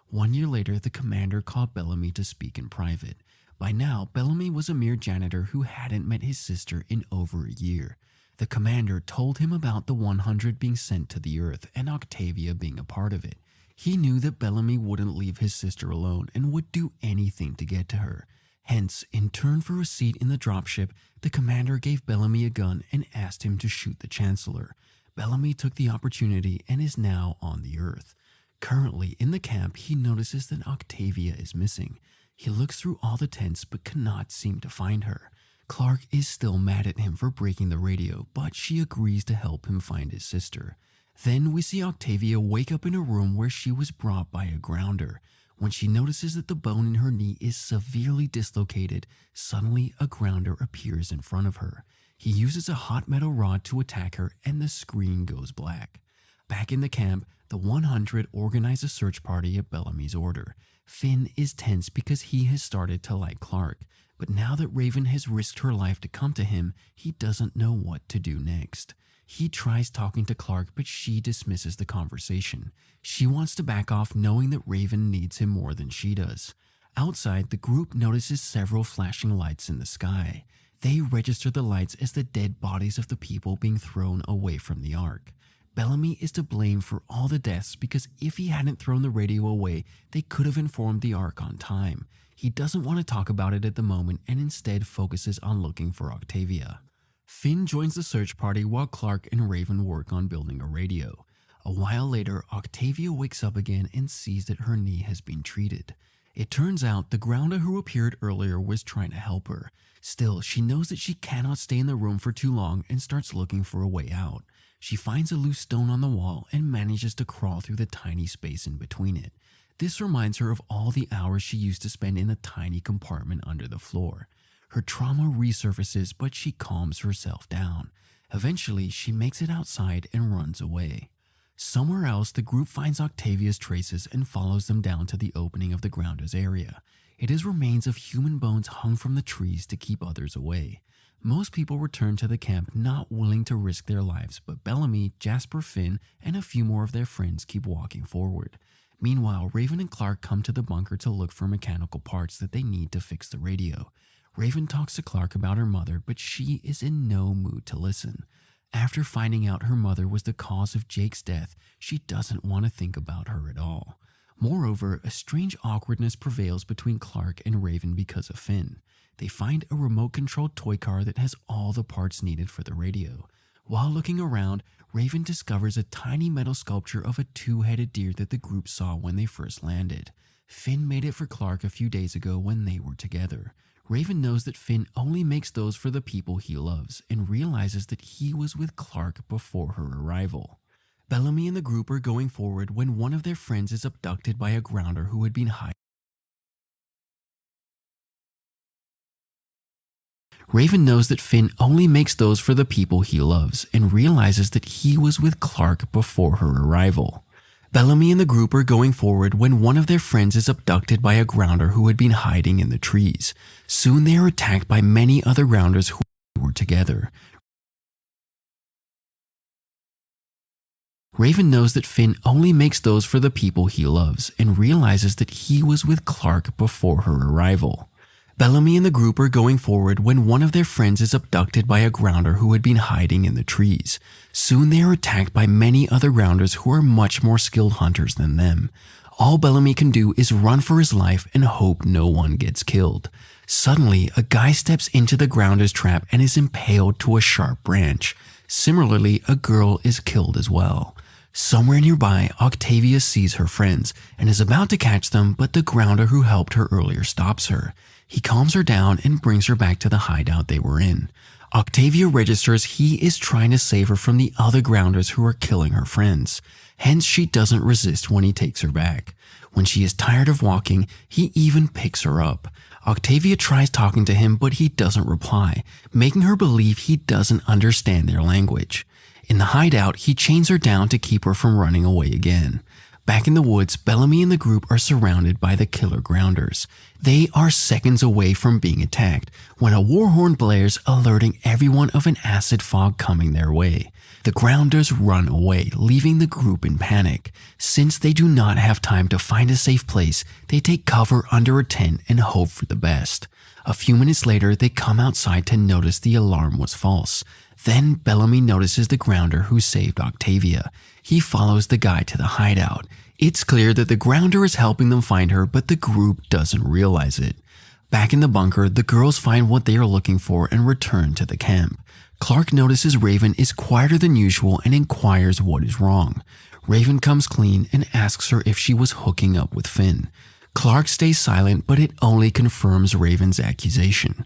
1 year later, the commander called Bellamy to speak in private. By now, Bellamy was a mere janitor who hadn't met his sister in over a year. The commander told him about the 100 being sent to the Earth and Octavia being a part of it. He knew that Bellamy wouldn't leave his sister alone and would do anything to get to her. Hence, in turn for a seat in the dropship, the commander gave Bellamy a gun and asked him to shoot the Chancellor. Bellamy took the opportunity and is now on the Earth. Currently, in the camp, he notices that Octavia is missing. He looks through all the tents but cannot seem to find her. Clark is still mad at him for breaking the radio, but she agrees to help him find his sister. Then we see Octavia wake up in a room where she was brought by a grounder. When she notices that the bone in her knee is severely dislocated, suddenly a grounder appears in front of her. He uses a hot metal rod to attack her and the screen goes black. Back in the camp, the 100 organize a search party at Bellamy's order. Finn is tense because he has started to like Clark, but now that Raven has risked her life to come to him, he doesn't know what to do next. He tries talking to Clark, but she dismisses the conversation. She wants to back off knowing that Raven needs him more than she does. Outside, the group notices several flashing lights in the sky. They register the lights as the dead bodies of the people being thrown away from the Ark. Bellamy is to blame for all the deaths because if he hadn't thrown the radio away, they could have informed the Ark on time. He doesn't want to talk about it at the moment and instead focuses on looking for Octavia. Finn joins the search party while Clark and Raven work on building a radio. A while later, Octavia wakes up again and sees that her knee has been treated. It turns out the grounder who appeared earlier was trying to help her. Still, she knows that she cannot stay in the room for too long and starts looking for a way out. She finds a loose stone on the wall and manages to crawl through the tiny space in between it. This reminds her of all the hours she used to spend in the tiny compartment under the floor. Her trauma resurfaces, but she calms herself down. Eventually, she makes it outside and runs away. Somewhere else, the group finds Octavia's traces and follows them down to the opening of the grounder's area. It is remains of human bones hung from the trees to keep others away. Most people return to the camp not willing to risk their lives, but Bellamy, Jasper, Finn, and a few more of their friends keep walking forward. Meanwhile, Raven and Clark come to the bunker to look for mechanical parts that they need to fix the radio. Raven talks to Clark about her mother, but she is in no mood to listen. After finding out her mother was the cause of Jake's death, she doesn't want to think about her at all. Moreover, a strange awkwardness prevails between Clark and Raven because of Finn. They find a remote-controlled toy car that has all the parts needed for the radio. While looking around, Raven discovers a tiny metal sculpture of a two-headed deer that the group saw when they first landed. Finn made it for Clark a few days ago when they were together. Raven knows that Finn only makes those for the people he loves and realizes that he was with Clark before her arrival. Bellamy and the group are going forward when one of their friends is abducted by a grounder who had been hiding. Raven knows that Finn only makes those for the people he loves and realizes that he was with Clark before her arrival. Bellamy and the group are going forward when one of their friends is abducted by a grounder who had been hiding in the trees. Soon they are attacked by many other grounders who were together. Raven knows that Finn only makes those for the people he loves and realizes that he was with Clark before her arrival. Bellamy and the group are going forward when one of their friends is abducted by a grounder who had been hiding in the trees. Soon they are attacked by many other grounders who are much more skilled hunters than them. All Bellamy can do is run for his life and hope no one gets killed. Suddenly, a guy steps into the grounder's trap and is impaled to a sharp branch. Similarly, a girl is killed as well. Somewhere nearby, Octavia sees her friends and is about to catch them, but the grounder who helped her earlier stops her. He calms her down and brings her back to the hideout they were in. Octavia registers he is trying to save her from the other grounders who are killing her friends. Hence, she doesn't resist when he takes her back. When she is tired of walking, he even picks her up. Octavia tries talking to him, but he doesn't reply, making her believe he doesn't understand their language. In the hideout, he chains her down to keep her from running away again. Back in the woods, Bellamy and the group are surrounded by the killer grounders. They are seconds away from being attacked when a war horn blares, alerting everyone of an acid fog coming their way. The grounders run away, leaving the group in panic. Since they do not have time to find a safe place, they take cover under a tent and hope for the best. A few minutes later, they come outside to notice the alarm was false. Then Bellamy notices the grounder who saved Octavia. He follows the guy to the hideout. It's clear that the grounder is helping them find her, but the group doesn't realize it. Back in the bunker, the girls find what they are looking for and return to the camp. Clark notices Raven is quieter than usual and inquires what is wrong. Raven comes clean and asks her if she was hooking up with Finn. Clark stays silent, but it only confirms Raven's accusation.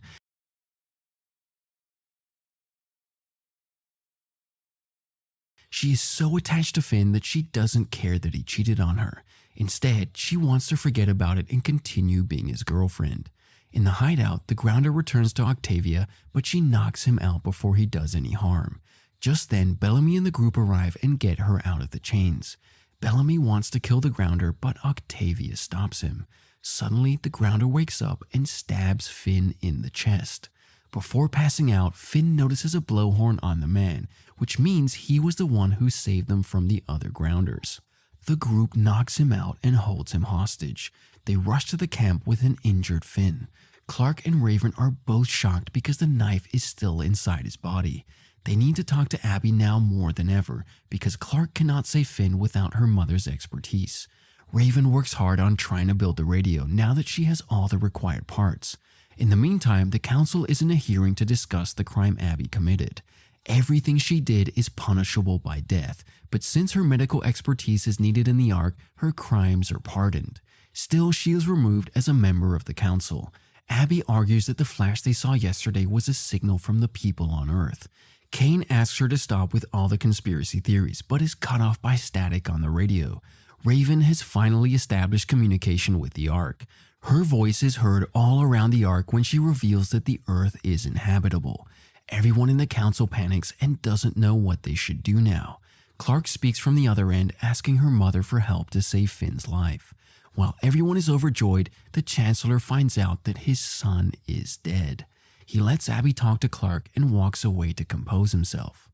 She is so attached to Finn that she doesn't care that he cheated on her. Instead, she wants to forget about it and continue being his girlfriend. In the hideout, the grounder returns to Octavia, but she knocks him out before he does any harm. Just then, Bellamy and the group arrive and get her out of the chains. Bellamy wants to kill the grounder, but Octavia stops him. Suddenly, the grounder wakes up and stabs Finn in the chest. Before passing out, Finn notices a blowhorn on the man, which means he was the one who saved them from the other grounders. The group knocks him out and holds him hostage. They rush to the camp with an injured Finn. Clark and Raven are both shocked because the knife is still inside his body. They need to talk to Abby now more than ever because Clark cannot save Finn without her mother's expertise. Raven works hard on trying to build the radio now that she has all the required parts. In the meantime, the council is in a hearing to discuss the crime Abby committed. Everything she did is punishable by death, but since her medical expertise is needed in the Ark, her crimes are pardoned. Still, she is removed as a member of the council. Abby argues that the flash they saw yesterday was a signal from the people on Earth. Kane asks her to stop with all the conspiracy theories, but is cut off by static on the radio. Raven has finally established communication with the Ark. Her voice is heard all around the Ark when she reveals that the Earth is inhabitable. Everyone in the council panics and doesn't know what they should do now. Clark speaks from the other end, asking her mother for help to save Finn's life. While everyone is overjoyed, the Chancellor finds out that his son is dead. He lets Abby talk to Clark and walks away to compose himself.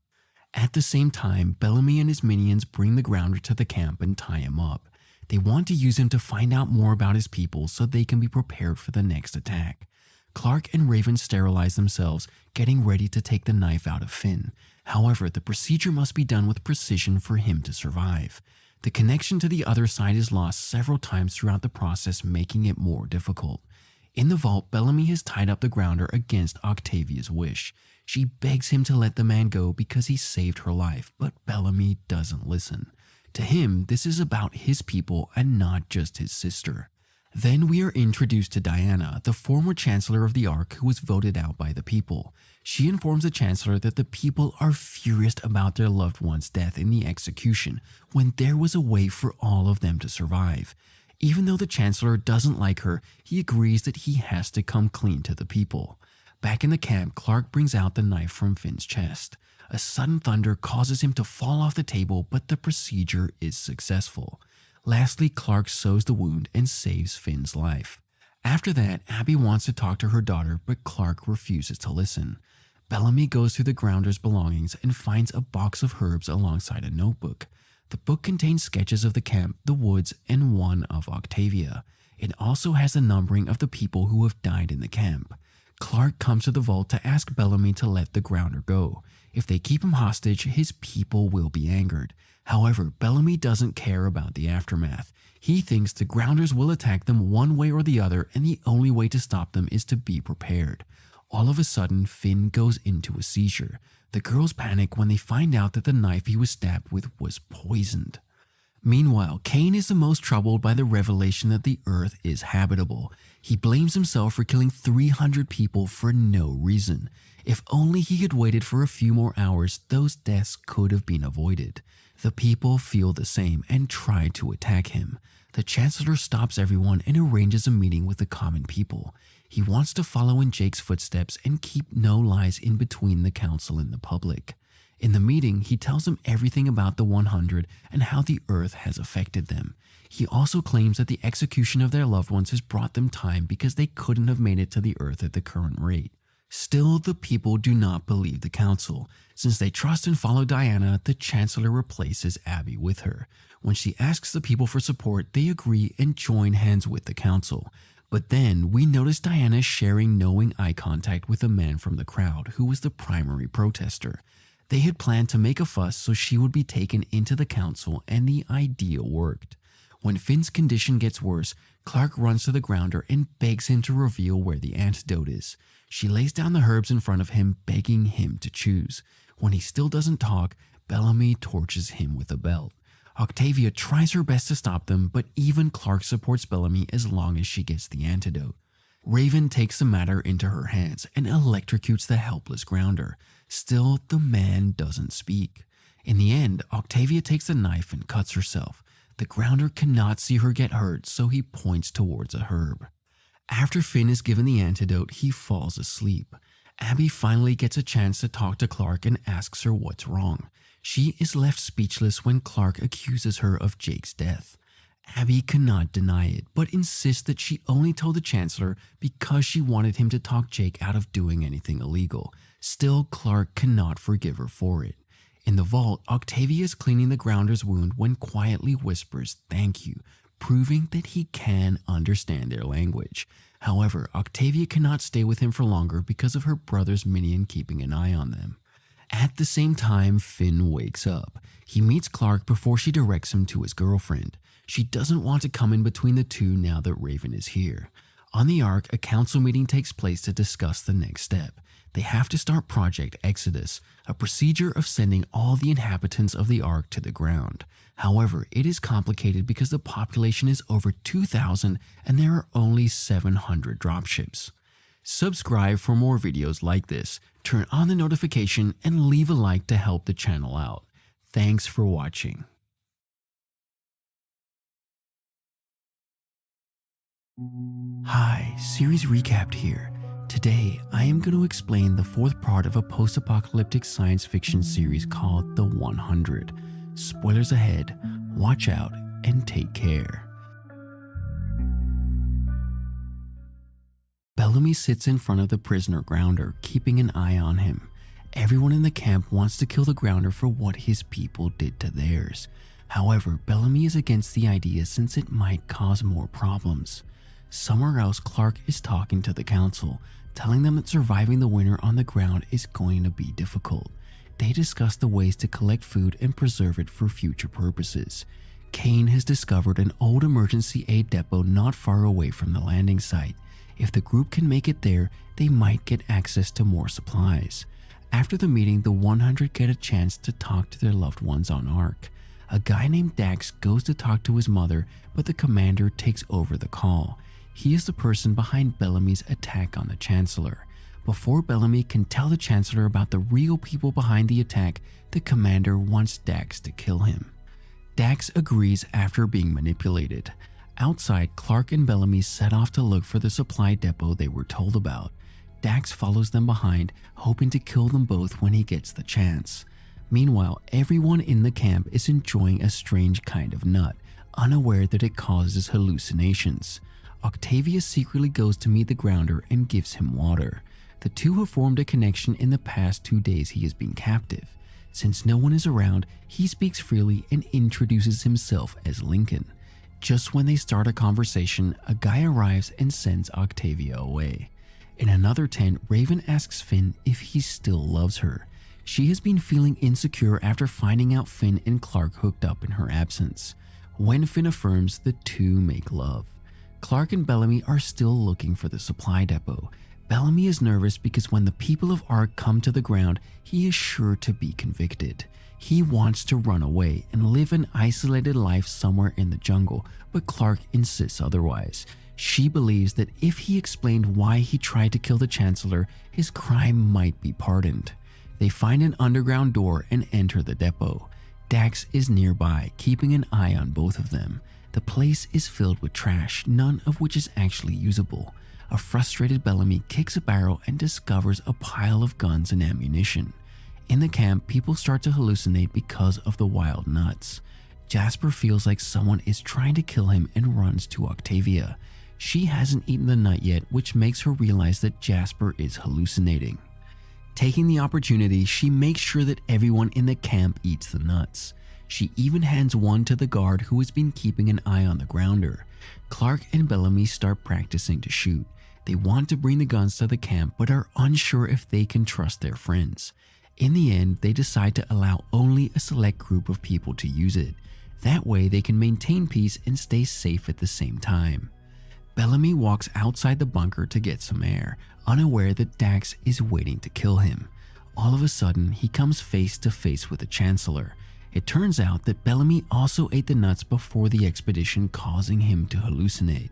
At the same time, Bellamy and his minions bring the grounder to the camp and tie him up. They want to use him to find out more about his people so they can be prepared for the next attack. Clark and Raven sterilize themselves, getting ready to take the knife out of Finn. However, the procedure must be done with precision for him to survive. The connection to the other side is lost several times throughout the process, making it more difficult. In the vault, Bellamy has tied up the grounder against Octavia's wish. She begs him to let the man go because he saved her life, but Bellamy doesn't listen. To him, this is about his people and not just his sister. Then we are introduced to Diana, the former Chancellor of the Ark who was voted out by the people. She informs the Chancellor that the people are furious about their loved one's death in the execution when there was a way for all of them to survive. Even though the Chancellor doesn't like her, he agrees that he has to come clean to the people. Back in the camp, Clark brings out the knife from Finn's chest. A sudden thunder causes him to fall off the table, but the procedure is successful. Lastly, Clark sews the wound and saves Finn's life. After that, Abby wants to talk to her daughter, but Clark refuses to listen. Bellamy goes through the grounder's belongings and finds a box of herbs alongside a notebook. The book contains sketches of the camp, the woods, and one of Octavia. It also has the numbering of the people who have died in the camp. Clark comes to the vault to ask Bellamy to let the grounder go. If they keep him hostage, his people will be angered. However, Bellamy doesn't care about the aftermath. He thinks the grounders will attack them one way or the other, and the only way to stop them is to be prepared. All of a sudden, Finn goes into a seizure. The girls panic when they find out that the knife he was stabbed with was poisoned. Meanwhile, Kane is the most troubled by the revelation that the Earth is habitable. He blames himself for killing 300 people for no reason. If only he had waited for a few more hours, those deaths could have been avoided. The people feel the same and try to attack him. The Chancellor stops everyone and arranges a meeting with the common people. He wants to follow in Jake's footsteps and keep no lies in between the council and the public. In the meeting, he tells them everything about the 100 and how the Earth has affected them. He also claims that the execution of their loved ones has brought them time because they couldn't have made it to the Earth at the current rate. Still, the people do not believe the council. Since they trust and follow Diana, the Chancellor replaces Abby with her. When she asks the people for support, they agree and join hands with the council. But then, we notice Diana sharing knowing eye contact with a man from the crowd who was the primary protester. They had planned to make a fuss so she would be taken into the council, and the idea worked. When Finn's condition gets worse, Clark runs to the grounder and begs him to reveal where the antidote is. She lays down the herbs in front of him, begging him to choose. When he still doesn't talk, Bellamy torches him with a belt. Octavia tries her best to stop them, but even Clark supports Bellamy as long as she gets the antidote. Raven takes the matter into her hands and electrocutes the helpless grounder. Still, the man doesn't speak. In the end, Octavia takes a knife and cuts herself. The grounder cannot see her get hurt, so he points towards a herb. After Finn is given the antidote, he falls asleep. Abby finally gets a chance to talk to Clark and asks her what's wrong. She is left speechless when Clark accuses her of Jake's death. Abby cannot deny it, but insists that she only told the Chancellor because she wanted him to talk Jake out of doing anything illegal. Still, Clark cannot forgive her for it. In the vault, Octavia is cleaning the grounder's wound when quietly whispers "thank you," proving that he can understand their language. However, Octavia cannot stay with him for longer because of her brother's minion keeping an eye on them. At the same time, Finn wakes up. He meets Clark before she directs him to his girlfriend. She doesn't want to come in between the two now that Raven is here. On the Ark, a council meeting takes place to discuss the next step. They have to start Project Exodus, a procedure of sending all the inhabitants of the Ark to the ground. However, it is complicated because the population is over 2,000 and there are only 700 dropships. Subscribe for more videos like this, turn on the notification, and leave a like to help the channel out. Thanks for watching. Hi, series recapped here. Today, I am going to explain the fourth part of a post-apocalyptic science fiction series called The 100. Spoilers ahead, watch out, and take care. Bellamy sits in front of the prisoner grounder, keeping an eye on him. Everyone in the camp wants to kill the grounder for what his people did to theirs. However, Bellamy is against the idea since it might cause more problems. Somewhere else, Clark is talking to the council, telling them that surviving the winter on the ground is going to be difficult. They discuss the ways to collect food and preserve it for future purposes. Kane has discovered an old emergency aid depot not far away from the landing site. If the group can make it there, they might get access to more supplies. After the meeting, the 100 get a chance to talk to their loved ones on Ark. A guy named Dax goes to talk to his mother, but the commander takes over the call. He is the person behind Bellamy's attack on the Chancellor. Before Bellamy can tell the Chancellor about the real people behind the attack, the commander wants Dax to kill him. Dax agrees after being manipulated. Outside, Clark and Bellamy set off to look for the supply depot they were told about. Dax follows them behind, hoping to kill them both when he gets the chance. Meanwhile, everyone in the camp is enjoying a strange kind of nut, unaware that it causes hallucinations. Octavia secretly goes to meet the grounder and gives him water. The two have formed a connection in the past 2 days he has been captive. Since no one is around, he speaks freely and introduces himself as Lincoln. Just when they start a conversation, a guy arrives and sends Octavia away. In another tent, Raven asks Finn if he still loves her. She has been feeling insecure after finding out Finn and Clark hooked up in her absence. When Finn affirms, the two make love. Clark and Bellamy are still looking for the supply depot. Bellamy is nervous because when the people of Ark come to the ground, he is sure to be convicted. He wants to run away and live an isolated life somewhere in the jungle, but Clark insists otherwise. She believes that if he explained why he tried to kill the Chancellor, his crime might be pardoned. They find an underground door and enter the depot. Dax is nearby, keeping an eye on both of them. The place is filled with trash, none of which is actually usable. A frustrated Bellamy kicks a barrel and discovers a pile of guns and ammunition. In the camp, people start to hallucinate because of the wild nuts. Jasper feels like someone is trying to kill him and runs to Octavia. She hasn't eaten the nut yet, which makes her realize that Jasper is hallucinating. Taking the opportunity, she makes sure that everyone in the camp eats the nuts. She even hands one to the guard who has been keeping an eye on the grounder. Clark and Bellamy start practicing to shoot. They want to bring the guns to the camp but are unsure if they can trust their friends. In the end, they decide to allow only a select group of people to use it. That way they can maintain peace and stay safe at the same time. Bellamy walks outside the bunker to get some air, unaware that Dax is waiting to kill him. All of a sudden, he comes face to face with the Chancellor. It turns out that Bellamy also ate the nuts before the expedition, causing him to hallucinate.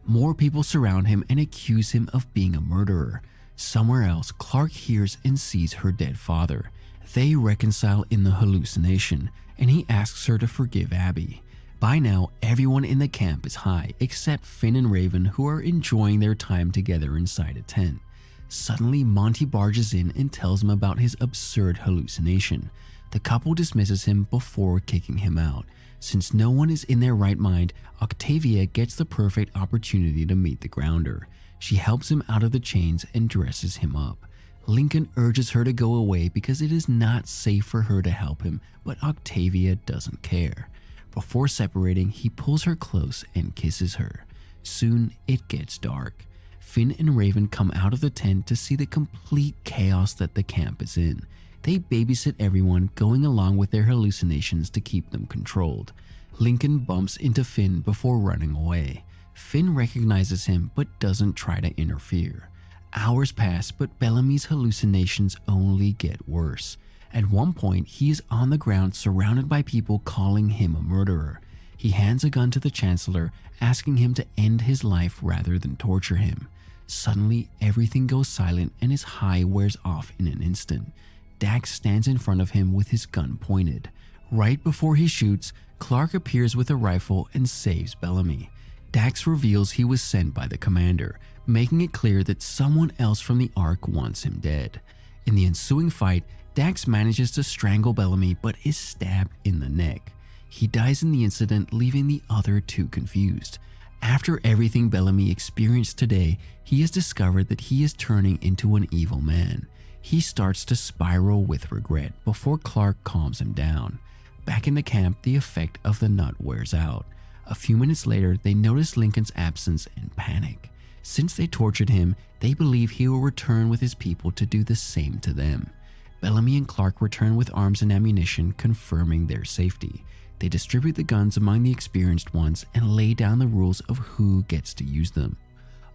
More people surround him and accuse him of being a murderer. Somewhere else, Clark hears and sees her dead father. They reconcile in the hallucination, and he asks her to forgive Abby. By now, everyone in the camp is high, except Finn and Raven, who are enjoying their time together inside a tent. Suddenly, Monty barges in and tells him about his absurd hallucination. The couple dismisses him before kicking him out. Since no one is in their right mind, Octavia gets the perfect opportunity to meet the Grounder. She helps him out of the chains and dresses him up. Lincoln urges her to go away because it is not safe for her to help him, but Octavia doesn't care. Before separating, he pulls her close and kisses her. Soon, it gets dark. Finn and Raven come out of the tent to see the complete chaos that the camp is in. They babysit everyone, going along with their hallucinations to keep them controlled. Lincoln bumps into Finn before running away. Finn recognizes him but doesn't try to interfere. Hours pass, but Bellamy's hallucinations only get worse. At one point, he is on the ground surrounded by people calling him a murderer. He hands a gun to the Chancellor, asking him to end his life rather than torture him. Suddenly, everything goes silent and his high wears off in an instant. Dax stands in front of him with his gun pointed. Right before he shoots, Clark appears with a rifle and saves Bellamy. Dax reveals he was sent by the commander, making it clear that someone else from the Ark wants him dead. In the ensuing fight, Dax manages to strangle Bellamy but is stabbed in the neck. He dies in the incident, leaving the other two confused. After everything Bellamy experienced today, he has discovered that he is turning into an evil man. He starts to spiral with regret before Clark calms him down. Back in the camp, the effect of the nut wears out. A few minutes later, they notice Lincoln's absence and panic. Since they tortured him, they believe he will return with his people to do the same to them. Bellamy and Clark return with arms and ammunition, confirming their safety. They distribute the guns among the experienced ones and lay down the rules of who gets to use them.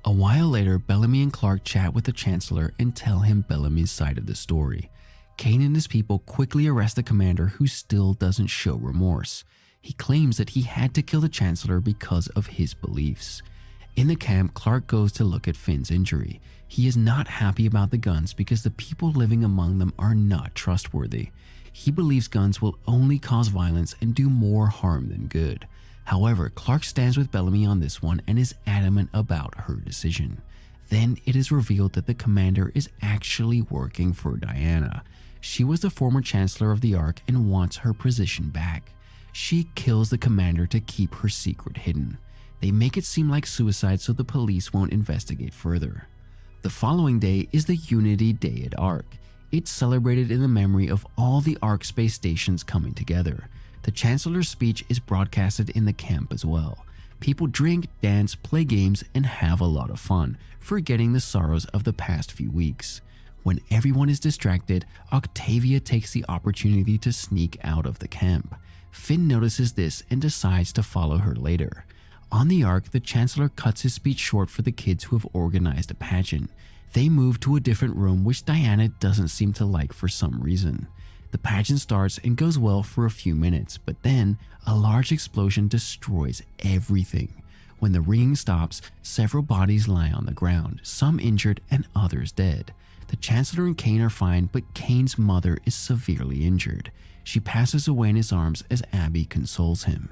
A while later, Bellamy and Clark chat with the Chancellor and tell him Bellamy's side of the story. Kane and his people quickly arrest the commander, who still doesn't show remorse. He claims that he had to kill the Chancellor because of his beliefs. In the camp, Clark goes to look at Finn's injury. He is not happy about the guns because the people living among them are not trustworthy. He believes guns will only cause violence and do more harm than good. However, Clark stands with Bellamy on this one and is adamant about her decision. Then it is revealed that the commander is actually working for Diana. She was the former Chancellor of the Ark and wants her position back. She kills the commander to keep her secret hidden. They make it seem like suicide so the police won't investigate further. The following day is the Unity Day at Ark. It's celebrated in the memory of all the Ark space stations coming together. The Chancellor's speech is broadcasted in the camp as well. People drink, dance, play games, and have a lot of fun, forgetting the sorrows of the past few weeks. When everyone is distracted, Octavia takes the opportunity to sneak out of the camp. Finn notices this and decides to follow her later. On the Ark, the Chancellor cuts his speech short for the kids who have organized a pageant. They move to a different room, which Diana doesn't seem to like for some reason. The pageant starts and goes well for a few minutes, but then a large explosion destroys everything. When the ringing stops, several bodies lie on the ground, some injured and others dead. The Chancellor and Kane are fine, but Kane's mother is severely injured. She passes away in his arms as Abby consoles him.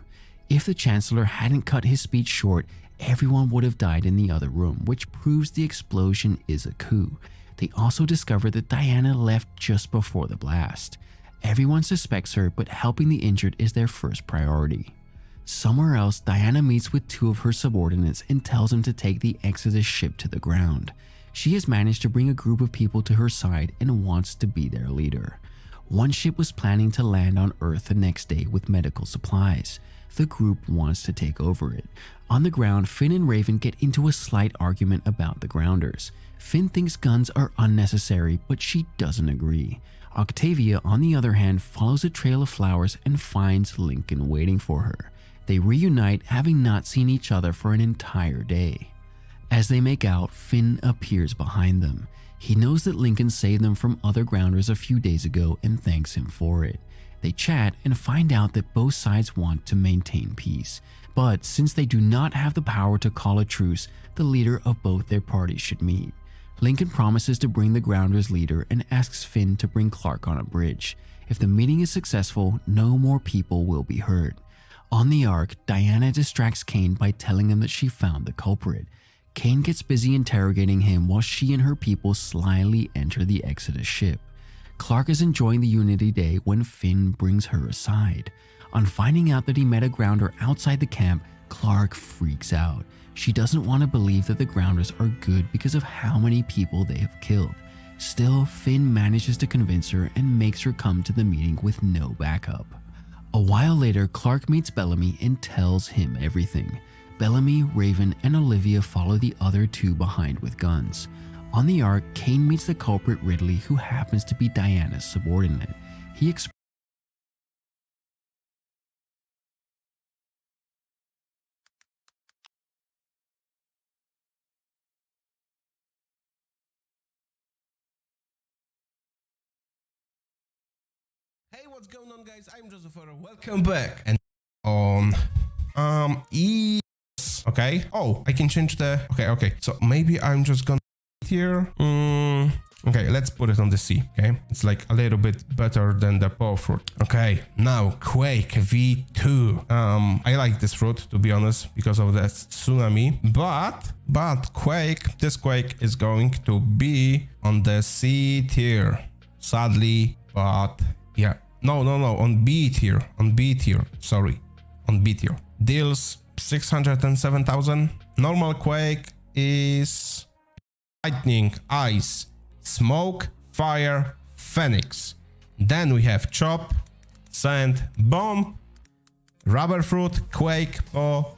If the Chancellor hadn't cut his speech short, everyone would have died in the other room, which proves the explosion is a coup. They also discover that Diana left just before the blast. Everyone suspects her, but helping the injured is their first priority. Somewhere else, Diana meets with two of her subordinates and tells them to take the Exodus ship to the ground. She has managed to bring a group of people to her side and wants to be their leader. One ship was planning to land on Earth the next day with medical supplies. the group wants to take over it. On the ground, Finn and Raven get into a slight argument about the grounders. Finn thinks guns are unnecessary, but she doesn't agree. Octavia, on the other hand, follows a trail of flowers and finds Lincoln waiting for her. They reunite, having not seen each other for an entire day. As they make out, Finn appears behind them. He knows that Lincoln saved them from other grounders a few days ago and thanks him for it. They chat and find out that both sides want to maintain peace. But since they do not have the power to call a truce, the leader of both their parties should meet. Lincoln promises to bring the grounders' leader and asks Finn to bring Clark on a bridge. If the meeting is successful, no more people will be hurt. On the Ark, Diana distracts Kane by telling him that she found the culprit. Kane gets busy interrogating him while she and her people slyly enter the Exodus ship. Clark is enjoying the Unity Day when Finn brings her aside. On finding out that he met a grounder outside the camp, Clark freaks out. She doesn't want to believe that the grounders are good because of how many people they have killed. Still, Finn manages to convince her and makes her come to the meeting with no backup. A while later, Clark meets Bellamy and tells him everything. Bellamy, Raven, and Olivia follow the other two behind with guns. On the Ark, Kane meets the culprit Ridley, who happens to be Diana's subordinate. He Hey, what's going on, guys? I'm Joseph. Welcome back. And on yes. Okay. Oh, I can change the okay. So maybe I'm just gonna here. Okay, let's put it on the C. Okay, it's like a little bit better than the paw fruit. Okay, now Quake V2. I like this fruit, to be honest, because of that tsunami. But this Quake is going to be on the C tier, sadly. But yeah, no, on B tier, sorry, on B tier. Deals 607,000. Normal Quake is lightning, ice, smoke, fire, phoenix. Then we have chop, sand, bomb, rubber fruit, quake, paw.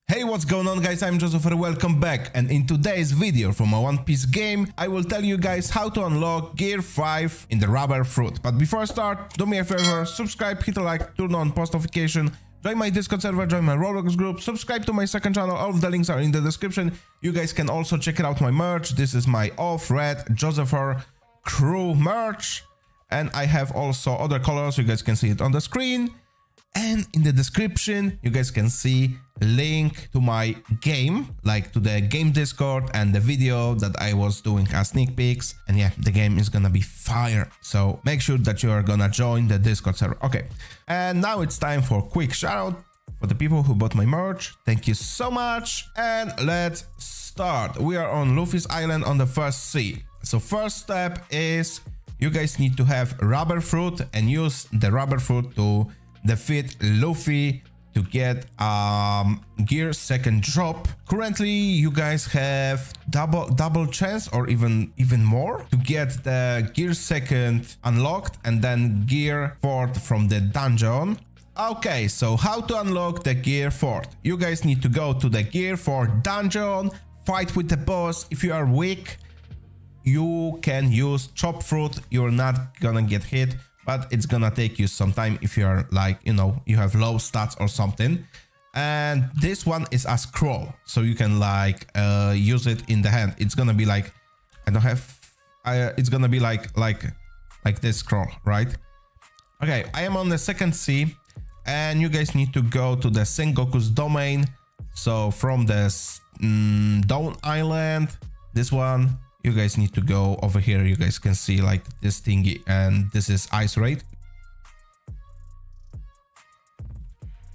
Hey, what's going on, guys? I'm Joseph. Welcome back, and in today's video from a One Piece game, I will tell you guys how to unlock Gear 5 in the Rubber Fruit. But before I start, do me a favor, subscribe, hit a like, turn on post notification, join my Discord server, join my Roblox group, subscribe to my second channel, all of the links are in the description. You guys can also check out my merch. This is my off-red Joseph crew merch, and I have also other colors, you guys can see it on the screen. And in the description, you guys can see a link to my game, like to the game Discord and the video that I was doing as sneak peeks. And yeah, the game is gonna be fire. So make sure that you are gonna join the Discord server. Okay, and now it's time for a quick shout out for the people who bought my merch. Thank you so much. And let's start. We are on Luffy's Island on the first sea. So first step is you guys need to have rubber fruit and use the rubber fruit to defeat Luffy to get gear second drop. Currently you guys have double chance or even more to get the gear second unlocked and then gear fourth from the dungeon. Okay, so how to unlock the gear fourth? You guys need to go to the gear fourth dungeon, fight with the boss. If you are weak, you can use chop fruit, you're not gonna get hit, but it's gonna take you some time if you're like, you know, you have low stats or something. And this one is a scroll, so you can like use it in the hand. It's gonna be like, it's gonna be like this scroll, right? Okay, I am on the second sea, and you guys need to go to the Sengoku's domain. So from the Dawn Island, this one, you guys need to go over here. You guys can see like this thingy, and this is Ice Raid.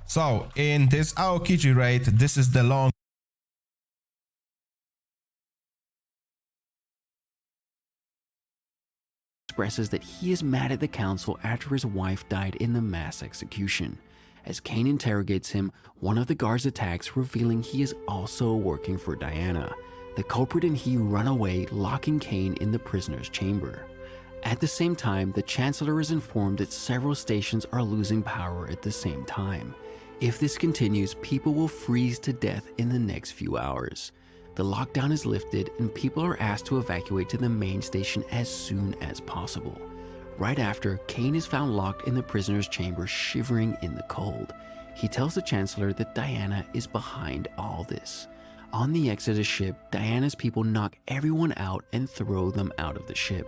So in this Aokiji raid, this is the long expresses that he is mad at the council after his wife died in the mass execution. As Kane interrogates him, one of the guards attacks, revealing he is also working for Diana. The culprit and he run away, locking Kane in the prisoner's chamber. At the same time, the Chancellor is informed that several stations are losing power at the same time. If this continues, people will freeze to death in the next few hours. The lockdown is lifted and people are asked to evacuate to the main station as soon as possible. Right after, Kane is found locked in the prisoner's chamber, shivering in the cold. He tells the Chancellor that Diana is behind all this. On the Exodus ship, Diana's people knock everyone out and throw them out of the ship.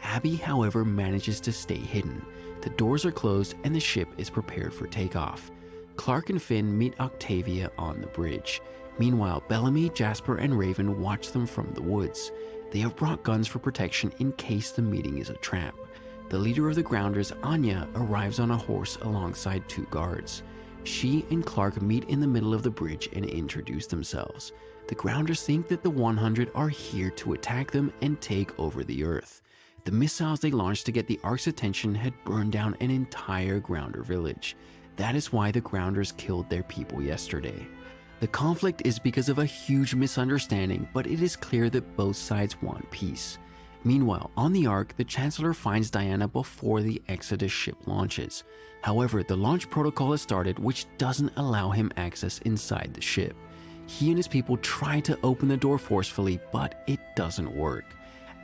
Abby, however, manages to stay hidden. The doors are closed and the ship is prepared for takeoff. Clark and Finn meet Octavia on the bridge. Meanwhile, Bellamy, Jasper, and Raven watch them from the woods. They have brought guns for protection in case the meeting is a trap. The leader of the Grounders, Anya, arrives on a horse alongside 2 guards. She and Clark meet in the middle of the bridge and introduce themselves. The Grounders think that the 100 are here to attack them and take over the Earth. The missiles they launched to get the Ark's attention had burned down an entire Grounder village. That is why the Grounders killed their people yesterday. The conflict is because of a huge misunderstanding, but it is clear that both sides want peace. Meanwhile, on the Ark, the Chancellor finds Diana before the Exodus ship launches. However, the launch protocol has started, which doesn't allow him access inside the ship. He and his people try to open the door forcefully, but it doesn't work.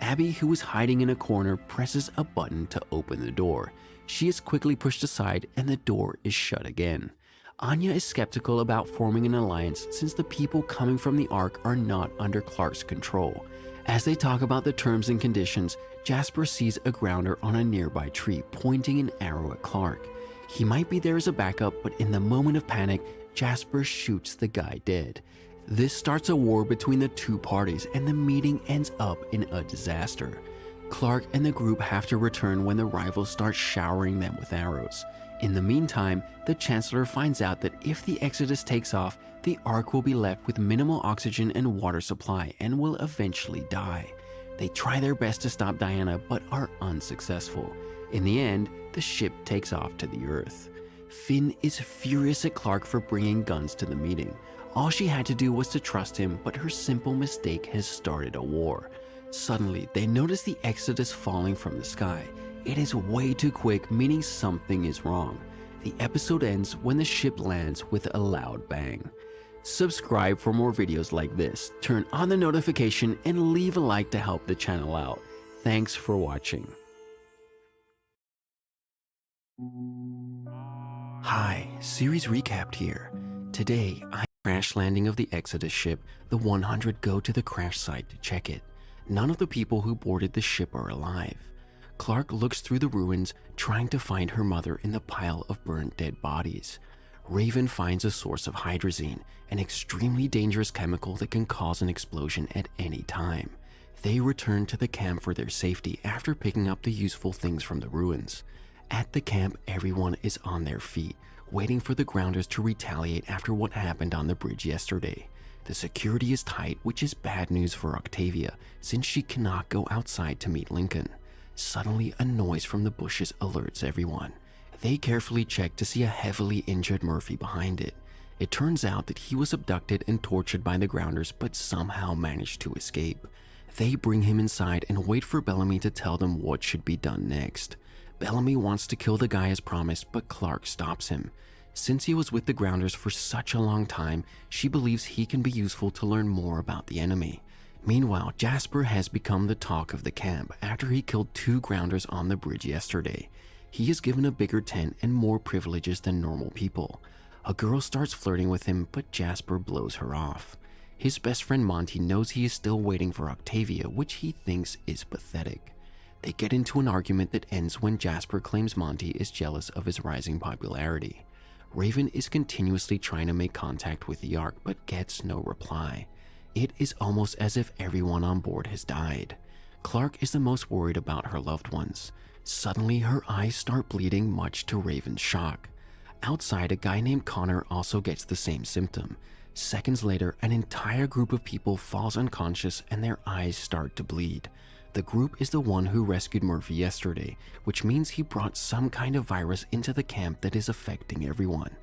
Abby, who is hiding in a corner, presses a button to open the door. She is quickly pushed aside and the door is shut again. Anya is skeptical about forming an alliance since the people coming from the Ark are not under Clark's control. As they talk about the terms and conditions, Jasper sees a Grounder on a nearby tree pointing an arrow at Clark. He might be there as a backup, but in the moment of panic, Jasper shoots the guy dead. This starts a war between the 2 parties and the meeting ends up in a disaster. Clark and the group have to return when the rivals start showering them with arrows. In the meantime, the Chancellor finds out that if the Exodus takes off, the Ark will be left with minimal oxygen and water supply and will eventually die. They try their best to stop Diana but are unsuccessful. In the end, the ship takes off to the Earth. Finn is furious at Clark for bringing guns to the meeting. All she had to do was to trust him, but her simple mistake has started a war. Suddenly, they notice the Exodus falling from the sky. It is way too quick, meaning something is wrong. The episode ends when the ship lands with a loud bang. Subscribe for more videos like this, turn on the notification, and leave a like to help the channel out. Thanks for watching. Hi, series recapped here. Today, crash landing of the Exodus ship, the 100 go to the crash site to check it. None of the people who boarded the ship are alive. Clark looks through the ruins, trying to find her mother in the pile of burnt dead bodies. Raven finds a source of hydrazine, an extremely dangerous chemical that can cause an explosion at any time. They return to the camp for their safety after picking up the useful things from the ruins. At the camp, everyone is on their feet, waiting for the Grounders to retaliate after what happened on the bridge yesterday. The security is tight, which is bad news for Octavia, since she cannot go outside to meet Lincoln. Suddenly, a noise from the bushes alerts everyone. They carefully check to see a heavily injured Murphy behind it. It turns out that he was abducted and tortured by the Grounders, but somehow managed to escape. They bring him inside and wait for Bellamy to tell them what should be done next. Bellamy wants to kill the guy as promised, but Clark stops him. Since he was with the Grounders for such a long time, she believes he can be useful to learn more about the enemy. Meanwhile, Jasper has become the talk of the camp after he killed 2 Grounders on the bridge yesterday. He is given a bigger tent and more privileges than normal people. A girl starts flirting with him, but Jasper blows her off. His best friend Monty knows he is still waiting for Octavia, which he thinks is pathetic. They get into an argument that ends when Jasper claims Monty is jealous of his rising popularity. Raven is continuously trying to make contact with the Ark, but gets no reply. It is almost as if everyone on board has died. Clark is the most worried about her loved ones. Suddenly, her eyes start bleeding, much to Raven's shock. Outside, a guy named Connor also gets the same symptom. Seconds later, an entire group of people falls unconscious and their eyes start to bleed. The group is the one who rescued Murphy yesterday, which means he brought some kind of virus into the camp that is affecting everyone.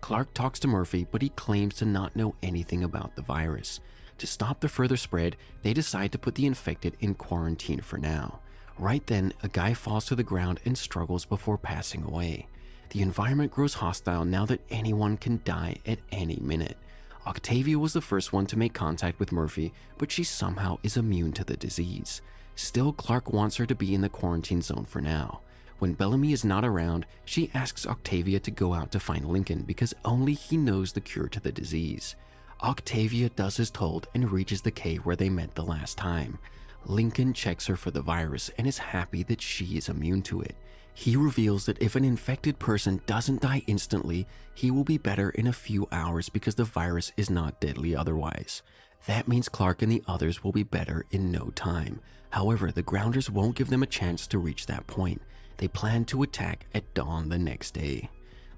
Clark talks to Murphy, but he claims to not know anything about the virus. To stop the further spread, they decide to put the infected in quarantine for now. Right then, a guy falls to the ground and struggles before passing away. The environment grows hostile now that anyone can die at any minute. Octavia was the first one to make contact with Murphy, but she somehow is immune to the disease. Still, Clark wants her to be in the quarantine zone for now. When Bellamy is not around, she asks Octavia to go out to find Lincoln because only he knows the cure to the disease. Octavia does as told and reaches the cave where they met the last time. Lincoln checks her for the virus and is happy that she is immune to it. He reveals that if an infected person doesn't die instantly, he will be better in a few hours because the virus is not deadly otherwise. That means Clark and the others will be better in no time. However, the Grounders won't give them a chance to reach that point. They plan to attack at dawn the next day.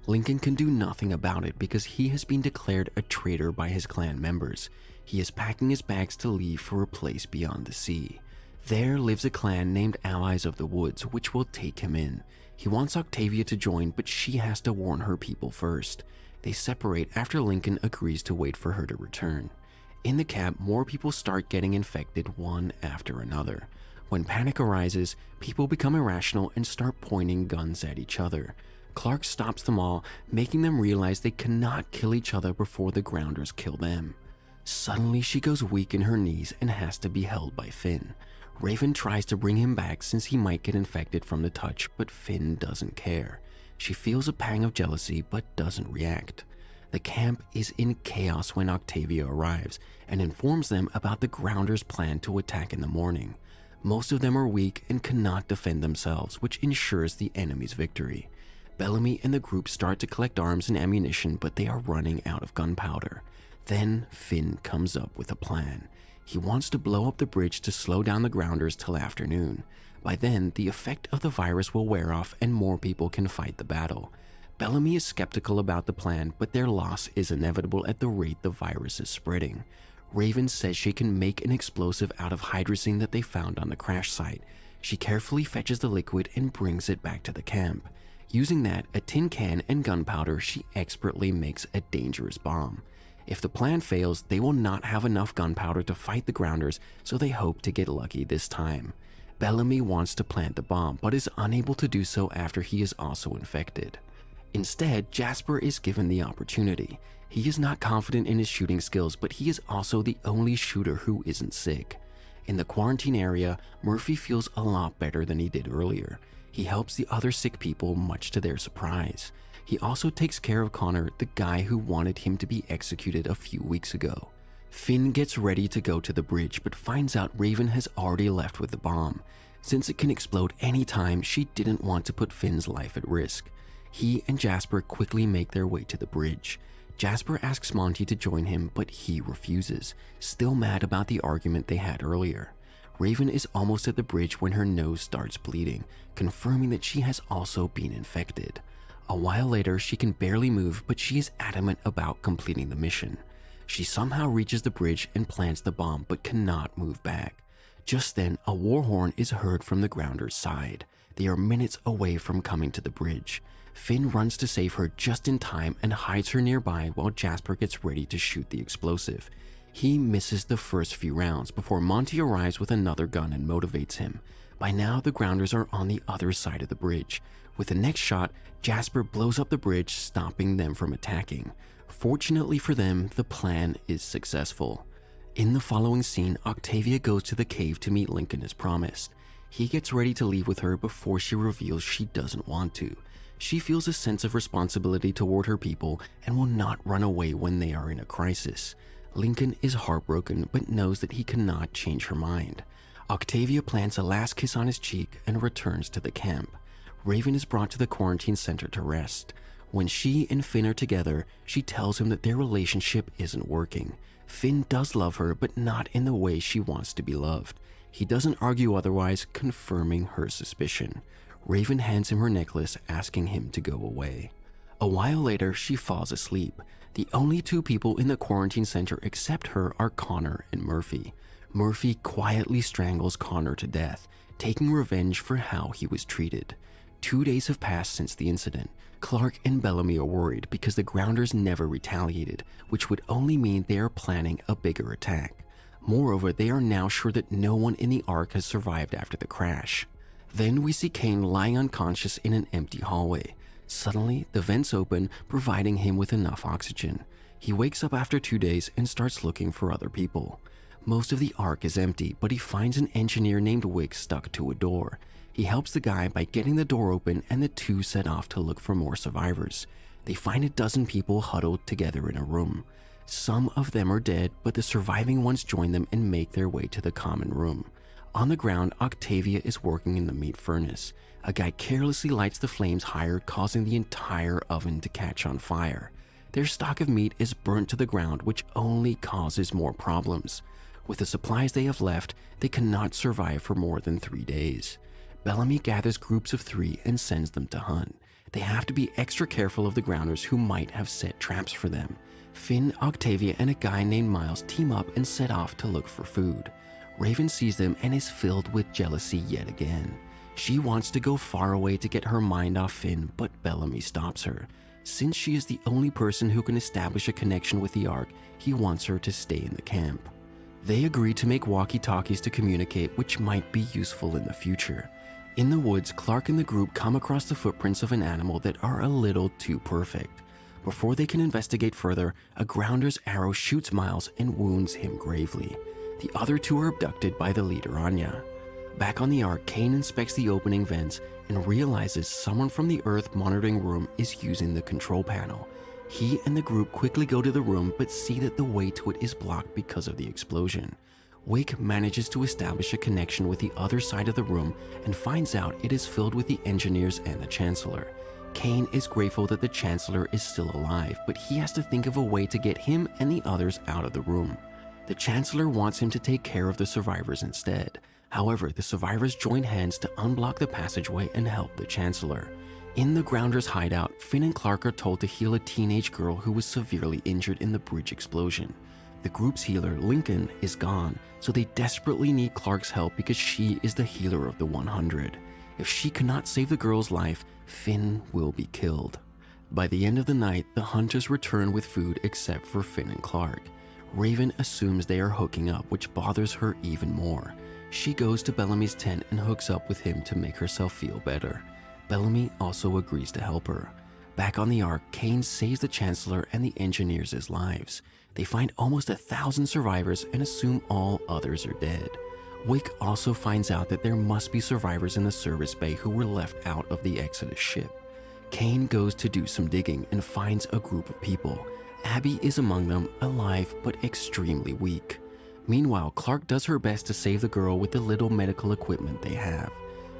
Lincoln can do nothing about it because he has been declared a traitor by his clan members. He is packing his bags to leave for a place beyond the sea. There lives a clan named Allies of the Woods, which will take him in. He wants Octavia to join, but she has to warn her people first. They separate after Lincoln agrees to wait for her to return. In the camp, more people start getting infected one after another. When panic arises, people become irrational and start pointing guns at each other. Clark stops them all, making them realize they cannot kill each other before the Grounders kill them. Suddenly, she goes weak in her knees and has to be held by Finn. Raven tries to bring him back since he might get infected from the touch, but Finn doesn't care. She feels a pang of jealousy but doesn't react. The camp is in chaos when Octavia arrives and informs them about the Grounders' plan to attack in the morning. Most of them are weak and cannot defend themselves, which ensures the enemy's victory. Bellamy and the group start to collect arms and ammunition, but they are running out of gunpowder. Then Finn comes up with a plan. He wants to blow up the bridge to slow down the Grounders till afternoon. By then, the effect of the virus will wear off and more people can fight the battle. Bellamy is skeptical about the plan, but their loss is inevitable at the rate the virus is spreading. Raven says she can make an explosive out of hydrazine that they found on the crash site. She carefully fetches the liquid and brings it back to the camp. Using that, a tin can and gunpowder, she expertly makes a dangerous bomb. If the plan fails, they will not have enough gunpowder to fight the Grounders, so they hope to get lucky this time. Bellamy wants to plant the bomb, but is unable to do so after he is also infected. Instead, Jasper is given the opportunity. He is not confident in his shooting skills, but he is also the only shooter who isn't sick. In the quarantine area, Murphy feels a lot better than he did earlier. He helps the other sick people, much to their surprise. He also takes care of Connor, the guy who wanted him to be executed a few weeks ago. Finn gets ready to go to the bridge, but finds out Raven has already left with the bomb. Since it can explode anytime, she didn't want to put Finn's life at risk. He and Jasper quickly make their way to the bridge. Jasper asks Monty to join him, but he refuses, still mad about the argument they had earlier. Raven is almost at the bridge when her nose starts bleeding, confirming that she has also been infected. A while later, she can barely move, but she is adamant about completing the mission. She somehow reaches the bridge and plants the bomb, but cannot move back. Just then, a war horn is heard from the Grounders' side. They are minutes away from coming to the bridge. Finn runs to save her just in time and hides her nearby while Jasper gets ready to shoot the explosive. He misses the first few rounds before Monty arrives with another gun and motivates him. By now, the Grounders are on the other side of the bridge. With the next shot, Jasper blows up the bridge, stopping them from attacking. Fortunately for them, the plan is successful. In the following scene, Octavia goes to the cave to meet Lincoln as promised. He gets ready to leave with her before she reveals she doesn't want to. She feels a sense of responsibility toward her people and will not run away when they are in a crisis. Lincoln is heartbroken but knows that he cannot change her mind. Octavia plants a last kiss on his cheek and returns to the camp. Raven is brought to the quarantine center to rest. When she and Finn are together, she tells him that their relationship isn't working. Finn does love her, but not in the way she wants to be loved. He doesn't argue otherwise, confirming her suspicion. Raven hands him her necklace, asking him to go away. A while later, she falls asleep. The only two people in the quarantine center except her are Connor and Murphy. Murphy quietly strangles Connor to death, taking revenge for how he was treated. 2 days have passed since the incident. Clark and Bellamy are worried because the Grounders never retaliated, which would only mean they are planning a bigger attack. Moreover, they are now sure that no one in the Ark has survived after the crash. Then we see Kane lying unconscious in an empty hallway. Suddenly, the vents open, providing him with enough oxygen. He wakes up after 2 days and starts looking for other people. Most of the Ark is empty, but he finds an engineer named Wick stuck to a door. He helps the guy by getting the door open, and the two set off to look for more survivors. They find a dozen people huddled together in a room. Some of them are dead, but the surviving ones join them and make their way to the common room. On the ground, Octavia is working in the meat furnace. A guy carelessly lights the flames higher, causing the entire oven to catch on fire. Their stock of meat is burnt to the ground, which only causes more problems. With the supplies they have left, they cannot survive for more than 3 days. Bellamy gathers groups of 3 and sends them to hunt. They have to be extra careful of the grounders who might have set traps for them. Finn, Octavia, and a guy named Miles team up and set off to look for food. Raven sees them and is filled with jealousy yet again. She wants to go far away to get her mind off Finn, but Bellamy stops her. Since she is the only person who can establish a connection with the Ark, he wants her to stay in the camp. They agree to make walkie-talkies to communicate, which might be useful in the future. In the woods, Clark and the group come across the footprints of an animal that are a little too perfect. Before they can investigate further, a grounder's arrow shoots Miles and wounds him gravely. The other 2 are abducted by the leader, Anya. Back on the Ark, Kane inspects the opening vents and realizes someone from the Earth monitoring room is using the control panel. He and the group quickly go to the room but see that the way to it is blocked because of the explosion. Wick manages to establish a connection with the other side of the room and finds out it is filled with the engineers and the Chancellor. Kane is grateful that the Chancellor is still alive, but he has to think of a way to get him and the others out of the room. The Chancellor wants him to take care of the survivors instead. However, the survivors join hands to unblock the passageway and help the Chancellor. In the Grounders' hideout, Finn and Clark are told to heal a teenage girl who was severely injured in the bridge explosion. The group's healer, Lincoln, is gone, so they desperately need Clark's help because she is the healer of the 100. If she cannot save the girl's life, Finn will be killed. By the end of the night, the hunters return with food except for Finn and Clark. Raven assumes they are hooking up, which bothers her even more. She goes to Bellamy's tent and hooks up with him to make herself feel better. Bellamy also agrees to help her. Back on the Ark, Kane saves the Chancellor and the engineers' lives. They find almost 1,000 survivors and assume all others are dead. Wick also finds out that there must be survivors in the service bay who were left out of the Exodus ship. Kane goes to do some digging and finds a group of people. Abby is among them, alive but extremely weak. Meanwhile, Clark does her best to save the girl with the little medical equipment they have.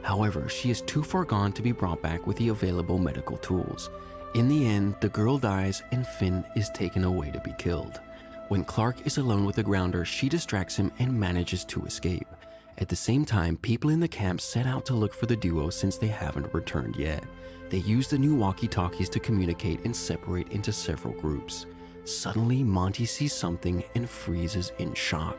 However, she is too far gone to be brought back with the available medical tools. In the end, the girl dies and Finn is taken away to be killed. When Clark is alone with the Grounder, she distracts him and manages to escape. At the same time, people in the camp set out to look for the duo since they haven't returned yet. They use the new walkie-talkies to communicate and separate into several groups. Suddenly, Monty sees something and freezes in shock.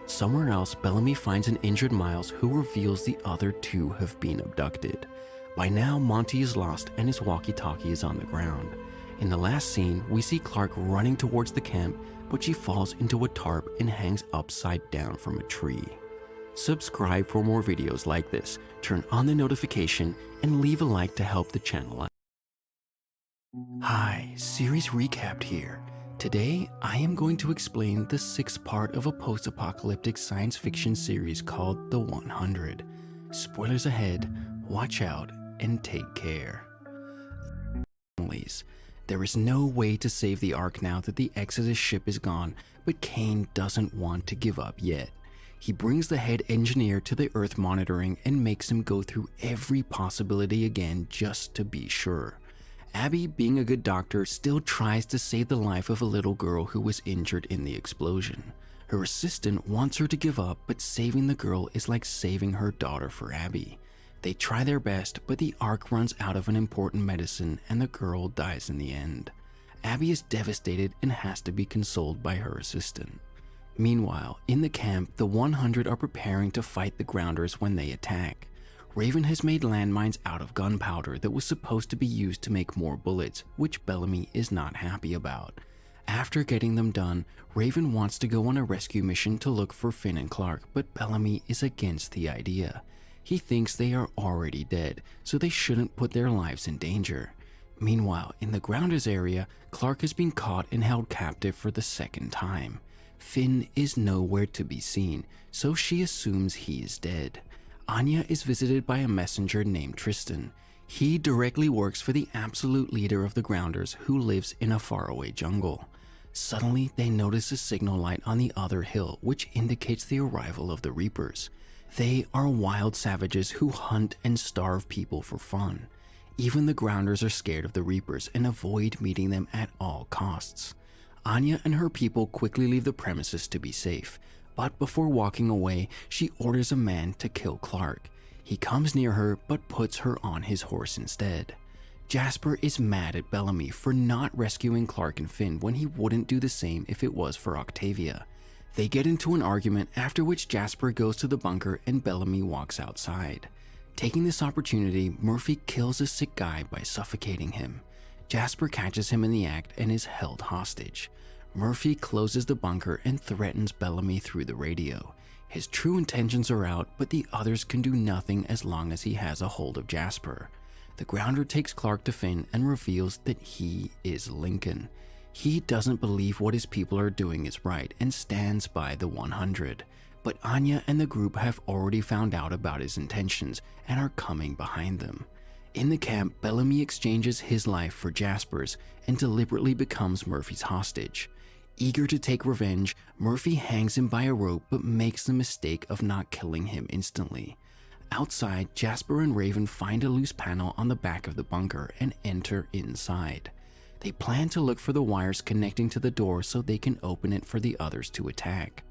Somewhere else, Bellamy finds an injured Miles who reveals the other 2 have been abducted. By now, Monty is lost and his walkie-talkie is on the ground. In the last scene, we see Clark running towards the camp, but she falls into a tarp and hangs upside down from a tree. Subscribe for more videos like this, turn on the notification, and leave a like to help the channel out. Hi, series recapped here. Today, I am going to explain the 6th part of a post-apocalyptic science fiction series called The 100. Spoilers ahead, watch out, and take care. There is no way to save the Ark now that the Exodus ship is gone, but Kane doesn't want to give up yet. He brings the head engineer to the Earth monitoring and makes him go through every possibility again just to be sure. Abby, being a good doctor, still tries to save the life of a little girl who was injured in the explosion. Her assistant wants her to give up, but saving the girl is like saving her daughter for Abby. They try their best, but the Ark runs out of an important medicine and the girl dies in the end. Abby is devastated and has to be consoled by her assistant. Meanwhile, in the camp, the 100 are preparing to fight the Grounders when they attack. Raven has made landmines out of gunpowder that was supposed to be used to make more bullets, which Bellamy is not happy about. After getting them done, Raven wants to go on a rescue mission to look for Finn and Clark, but Bellamy is against the idea. He thinks they are already dead, so they shouldn't put their lives in danger. Meanwhile, in the Grounders area, Clark has been caught and held captive for the second time. Finn is nowhere to be seen, so she assumes he is dead. Anya is visited by a messenger named Tristan. He directly works for the absolute leader of the Grounders, who lives in a faraway jungle. Suddenly, they notice a signal light on the other hill, which indicates the arrival of the Reapers. They are wild savages who hunt and starve people for fun. Even the Grounders are scared of the Reapers and avoid meeting them at all costs. Anya and her people quickly leave the premises to be safe, but before walking away, she orders a man to kill Clark. He comes near her but puts her on his horse instead. Jasper is mad at Bellamy for not rescuing Clark and Finn when he wouldn't do the same if it was for Octavia. They get into an argument, after which Jasper goes to the bunker and Bellamy walks outside. Taking this opportunity, Murphy kills a sick guy by suffocating him. Jasper catches him in the act and is held hostage. Murphy closes the bunker and threatens Bellamy through the radio. His true intentions are out, but the others can do nothing as long as he has a hold of Jasper. The Grounder takes Clark to Finn and reveals that he is Lincoln. He doesn't believe what his people are doing is right and stands by the 100. But Anya and the group have already found out about his intentions and are coming behind them. In the camp, Bellamy exchanges his life for Jasper's and deliberately becomes Murphy's hostage. Eager to take revenge, Murphy hangs him by a rope but makes the mistake of not killing him instantly. Outside, Jasper and Raven find a loose panel on the back of the bunker and enter inside. They plan to look for the wires connecting to the door so they can open it for the others to attack.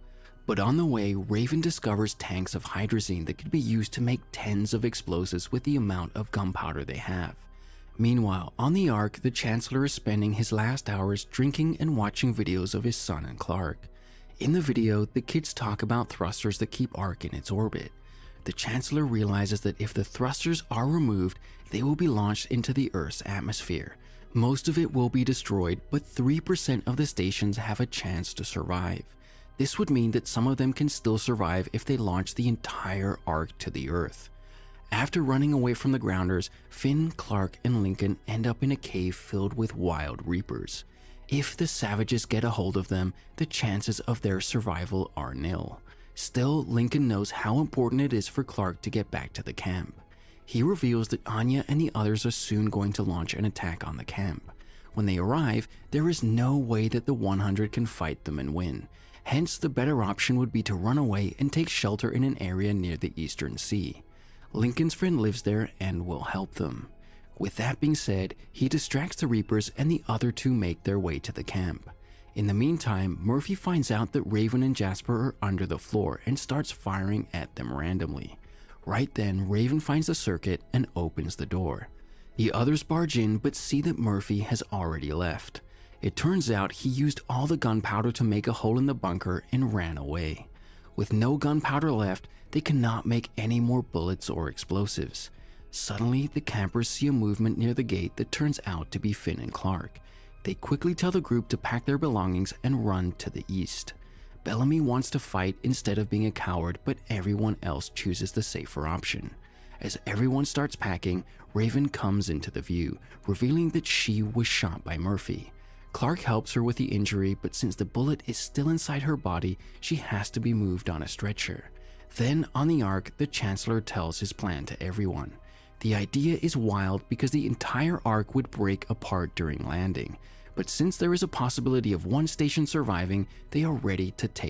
But on the way, Raven discovers tanks of hydrazine that could be used to make tens of explosives with the amount of gunpowder they have. Meanwhile, on the Ark, the Chancellor is spending his last hours drinking and watching videos of his son and Clark. In the video, the kids talk about thrusters that keep Ark in its orbit. The Chancellor realizes that if the thrusters are removed, they will be launched into the Earth's atmosphere. Most of it will be destroyed, but 3% of the stations have a chance to survive. This would mean that some of them can still survive if they launch the entire Ark to the Earth. After running away from the Grounders, Finn, Clark, and Lincoln end up in a cave filled with wild Reapers. If the savages get a hold of them, the chances of their survival are nil. Still, Lincoln knows how important it is for Clark to get back to the camp. He reveals that Anya and the others are soon going to launch an attack on the camp. When they arrive, there is no way that the 100 can fight them and win. Hence, the better option would be to run away and take shelter in an area near the Eastern Sea. Lincoln's friend lives there and will help them. With that being said, he distracts the Reapers and the other two make their way to the camp. In the meantime, Murphy finds out that Raven and Jasper are under the floor and starts firing at them randomly. Right then, Raven finds the circuit and opens the door. The others barge in but see that Murphy has already left. It turns out he used all the gunpowder to make a hole in the bunker and ran away. With no gunpowder left, they cannot make any more bullets or explosives. Suddenly, the campers see a movement near the gate that turns out to be Finn and Clark. They quickly tell the group to pack their belongings and run to the east. Bellamy wants to fight instead of being a coward, but everyone else chooses the safer option. As everyone starts packing, Raven comes into the view, revealing that she was shot by Murphy. Clark helps her with the injury, but since the bullet is still inside her body, she has to be moved on a stretcher. Then, on the Ark, the Chancellor tells his plan to everyone. The idea is wild because the entire Ark would break apart during landing, but since there is a possibility of one station surviving, they are ready to take